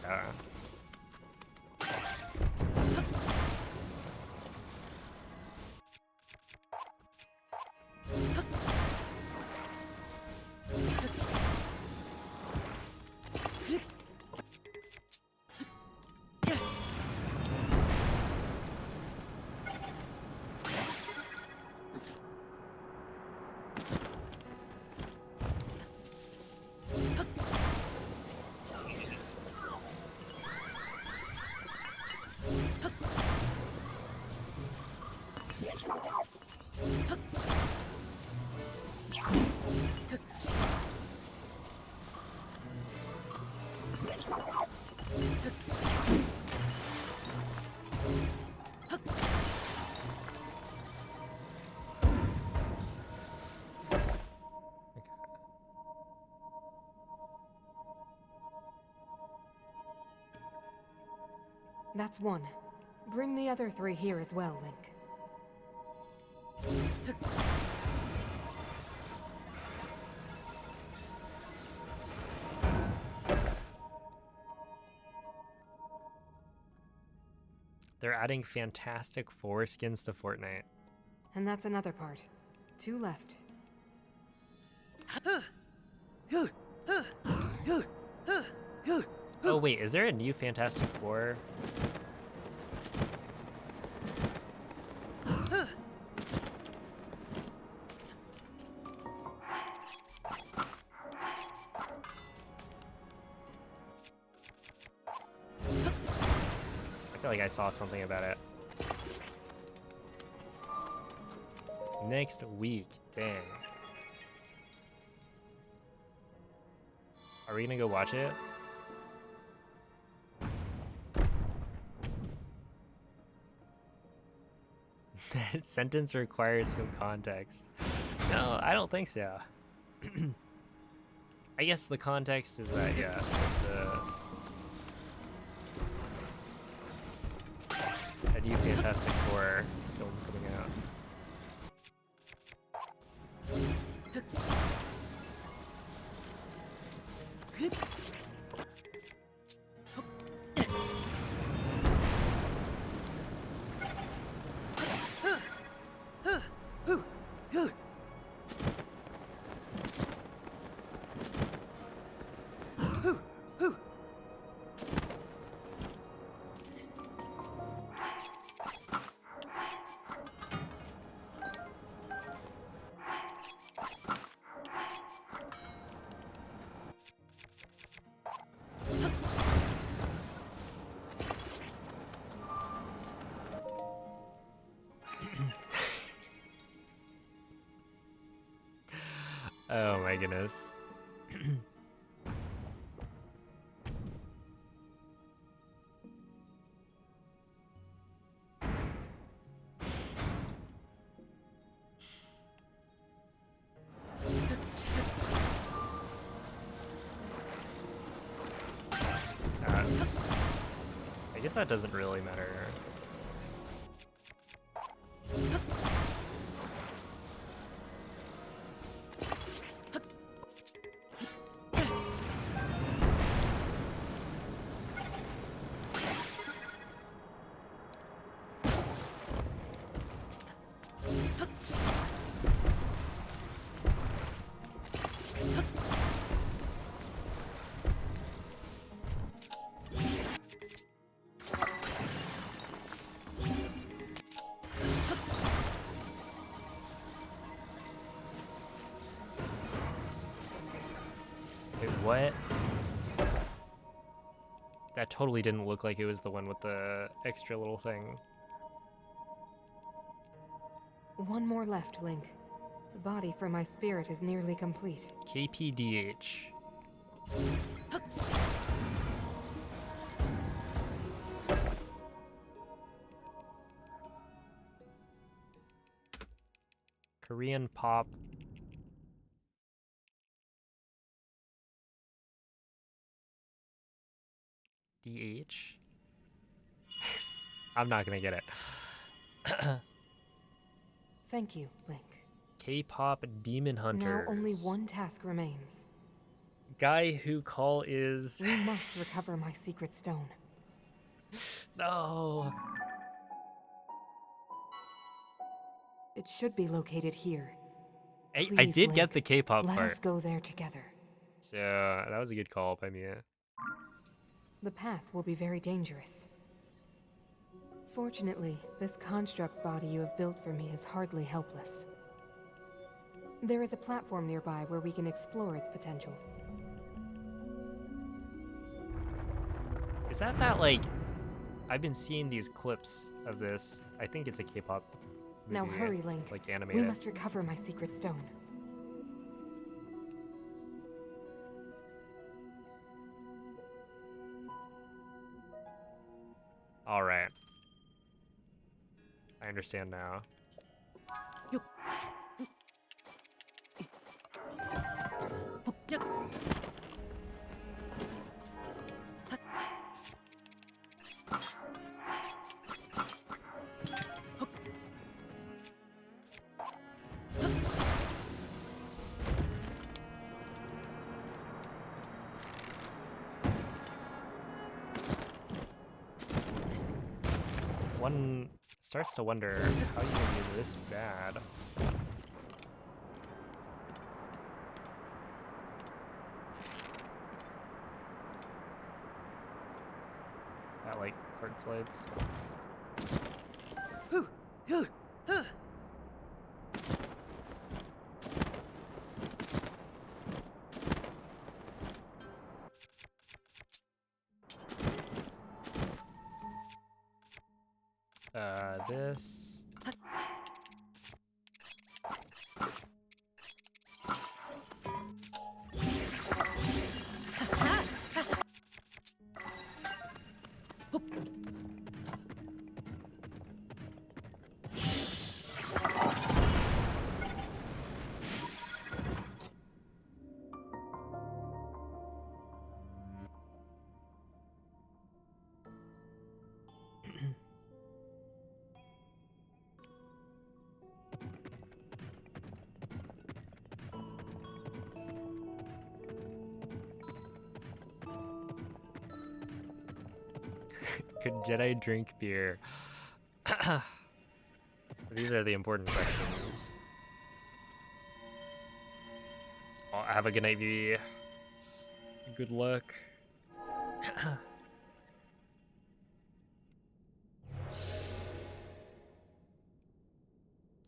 Okay. That's one. Bring the other 3 here as well, Link. They're adding Fantastic Four skins to Fortnite. And that's another part. 2 left. Oh wait, is there a new Fantastic Four? I feel like I saw something about it. Next week, dang. Are we gonna go watch it? That sentence requires some context. No, I don't think so. I guess the context is that, yeah, a new Fantastic Four film coming out. Oh my goodness. I guess that doesn't really matter. Wait, what? That totally didn't look like it was the one with the extra little thing. 1 more left, Link. The body for my spirit is nearly complete. KPDH. Korean pop. DH. I'm not gonna get it. Thank you, Link. K-pop Demon Hunters. Now only one task remains. Guy who call is. We must recover my secret stone. No. It should be located here. I Please, did Link, get the K-pop let part. us go there together. So that was a good call by Mia. The path will be very dangerous. Fortunately, this construct body you have built for me is hardly helpless. There is a platform nearby where we can explore its potential. Is that like... I've been seeing these clips of this. I think it's a K-pop movie. Now hurry, Link. Like animated. We must recover my secret stone. Alright. I understand now. One starts to wonder how you can be this bad. That like card slides. This. Could Jedi drink beer? These are the important questions. Oh, have a good night, V. Good luck.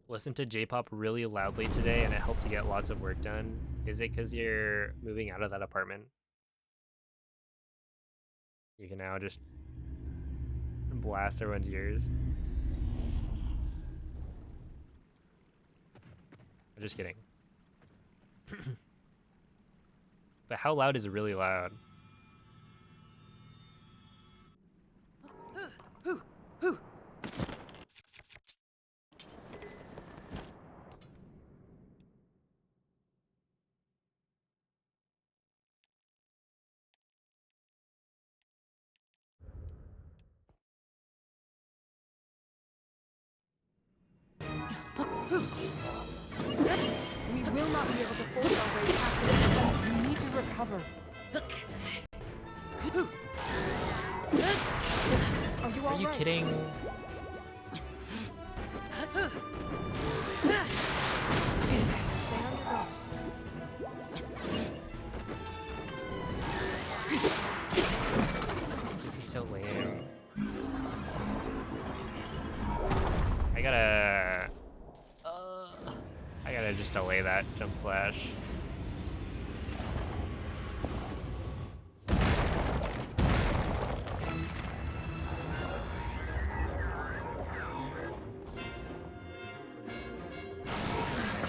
Listen to J-pop really loudly today and it helped to get lots of work done. Is it because you're moving out of that apartment? You can now just blast everyone's ears. I'm just kidding. But how loud is it really loud? We will not be able to force our way past this defense. You need to recover. Are you all Are you right? kidding? Stay on your guard. This is so lame. I gotta just delay that jump slash.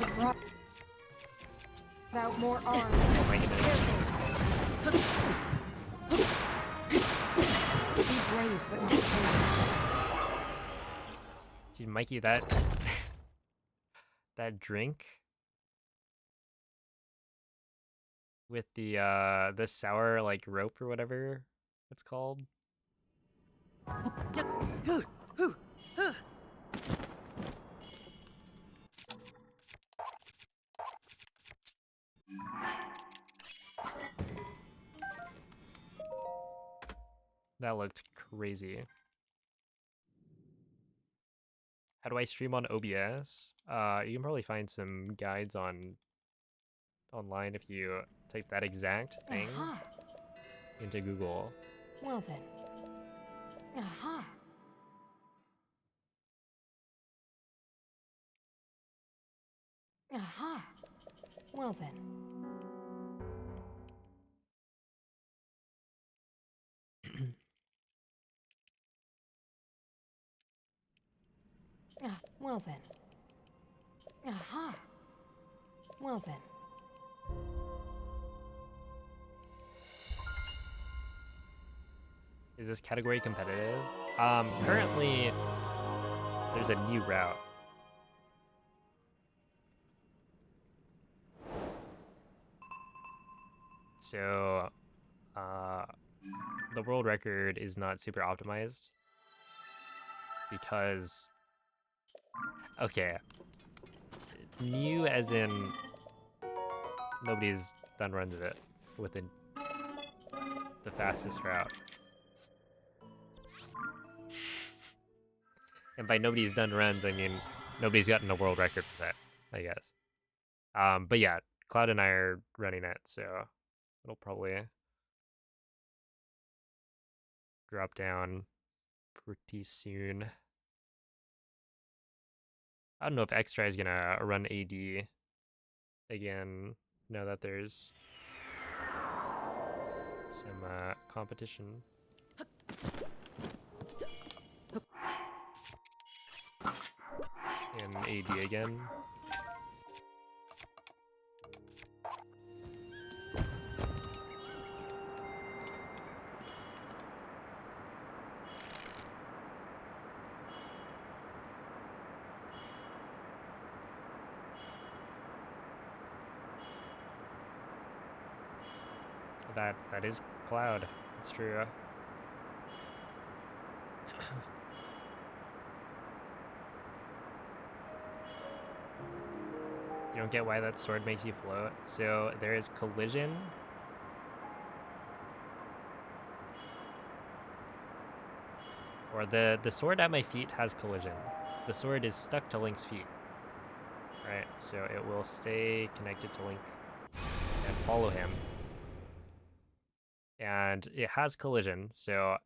It brought More arms. Oh my goodness. Be brave, but not brave. Dude, Mikey, that that drink with the sour like rope or whatever it's called. That looked crazy. How do I stream on OBS? You can probably find some guides online if you type that exact thing into Google. Well then. Aha. Aha. Well then. Well then. Aha. Well then. Is this category competitive? Currently, there's a new route. So, the world record is not super optimized because, okay, new as in nobody's done runs of it with the fastest route. And by nobody's done runs, I mean nobody's gotten a world record for that, I guess. But yeah, Cloud and I are running it, so it'll probably drop down pretty soon. I don't know if Extra is gonna run AD again now that there's some competition. In AD again. That is Cloud. It's true. You don't get why that sword makes you float. So there is collision. Or the sword at my feet has collision. The sword is stuck to Link's feet. Right, so it will stay connected to Link and follow him. And it has collision, so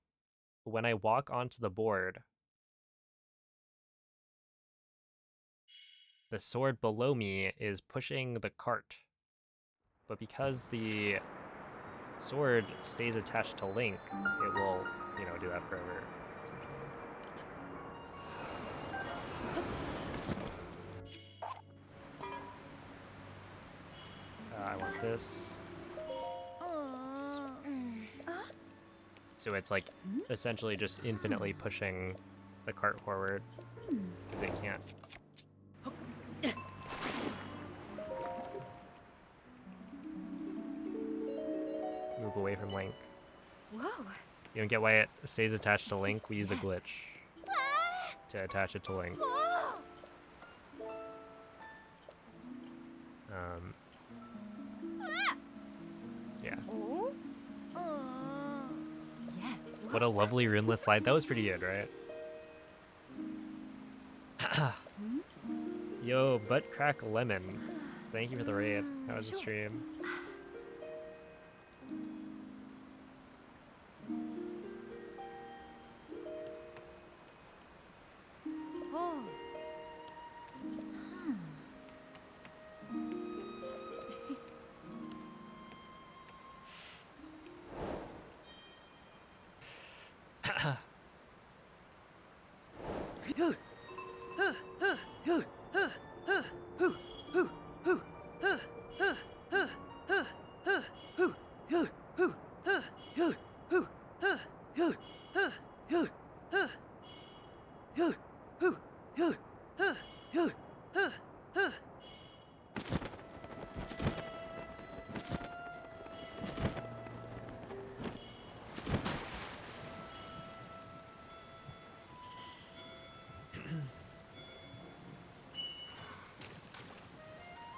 when I walk onto the board, the sword below me is pushing the cart. But because the sword stays attached to Link, it will, you know, do that forever. I want this. So it's like essentially just infinitely pushing the cart forward because it can't. Move away from Link. Whoa. You don't get why it stays attached to Link? We use a glitch to attach it to Link. Yeah. Yes. What a lovely runeless slide. That was pretty good, right? Yo, Butt Crack Lemon. Thank you for the raid. How was the stream? Oh.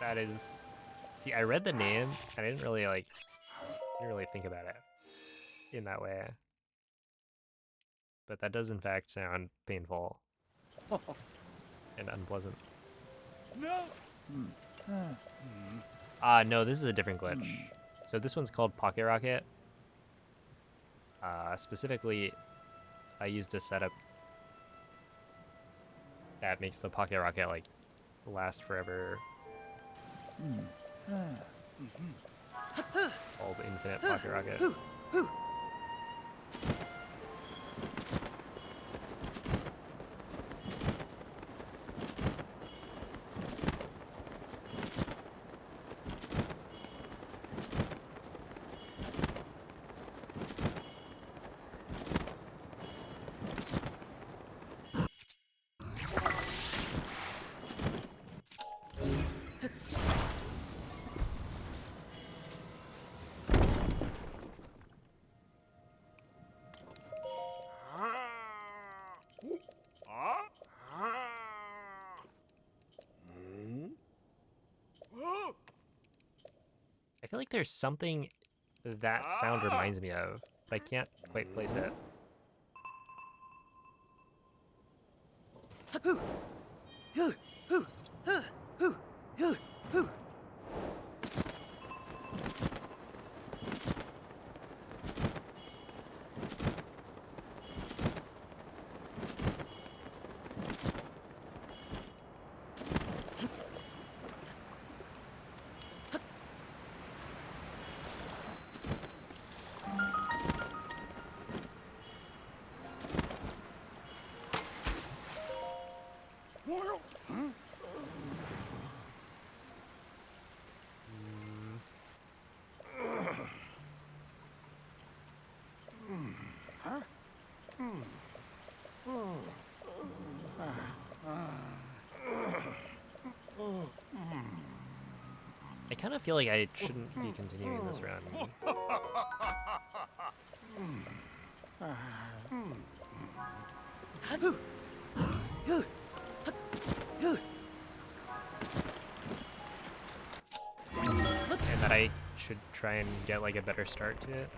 That is... See, I read the name, and I didn't really, like... didn't really think about it in that way. But that does, in fact, sound painful. And unpleasant. No! No, this is a different glitch. So this one's called Pocket Rocket. Specifically, I used a setup that makes the Pocket Rocket, like, last forever. Called Infinite Pocket Rocket. I feel like there's something that sound reminds me of, but I can't quite place it. I kind of feel like I shouldn't be continuing this run. And that I should try and get like a better start to it.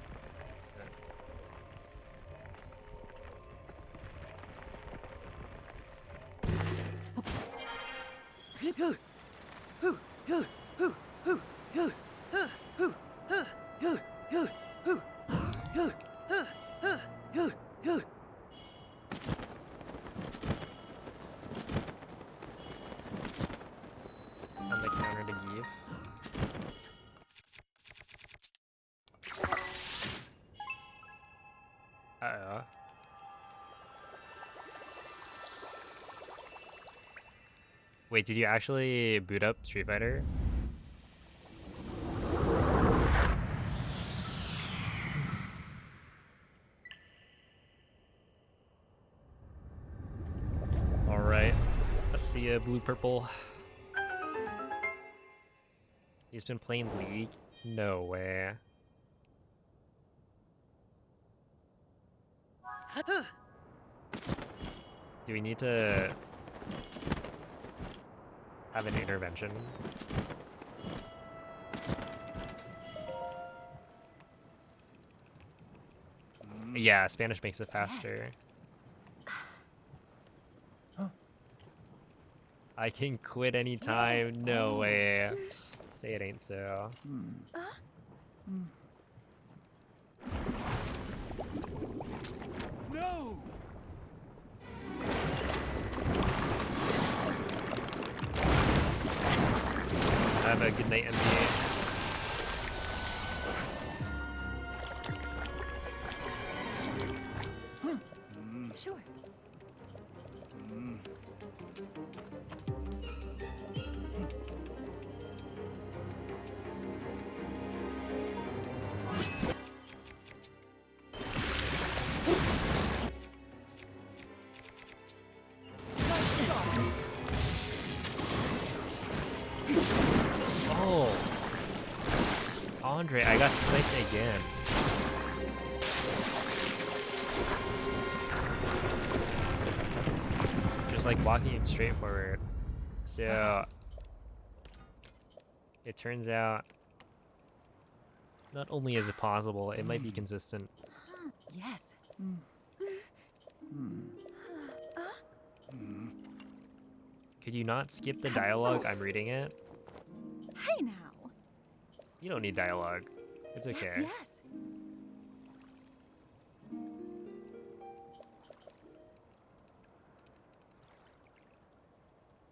On the counter to give. Uh-oh. Wait, did you actually boot up Street Fighter? Alright. Let's see ya, Blue Purple. He's been playing League? No way. Do we need to have an intervention? Yeah, Spanish makes it faster. I can quit anytime. No way. Say it ain't so. No! Have a good night, NBA. Sure. Oh! Andre, I got sniped again. Just like walking straight forward. So it turns out not only is it possible, it might be consistent. Yes. Could you not skip the dialogue? I'm reading it. Hey now. You don't need dialogue. It's okay. Yes, yes.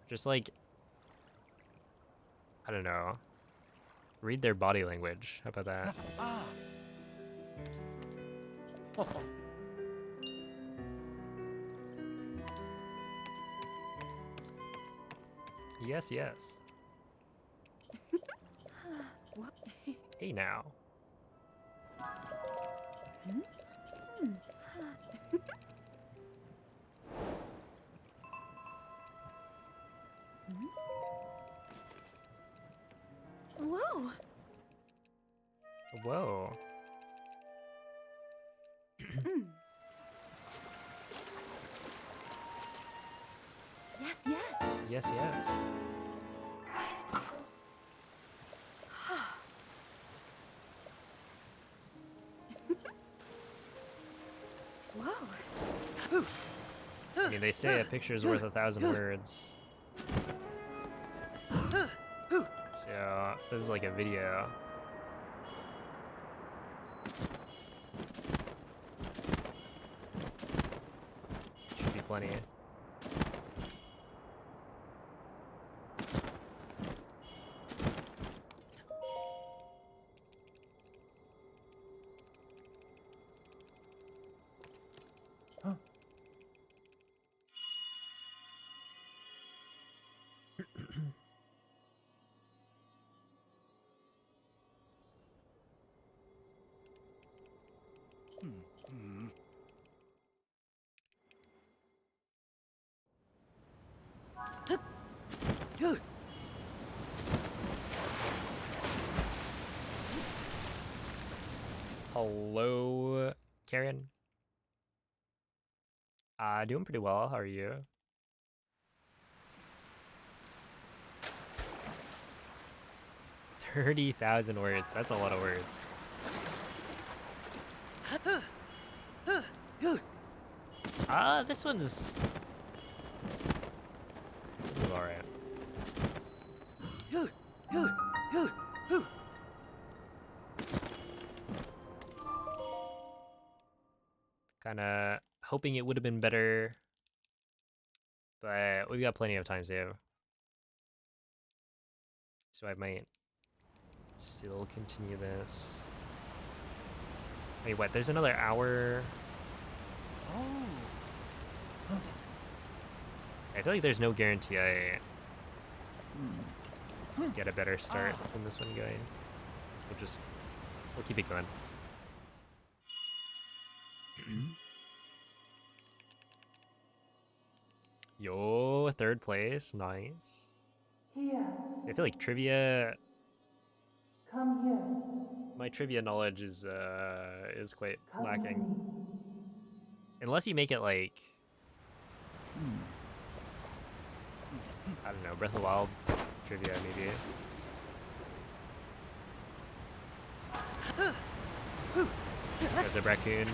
Just like, I don't know. Read their body language. How about that? Yes, yes. What? Hey now. Whoa. Whoa. Yes, yes. Yes, yes. Whoa. I mean, they say a picture's worth 1,000 words. So, this is like a video. Should be plenty. Hello, Karen. Doing pretty well. How are you? $30,000 words. That's a lot of words. This one's alright. Kinda hoping it would have been better, but we've got plenty of time too. So I might still continue this. Wait, what? There's another hour? Oh. I feel like there's no guarantee I get a better start than this one going. So we'll keep it going. Yo, third place, nice. Here, I feel like trivia, come here. my trivia knowledge is quite Come to lacking. me. Unless you make it like, I don't know, Breath of the Wild trivia maybe. There's a raccoon.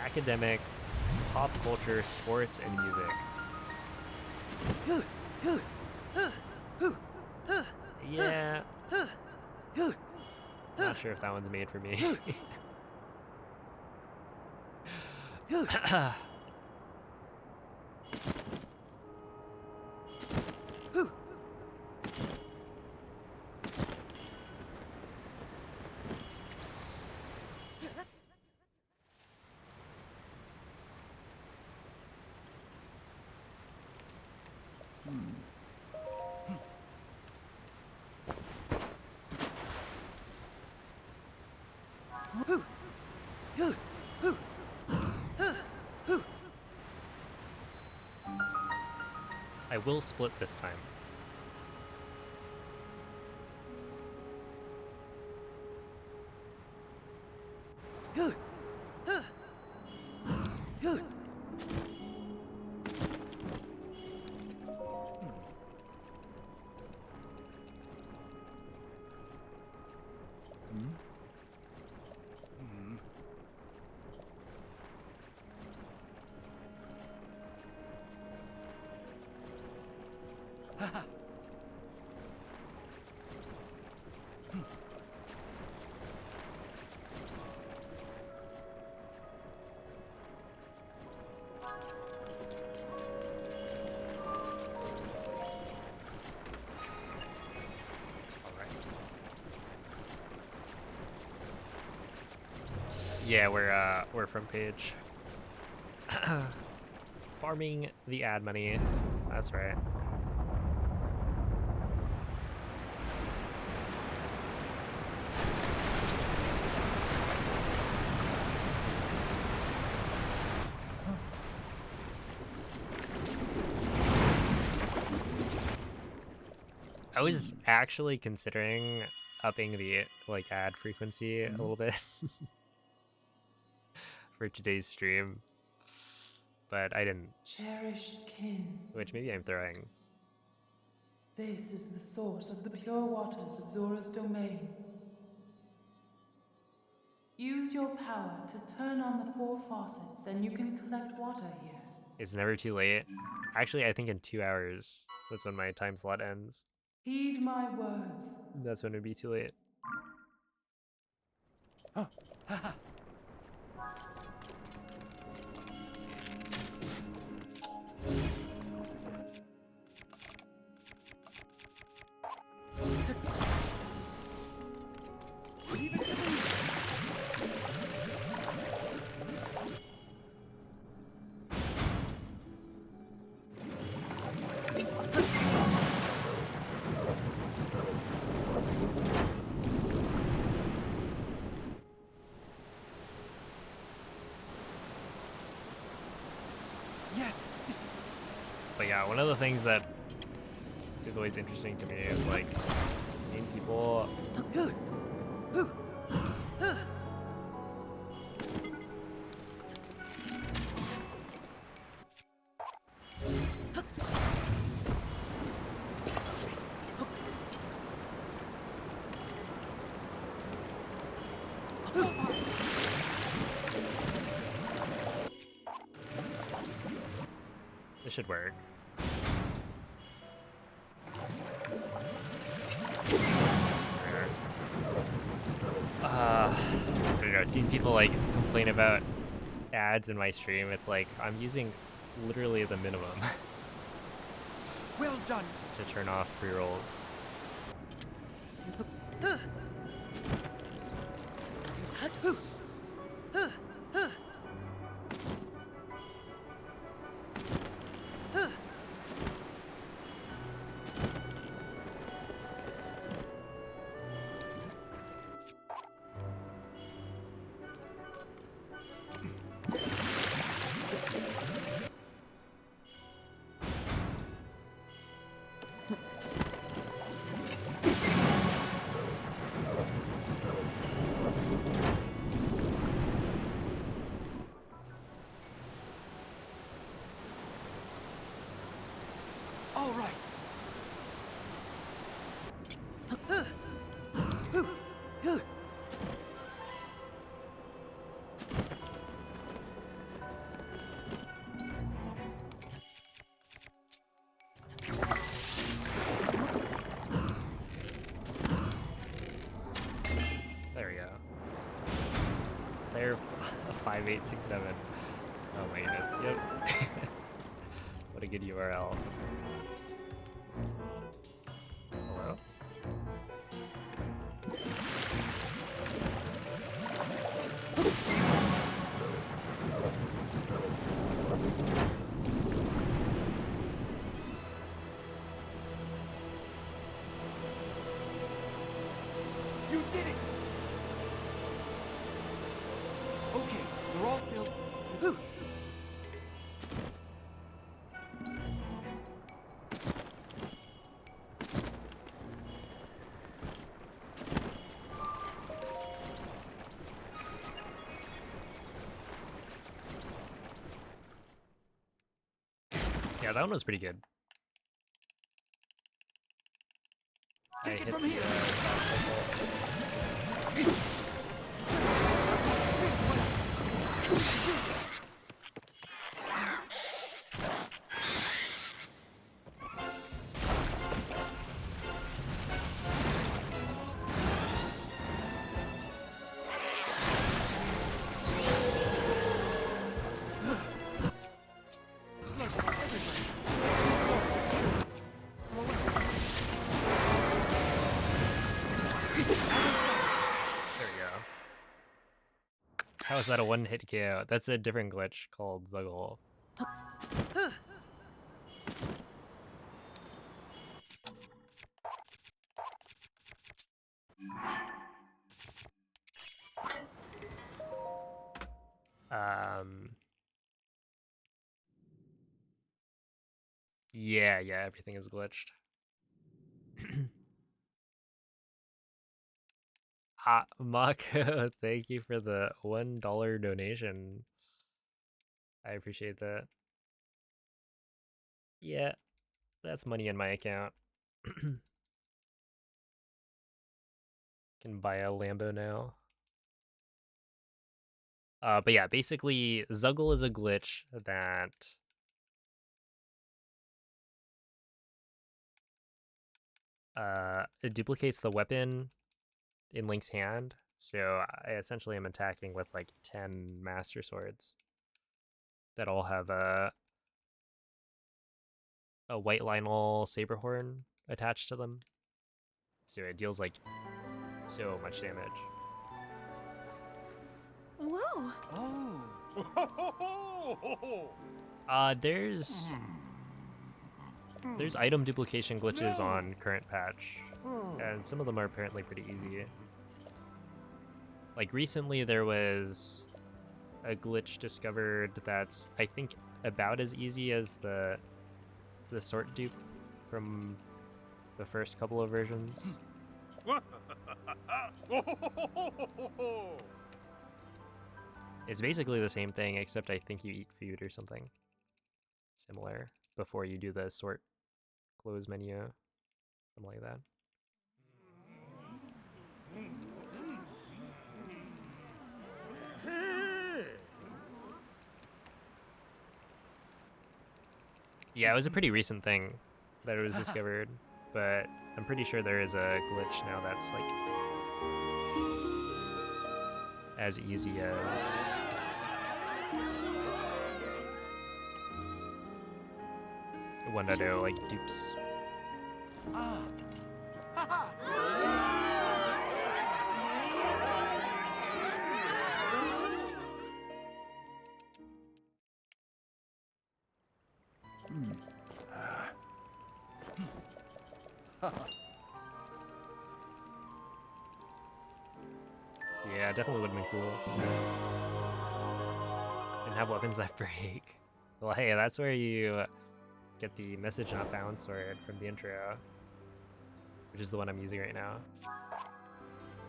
Academic, pop culture, sports, and music. Yeah. Not sure if that one's made for me. I will split this time. Yeah, we're front page. Farming the ad money. That's right. I was actually considering upping the like ad frequency a little bit for today's stream, but I didn't. Cherished kin. Which maybe I'm throwing. This is the source of the pure waters of Zora's domain. Use your power to turn on the 4 faucets and you can collect water here. It's never too late. Actually, I think in 2 hours, that's when my time slot ends. Heed my words. That's when it'd be too late. Oh, haha. Leave it to me. Yes. But yeah, one of the things that is always interesting to me is like seeing people this should work. I don't know, seeing people like complain about ads in my stream, it's like I'm using literally the minimum Well done. to turn off pre-rolls. All right. There we go. They're 5867. Oh my goodness, yep. What a good URL. Hello? You did it. Okay, they're all filled. Whew. Yeah, that one was pretty good. Take it hit from the, here. How is that a one-hit KO? That's a different glitch called Zuggle. Yeah, everything is glitched. Mako, thank you for the $1 donation. I appreciate that. Yeah, that's money in my account. Can buy a Lambo now. But yeah, basically, Zuggle is a glitch that it duplicates the weapon in Link's hand. So I essentially am attacking with like 10 Master Swords that all have a white Lionel Saberhorn attached to them. So it deals like so much damage. Whoa! Oh! There's item duplication glitches on current patch, and some of them are apparently pretty easy. Like recently there was a glitch discovered that's I think about as easy as the sort dupe from the first couple of versions. It's basically the same thing, except I think you eat food or something similar before you do the sort close menu, something like that. Yeah, it was a pretty recent thing that it was discovered, but I'm pretty sure there is a glitch now that's like as easy as one that like dupes. Yeah, definitely would have been cool. And have weapons that break. Well, hey, that's where you get the message not found sword from the intro, which is the one I'm using right now.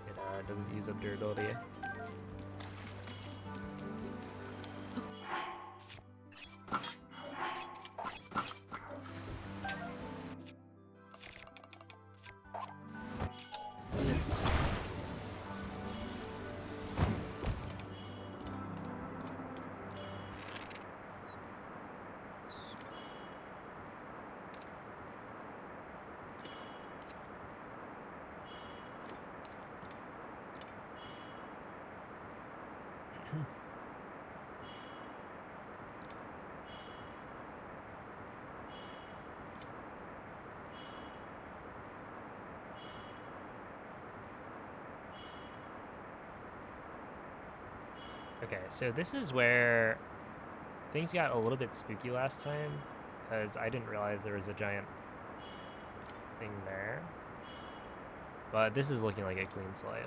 It doesn't use up durability. Okay, so this is where things got a little bit spooky last time, because I didn't realize there was a giant thing there. But this is looking like a clean slate.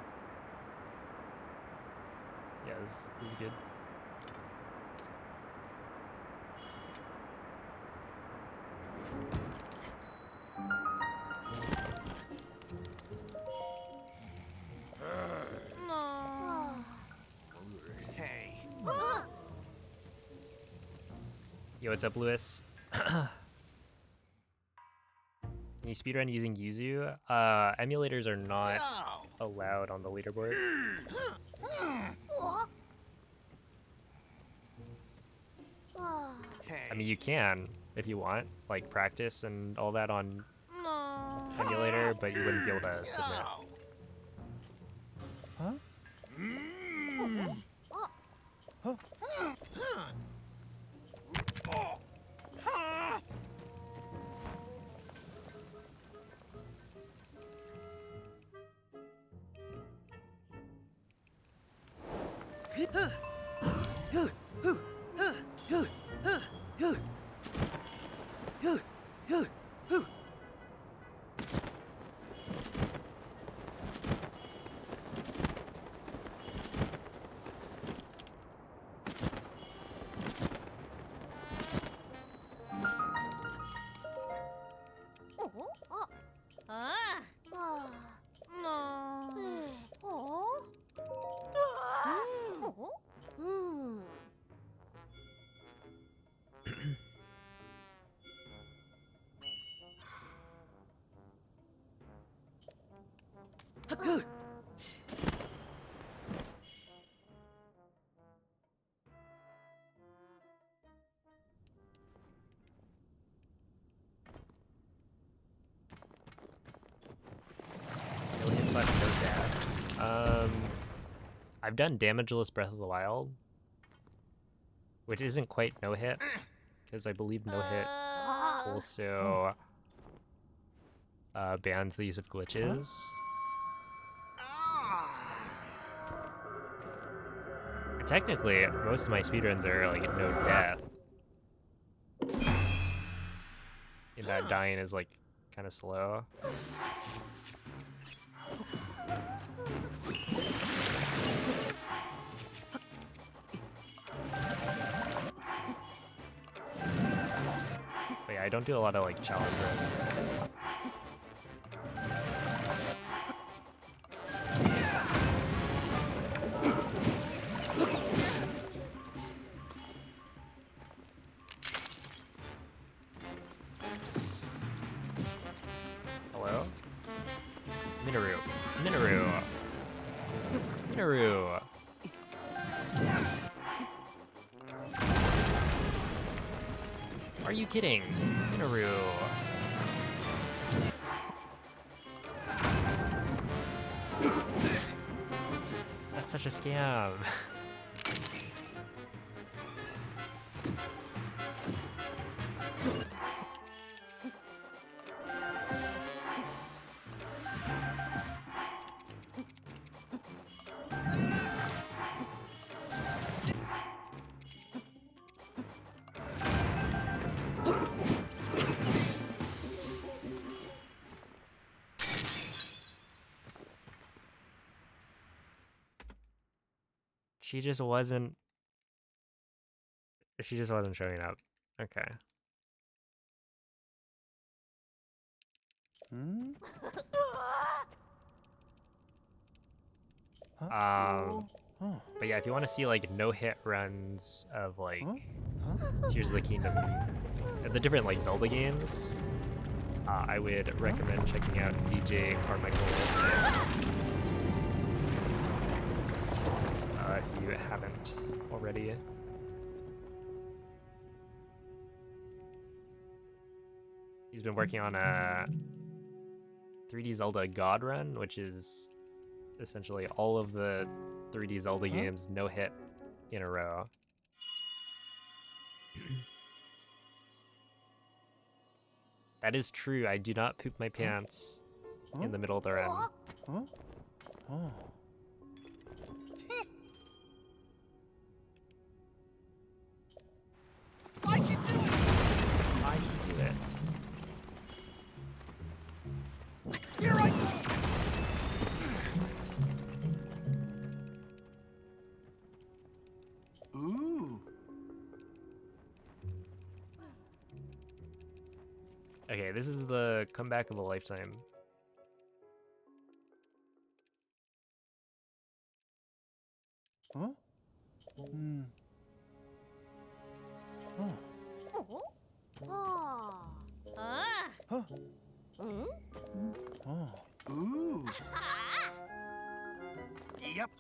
Yeah, this is good. Yo, what's up, Lewis? Can you speedrun using Yuzu? Emulators are not allowed on the leaderboard. I mean, you can if you want, like practice and all that on emulator, but you wouldn't be able to submit. Huh? No hit slash no dab. I've done damageless Breath of the Wild, which isn't quite no hit, because I believe no hit also bans the use of glitches. And technically, most of my speedruns are like no death. And that dying is like kind of slow. But yeah, I don't do a lot of like challenge runs. Hello? Minoru. Minoru. Minoru. Are you kidding? Minoru. That's such a scam. She just wasn't showing up. Okay. But yeah, if you want to see like no hit runs of like Tears of the Kingdom, the different like Zelda games, I would recommend checking out DJ Carmichael if you haven't already. He's been working on a 3D Zelda God Run, which is essentially all of the 3D Zelda games no hit in a row. That is true. I do not poop my pants in the middle of the run. I can do it! I can do it. Here I go! Ooh. Okay, this is the comeback of a lifetime. Huh? Huh. Huh. Ooh. Yep.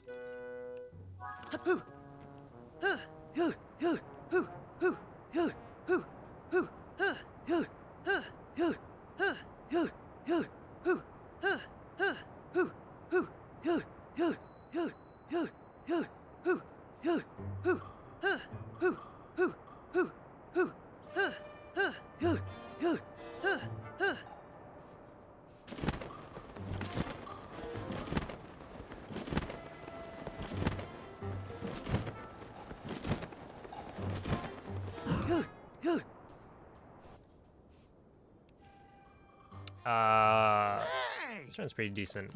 This one's pretty decent.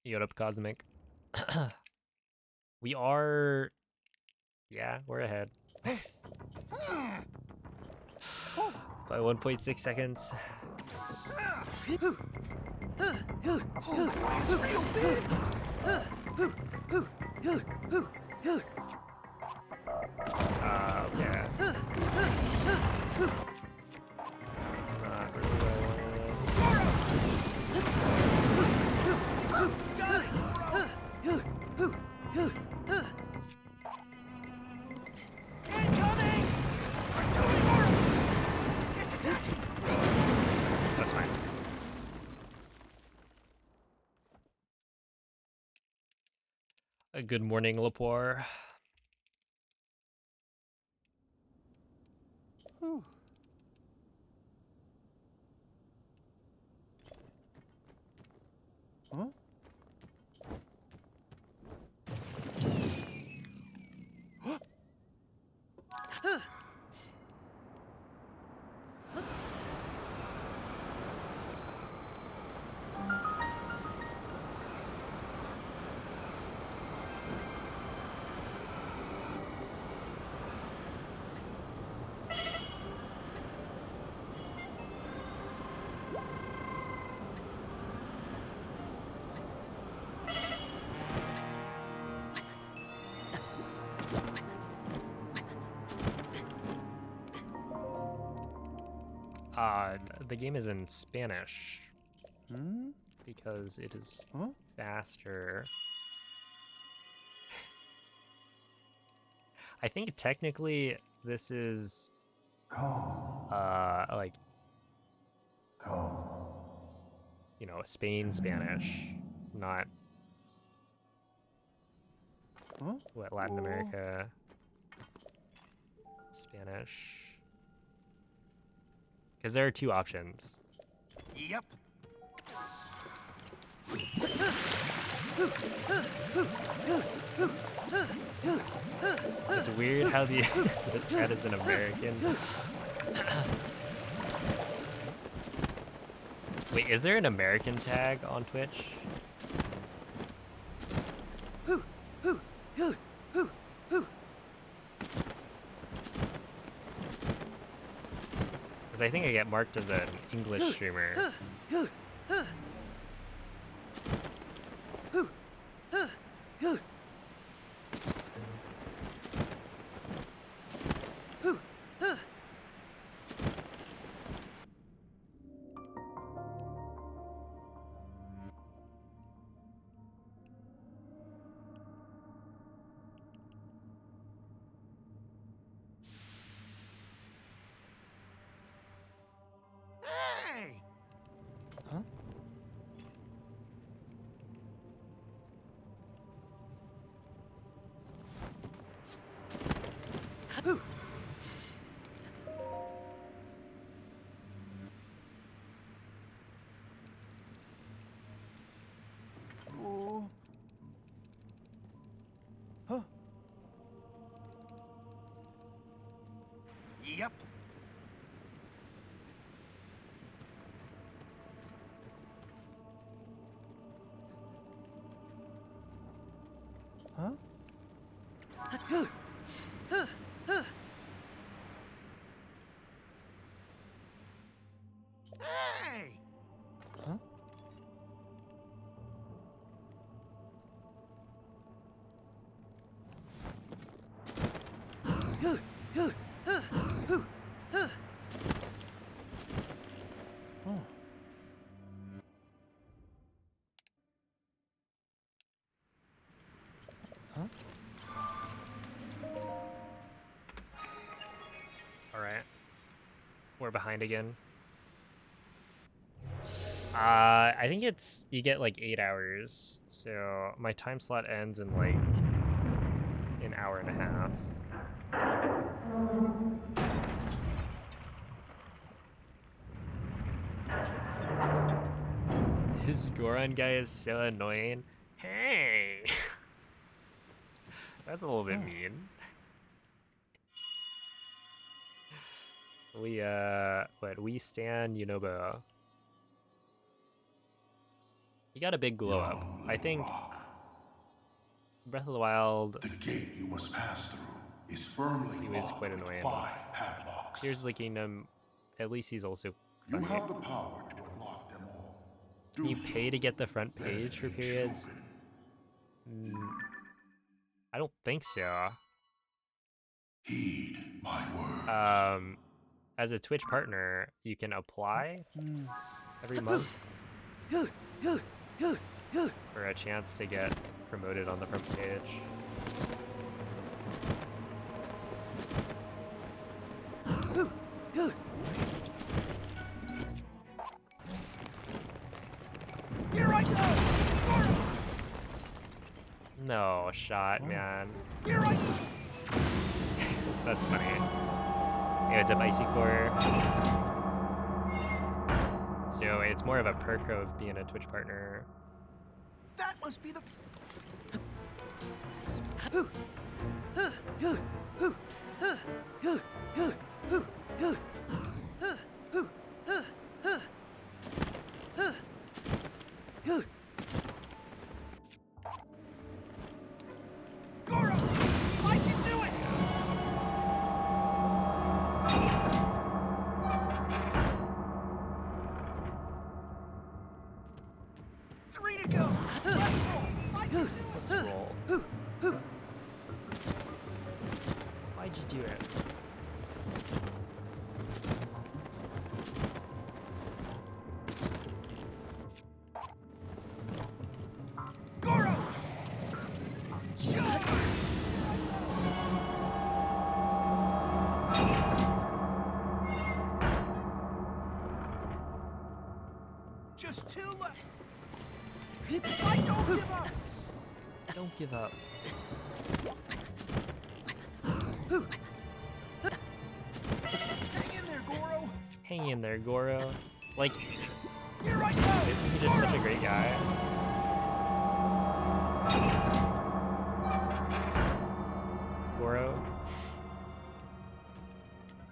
What up, Cosmic? We are... Yeah, we're ahead. By 1.6 seconds. Oh boy, it's real big! Okay. That's not really what I Incoming! We're doing worse! It's attacking! wanted. That's fine. Good morning, Lepore. Huh? The game is in Spanish Hmm? because it is Huh? faster. I think technically this is like Spain Spanish, not Huh? what Latin America Spanish. Because there are two options. Yep. It's weird how the the chat is in American. Wait, is there an American tag on Twitch? Because I think I get marked as an English streamer. Hey! Huh? Oh. Huh? Yep. Huh? Hey! Huh? Oh. Huh? Alright. We're behind again. I think you get like 8 hours. So my time slot ends in like an hour and a half. This Goron guy is so annoying. Hey! That's a little bit mean. We stand Yunobo. He got a big glow up. I think Breath of the Wild. The gate you must pass through is firmly He was locked quite with annoying. 5 padlocks. Tears of the Kingdom, at least he's also You funny. have the power to unlock them all. Can you pay to get the front page for periods? I don't think so. Heed my words. As a Twitch partner, you can apply every month for a chance to get promoted on the front page. Here I go! No shot, man. Here I go! That's funny. Yeah, it's a icy core. So it's more of a perk of being a Twitch partner. That must be the. Goro! I can do it! Three to go! Let's roll! I can do it! Let's roll. Why'd you do it? Goro! Just two left. I don't give up. Don't give up. Hang in there, Goro. Hang in there, Goro. Like, Here I go. isn't he just such a great guy? Goro?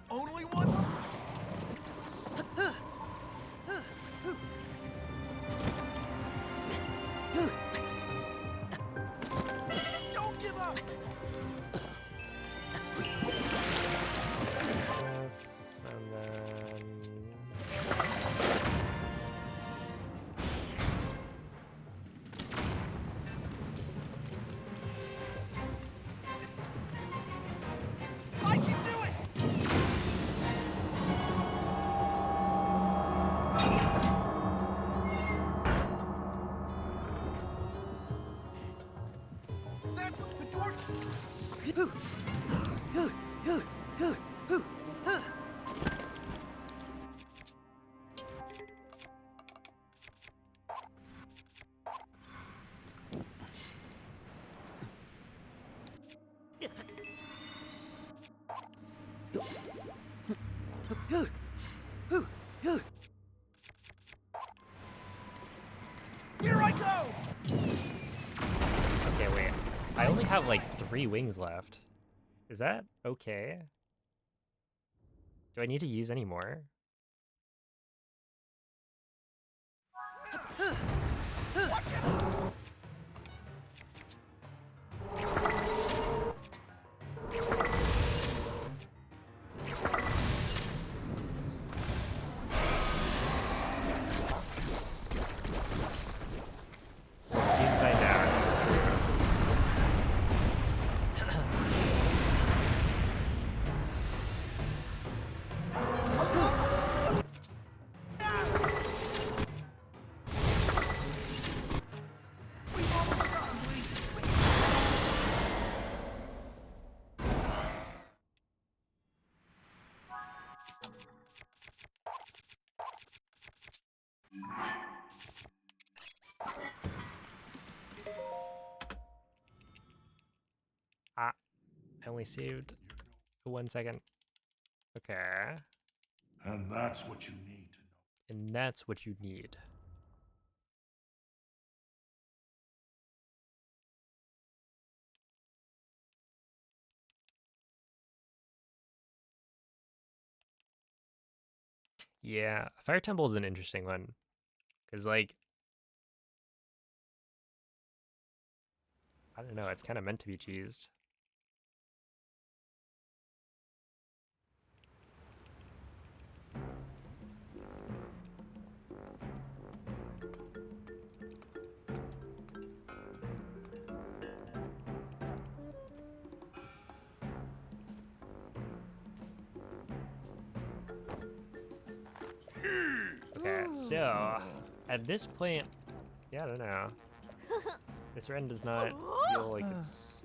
Only one. Don't give up. Yes, and then... I can do it. That's the door's. Here I go. Okay, wait. I only have like 3 wings left. Is that okay? Do I need to use any more? Watch out. We'll soon find out. We've almost got him, Lee. Ah, I only saved 1 second. Okay. And that's what you need to know. And that's what you need. Yeah, Fire Temple is an interesting one. Because, like, I don't know, it's kind of meant to be cheesed. So, at this point, yeah, I don't know. This rend does not feel like it's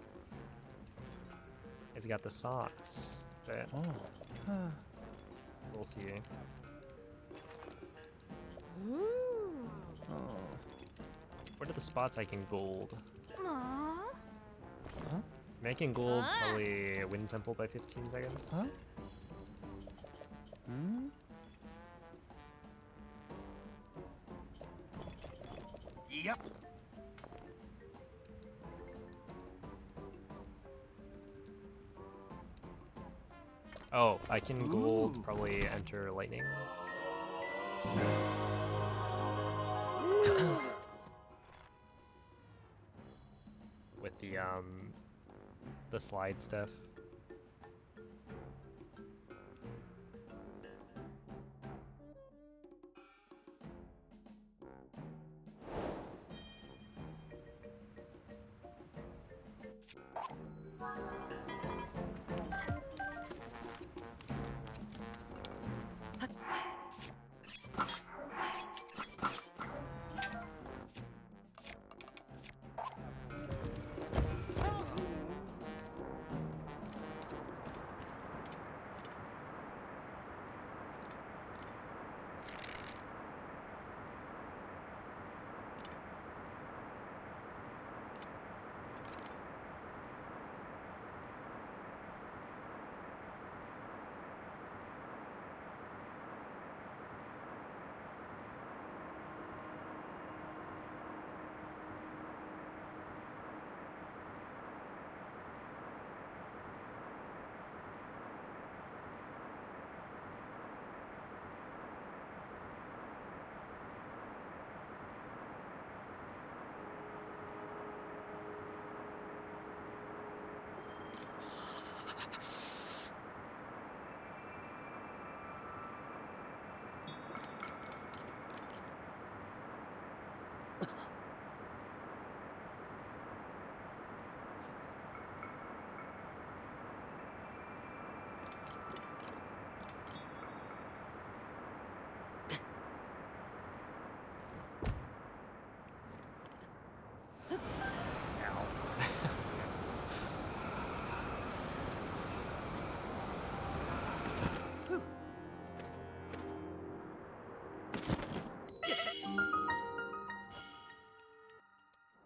got the sauce, but we'll see. What are the spots I can gold? I can gold probably Wind Temple by 15 seconds. Yep. Oh, I can gold probably enter lightning. With the slide stuff.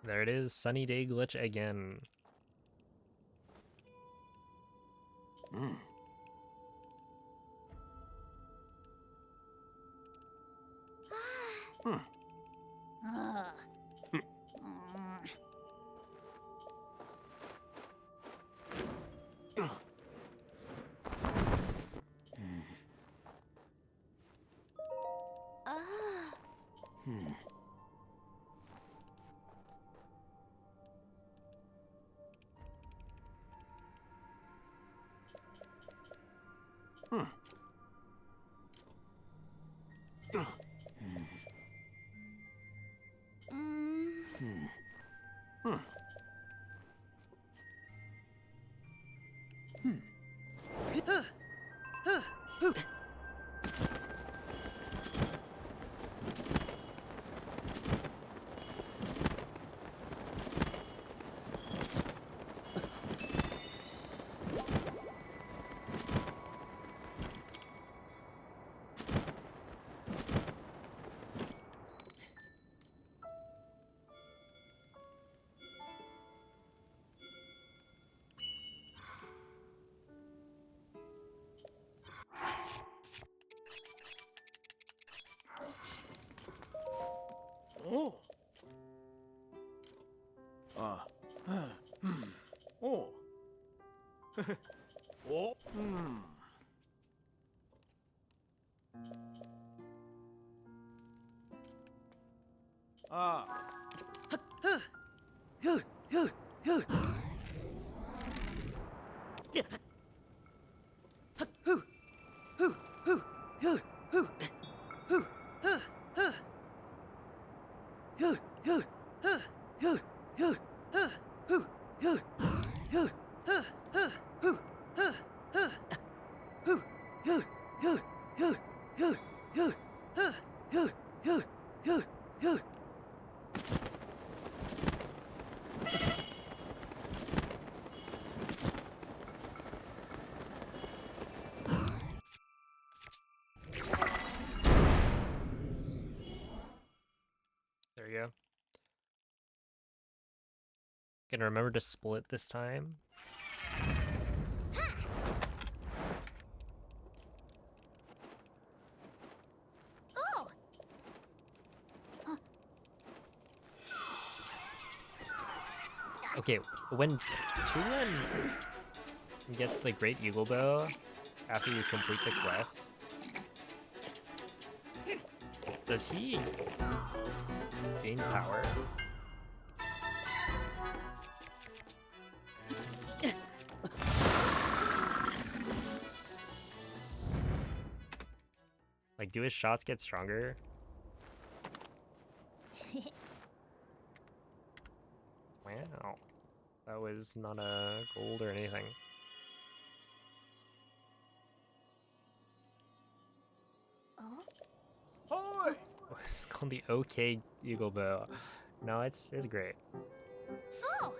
There it is, sunny day glitch again. Oh. Oh. Oh. Gonna remember to split this time. Oh! Okay, when Tulin gets the Great Eagle Bow after you complete the quest, does he gain power? Like, do his shots get stronger? Wow. That was not a gold or anything. Oh? It's called the OK Eagle Bow. No, it's great. Oh!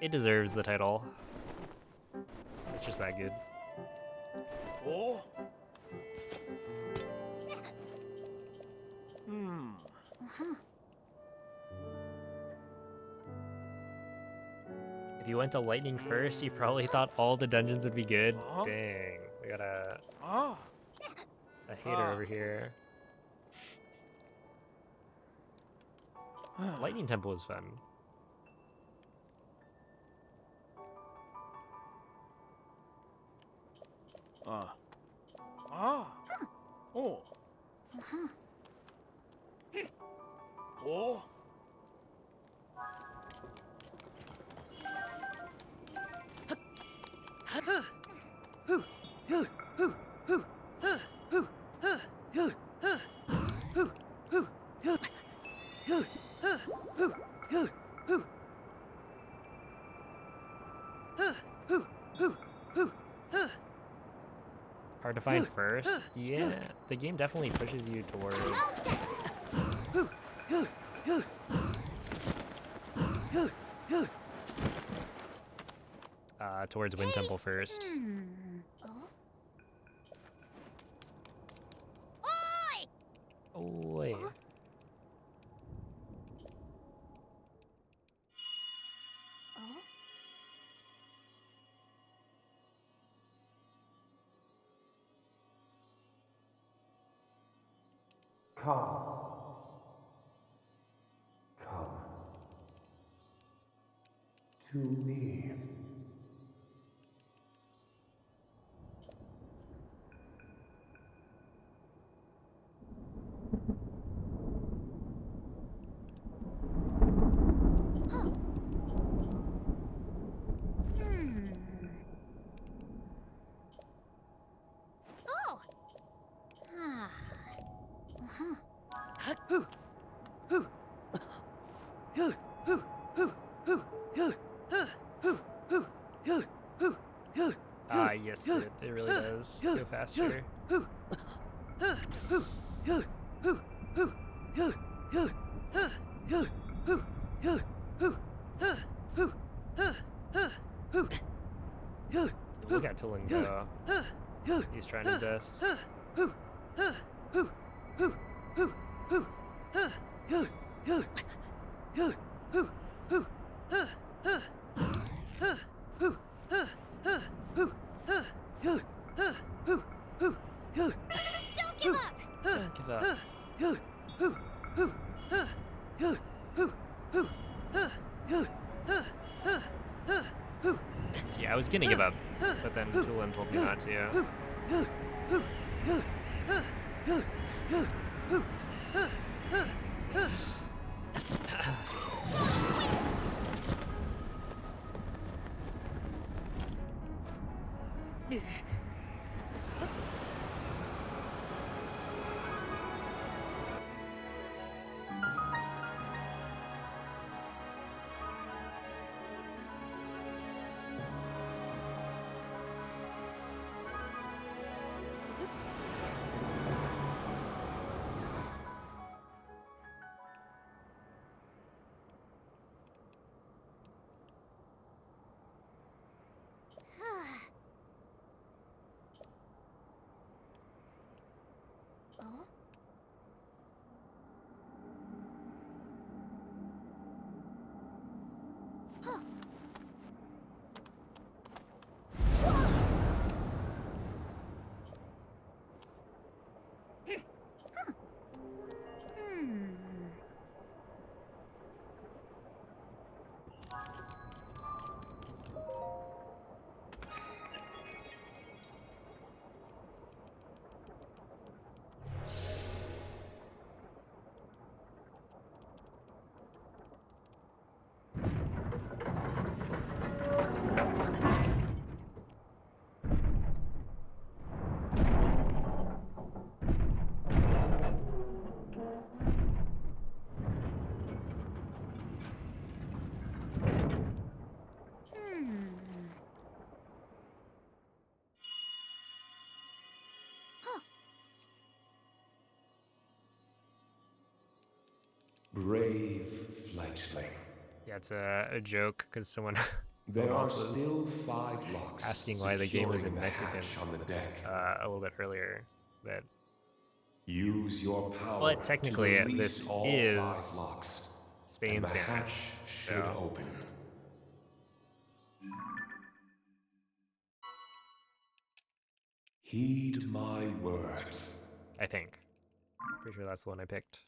It deserves the title. It's just that good. Oh? If you went to lightning first, you probably thought all the dungeons would be good. Dang, we got a hater over here. Lightning Temple is fun. Oh. Oh. Hard to find first? Yeah, the game definitely pushes you towards... towards Wind Temple first. Oi! Come to me. Oh! Ah, yes, it really does. Go faster. Look at Tulin go. He's trying his best. Don't give up! Don't give up. See, I was gonna give up, but then Tulin told me not to. Brave fledgling. Yeah, it's a joke because someone There are else was still 5 locks asking why the game was securing in the Mexican hatch on the deck. a little bit earlier. But Use your power but technically, to release this all 5 is locks, and Spain's the banner. hatch should So open. Heed my words. I think. Pretty sure that's the one I picked.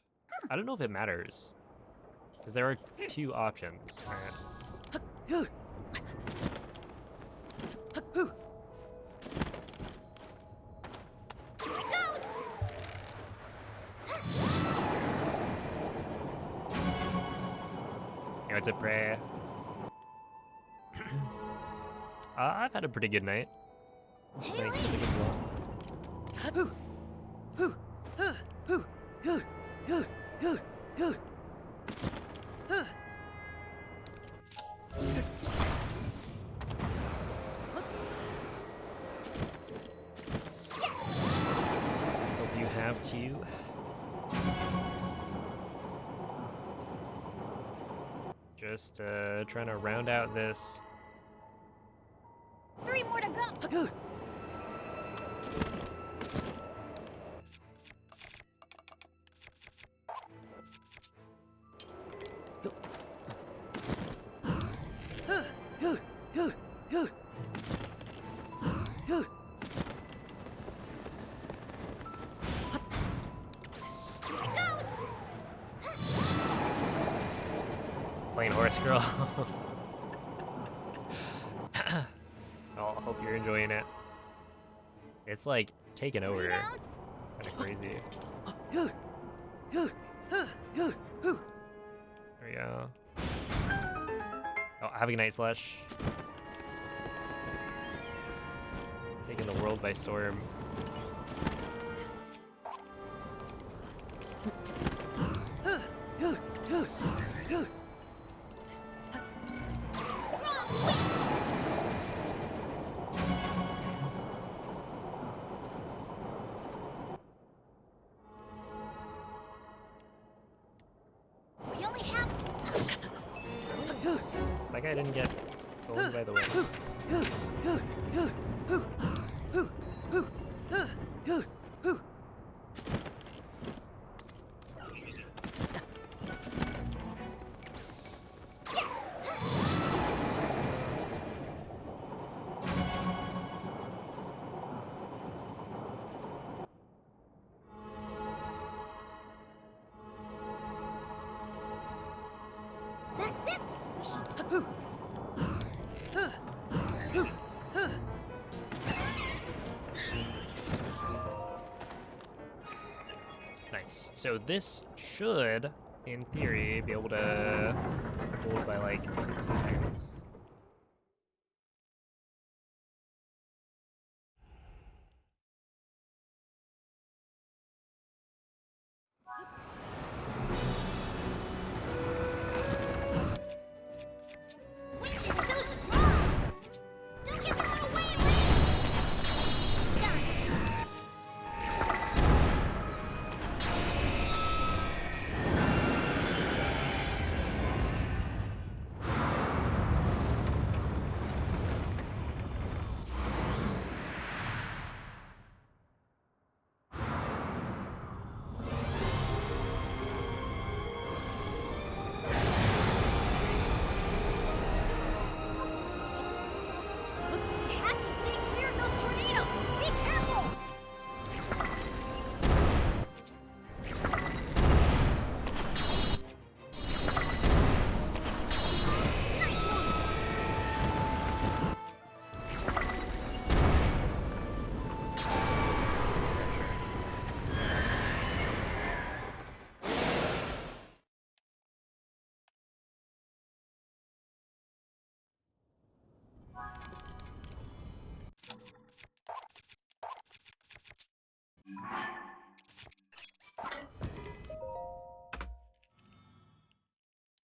I don't know if it matters. Because there are 2 options. Alright. Yeah, it's a prayer. I've had a pretty good night. Like, keep it warm. Hope you have too. Just trying to round out this. 3 more to go. Playing Horse Girls. I hope you're enjoying it. It's like taking over. Kind of crazy. There we go. Oh, having a night slash. Taking the world by storm. We only have. That guy didn't get owned by the way. That's it. We should. Nice. So this should, in theory, be able to hold by like 15 seconds. Wind is so strong. Don't give it all away, Lee. Done.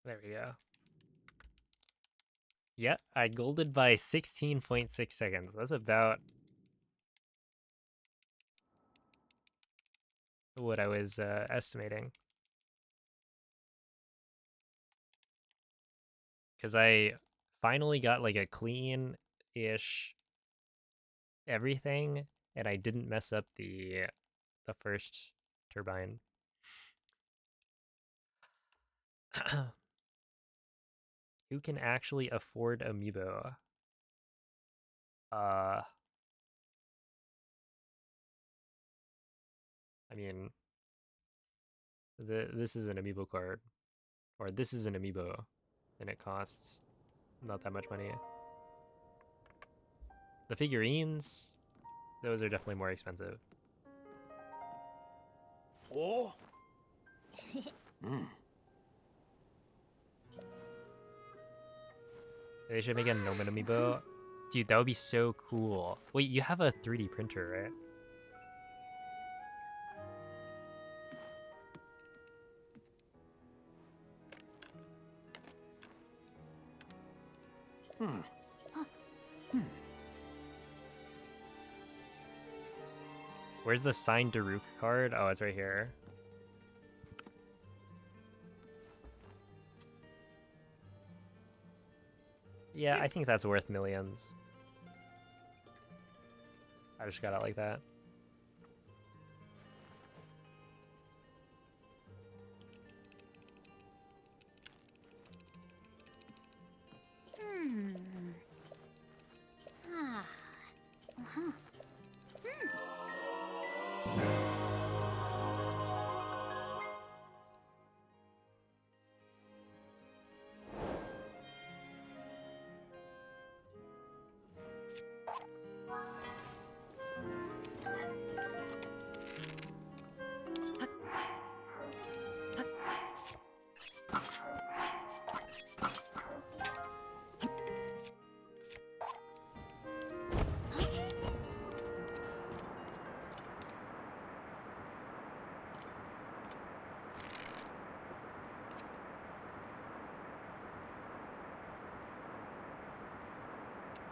There we go. Yeah, I golded by 16.6 seconds. That's about what I was estimating. Because I finally got like a clean-ish everything, and I didn't mess up the first turbine. Who can actually afford amiibo? I mean, this is an amiibo card, or this is an amiibo, and it costs not that much money. The figurines, those are definitely more expensive. Oh? They should make a Nomen amiibo. Dude, that would be so cool. Wait, you have a 3D printer, right? Where's the signed Daruk card? Oh, it's right here. Yeah, I think that's worth millions. I just got it like that.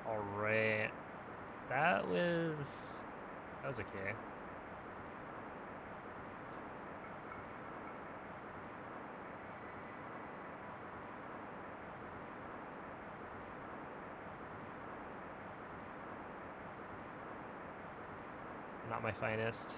Alright. That was okay. Not my finest.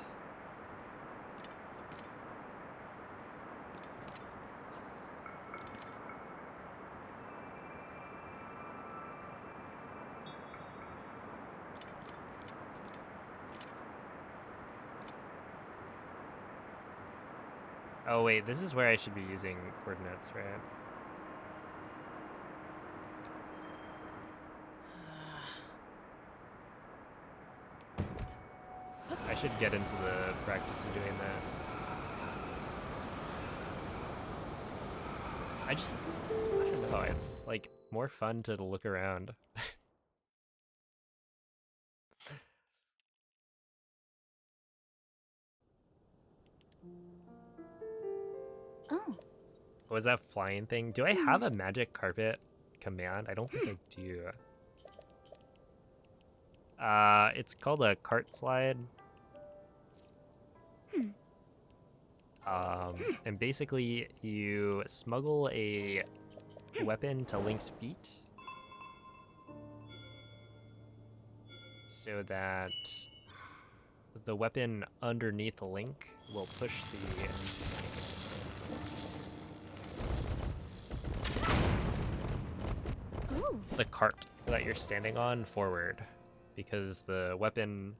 Oh wait, this is where I should be using coordinates, right? I should get into the practice of doing that. I don't know, it's like more fun to look around. Oh. What was that flying thing? Do I have a magic carpet command? I don't think I do. It's called a cart slide. And basically you smuggle a weapon to Link's feet so that the weapon underneath Link will push the cart that you're standing on forward, because the weapon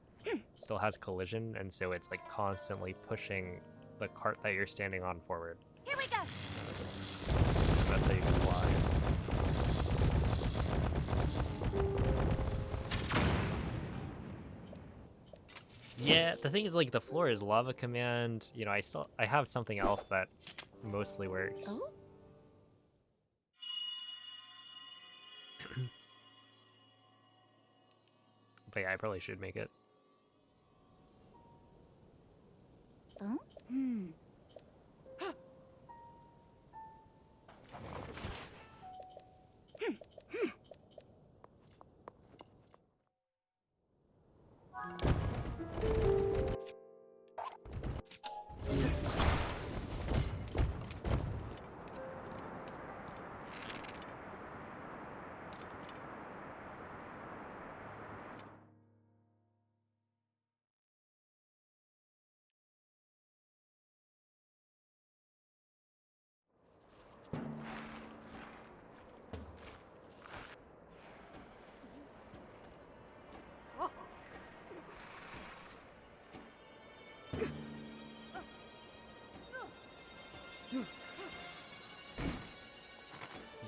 still has collision, and so it's like constantly pushing the cart that you're standing on forward. Here we go. That's how you can fly. Yeah, the thing is, like, the floor is lava command. You know, I have something else that mostly works. Oh? But yeah, I probably should make it. Oh?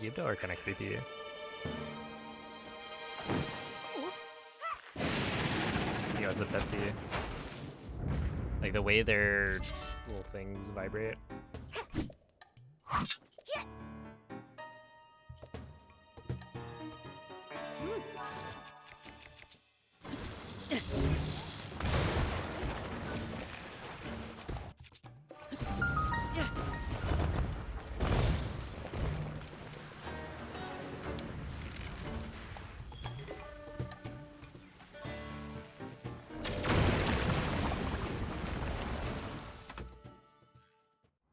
Gibdo are kind of creepy. You know, it's a Betsy. Like the way their little things vibrate.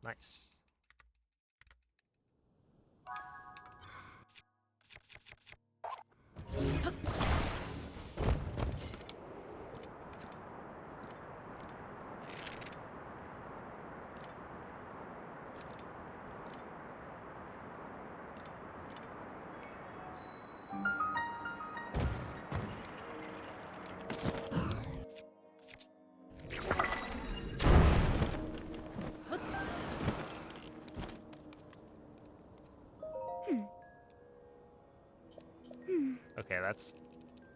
Nice. Okay, that's...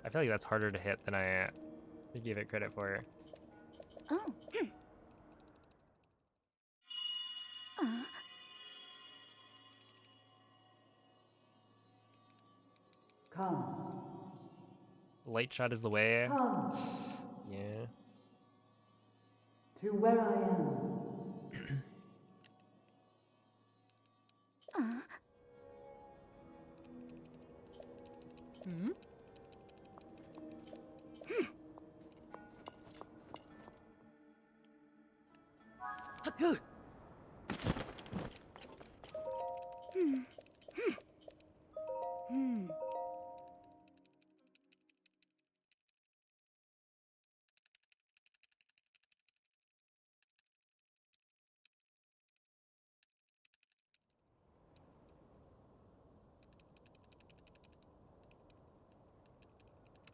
I feel like that's harder to hit than I give it credit for. Oh. Come. Light shot is the way. Come. Yeah. To where I am. Hmm?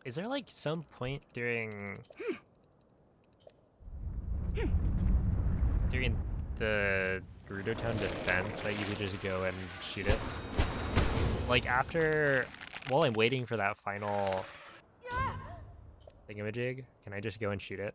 Is there like some point during the Gerudo Town defense that you could just go and shoot it? Like after, while I'm waiting for that final thingamajig, can I just go and shoot it?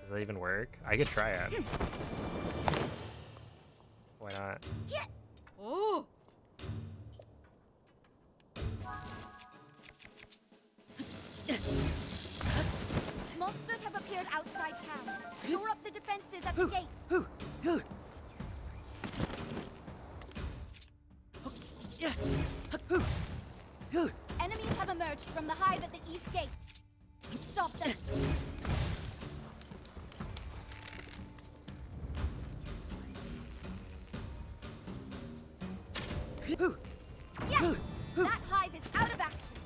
Does that even work? I could try it. Why not? Oh! Monsters have appeared outside town. Shore up the defenses at the gate. Enemies have emerged from the hive at the east gate. Stop them. Yes! That hive is out of action.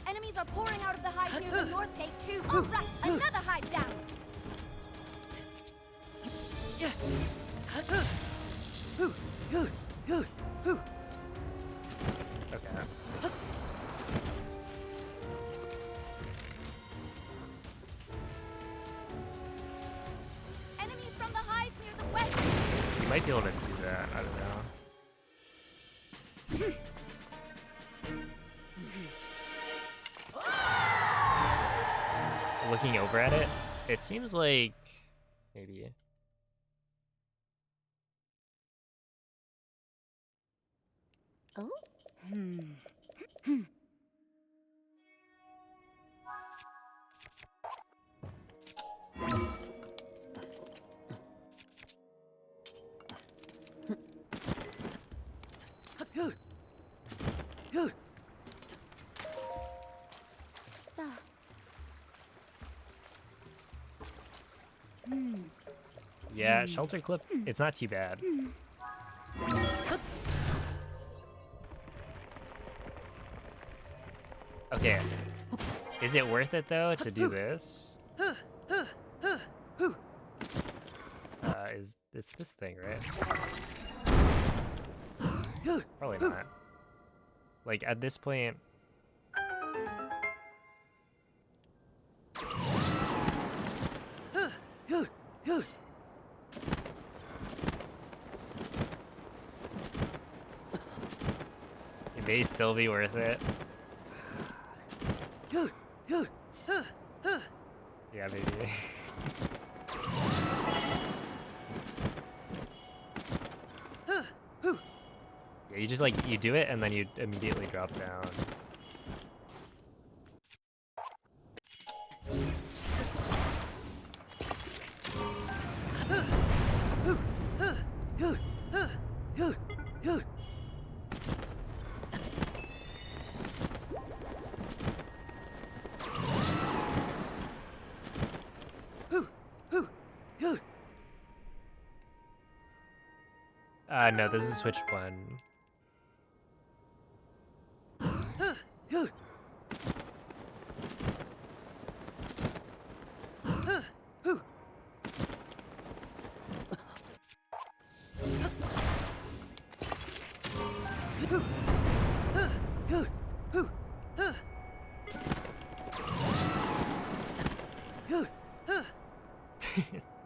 Enemies are pouring out of the hive near the north gate too. All right, another hive down. Okay. Enemies from the hive near the west. You might be able to do that, I don't know. Looking over at it, it seems like maybe. Oh? So. Yeah, shelter clip, it's not too bad. Okay. Is it worth it though to do this? It's this thing, right? Probably not. Like at this point. It may still be worth it. Yeah, maybe. Yeah, you just like, you do it and then you immediately drop down. No, this is switch one.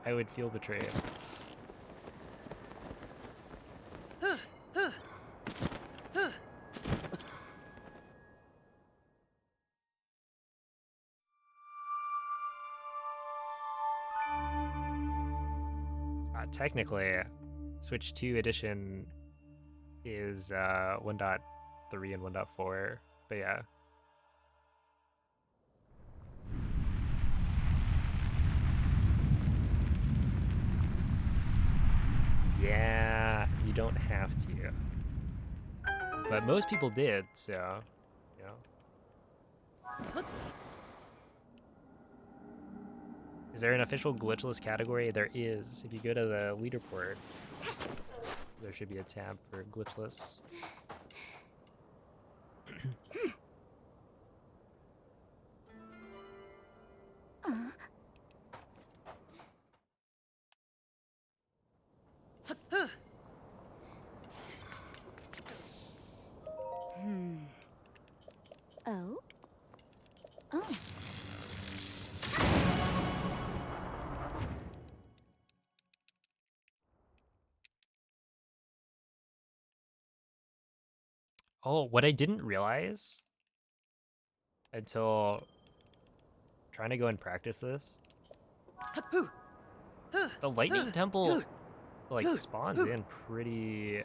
I would feel betrayed. Technically, Switch 2 edition is 1.3 and 1.4, but yeah. Yeah, you don't have to. But most people did, so, you know. Is there an official glitchless category? There is. If you go to the leaderboard, there should be a tab for glitchless. Oh? Oh. Oh, what I didn't realize until trying to go and practice this, the lightning temple like spawns in pretty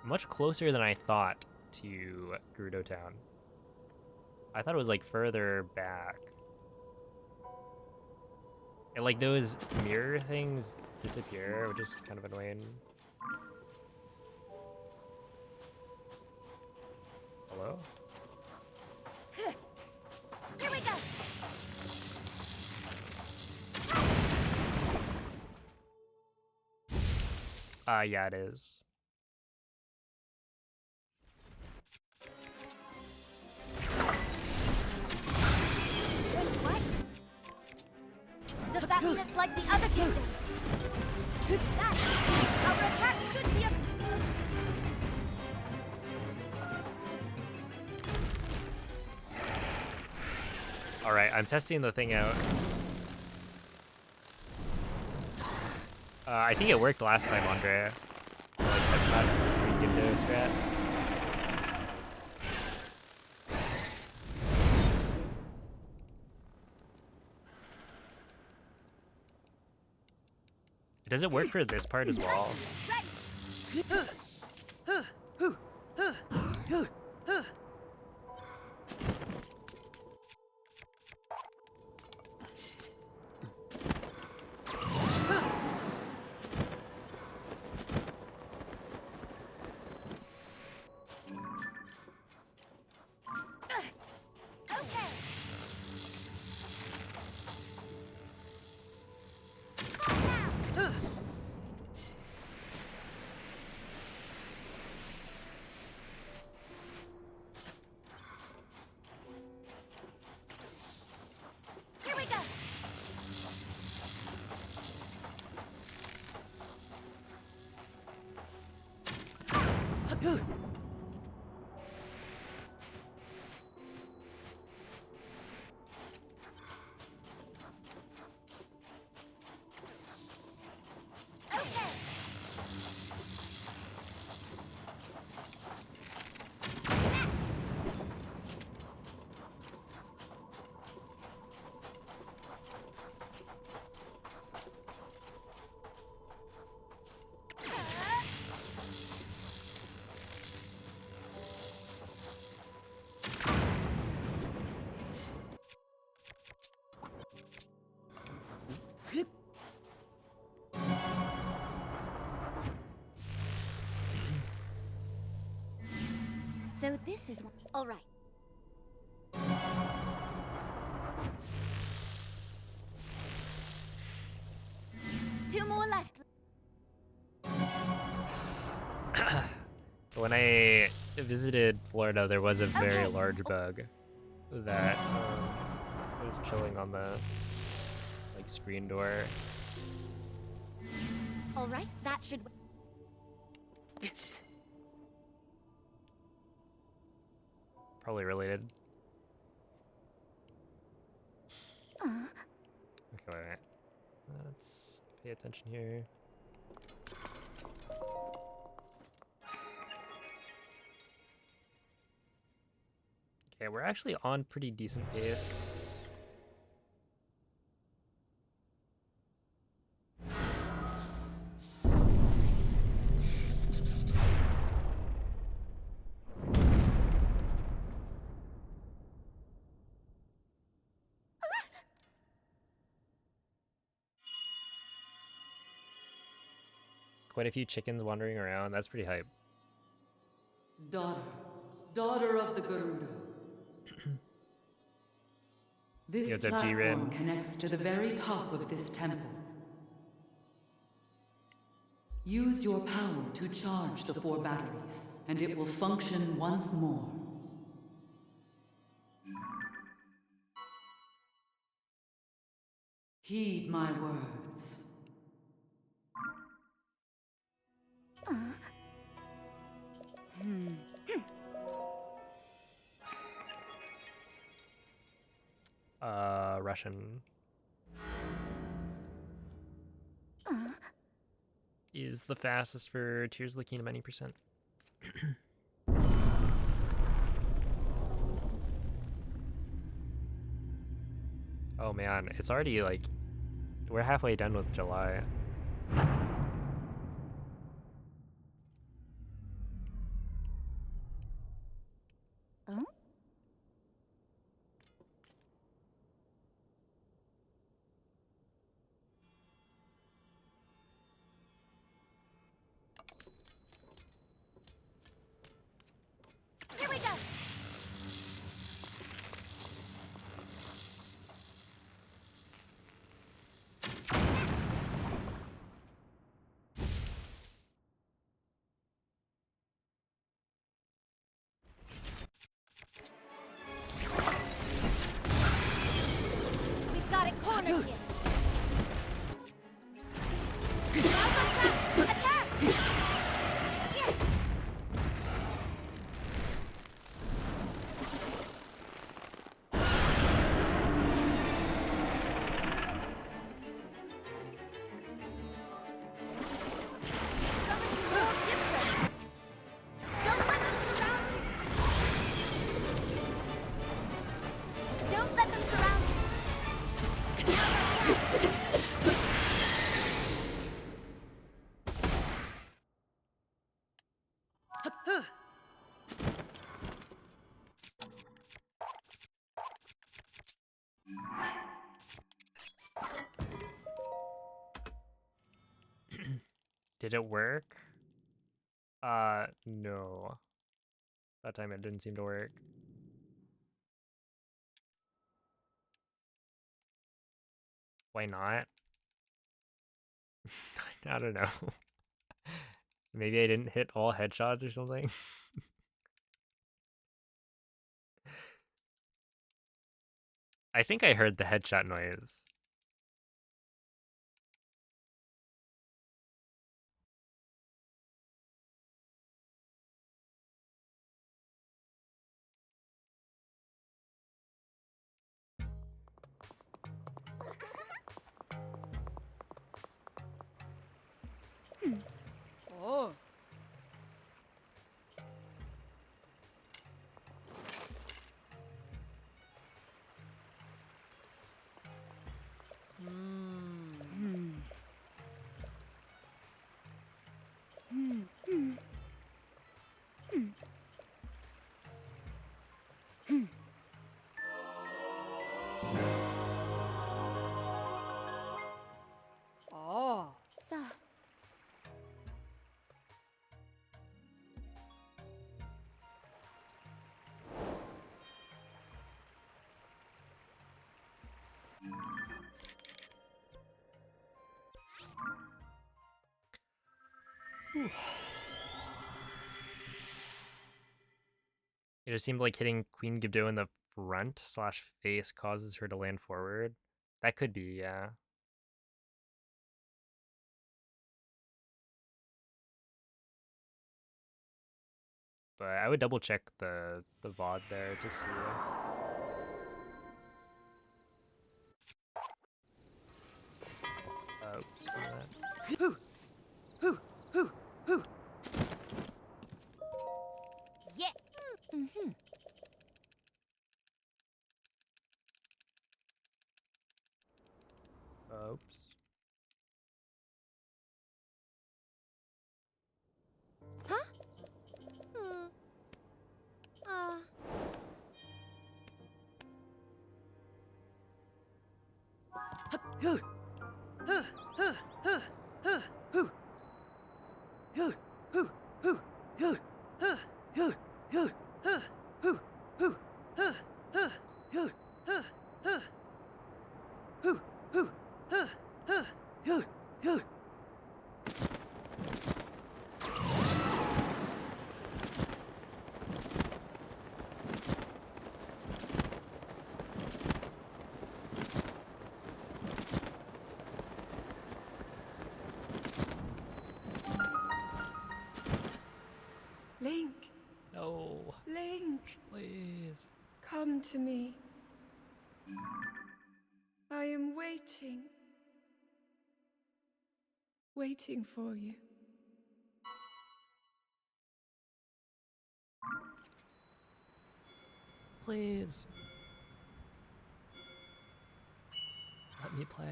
much closer than I thought to Gerudo Town. I thought it was like further back. And like those mirror things disappear, which is kind of annoying. Hello? Here we go. Yeah, it is. Wait, what? Does that mean it's like the other kingdoms? That our attack should be a... Alright, I'm testing the thing out. I think it worked last time, Andrea. Like, headshot, Gimdo strat. Does it work for this part as well? So this is all right. 2 more left. When I visited Florida, there was a very large bug that was chilling on the like screen door. All right, that should. Probably related. Okay, wait. Let's pay attention here. Okay, we're actually on pretty decent pace. Quite a few chickens wandering around. That's pretty hype. Daughter of the Garuda. This What's up, platform G-Rim? connects to the very top of this temple. Use your power to charge the 4 batteries, and it will function once more. Heed my words. Russian. Is the fastest for Tears of the Kingdom any percent. Oh man, it's already like we're halfway done with July. Here we go. We've got it cornered here. Now's our chance. Attack! Here. Summoning more Giptos. Don't let them surround you. Don't let them surround you. Now's our chance. Did it work? No. That time it didn't seem to work. Why not? I don't know. Maybe I didn't hit all headshots or something. I think I heard the headshot noise. Oh. Oh. So, It just seemed like hitting Queen Gibdo in the front / face causes her to land forward. That could be, yeah. But I would double check the VOD there to see. Oops, Yeah. Mm-hmm. oops. Huh? Hmm. Link, No, Link, please. come to me. I am waiting. Waiting for you. Please. Let me play.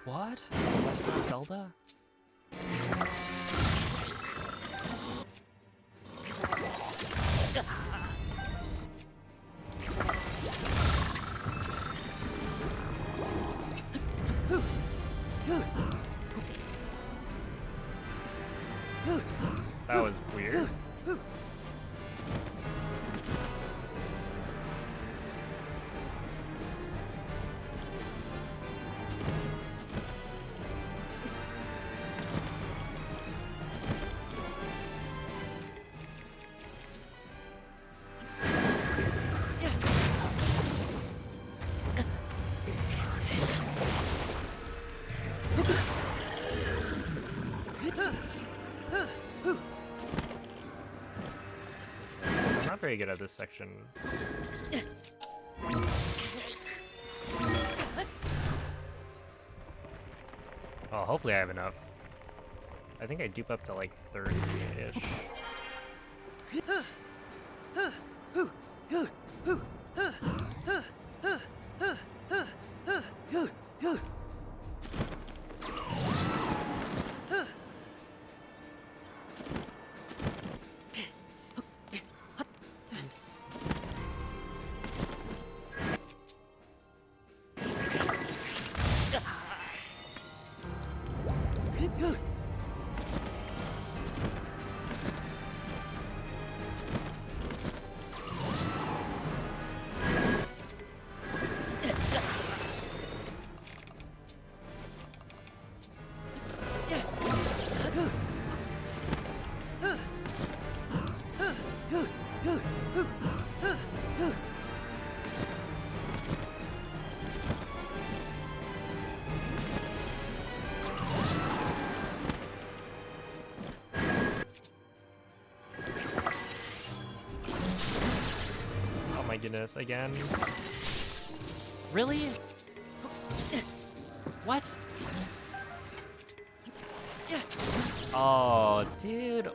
What? That's not Zelda? That was weird. I'm not very good at this section. Oh, hopefully I have enough. I think I dupe up to like 30-ish. Oh my goodness, again. Really? What? Oh, dude.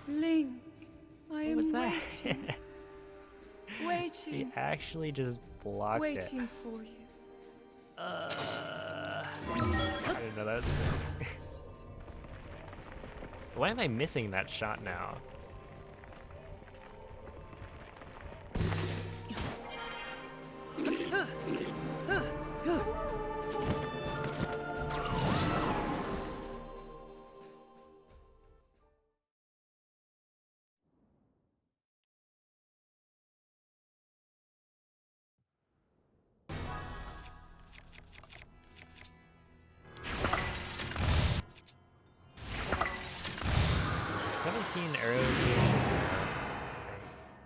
Link, I What was am that? waiting. He Waiting. actually just blocked it. Waiting for you. I didn't know that was a thing. Why am I missing that shot now? 13 arrows here should be enough, I think.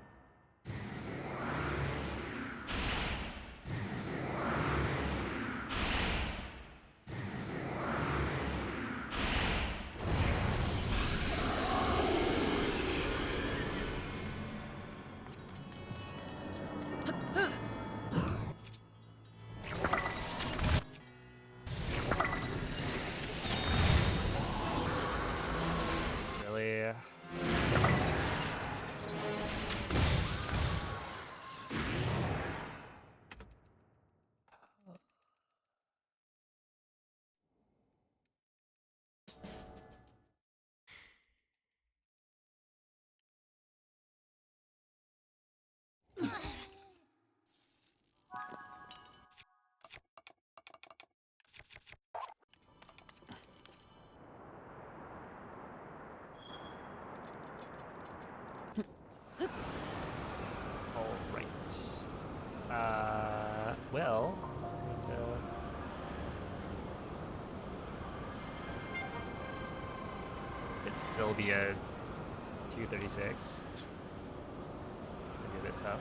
Really? All right. Well, it'd still be a 236. Maybe a bit tough.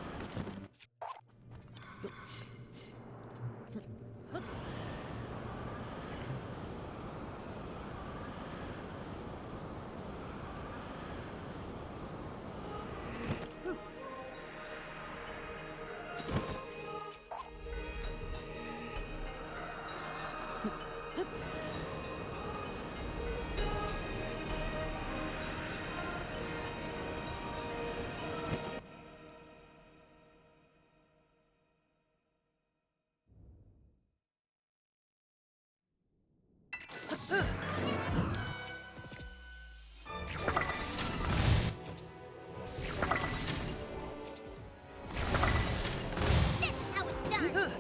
This is how it's done.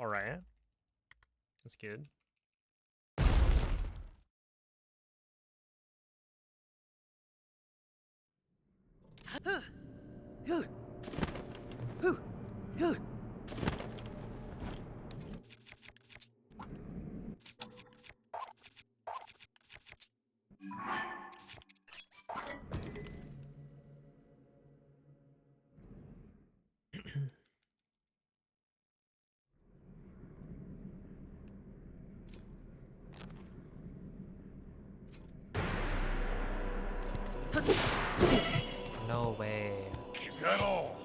All right. That's good. No way. Is that all?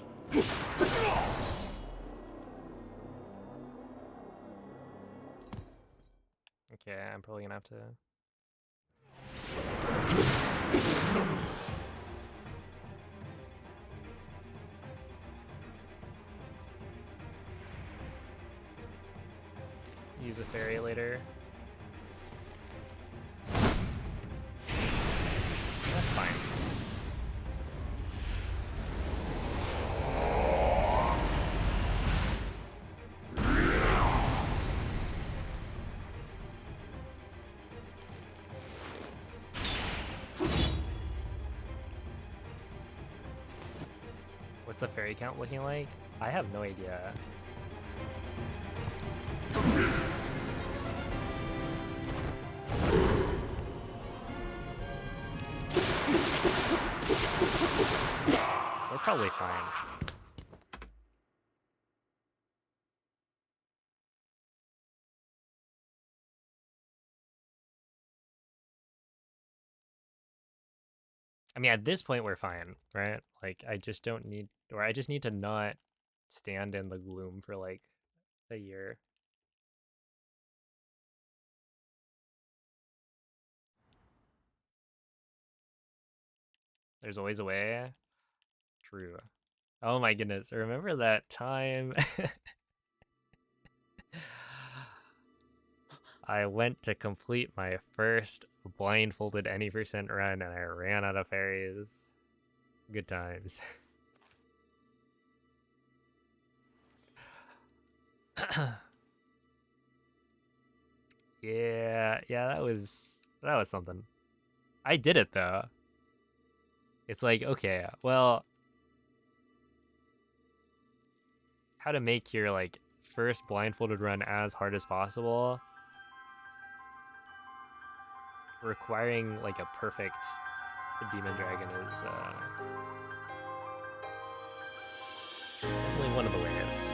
Okay, I'm probably gonna have to. Use a fairy later. That's fine. What's the fairy count looking like? I have no idea. probably fine. I mean, at this point, we're fine, right? Like, I just don't need, or I just need to not stand in the gloom for like a year. There's always a way. True. Oh my goodness. Remember that time I went to complete my first blindfolded any percent run and I ran out of fairies? Good times. Yeah, that was something. I did it though. It's like, okay, well, how to make your like first blindfolded run as hard as possible, requiring like a perfect demon dragon is definitely one of the ways.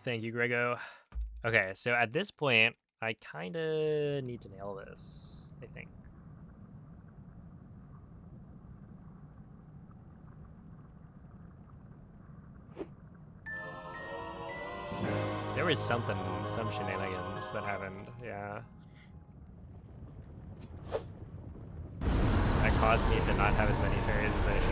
Thank you, Grego. Okay, so at this point, I kind of need to nail this, I think. There was some shenanigans that happened, yeah. That caused me to not have as many fairies as I should.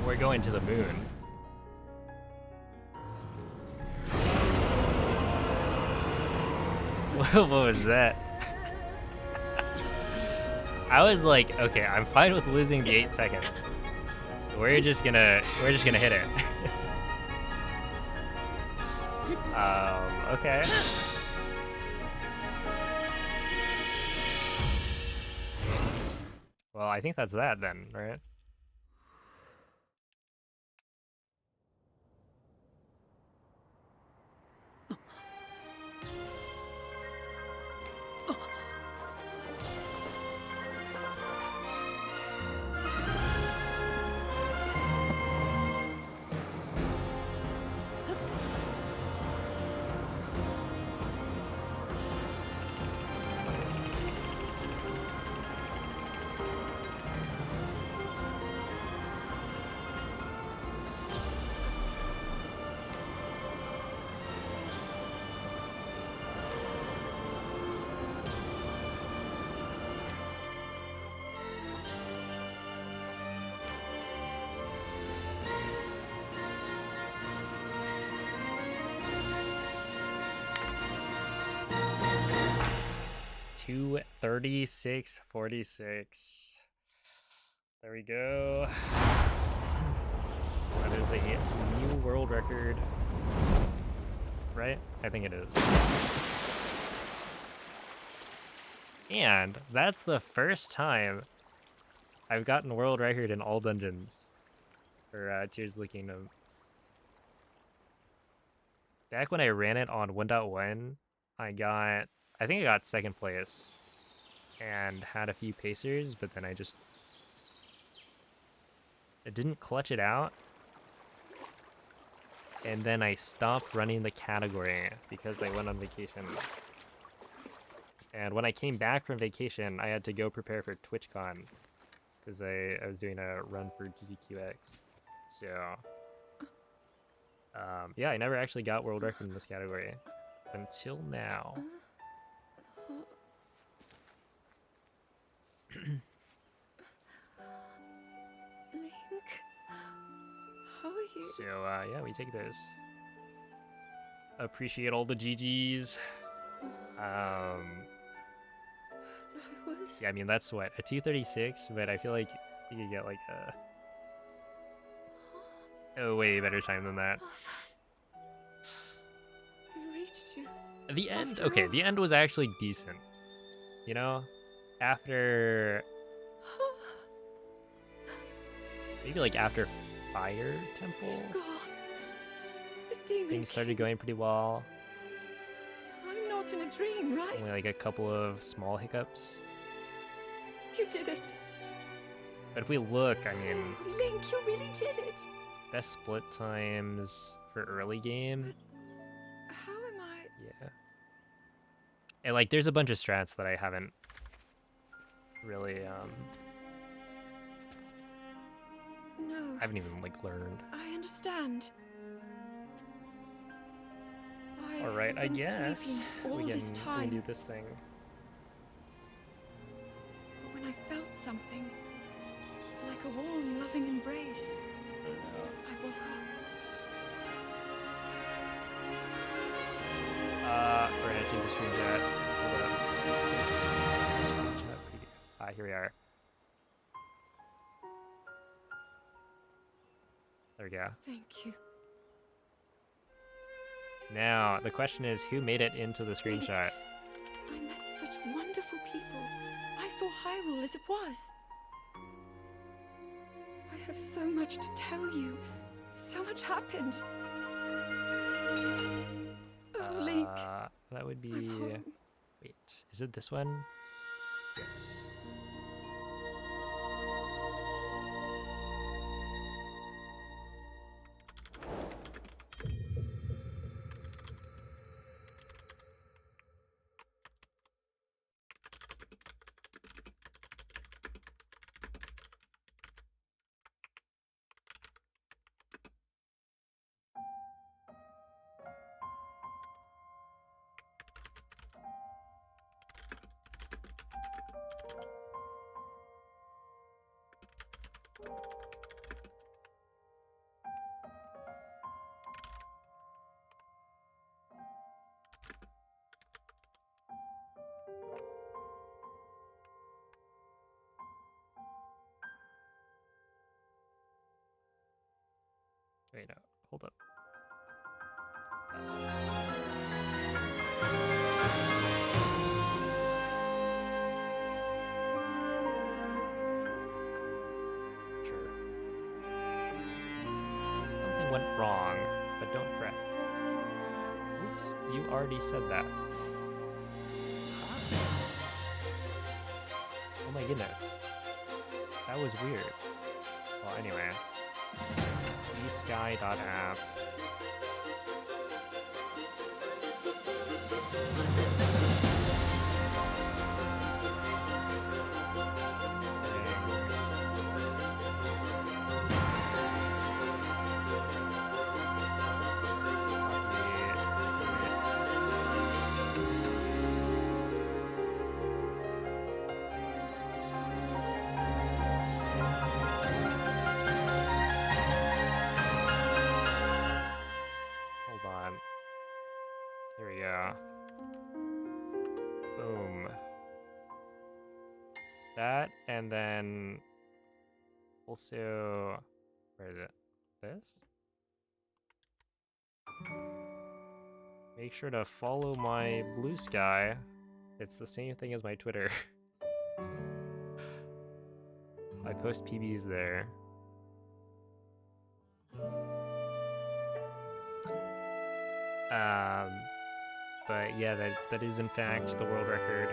We're going to the moon. What was that? I was like, okay, I'm fine with losing the 8 seconds. We're just gonna hit it. Okay. Well, I think that's that then, right? 2:36:46. There we go. That is a new world record. Right? I think it is. And that's the first time I've gotten world record in all dungeons for Tears of the Kingdom. Back when I ran it on 1.1, I think I got second place and had a few pacers, but then I didn't clutch it out. And then I stopped running the category because I went on vacation. And when I came back from vacation, I had to go prepare for TwitchCon because I was doing a run for GTQX. So, yeah, I never actually got world record in this category until now. Link, how are you? So, yeah, we take those. Appreciate all the GGs. Yeah, I mean, that's what, a 2:36, but I feel like you could get like a way better time than that. We reached you. The end, okay, the end was actually decent. You know, after maybe like after Fire Temple, He's gone. The demon things started going pretty well. I'm not in a dream, right? Only like a couple of small hiccups. You did it. But if we look, I mean, Link, you really did it. best split times for early game. But how am I? Yeah. And like there's a bunch of strats that I haven't really No. I haven't even like learned. I understand. All right, I guess all we this can time. do this thing. But when I felt something, like a warm, loving embrace, I woke up. We're gonna take the screenshot. Hold up. Screenshot preview. Here we are. There we go. Thank you. Now, the question is, who made it into the screenshot? I met such wonderful people. I saw Hyrule as it was. I have so much to tell you. So much happened. Oh, Link. That would be... I'm home. Wait, is it this one? Yes. Wait, no, hold up. Sure. Something went wrong, but don't fret. Oops, you already said that. Oh my goodness. That was weird. Well, anyway. esky.app. Hold on. Here we go. That, and then also, where is it? This? Make sure to follow my blue sky. It's the same thing as my Twitter. I post PBs there. But yeah, that is in fact the world record.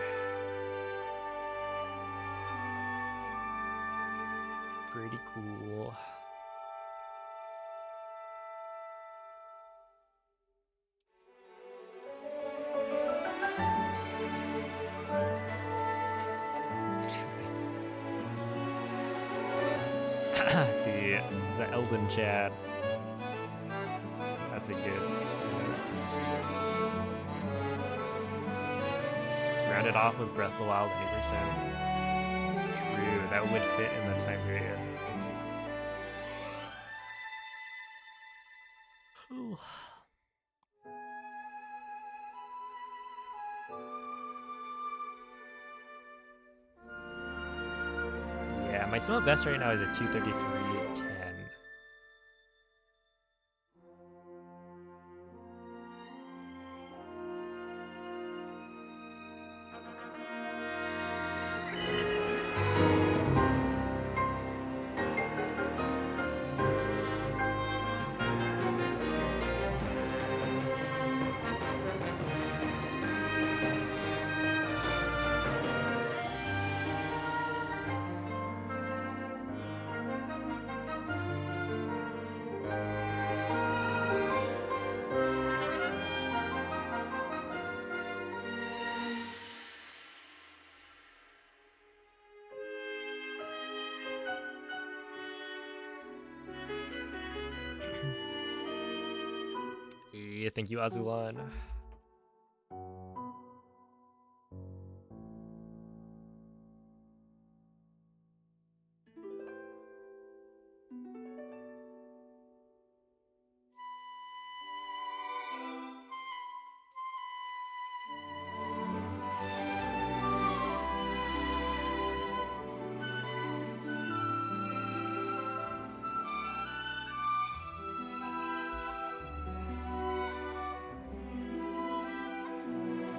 Pretty cool. the Elden chat. That's a good. Round it off with Breath of the Wild 20%. True, that would fit in the time period. Ooh. Yeah, my sum of best right now is a 233.10. Yeah, thank you, Azulan.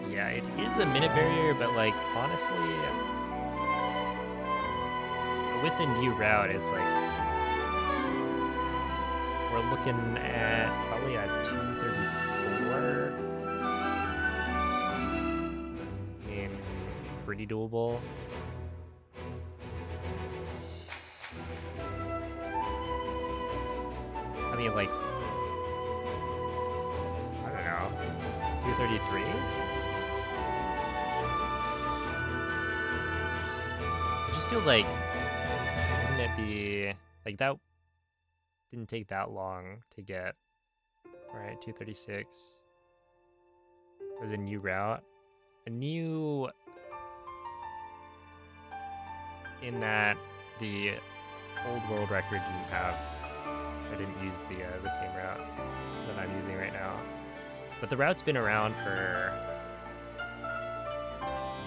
Yeah, it is a minute barrier, but like honestly, with the new route, it's like we're looking at probably a 234. I mean, pretty doable. I mean, like, I don't know, 233? It just feels like, wouldn't it be, like, that didn't take that long to get, right? 236. It was a new route. A new, in that the old world record didn't have, I didn't use the same route that I'm using right now. But the route's been around for,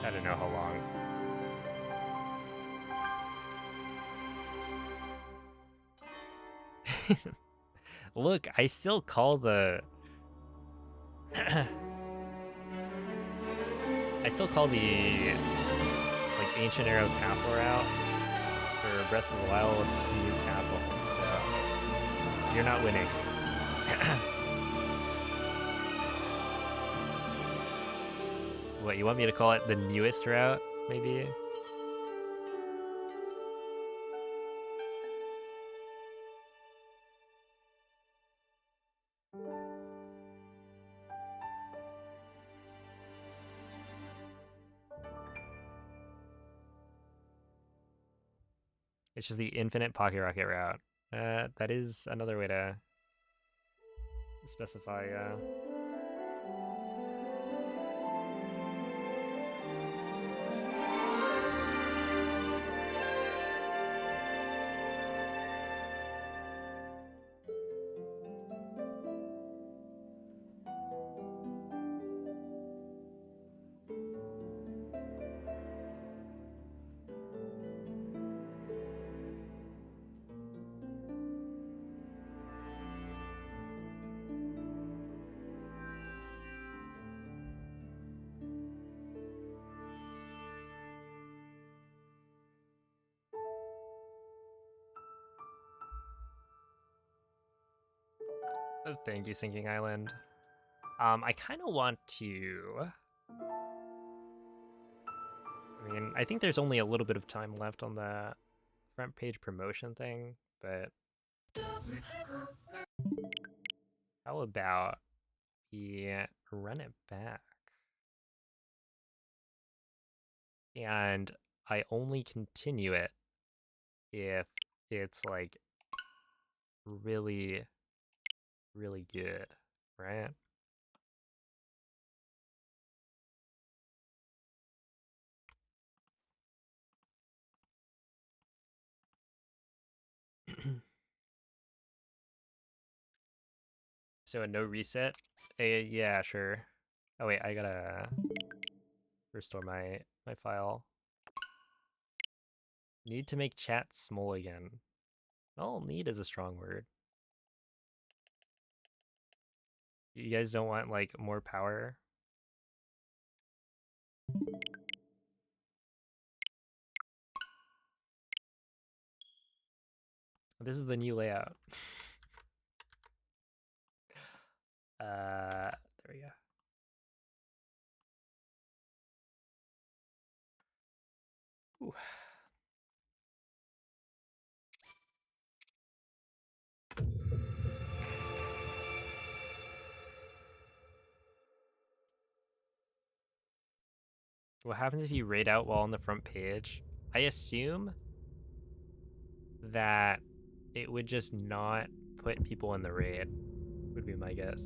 I don't know how long. Look, I still call the I still call the like Ancient Arrow Castle route for Breath of the Wild New Castle, so you're not winning. What, you want me to call it the newest route, maybe? It's just the infinite Pocket Rocket route. That is another way to specify, Thank you, Sinking Island. I kind of want to... I mean, I think there's only a little bit of time left on the front page promotion thing, but... How about we run it back? And I only continue it if it's like really, really good, right? So a no reset? Yeah, sure. Oh wait, I gotta restore my file. Need to make chat small again. Well, need is a strong word. You guys don't want like more power? This is the new layout. There we go. Ooh. What happens if you raid out while on the front page? I assume that it would just not put people in the raid, would be my guess.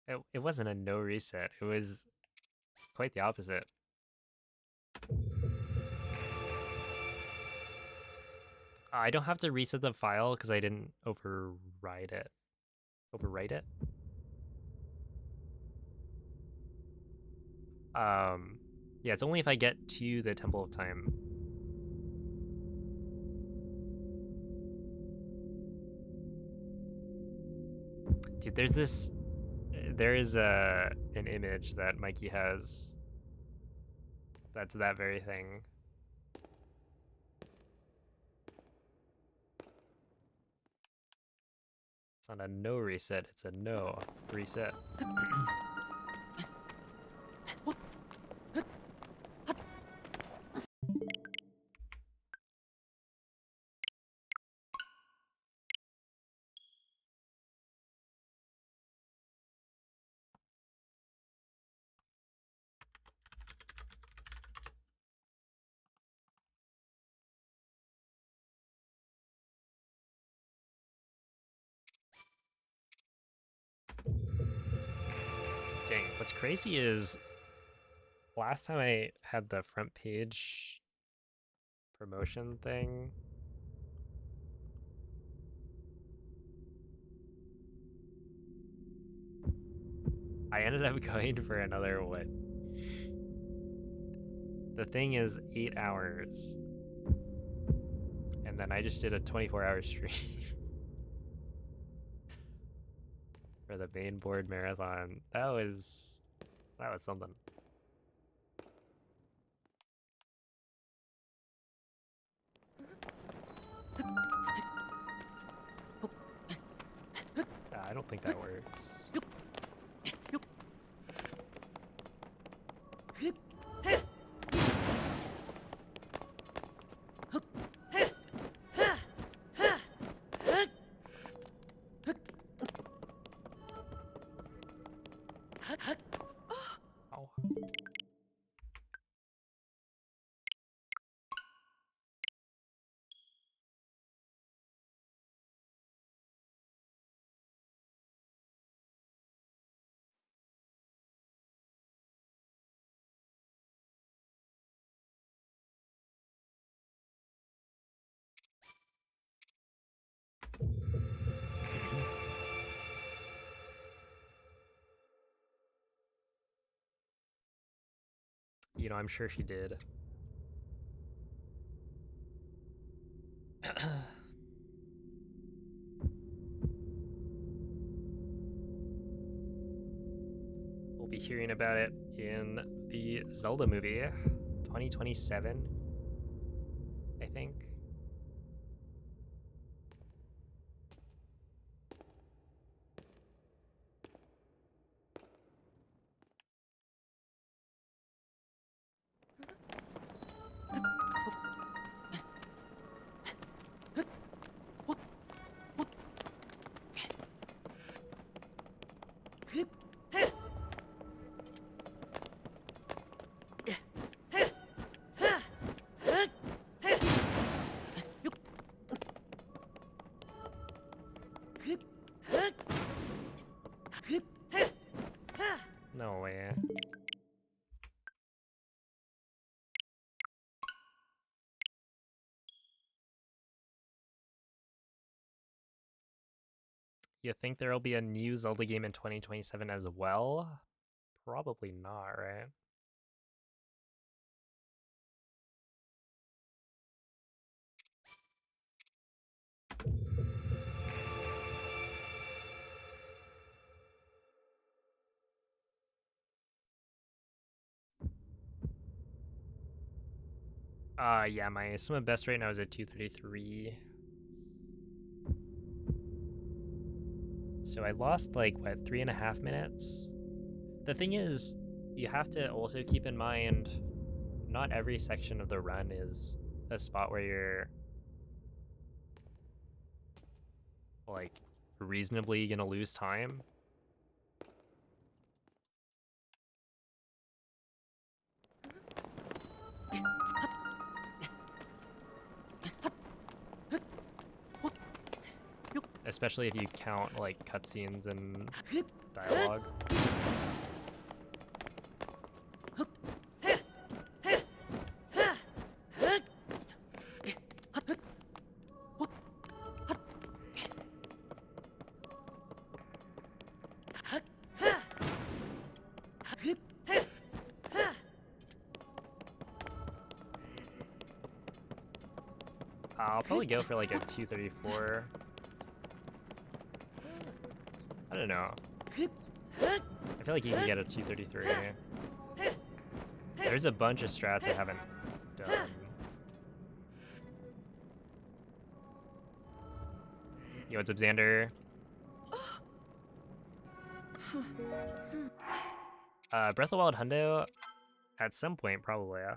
It wasn't a no reset. It was quite the opposite. I don't have to reset the file because I didn't override it. Overwrite it? Yeah, it's only if I get to the Temple of Time. Dude, there is an image that Mikey has that's that very thing. It's not a no reset, it's a no reset. Dang, what's crazy is last time I had the front page promotion thing, I ended up going for another, what? The thing is 8 hours. And then I just did a 24-hour stream for the main board marathon. That was something. I don't think that works. Oh. You know, I'm sure she did. We'll be hearing about it in the Zelda movie, 2027, I think. No way. You think there'll be a new Zelda game in 2027 as well? Probably not, right? Yeah, my sum of best right now is at 233. So I lost like, what, 3.5 minutes? The thing is, you have to also keep in mind, not every section of the run is a spot where you're like reasonably gonna lose time. especially if you count like cutscenes and dialogue. I'll probably go for like a 234. I don't know. I feel like you can get a 233. There's a bunch of strats I haven't done. Yo, what's up, Xander? Breath of the Wild Hundo? At some point, probably, yeah.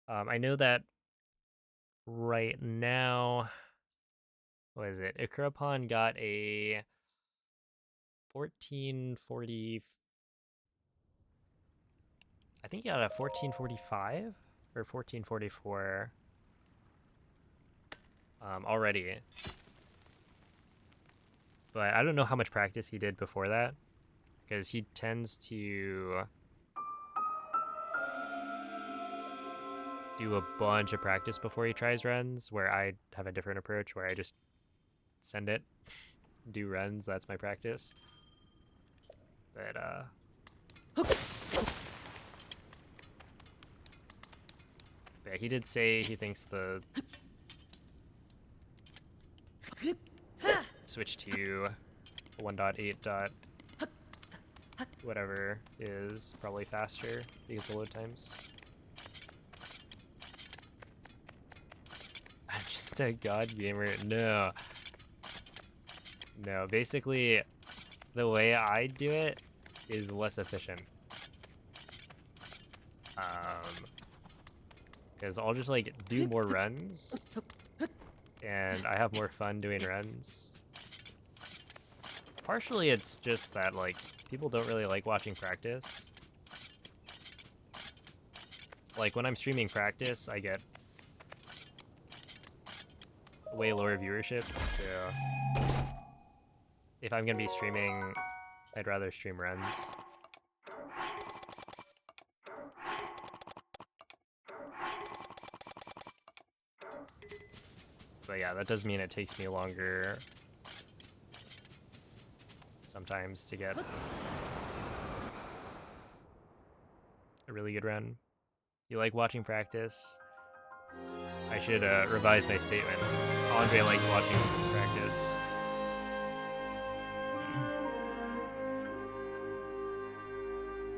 I know that right now, what is it? Ikurapon got a 1440. I think he got a 1445 or 1444 already. But I don't know how much practice he did before that, because he tends to do a bunch of practice before he tries runs, where I have a different approach where I just send it, do runs, that's my practice. But yeah, he did say he thinks the switch to 1.8. Whatever is probably faster because of load times. I'm just a god gamer. No. No, basically the way I do it is less efficient. Because I'll just like do more runs and I have more fun doing runs. Partially it's just that like people don't really like watching practice. Like when I'm streaming practice, I get way lower viewership, so if I'm gonna be streaming, I'd rather stream runs. But yeah, that does mean it takes me longer sometimes to get a really good run. You like watching practice? I should revise my statement. Andre likes watching practice.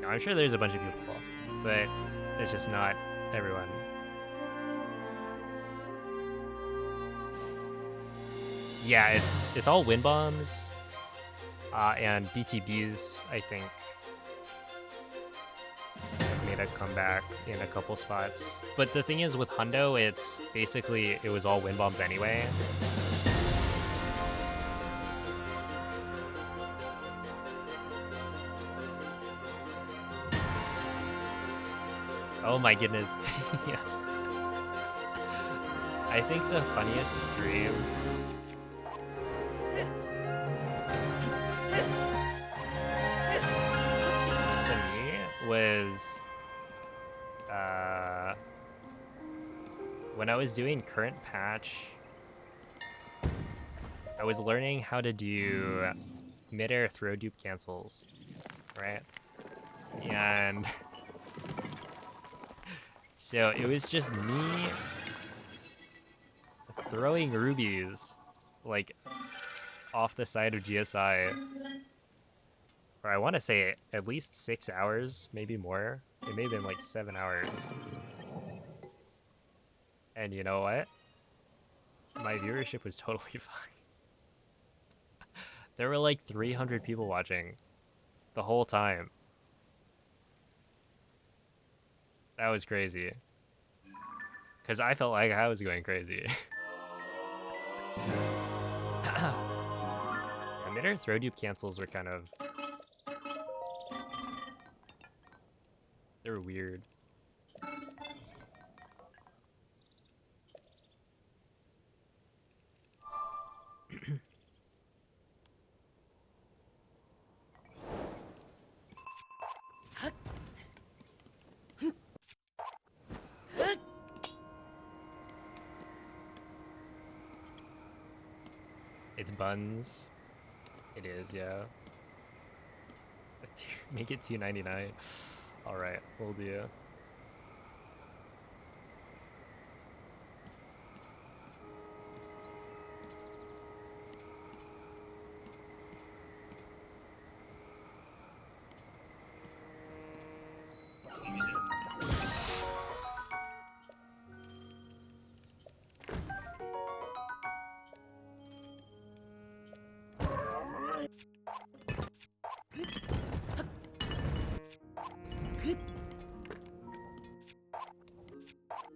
No, I'm sure there's a bunch of people, but it's just not everyone. Yeah, it's all wind bombs and BTBs, I think, have made a comeback in a couple spots. But the thing is with Hundo, it's basically, it was all wind bombs anyway. Oh my goodness. Yeah. I think the funniest stream to me was when I was doing current patch. I was learning how to do mid-air throw dupe cancels, right? And so it was just me throwing rubies like off the side of GSI for I want to say at least 6 hours, maybe more. It may have been like 7 hours. And you know what? My viewership was totally fine. There were like 300 people watching the whole time. That was crazy. Because I felt like I was going crazy. Mid-air throw dupe cancels were kind of... they were weird. It's buns. It is, yeah. Make it $2.99. All right, we'll do.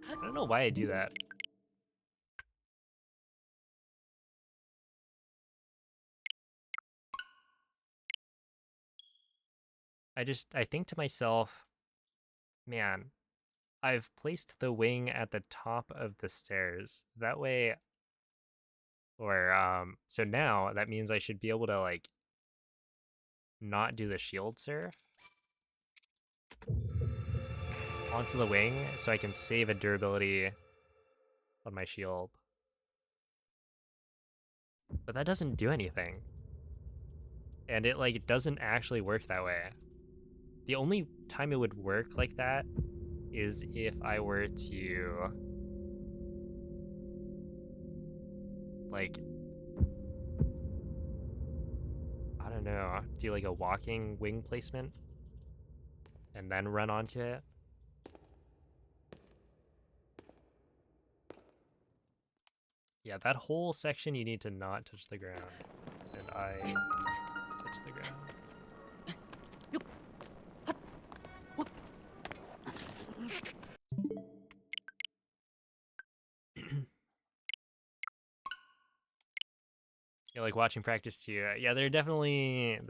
I don't know why I do that. I think to myself, man, I've placed the wing at the top of the stairs. That way, so now that means I should be able to, like, not do the shield surf onto the wing so I can save a durability on my shield. But that doesn't do anything. And it, like, doesn't actually work that way. The only time it would work like that is if I were to, like, I don't know, do like a walking wing placement and then run onto it. Yeah, that whole section you need to not touch the ground. And I touch the ground. Yeah, like watching practice too. Yeah, there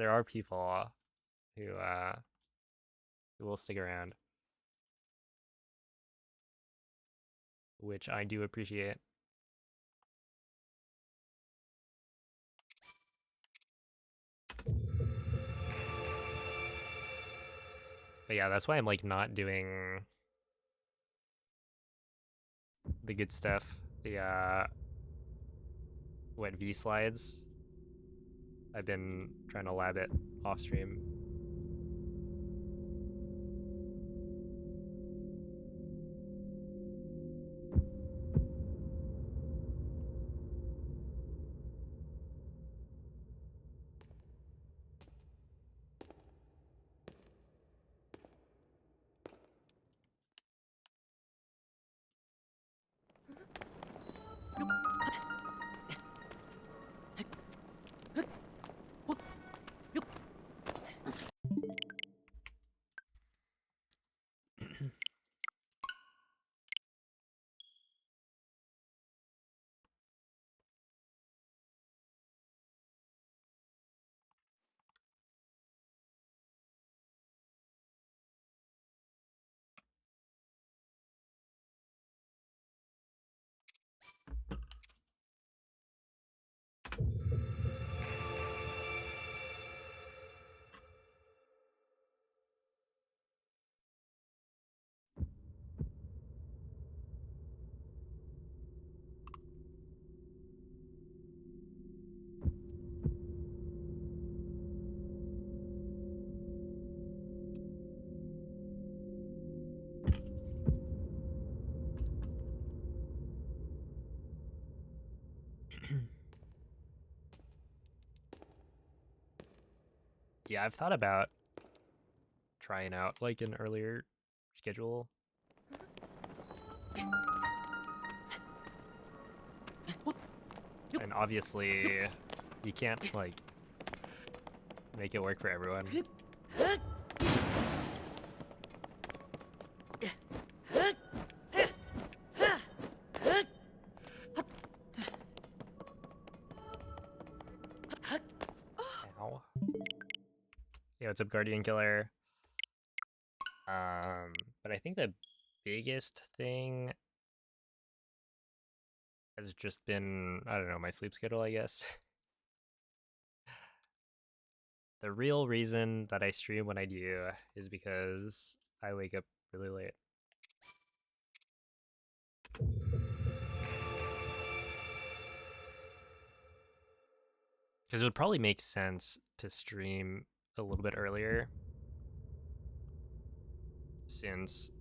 are people who will stick around, which I do appreciate. But yeah, that's why I'm like not doing the good stuff. The wet V slides. I've been trying to lab it off stream. Yeah, I've thought about trying out like an earlier schedule. And obviously, you can't like make it work for everyone. Ow. Yeah, what's up, Guardian Killer? But I think the biggest thing has just been, I don't know, my sleep schedule, I guess. The real reason that I stream when I do is because I wake up really late. Because it would probably make sense to stream a little bit earlier, since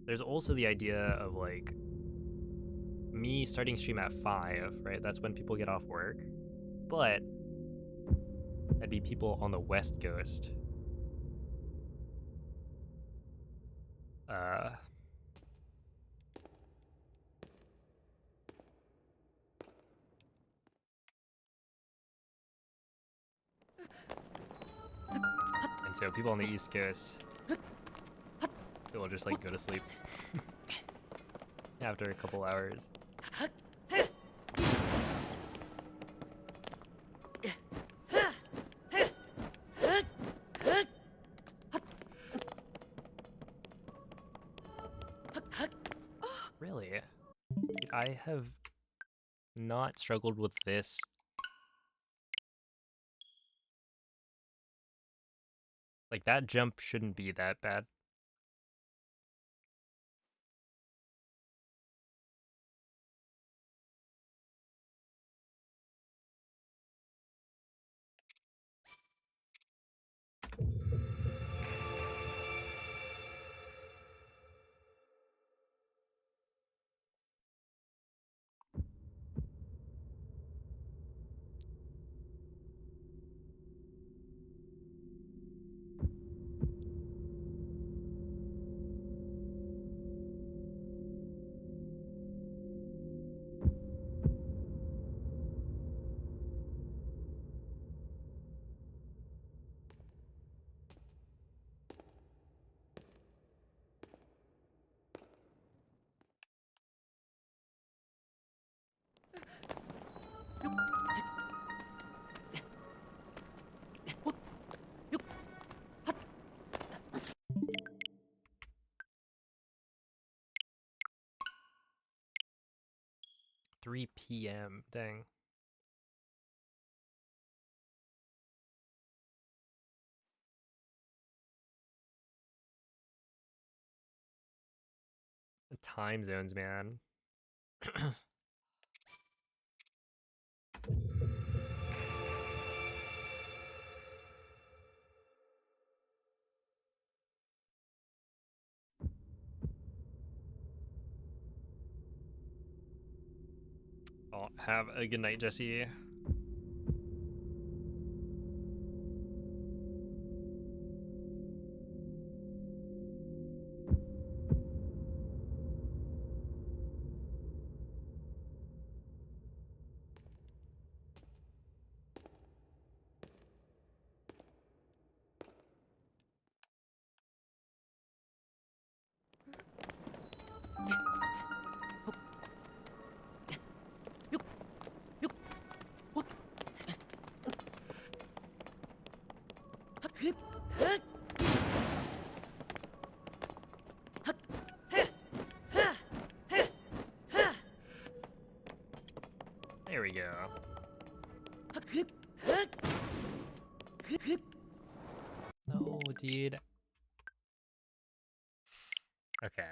there's also the idea of like me starting stream at 5, right? That's when people get off work, but that'd be people on the West Coast. And so people on the East Coast, they will just like go to sleep after a couple hours. Really? Dude, I have not struggled with this. Like, that jump shouldn't be that bad. Three PM, dang. The time zones, man. Oh, have a good night, Jesse. There we go. No, dude. Okay.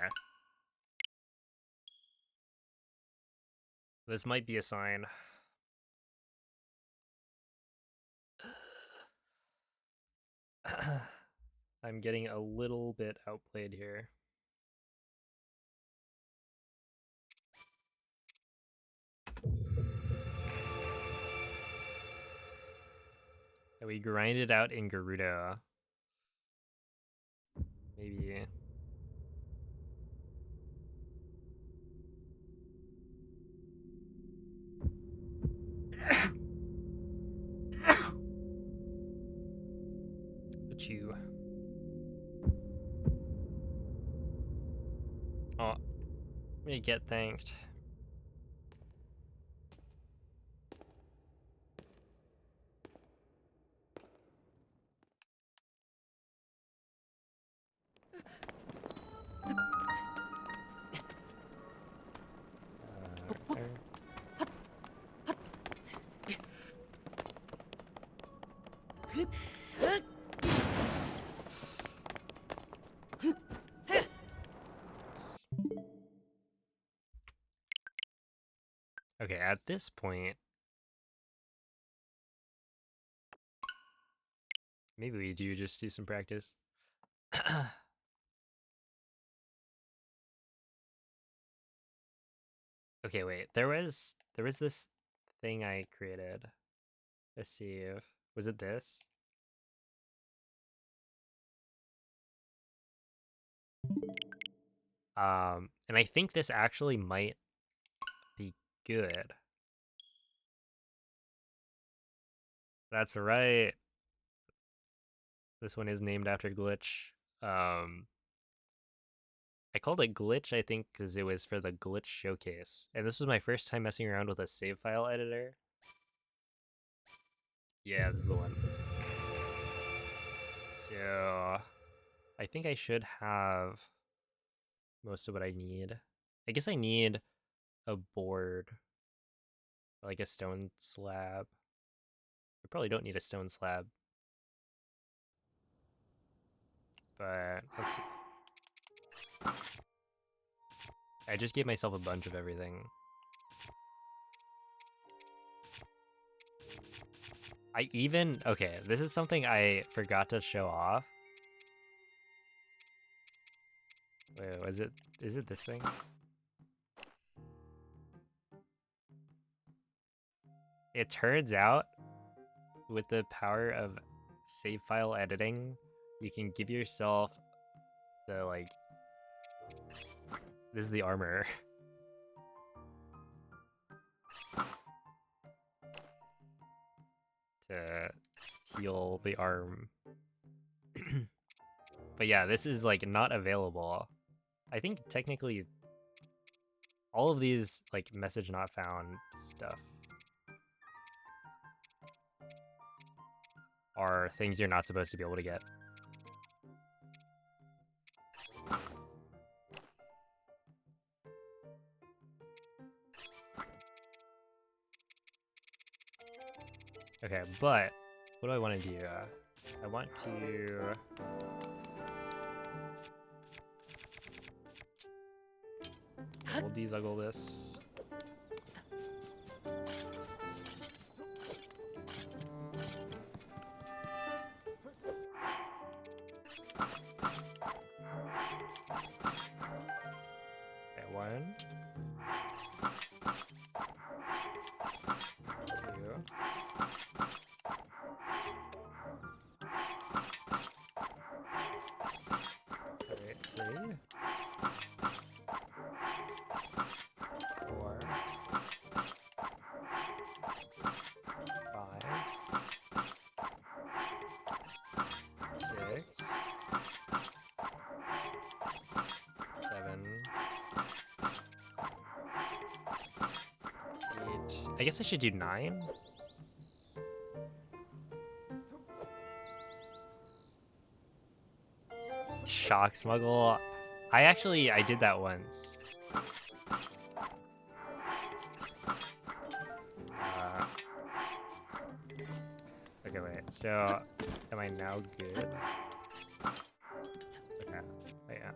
This might be a sign. I'm getting a little bit outplayed here. We grinded out in Garuda. Maybe. Achoo. Oh, me get thanked. There. Okay, at this point, Maybe we do just do some practice. Okay, wait. There was this thing I created. Let's see if was it this? And I think this actually might be good. That's right. This one is named after Glitch. Um, I called it Glitch, I think, because it was for the Glitch Showcase. And this was my first time messing around with a save file editor. Yeah, this is the one. So, I think I should have most of what I need. I guess I need a board, like a stone slab. I probably don't need a stone slab. But, let's see. I just gave myself a bunch of everything. Okay, this is something I forgot to show off. Wait, is it this thing? It turns out, with the power of save file editing, you can give yourself the, like, this is the armor. To heal the arm. But yeah, this is, like, not available. I think technically all of these, like, message not found stuff are things you're not supposed to be able to get. Okay, but what do I want to do? I want to double dezuggle this. Okay, 1, 2. Okay, 3, 4, 5, 6, 7, 8. I guess I should do 9. Shock smuggle. I did that once. Okay, wait. So, am I now good? Okay, I am.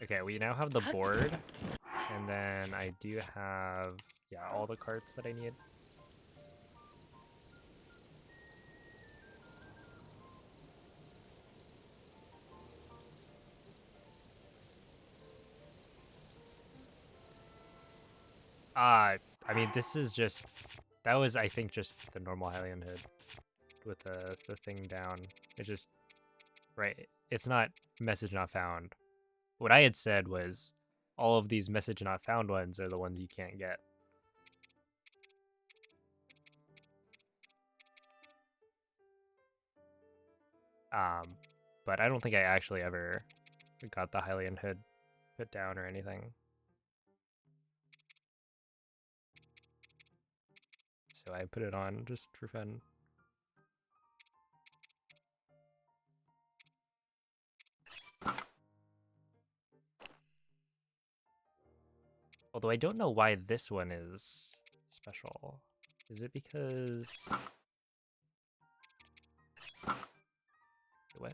Okay, we now have the board, and then I do have, yeah, all the carts that I need. I mean, this is just, that was, I think, just the normal Hylian hood with the thing down. It just, right, it's not message not found. What I had said was all of these message not found ones are the ones you can't get. But I don't think I actually ever got the Hylian hood put down or anything. So I put it on just for fun. Although I don't know why this one is special. Is it because... Wait, what?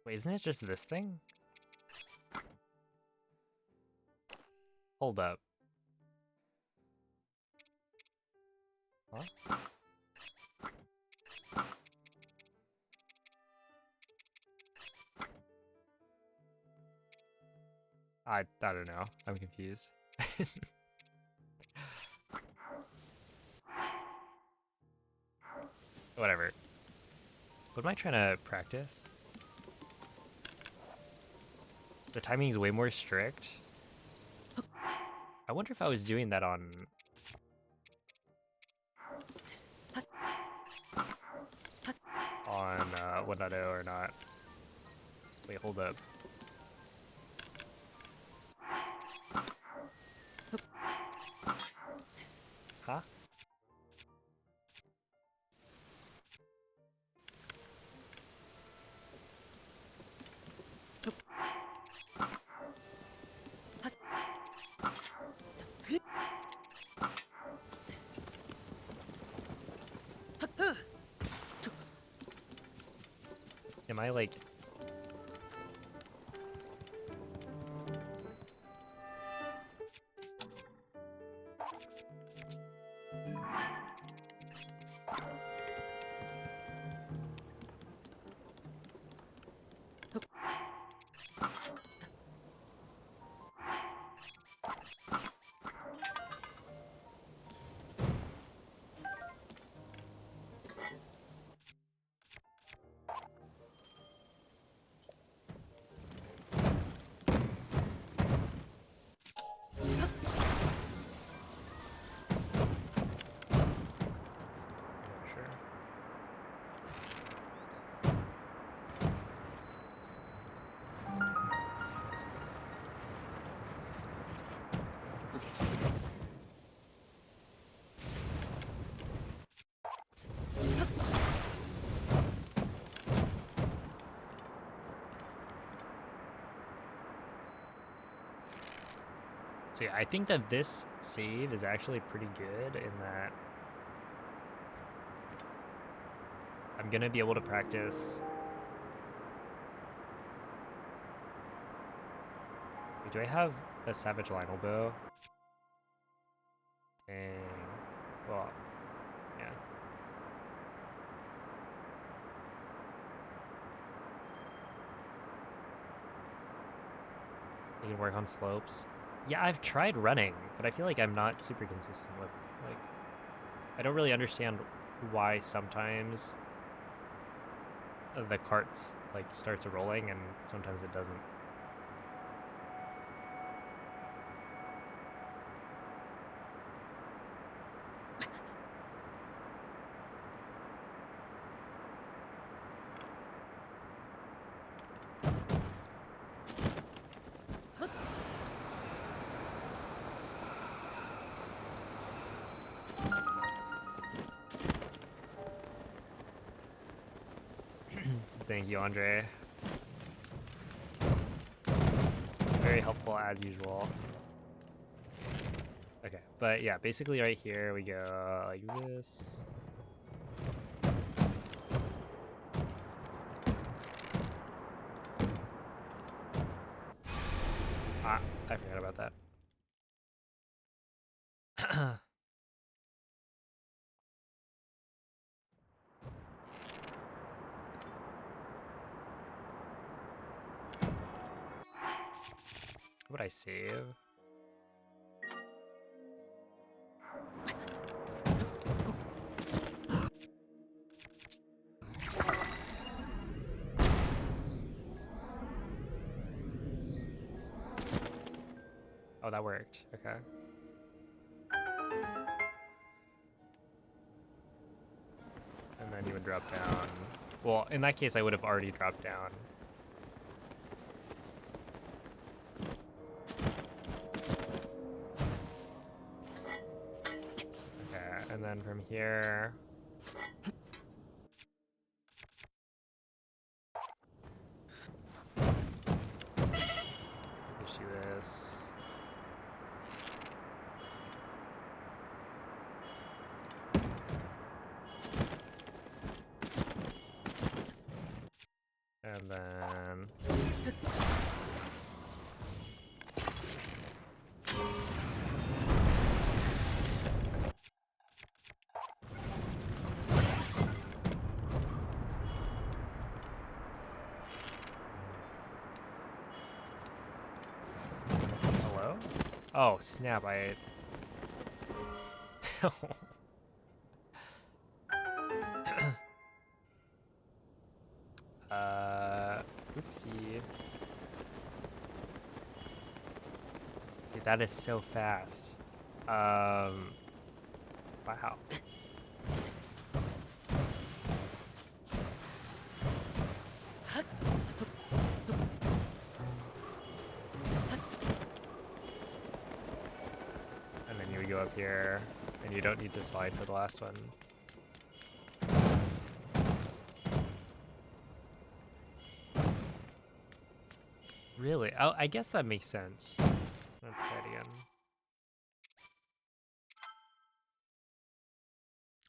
Wait, isn't it just this thing? Hold up. Huh? I don't know. I'm confused. Whatever. What am I trying to practice? The timing is way more strict. I wonder if I was doing that on... on 1.0 or not. Wait, hold up. Huh? Am I like... Sure. So yeah, I think that this save is actually pretty good in that I'm gonna be able to practice... Wait, do I have a Savage Lionel bow? And... well, yeah. You can work on slopes. Yeah, I've tried running, but I feel like I'm not super consistent with, like... I don't really understand why sometimes the cart, like, starts rolling and sometimes it doesn't. Thank you, Andre. Very helpful as usual. Okay, but yeah, basically right here we go like this. Ah, I forgot about that. What would I save? Oh, that worked. Okay. And then you would drop down. Well, in that case, I would have already dropped down. And then from here... Let's do this. And then... Hello? Oh, snap, I... Oopsie. Dude, that is so fast. Wow. And then you would go up here, and you don't need to slide for the last one. Really? Oh, I guess that makes sense. Let's try it again.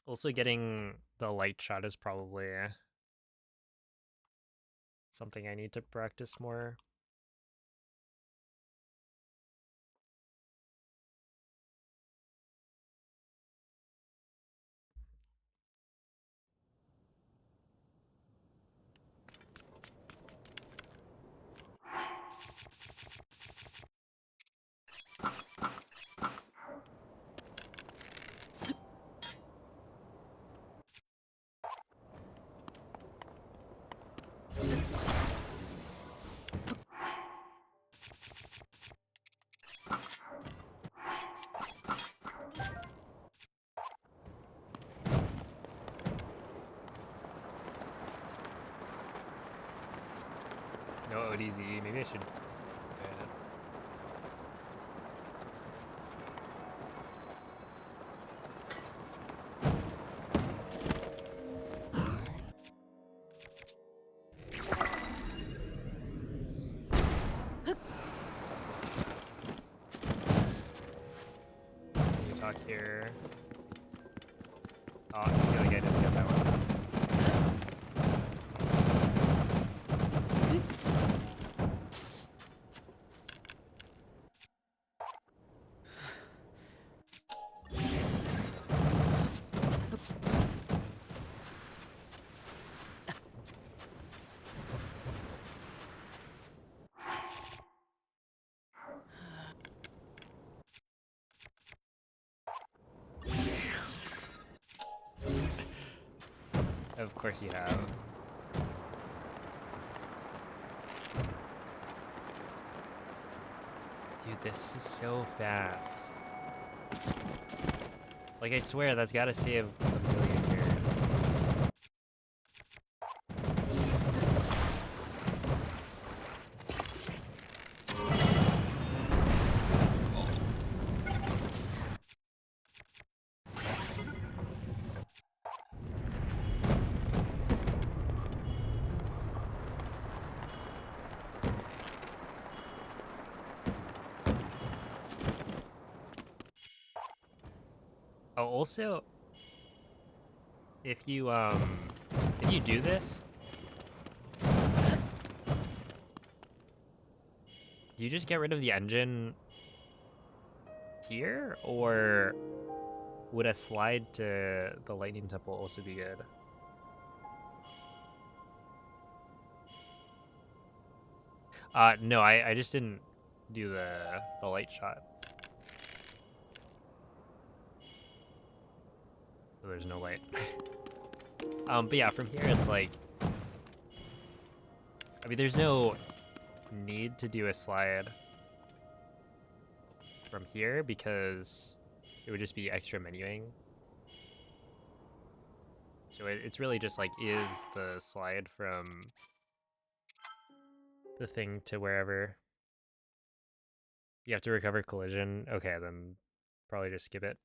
Also, getting the light shot is probably something I need to practice more. No ODZ. Maybe I should. You talk here. Oh, I see, like I didn't get that one. Of course you have. Dude, this is so fast. Like, I swear, that's gotta save a million years. Oh, also, if you do this, do you just get rid of the engine here, or would a slide to the lightning temple also be good? No, I just didn't do the light shot. So there's no light. But yeah, from here it's like, I mean, there's no need to do a slide from here because it would just be extra menuing. So it's really just like, is the slide from the thing to wherever you have to recover collision? Okay, then probably just skip it.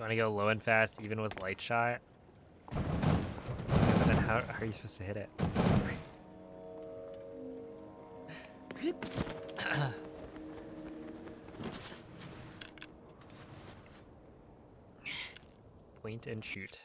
Want to go low and fast even with light shot? Yeah, but then how are you supposed to hit it? Point and shoot.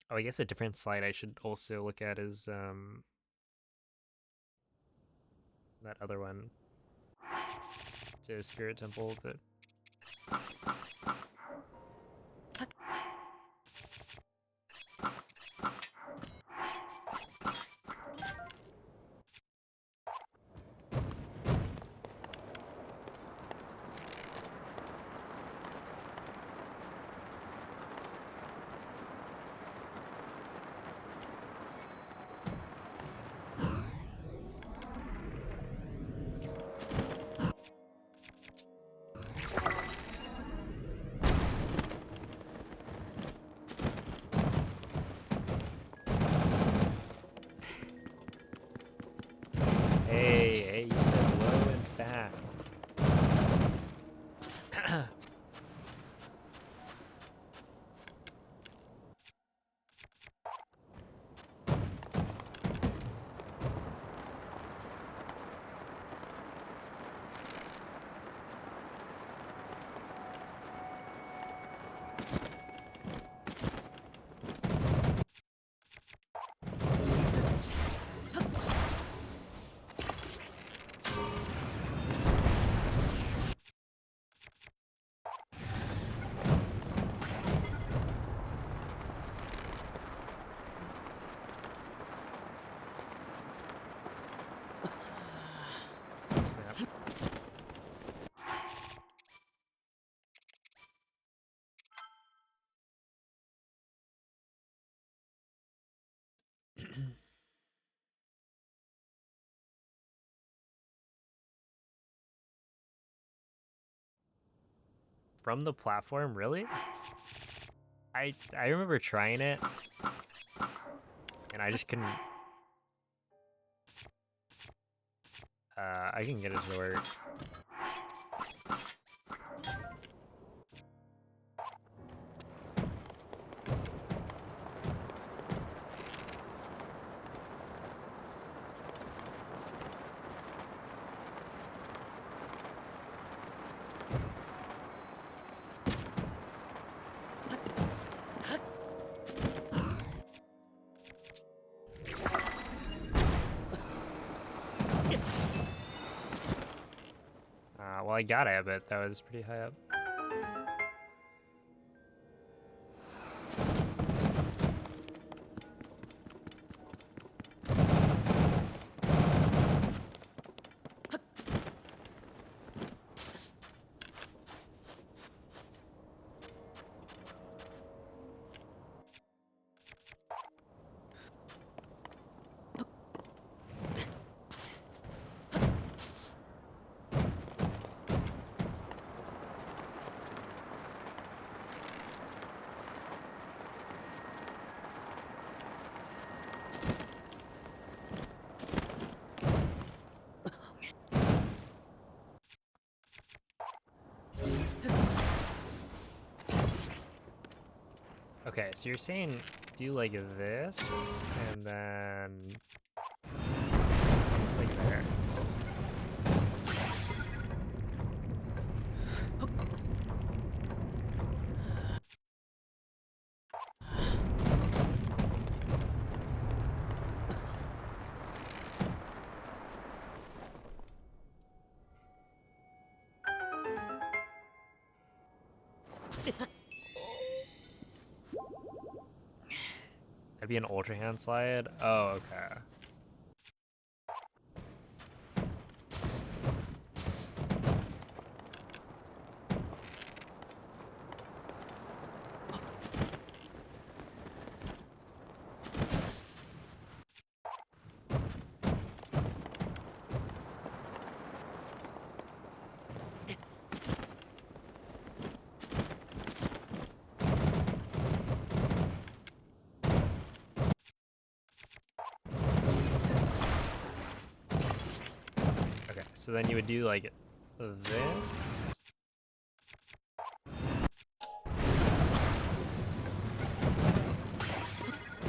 Oh, I guess a different slide I should also look at is that other one to Spirit Temple, but hey, you said low and fast. Snap. From the platform, really? I remember trying it, and I just couldn't. I can get it to work. Well, I got it, but that was pretty high up. Okay, so you're saying do like this, and then it's like there. That'd be an ultra hand slide? Oh, okay. so then you would do like this.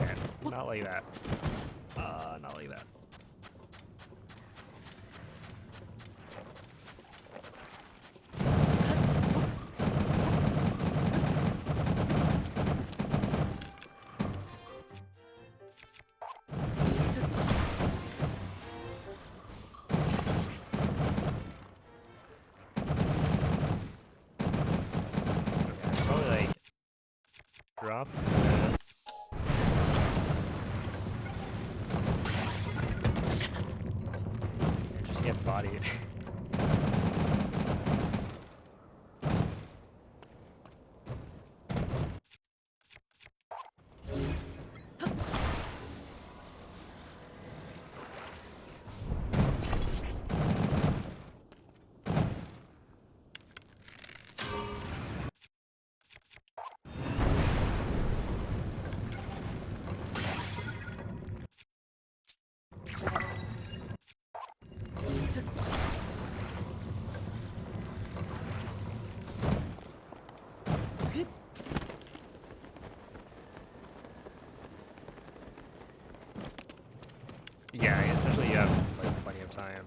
Okay, not like that. Not like that. Probably like drop this. And just get bodied. Yeah, especially you have like plenty of time.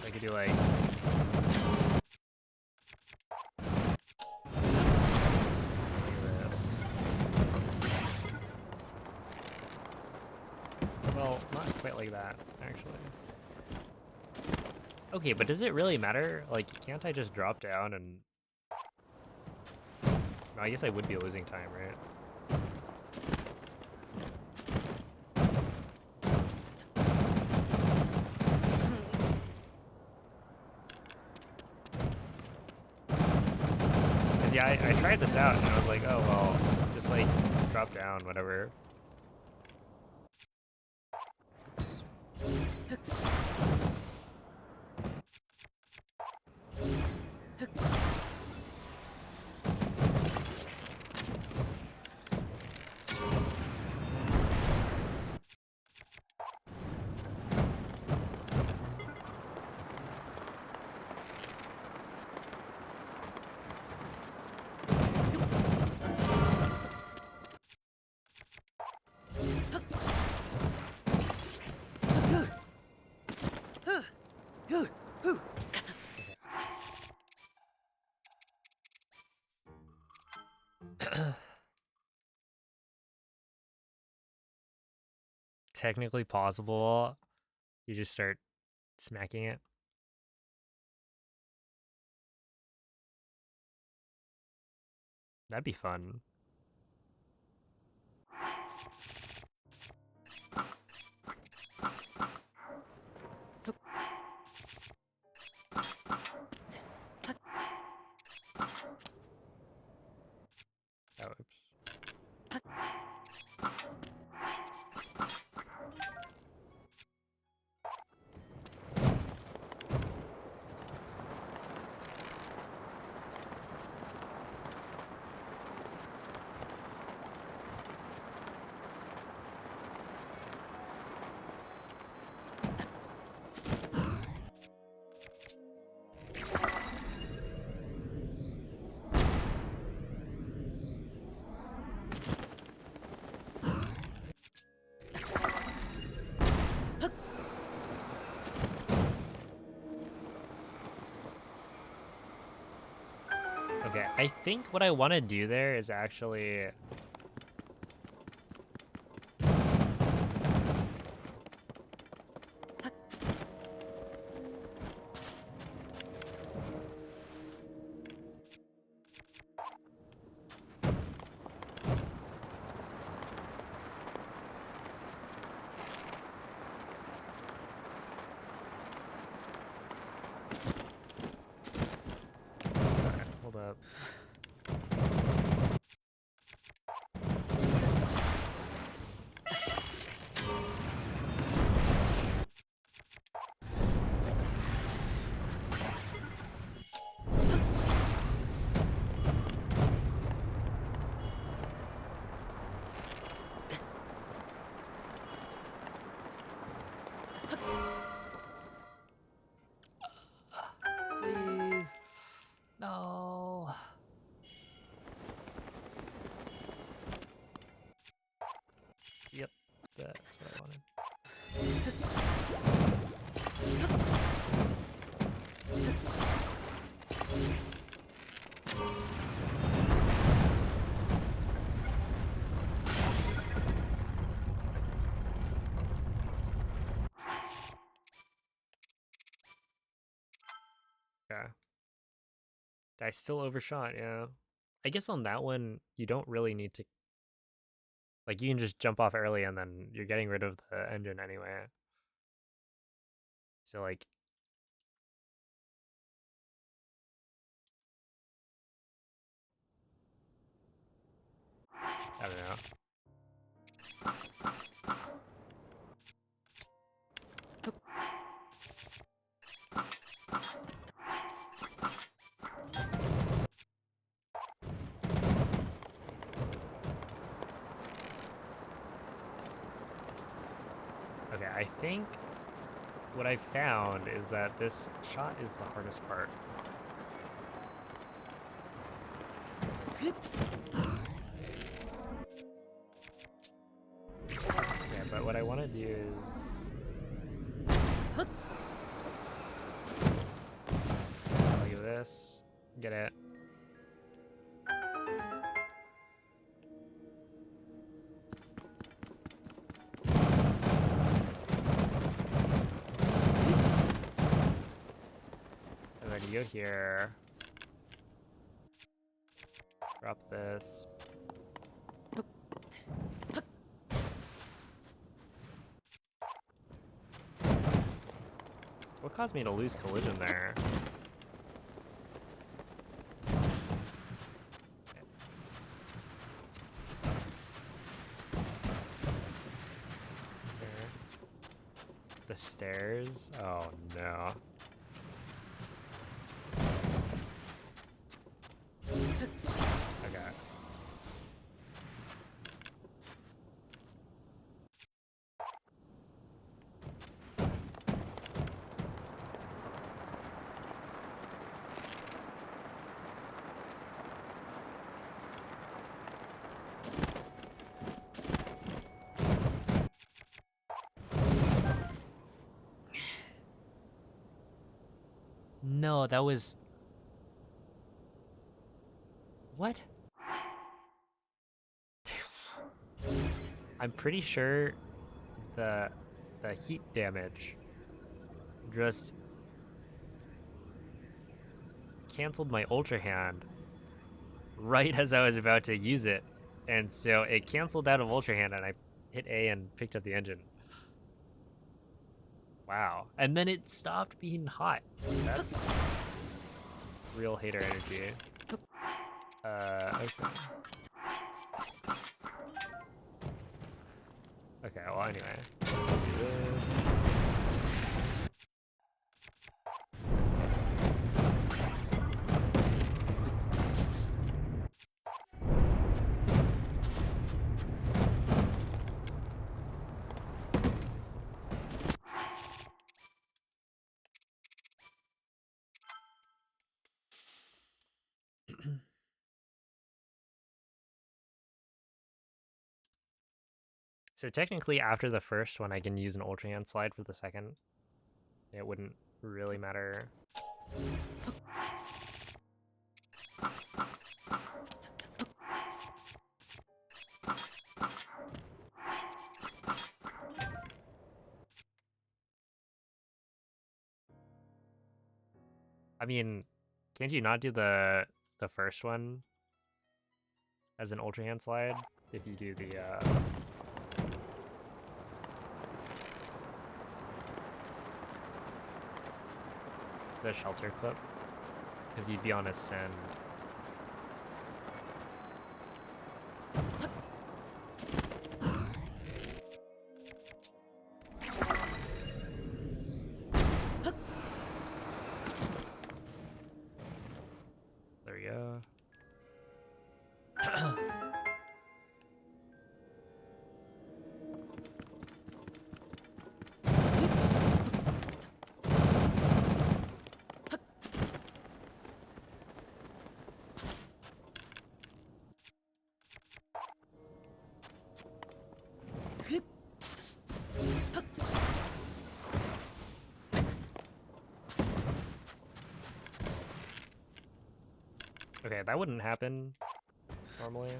I could do like this. Well, not quite like that, actually. Okay, but does it really matter? Like, can't I just drop down and... No, I guess I would be losing time, right? Because, yeah, I tried this out, and I was like, oh, well, just, like, drop down, whatever. Technically possible. You just start smacking it. That'd be fun. Oh, oops. Okay, I think what I want to do there is actually... Hold up. I still overshot, yeah. I guess on that one, you don't really need to... Like, you can just jump off early and then you're getting rid of the engine anyway. So, like... I don't know. Okay, I think what I found is that this shot is the hardest part. Yeah, but what I want to do is... Look at this. Get it. And then you go here. Drop this. What caused me to lose collision there? There. The stairs? Oh no. Okay. No, that was... What? I'm pretty sure the heat damage just canceled my Ultra Hand right as I was about to use it. And so it canceled out of Ultra Hand and I hit A and picked up the engine. Wow. And then it stopped being hot. That's real hater energy. Okay. Okay, well anyway. Do this. So technically after the first one I can use an Ultra Hand slide for the second. It wouldn't really matter. I mean, can't you not do the first one as an Ultra Hand slide if you do the shelter clip? Because you'd be on Ascend. There we go. Okay, that wouldn't happen normally.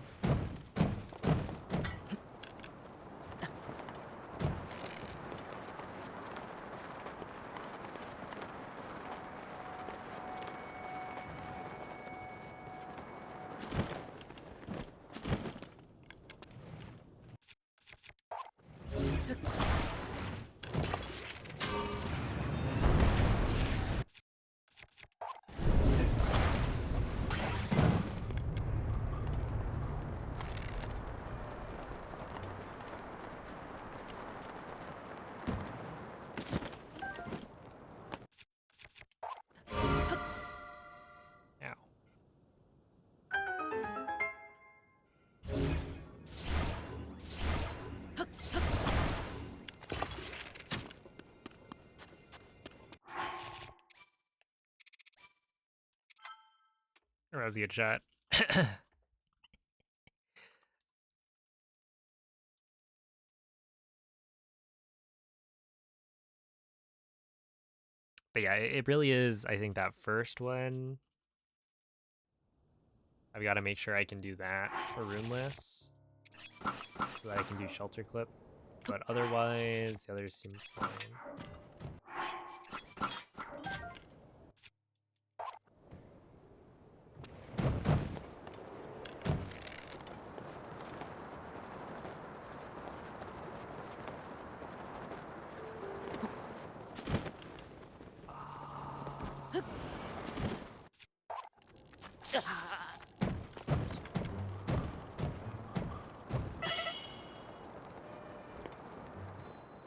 was a good shot. But yeah, it really is, I think, that first one. I've got to make sure I can do that for Runeless so that I can do Shelter Clip. But otherwise, the others seem fine.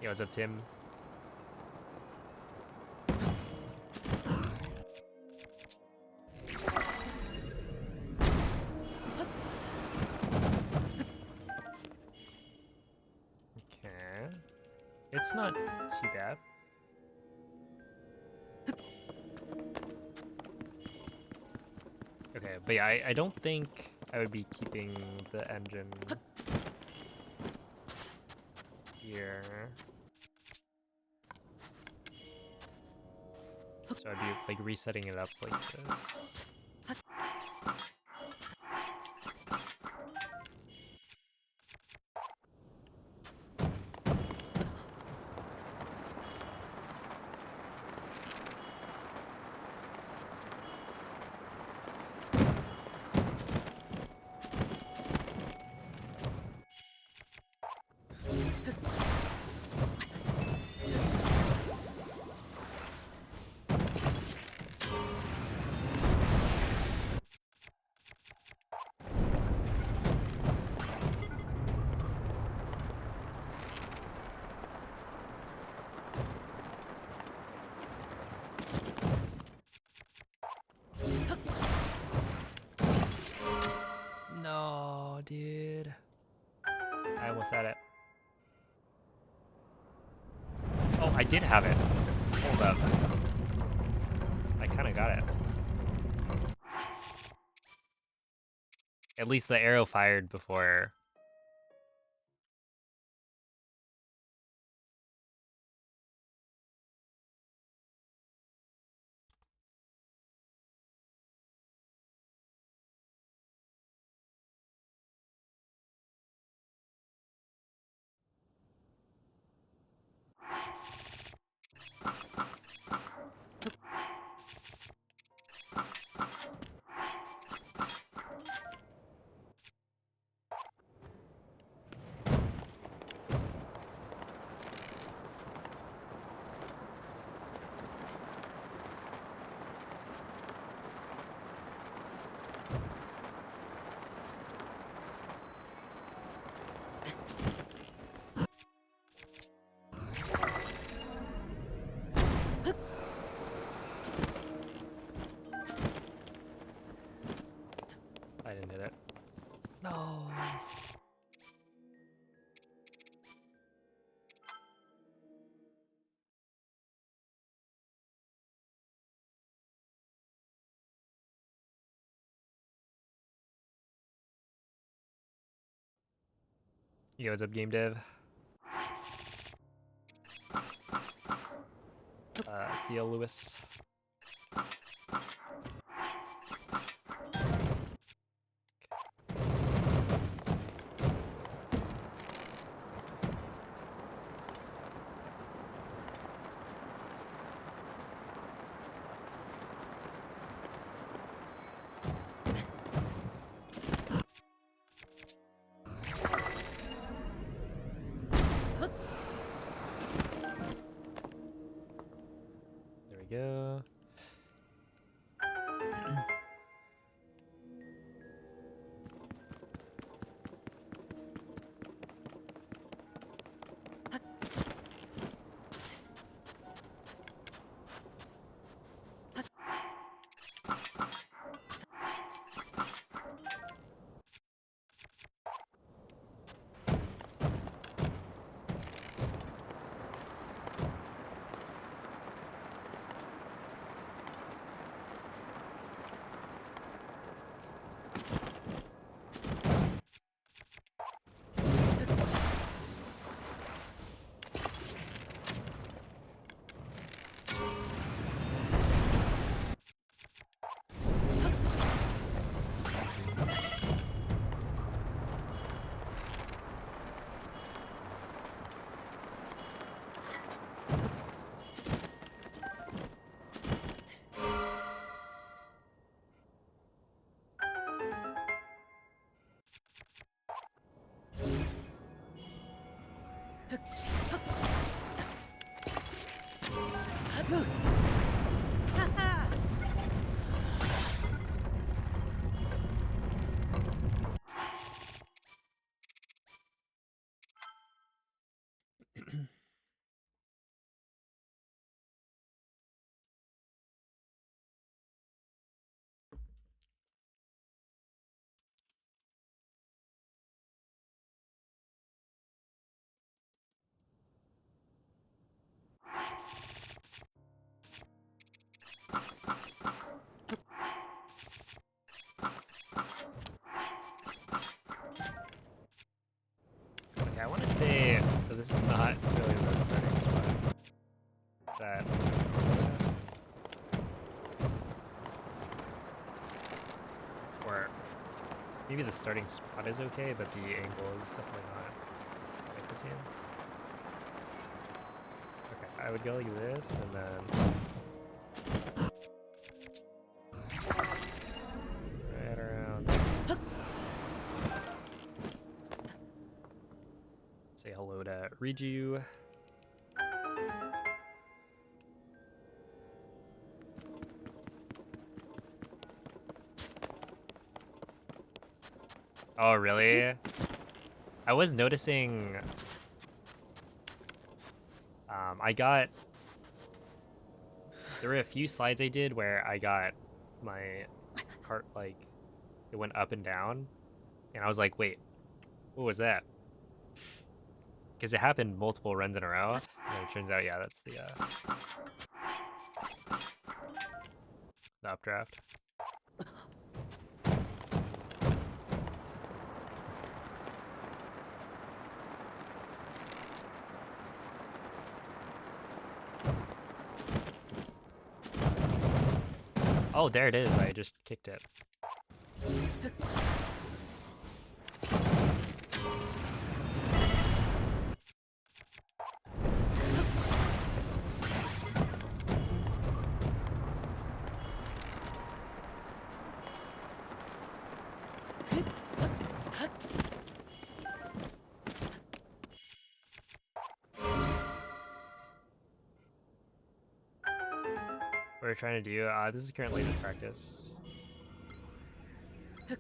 Yo, what's up, Tim? Okay. It's not too bad. Okay, but yeah, I don't think I would be keeping the engine here. So I'd be like resetting it up like this. No, dude. I almost had it. Oh, I did have it. Hold up. I kind of got it. At least the arrow fired before. I didn't hit it. No. Yo, what's up, game dev? CL Lewis. There we go. Okay, I want to say that this is not really the starting spot. That. Or maybe the starting spot is okay, but the angle is definitely not like the same. Okay, I would go like this and then. Right around. Say hello to Riju. Oh, really? I was noticing. There were a few slides I did where I got my cart, like, it went up and down. And I was like, wait, what was that? Because it happened multiple runs in a row. And it turns out, yeah, that's the updraft. Oh, there it is. I just kicked it. What we're trying to do, this is currently just practice. For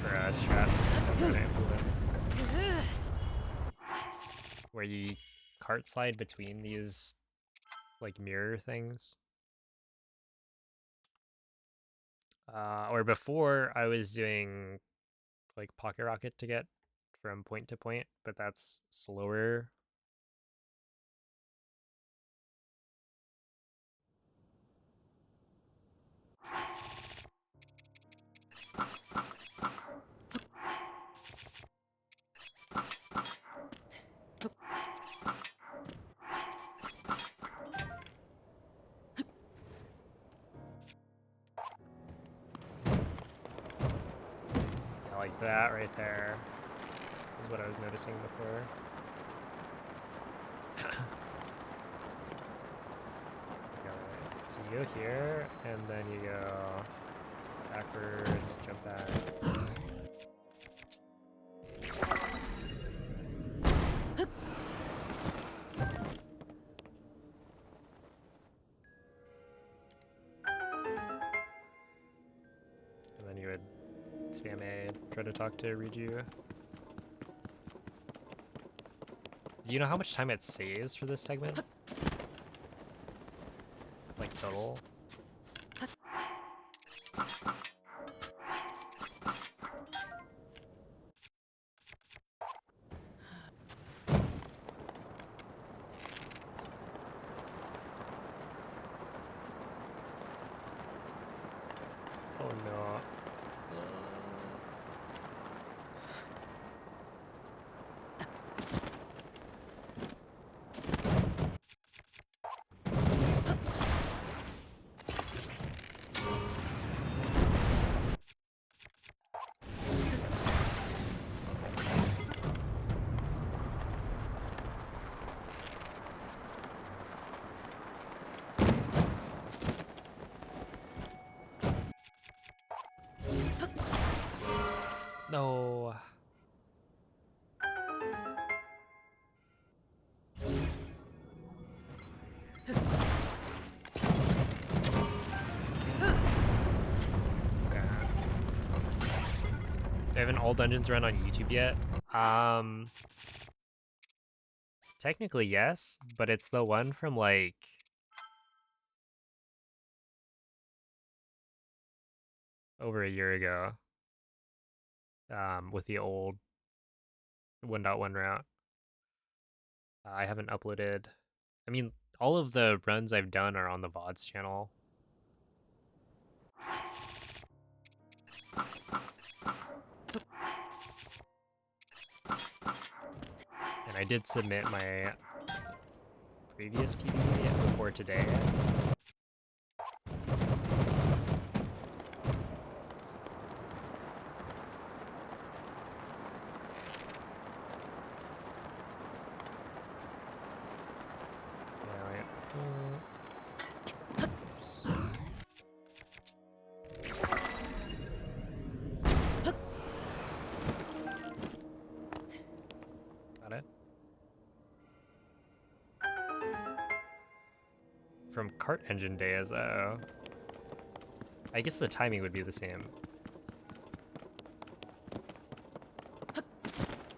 a strat I'm trying to implement. Where you cart slide between these, like, mirror things. Or before, I was doing, like, pocket rocket to get from point to point, but that's slower. Yeah, like that right there is what I was noticing before. So you go here, and then you go backwards, jump back. And then you would spam A, try to talk to Riju. Do you know how much time it saves for this segment? Like total? Oh no. No. I haven't all dungeons run on YouTube yet. Technically yes, but it's the one from like over a year ago. With the old 1.1 route. I haven't uploaded. I mean, all of the runs I've done are on the VODs channel. And I did submit my previous PB before today. Got it. From Kart Engine days, oh. I guess the timing would be the same. It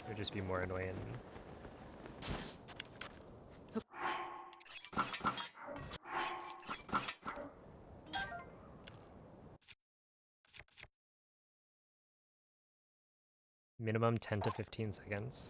would just be more annoying. Minimum 10 to 15 seconds.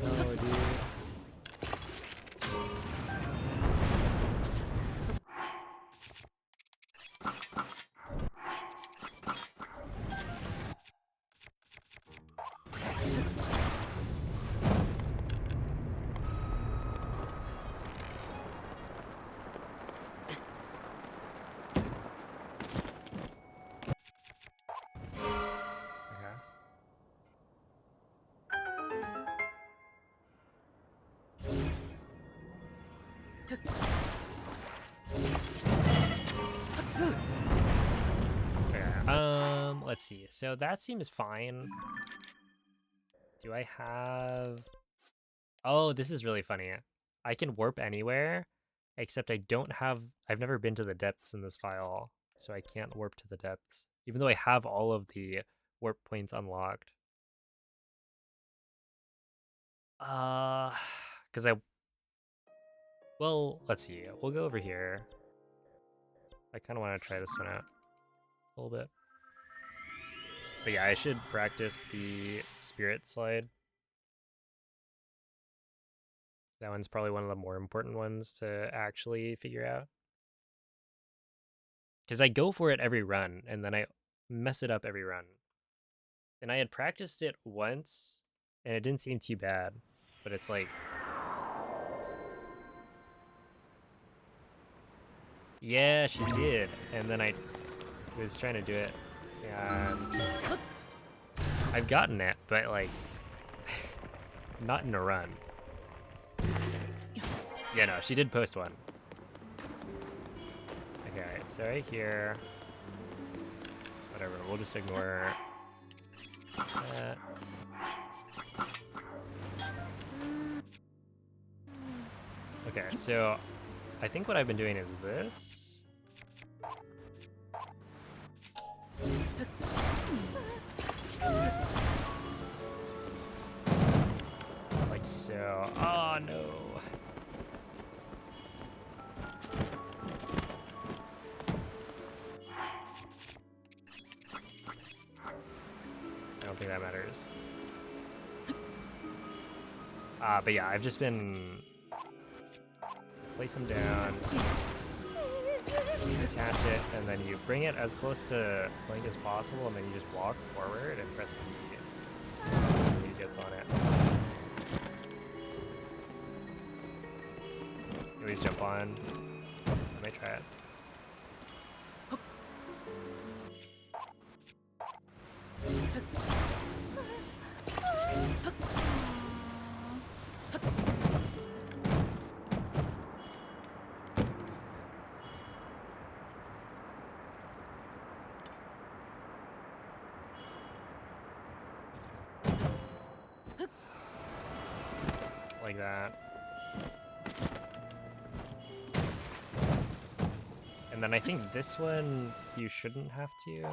No, dude. Let's see. So that seems fine. Do I have... Oh, this is really funny. I can warp anywhere, except I don't have... I've never been to the depths in this file, so I can't warp to the depths, even though I have all of the warp points unlocked. Because I... Well, let's see. We'll go over here. I kind of want to try this one out a little bit. But yeah, I should practice the spirit slide. That one's probably one of the more important ones to actually figure out. Because I go for it every run, and then I mess it up every run. And I had practiced it once, and it didn't seem too bad. But it's like... Yeah, she did. And then I was trying to do it, and I've gotten it, but like, not in a run. Yeah, no, she did post one. Okay, so right here, whatever, we'll just ignore that. Okay, so I think what I've been doing is this. Like so. Oh no. I don't think that matters. But yeah, I've just been... Place them down, attach it, and then you bring it as close to Link as possible, and then you just walk forward and press B. And he gets on it. You always jump on. I might try it. like that. And then I think this one you shouldn't have to.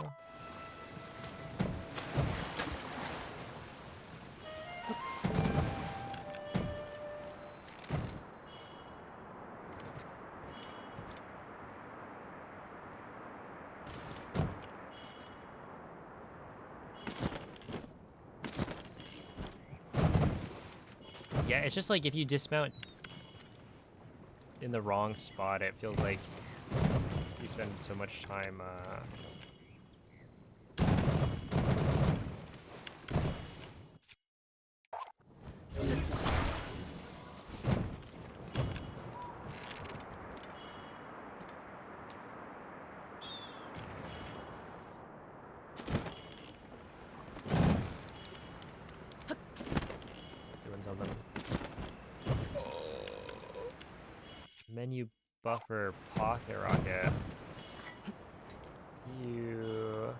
Yeah, it's just like if you dismount in the wrong spot, it feels like you spend so much time doing something. Menu buffer pocket rocket. You.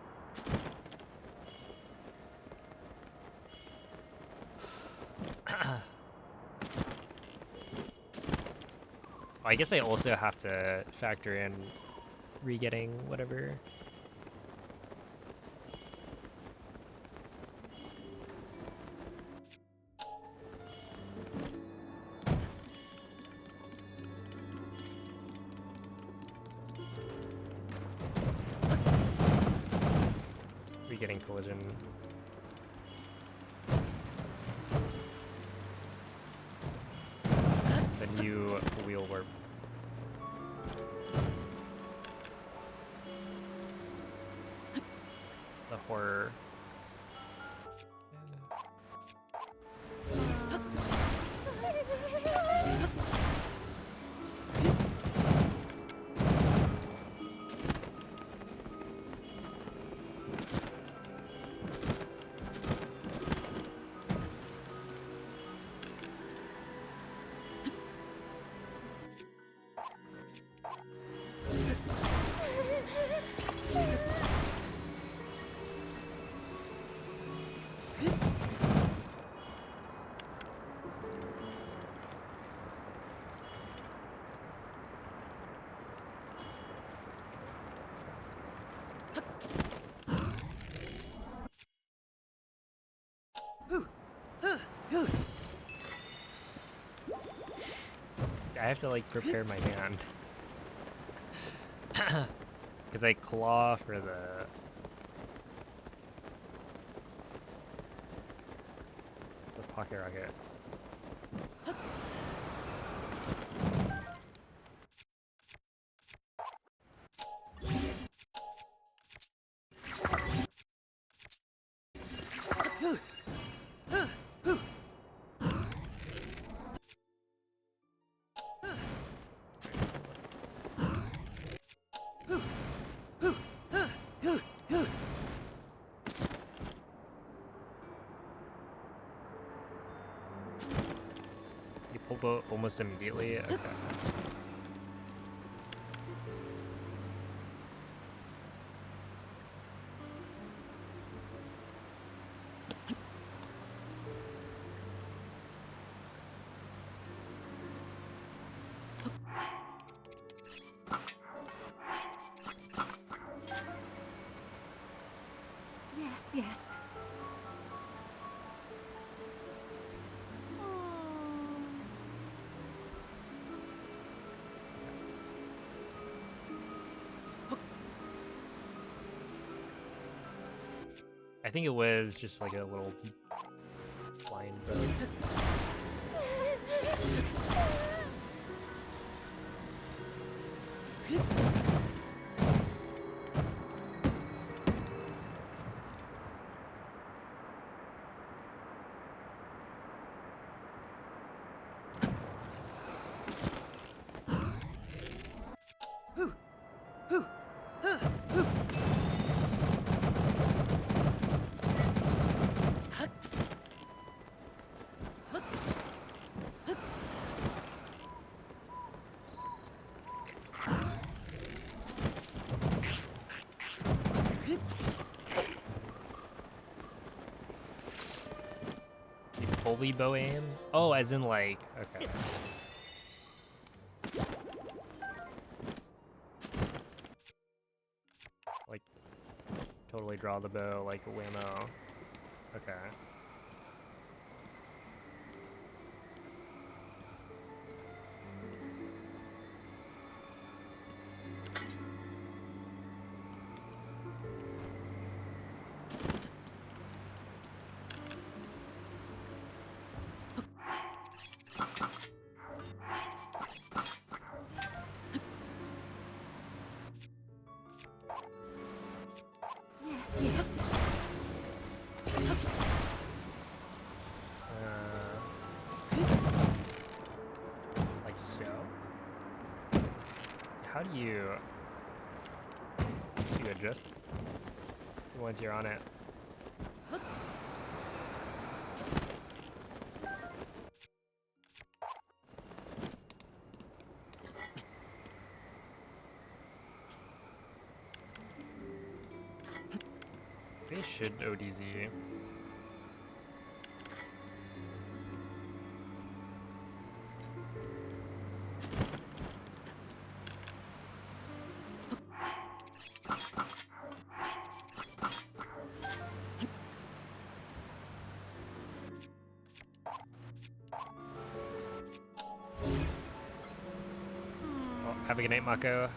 I guess I also have to factor in re-getting whatever. Re-getting collision. The new wheel warp. The horror. I have to like prepare my hand. Because I claw for the pocket rocket. You pull boat almost immediately? Okay. Yes, yes. I think it was just like a little flying boat. fully bow aim? Oh, as in like, okay. Like, totally draw the bow like a whammo. Okay. Like so? How do you adjust once you're on it? They should ODZ. Well, have a good night, Mako.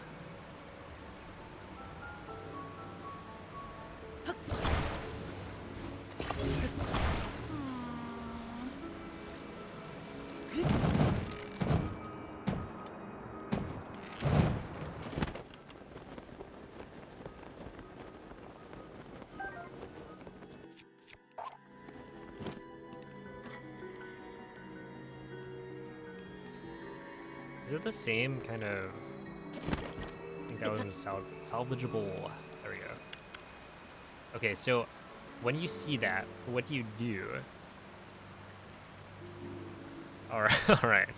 Is it the same kind of... I think that was salvageable. There we go. Okay, so when you see that, what do you do? Alright, alright.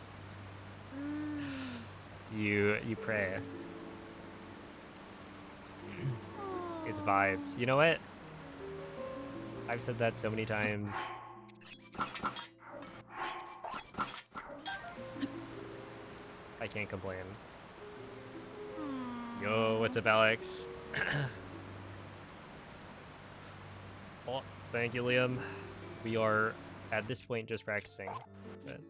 You pray. It's vibes. You know what? I've said that so many times. I can't complain. Yo, what's up, Alex? Oh, thank you, Liam. We are, at this point, just practicing. But...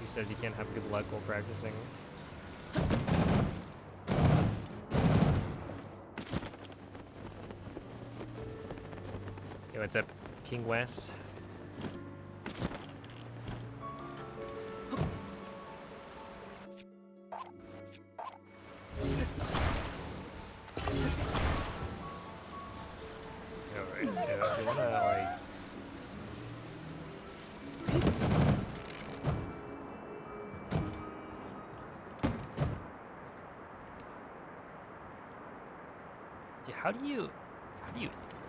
He says you can't have good luck while practicing. Yo, what's up, King Wes? Alright, so if you wanna, like... Dude, how do you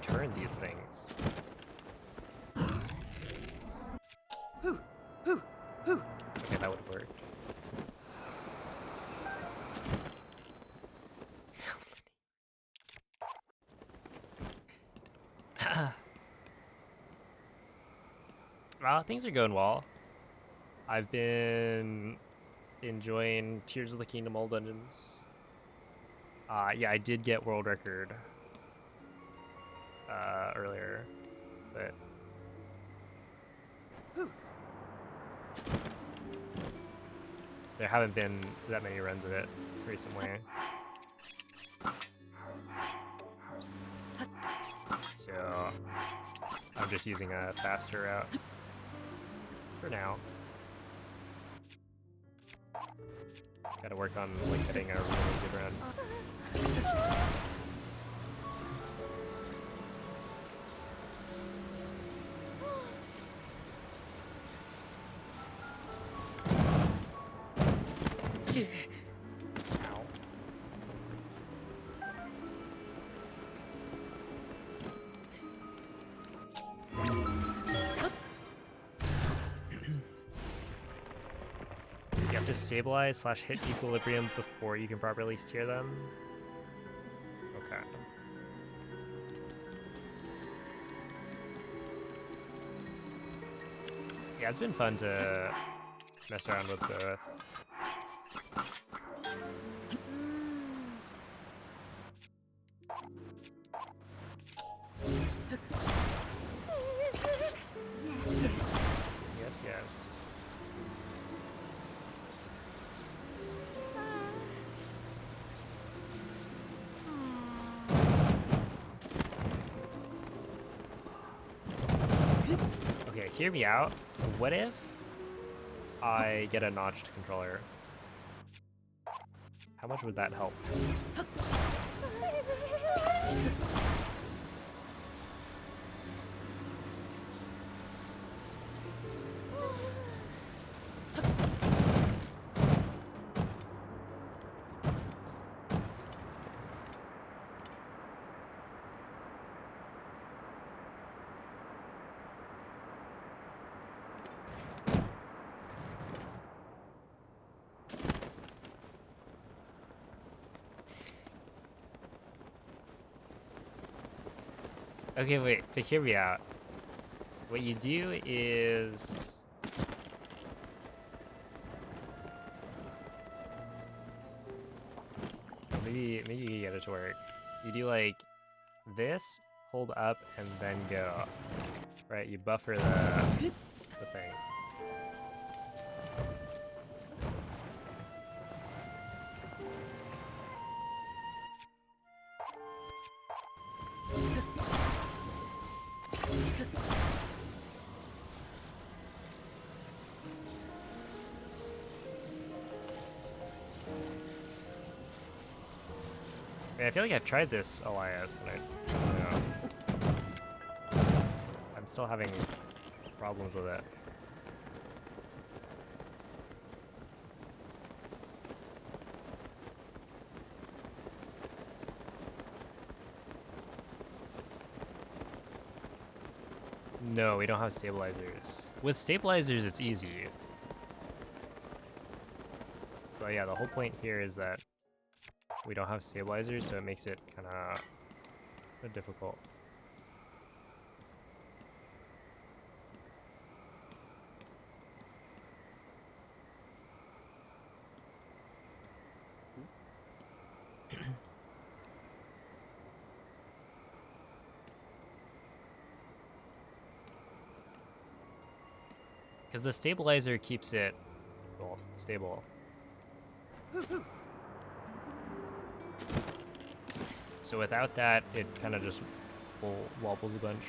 turn these things? Okay, that would work. Things are going well. I've been enjoying Tears of the Kingdom All Dungeons. Yeah, I did get world record earlier, but there haven't been that many runs of it recently. So I'm just using a faster route for now. Gotta work on like getting a really good run. Ow. You have to stabilize / hit equilibrium before you can properly steer them. Okay. Yeah, it's been fun to mess around with both. Yes, yes. Okay, hear me out. What if I get a notched controller? How much would that help? Okay, wait, but hear me out. What you do is... Maybe you can get it to work. You do like this, hold up, and then go. Right, you buffer the thing. Man, I feel like I've tried this Elias, and I'm still having problems with it. No, we don't have stabilizers. With stabilizers, it's easy. But yeah, the whole point here is that we don't have stabilizers, so it makes it kind of difficult. Because the stabilizer keeps it, well, stable. So without that, it kind of just wobbles a bunch.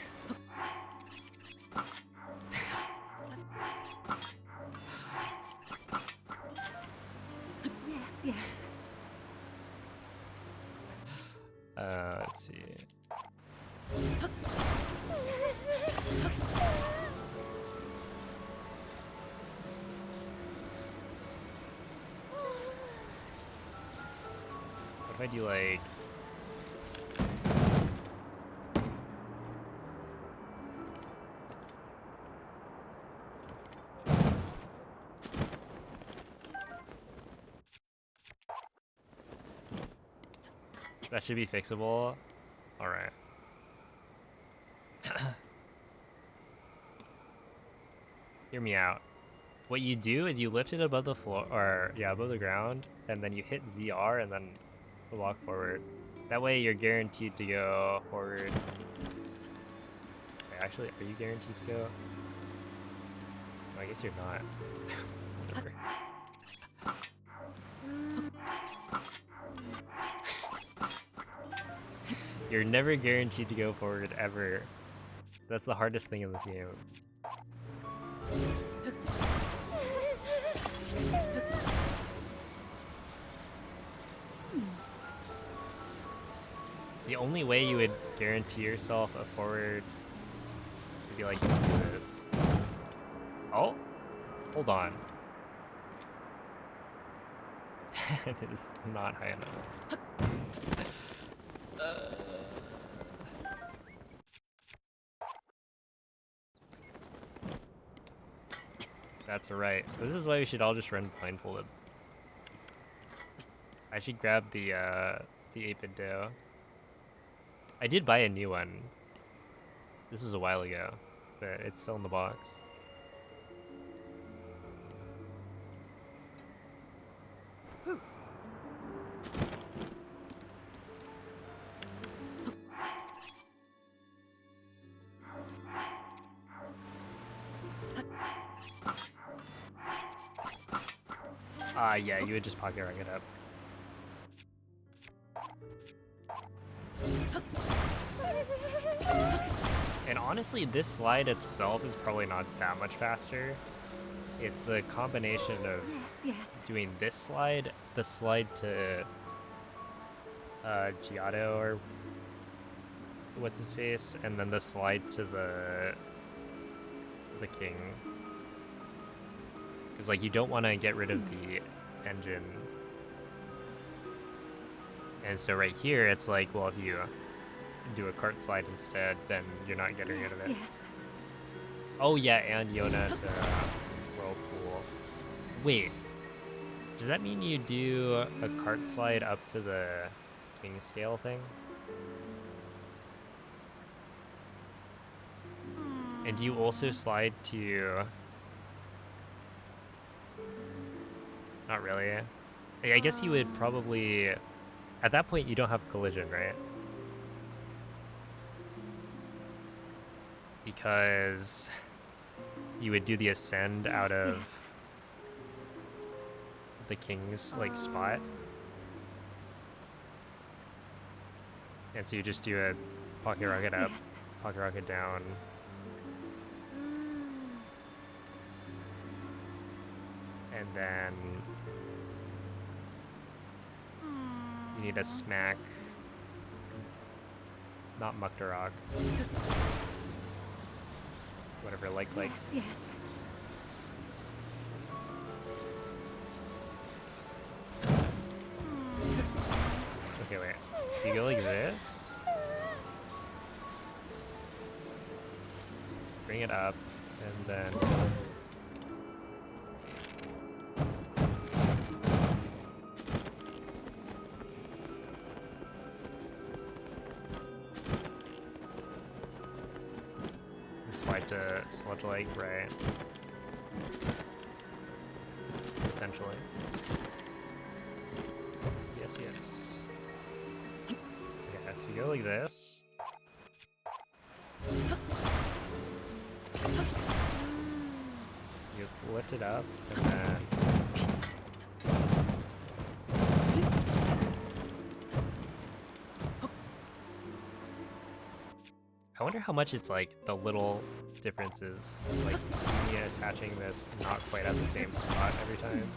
Yes. Let's see. What if I do like... That should be fixable. Alright. Hear me out. What you do is you lift it above the floor, or yeah, above the ground, and then you hit ZR and then walk forward. That way you're guaranteed to go forward. Wait, actually, are you guaranteed to go? No, I guess you're not. Whatever. You're never guaranteed to go forward, ever. That's the hardest thing in this game. The only way you would guarantee yourself a forward would be like you do this. Oh? Hold on. That is not high enough. That's right. This is why we should all just run blindfolded. I should grab the 8-bit dough. I did buy a new one. This was a while ago, but it's still in the box. Yeah, you would just pocket rocket up. And honestly, this slide itself is probably not that much faster. It's the combination of doing this slide, the slide to Giotto or what's his face, and then the slide to the king. Because like you don't want to get rid of the engine. And so right here, it's like, well, if you do a cart slide instead, then you're not getting rid of it. Oh yeah, and Yona to Whirlpool. Wait, does that mean you do a cart slide up to the king scale thing? And do you also slide to... Not really. I guess you would probably... At that point, you don't have collision, right? Because you would do the ascend out of the king's like spot. And so you just do a pocket rocket up, pocket rocket down. And then you need a smack. Not Muktarok. Whatever, like. Yes. Okay, wait. You go like this. Bring it up, and then... slide to sludge leg, right? Potentially. Yes. Okay, so you go like this. You lift it up, and then... I wonder how much it's like the little differences, like me attaching this not quite at the same spot every time.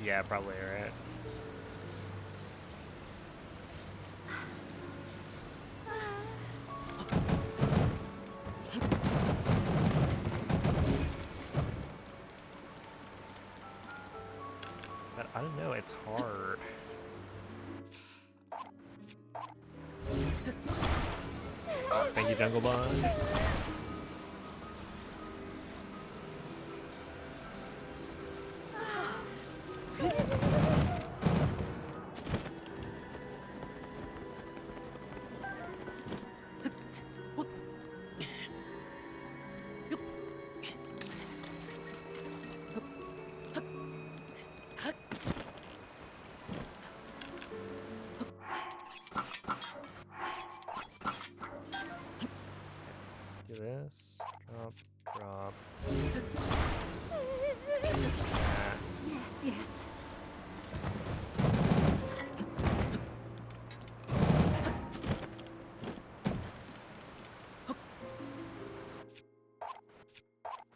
Yeah, probably, right? But I don't know, it's hard. Oh, thank you, Jungle Boss. Do this, drop. Yes.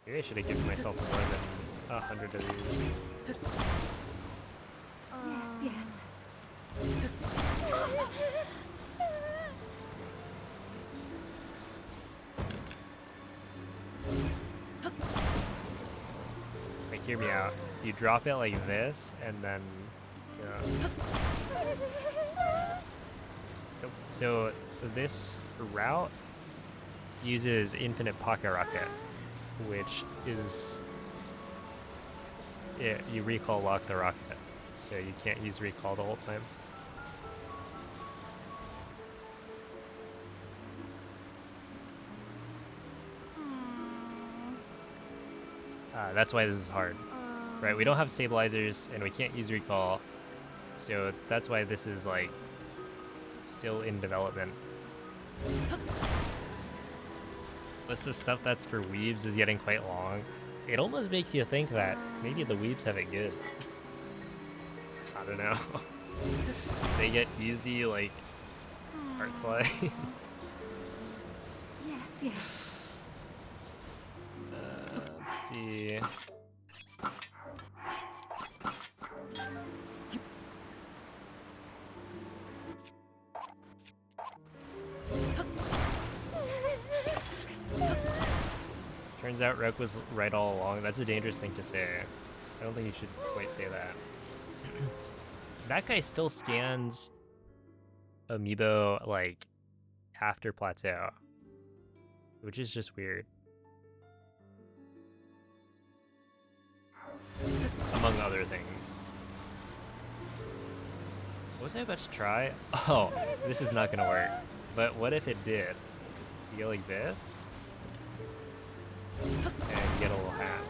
Maybe I should have given myself more than 100 of these. Yes. Like, hear me out. You drop it like this, and then... So this route uses infinite pocket rocket, which is... you recall lock the rocket, so you can't use recall the whole time. That's why this is hard. Right, we don't have stabilizers and we can't use recall. So that's why this is like still in development. List of stuff that's for weebs is getting quite long. It almost makes you think that maybe the weebs have it good. I don't know. They get easy like heart slide. Yes, yes. Let's see. Turns out Rook was right all along. That's a dangerous thing to say. I don't think you should quite say that. That guy still scans Amiibo like after plateau, which is just weird. Among other things. What was I about to try? Oh, this is not gonna work. But what if it did? You go like this, and you get a little hat.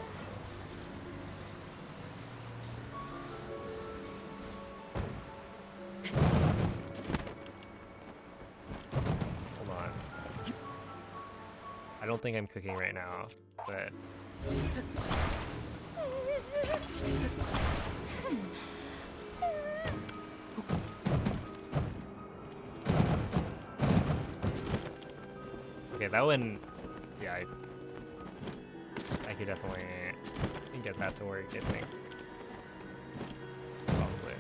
Hold on. I don't think I'm cooking right now, but okay, that one, yeah, I could definitely get that to work, I think. Probably.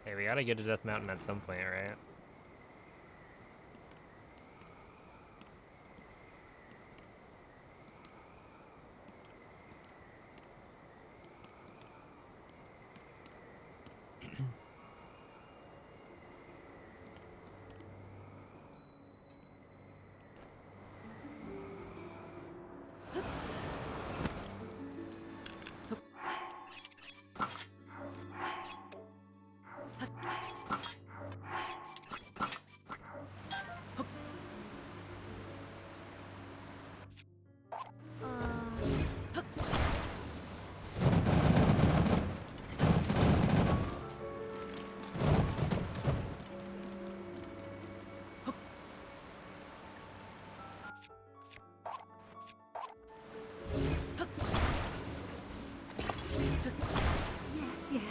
Hey, we gotta get to Death Mountain at some point, right? Yes, yes.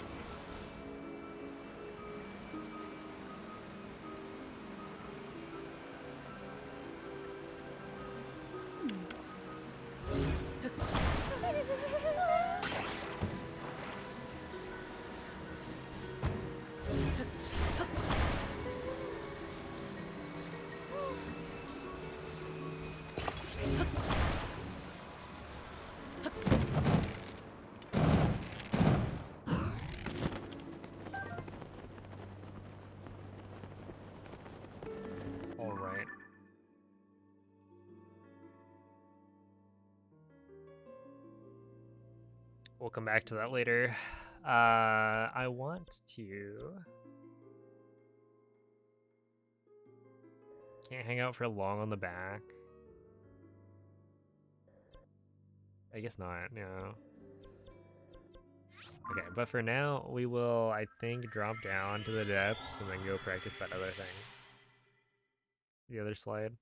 All right. We'll come back to that later. I want to... Can't hang out for long on the back. I guess not, no. Okay, but for now, we will, I think, drop down to the depths and then go practice that other thing. The other slide.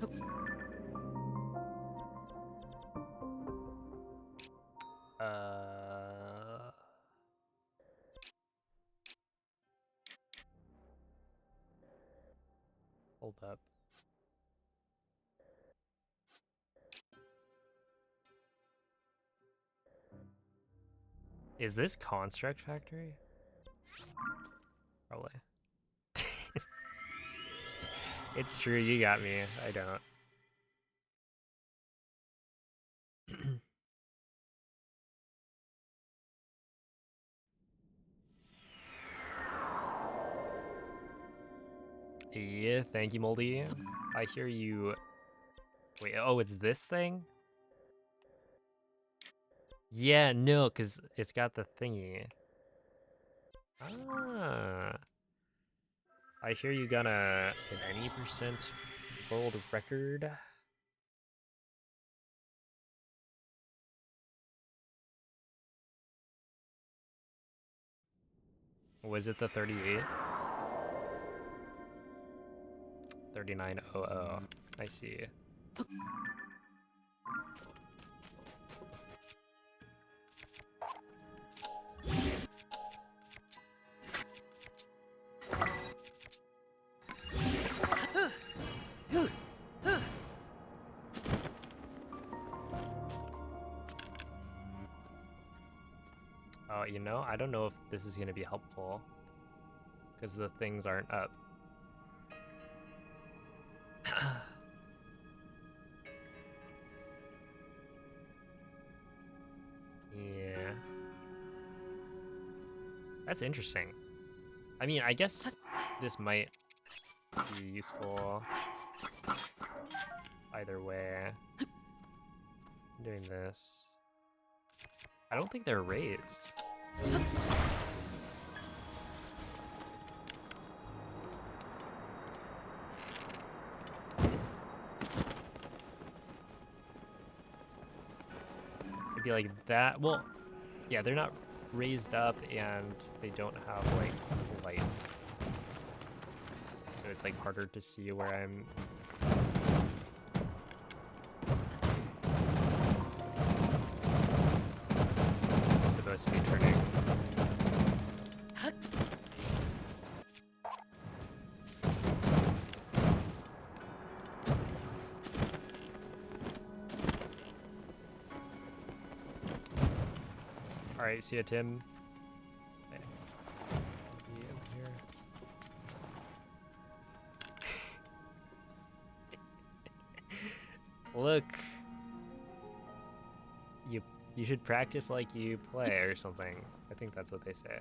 Hold up. Is this Construct Factory? Probably. It's true, you got me. I don't. Yeah, thank you, Moldy. I hear you. Wait, oh, it's this thing? Yeah, no, because it's got the thingy. Ah. I hear you got an any percent world record. Was it the 38? 3900. I see. Oh, you know, I don't know if this is going to be helpful because the things aren't up. Yeah. That's interesting. I mean, I guess this might be useful either way. I'm doing this. I don't think they're raised. It'd be like that. Well, yeah, they're not raised up and they don't have like lights. So it's like harder to see where I'm. Supposed to be turning. Alright, see ya, Tim. Okay. Be up here. Look. You should practice like you play or something. I think that's what they say.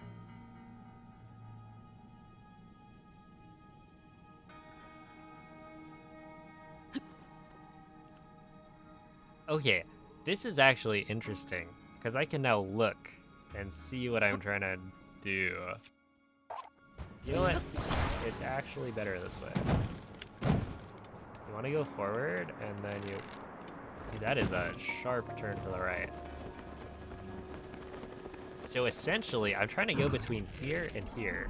Okay, this is actually interesting because I can now look and see what I'm trying to do. You know what? It's actually better this way. You want to go forward and then you... Dude, that is a sharp turn to the right. So essentially, I'm trying to go between here and here.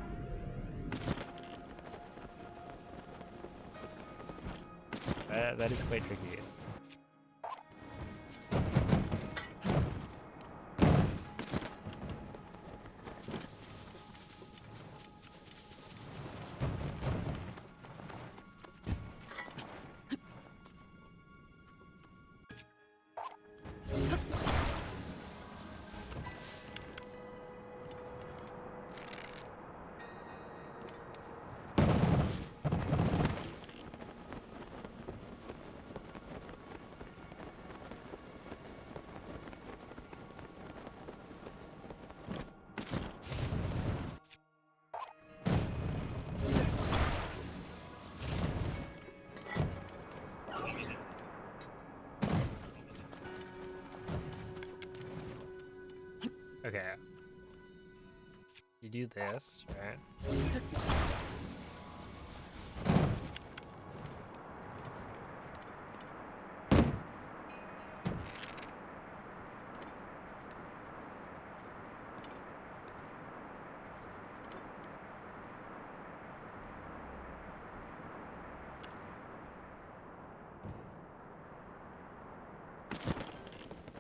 That is quite tricky. Okay. You do this, right?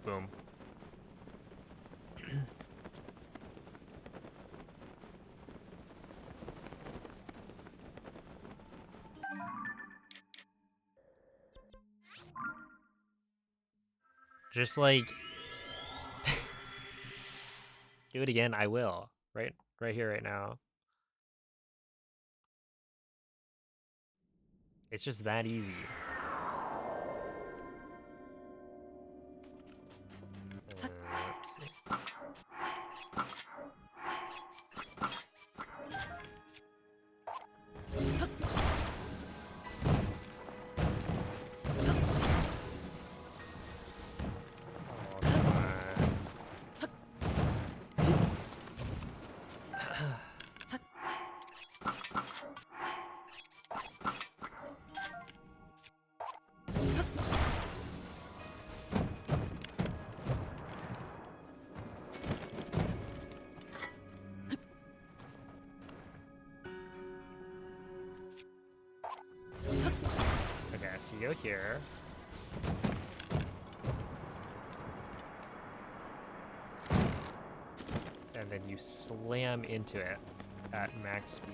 Boom. Just like do it again, I will. Right here, right now. It's just that easy. Let's see. Oh, come on. Okay, so you go here. And then you slam into it at max speed.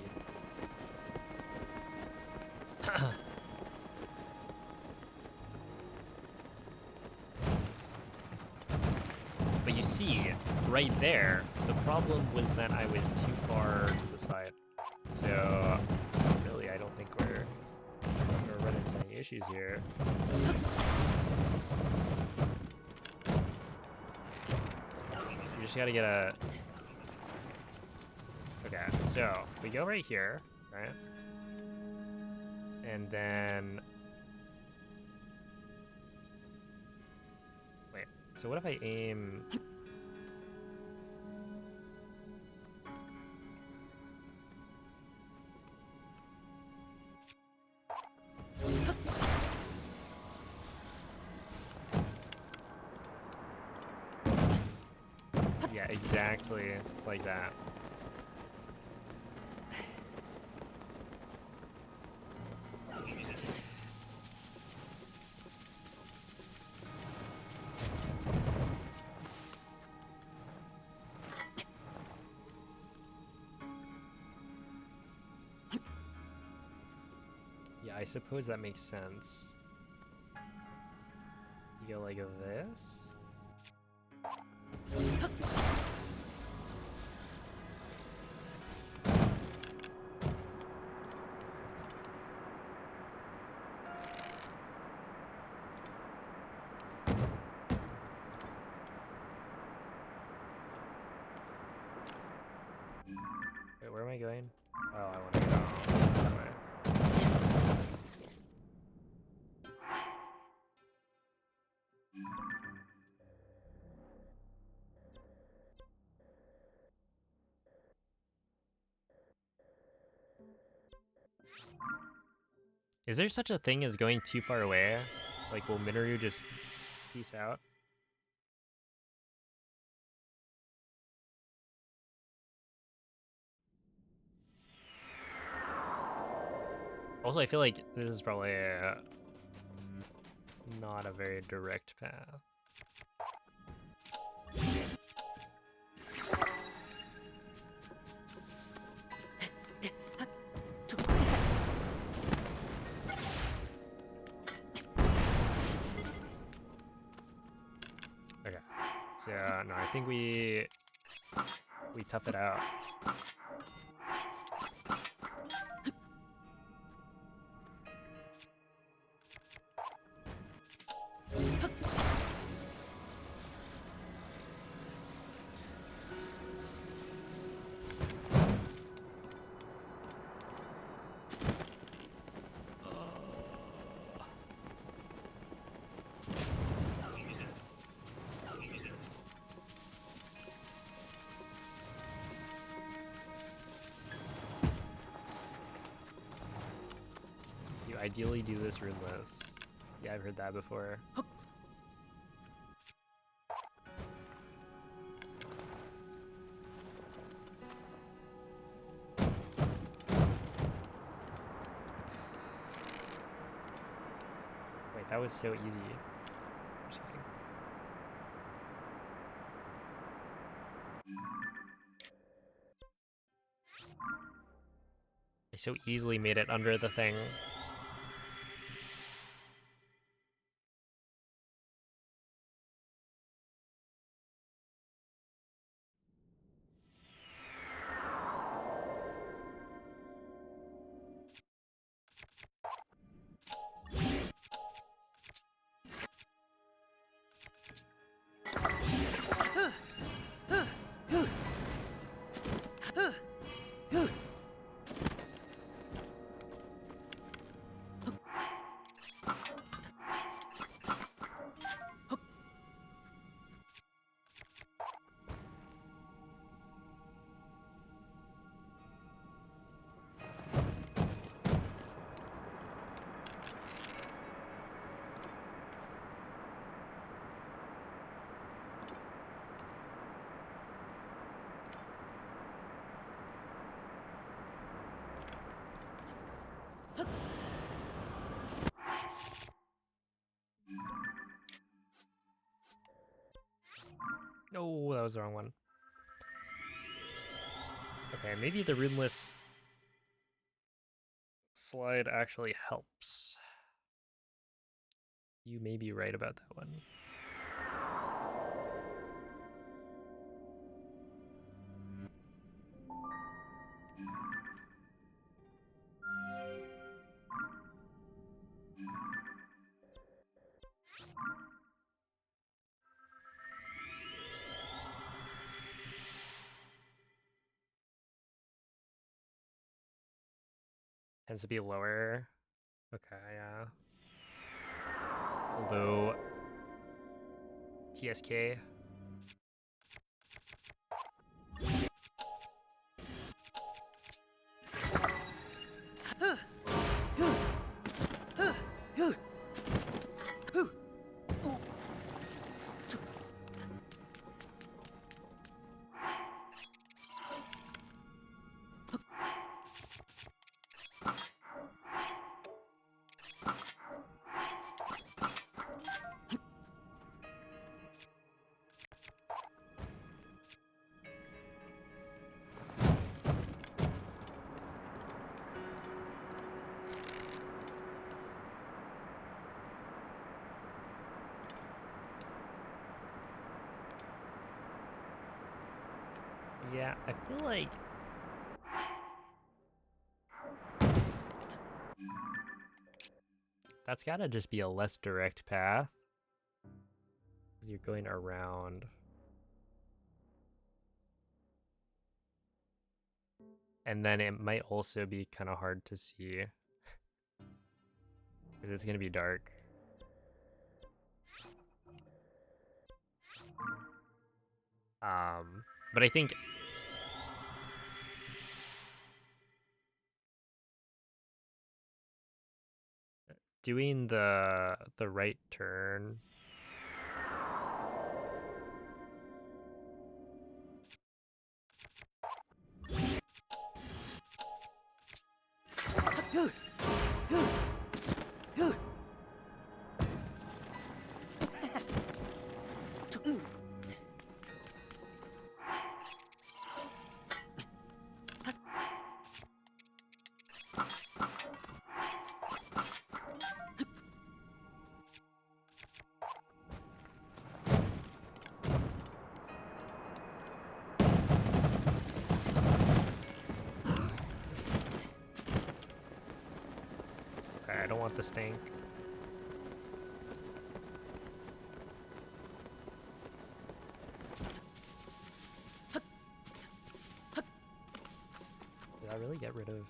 But you see, right there, the problem was that I was too far to the side. So, really, I don't think we're running into any issues here. You just gotta get a... Okay, so we go right here, right? And then... Wait, so what if I aim... Yeah, exactly like that. Yeah, I suppose that makes sense. You go like this. Wait, where am I going? Oh, I want to go that way. Is there such a thing as going too far away? Like, will Minoru just peace out? Also, I feel like this is probably not a very direct path. Okay, so no, I think we tough it out. You ideally do this runeless. Yeah, I've heard that before. Wait, that was so easy. Just kidding. so easily made it under the thing. Oh, that was the wrong one. Okay, maybe the runeless slide actually helps. You may be right about that one. Tends to be lower. Okay, yeah. Low TSK. Yeah, I feel like that's gotta just be a less direct path. You're going around. And then it might also be kind of hard to see. Because it's gonna be dark. But I think doing the right turn. Okay, I don't want the stink. Did I really get rid of?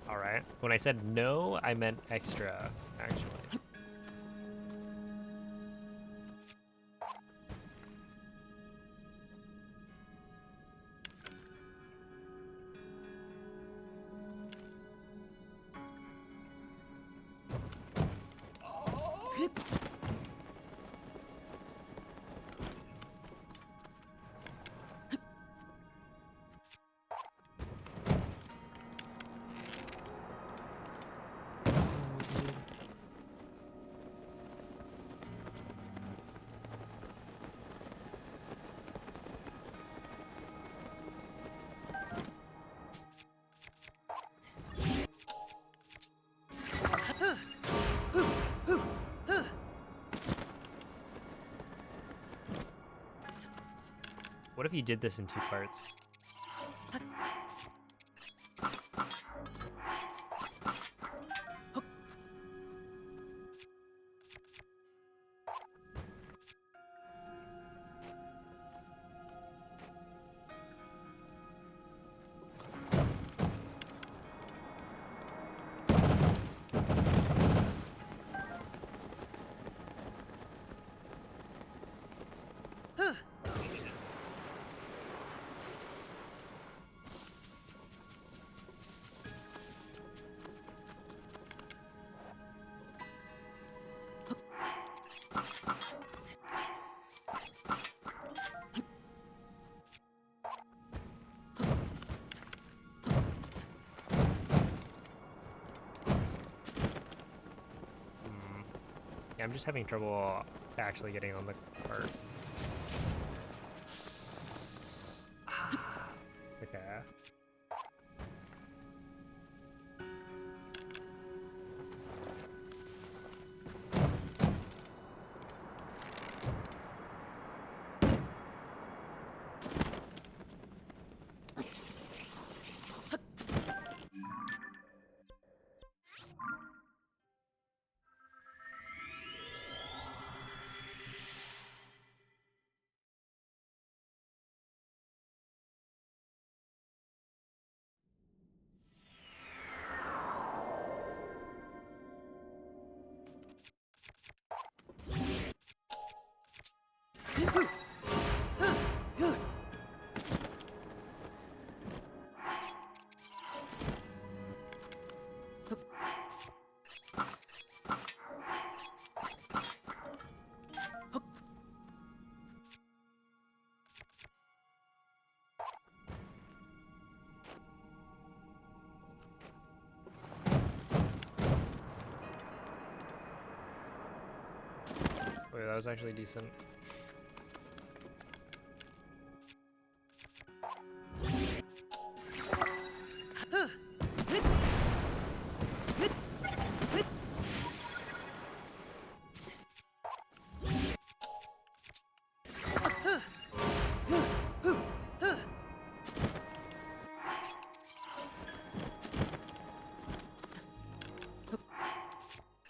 Alright. When I said no, I meant extra, actually. What if you did this in 2 parts? Yeah, I'm just having trouble actually getting on the cart. Okay. Wait, that was actually decent.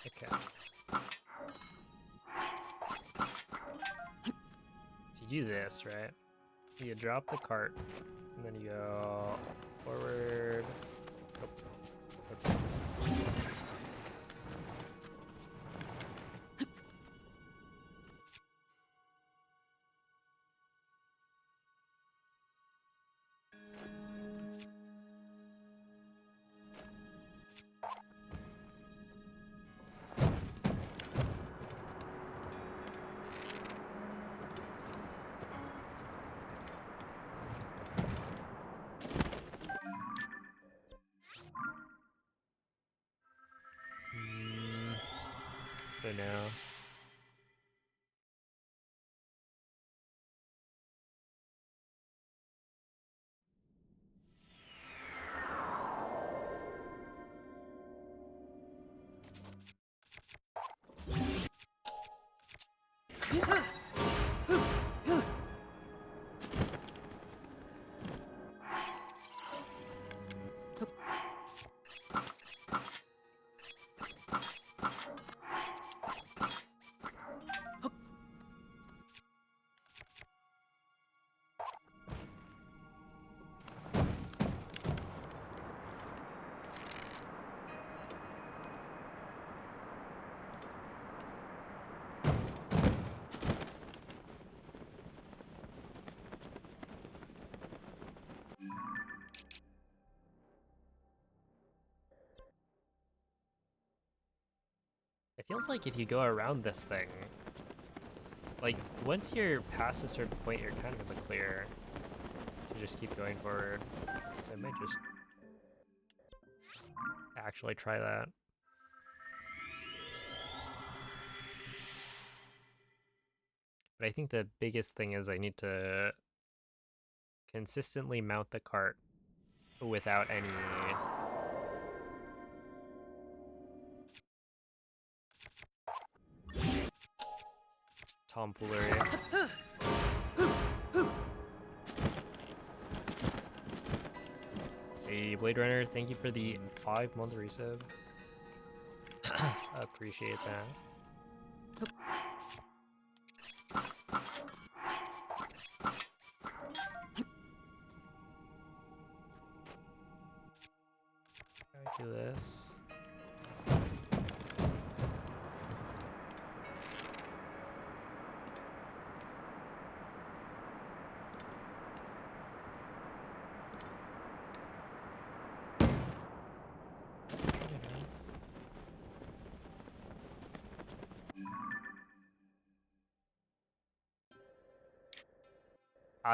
Okay. So you do this, right? You drop the cart, and then you go forward. Oh. So now. feels like if you go around this thing, like, once you're past a certain point, you're kind of in the clear. You just keep going forward. So I might just actually try that. But I think the biggest thing is I need to consistently mount the cart without any tomfoolery. Hey, Blade Runner, thank you for the 5-month resub. Appreciate that. I do this.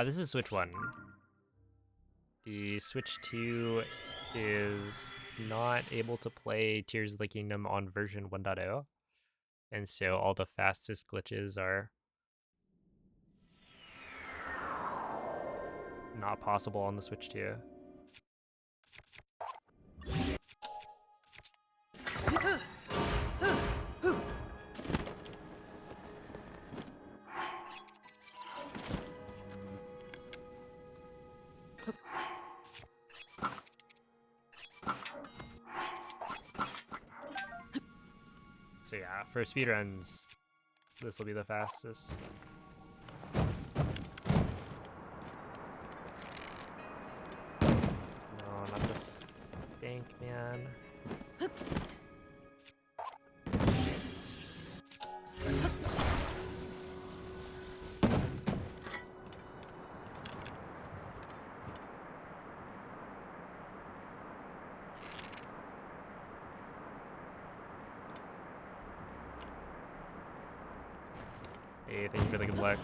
This is Switch 1. The Switch 2 is not able to play Tears of the Kingdom on version 1.0, and so all the fastest glitches are not possible on the Switch 2. So yeah, for speedruns, this will be the fastest. No, not this stink, man. Hey, thank you for the good luck.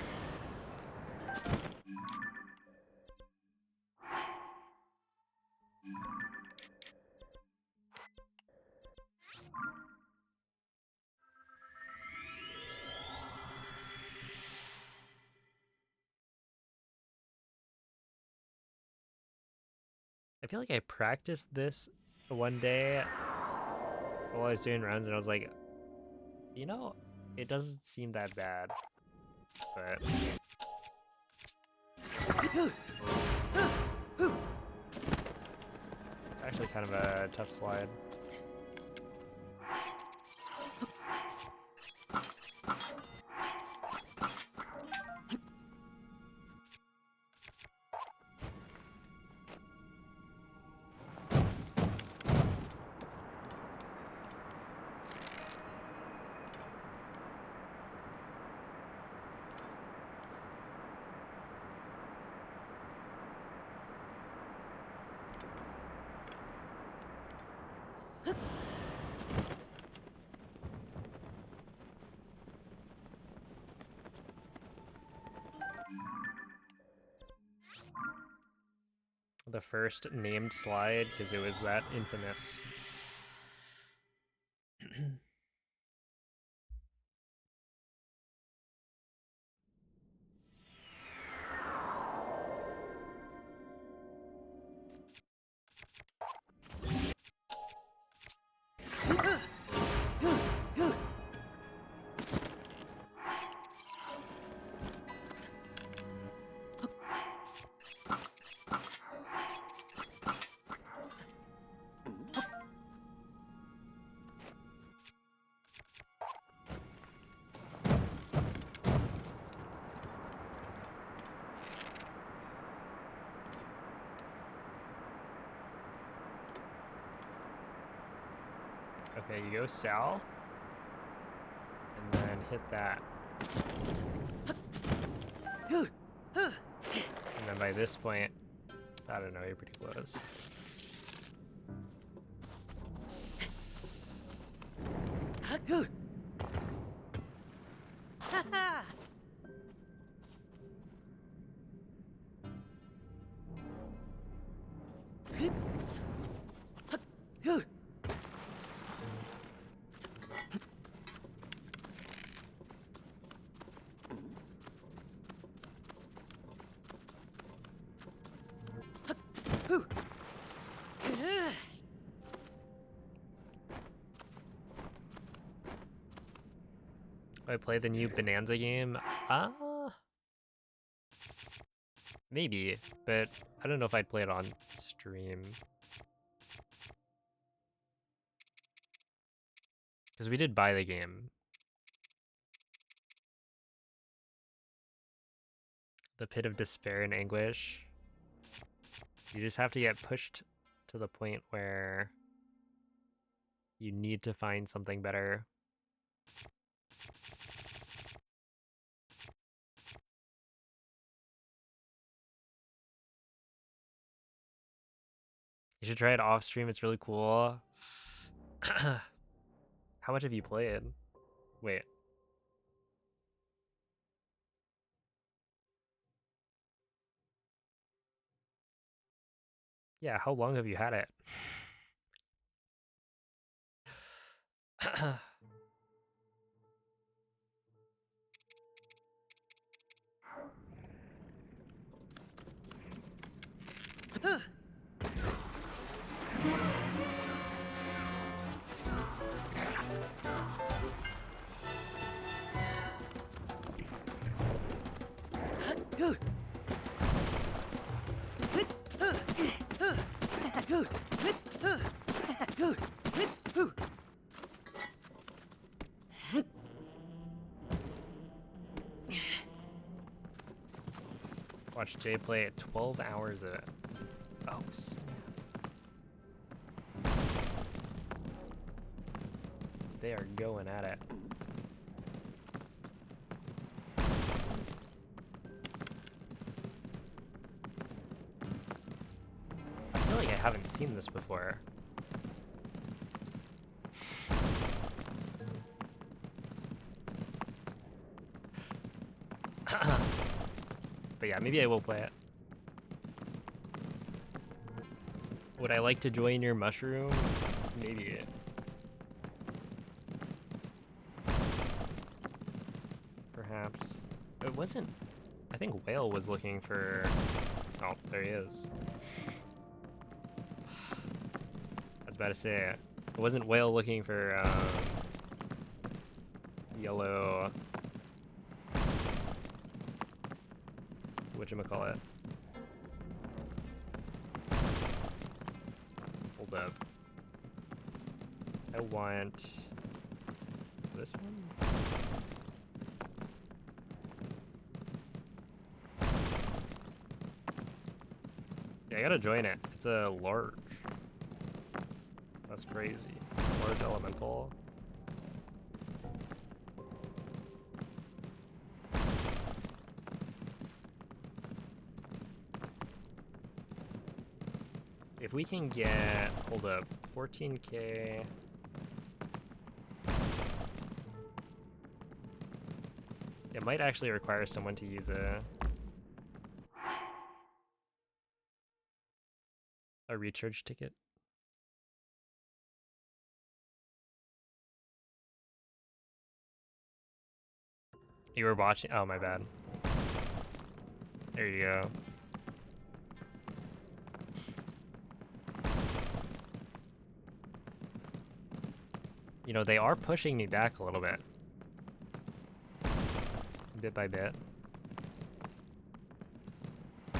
I feel like I practiced this one day while I was doing runs, and I was like, you know, it doesn't seem that bad, but it's actually kind of a tough slide. The first named slide, because it was that infamous. Okay, you go south, and then hit that. And then by this point, I don't know, you're pretty close. I play the new Bonanza game. Maybe, but I don't know if I'd play it on stream. Because we did buy the game. The Pit of Despair and Anguish. You just have to get pushed to the point where you need to find something better. You should try it off stream, it's really cool. How much have you played? Wait. Yeah, how long have you had it? Watch Jay play it 12 hours of it. Oh, snap. They are going at it. I feel like I haven't seen this before. But yeah, maybe I will play it. Would I like to join your mushroom? Maybe. Perhaps. It wasn't... I think Whale was looking for... Oh, there he is. I was about to say, it wasn't Whale looking for, yellow... Whatchamacallit? Hold up. I want... this one? Yeah, I gotta join it. It's a large. That's crazy. Large elemental. If we can get, hold up, 14k. It might actually require someone to use a recharge ticket. You were watching, oh my bad. There you go. You know, they are pushing me back a little bit. Bit by bit. Do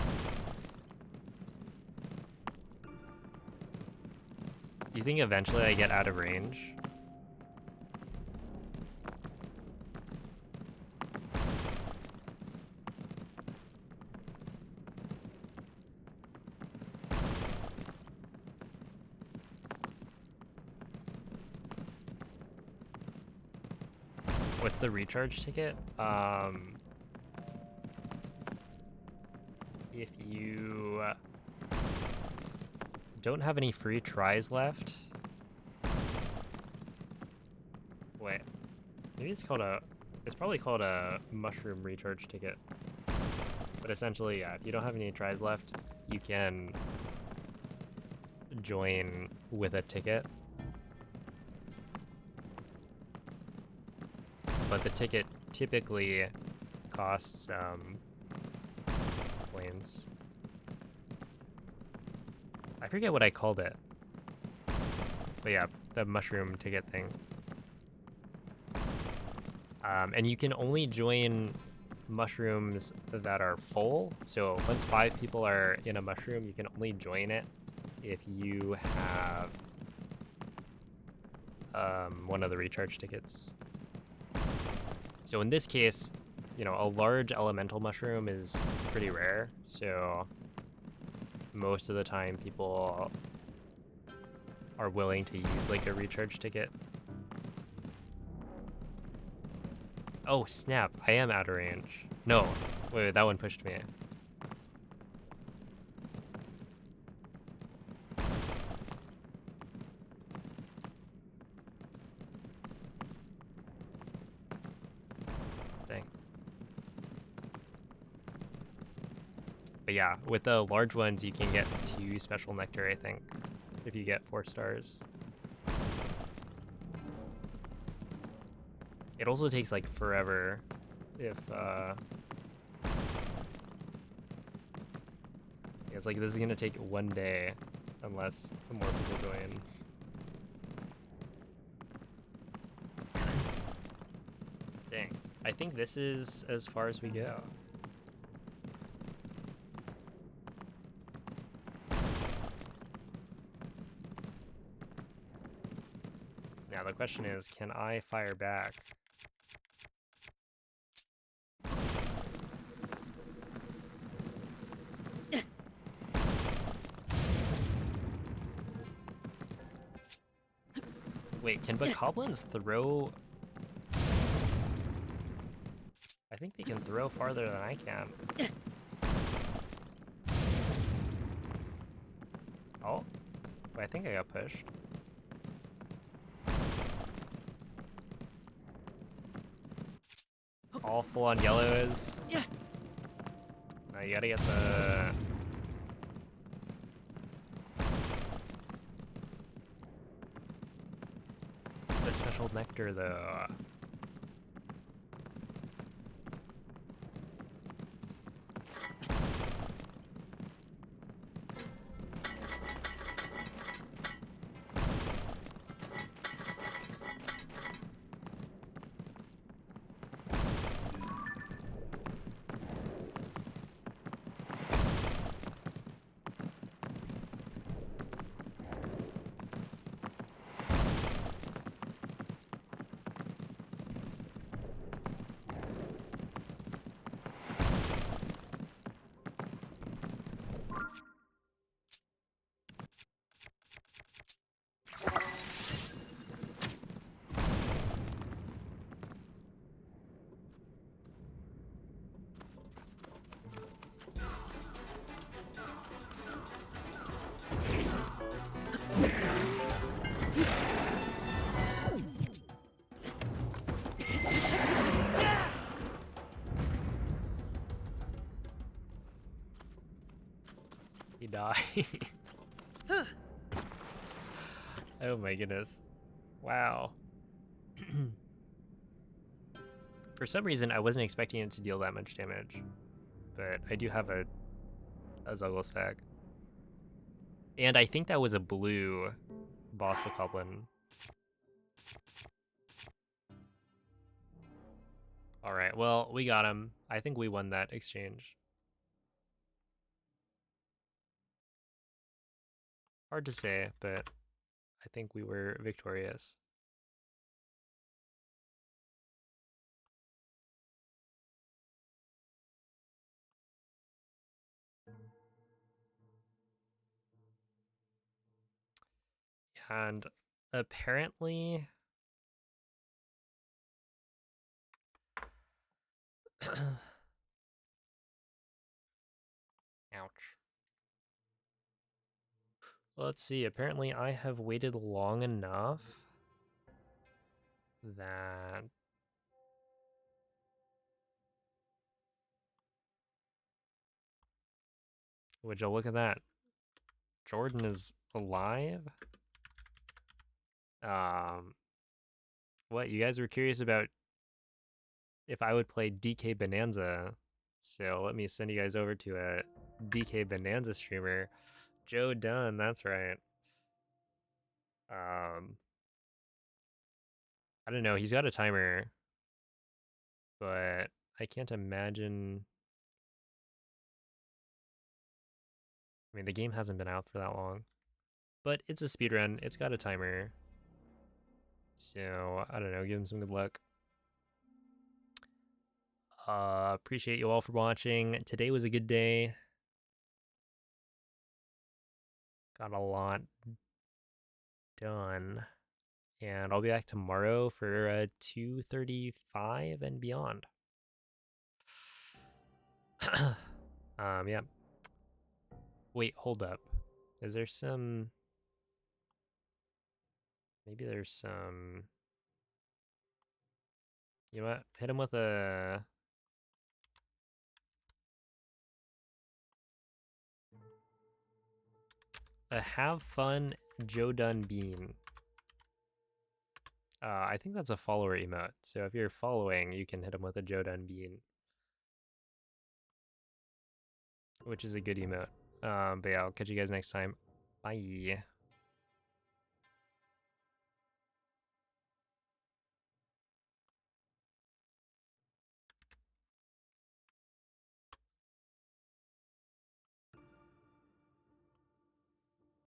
you think eventually I get out of range? What's the recharge ticket? If you don't have any free tries left. Wait, maybe it's called a It's probably called a mushroom recharge ticket. But essentially, yeah, if you don't have any tries left, you can join with a ticket. But the ticket typically costs coins. I forget what I called it. But yeah, the mushroom ticket thing. And you can only join mushrooms that are full. So once 5 people are in a mushroom, you can only join it if you have one of the recharge tickets. So in this case, you know, a large elemental mushroom is pretty rare. So most of the time people are willing to use like a recharge ticket. Oh, snap. I am out of range. No. Wait, that one pushed me. Dang. But yeah, with the large ones, you can get 2 special nectar, I think, if you get 4 stars. It also takes like forever if it's like this is gonna take 1 day unless more people go in. Dang. I think this is as far as we go. Now the question is, can I fire back? Wait, can bokoblins throw? I think they can throw farther than I can. Oh, I think I got pushed. All full on yellows. Yeah. Now you gotta get the special nectar though. He died. Oh my goodness. Wow. For some reason, I wasn't expecting it to deal that much damage, but I do have a Zuggle stack. And I think that was a blue boss bokoblin. Alright, well, we got him. I think we won that exchange. Hard to say, but I think we were victorious. And apparently... Ouch. Let's see, apparently I have waited long enough that Would you look at that? Jordan is alive? What, you guys were curious about if I would play DK Bonanza. So let me send you guys over to a DK Bonanza streamer. Joe Dunn, that's right. I don't know, he's got a timer, but I can't imagine. I mean, the game hasn't been out for that long, but it's a speedrun. It's got a timer. So, I don't know, give him some good luck. Appreciate you all for watching. Today was a good day. Got a lot done. And I'll be back tomorrow for 2:35 and beyond. Yeah. Wait, hold up. Is there some... Maybe there's some... You know what? Hit him with a have fun Joe Dunn bean. I think that's a follower emote. So if you're following, you can hit him with a Joe Dunn bean, which is a good emote. But yeah, I'll catch you guys next time. Bye.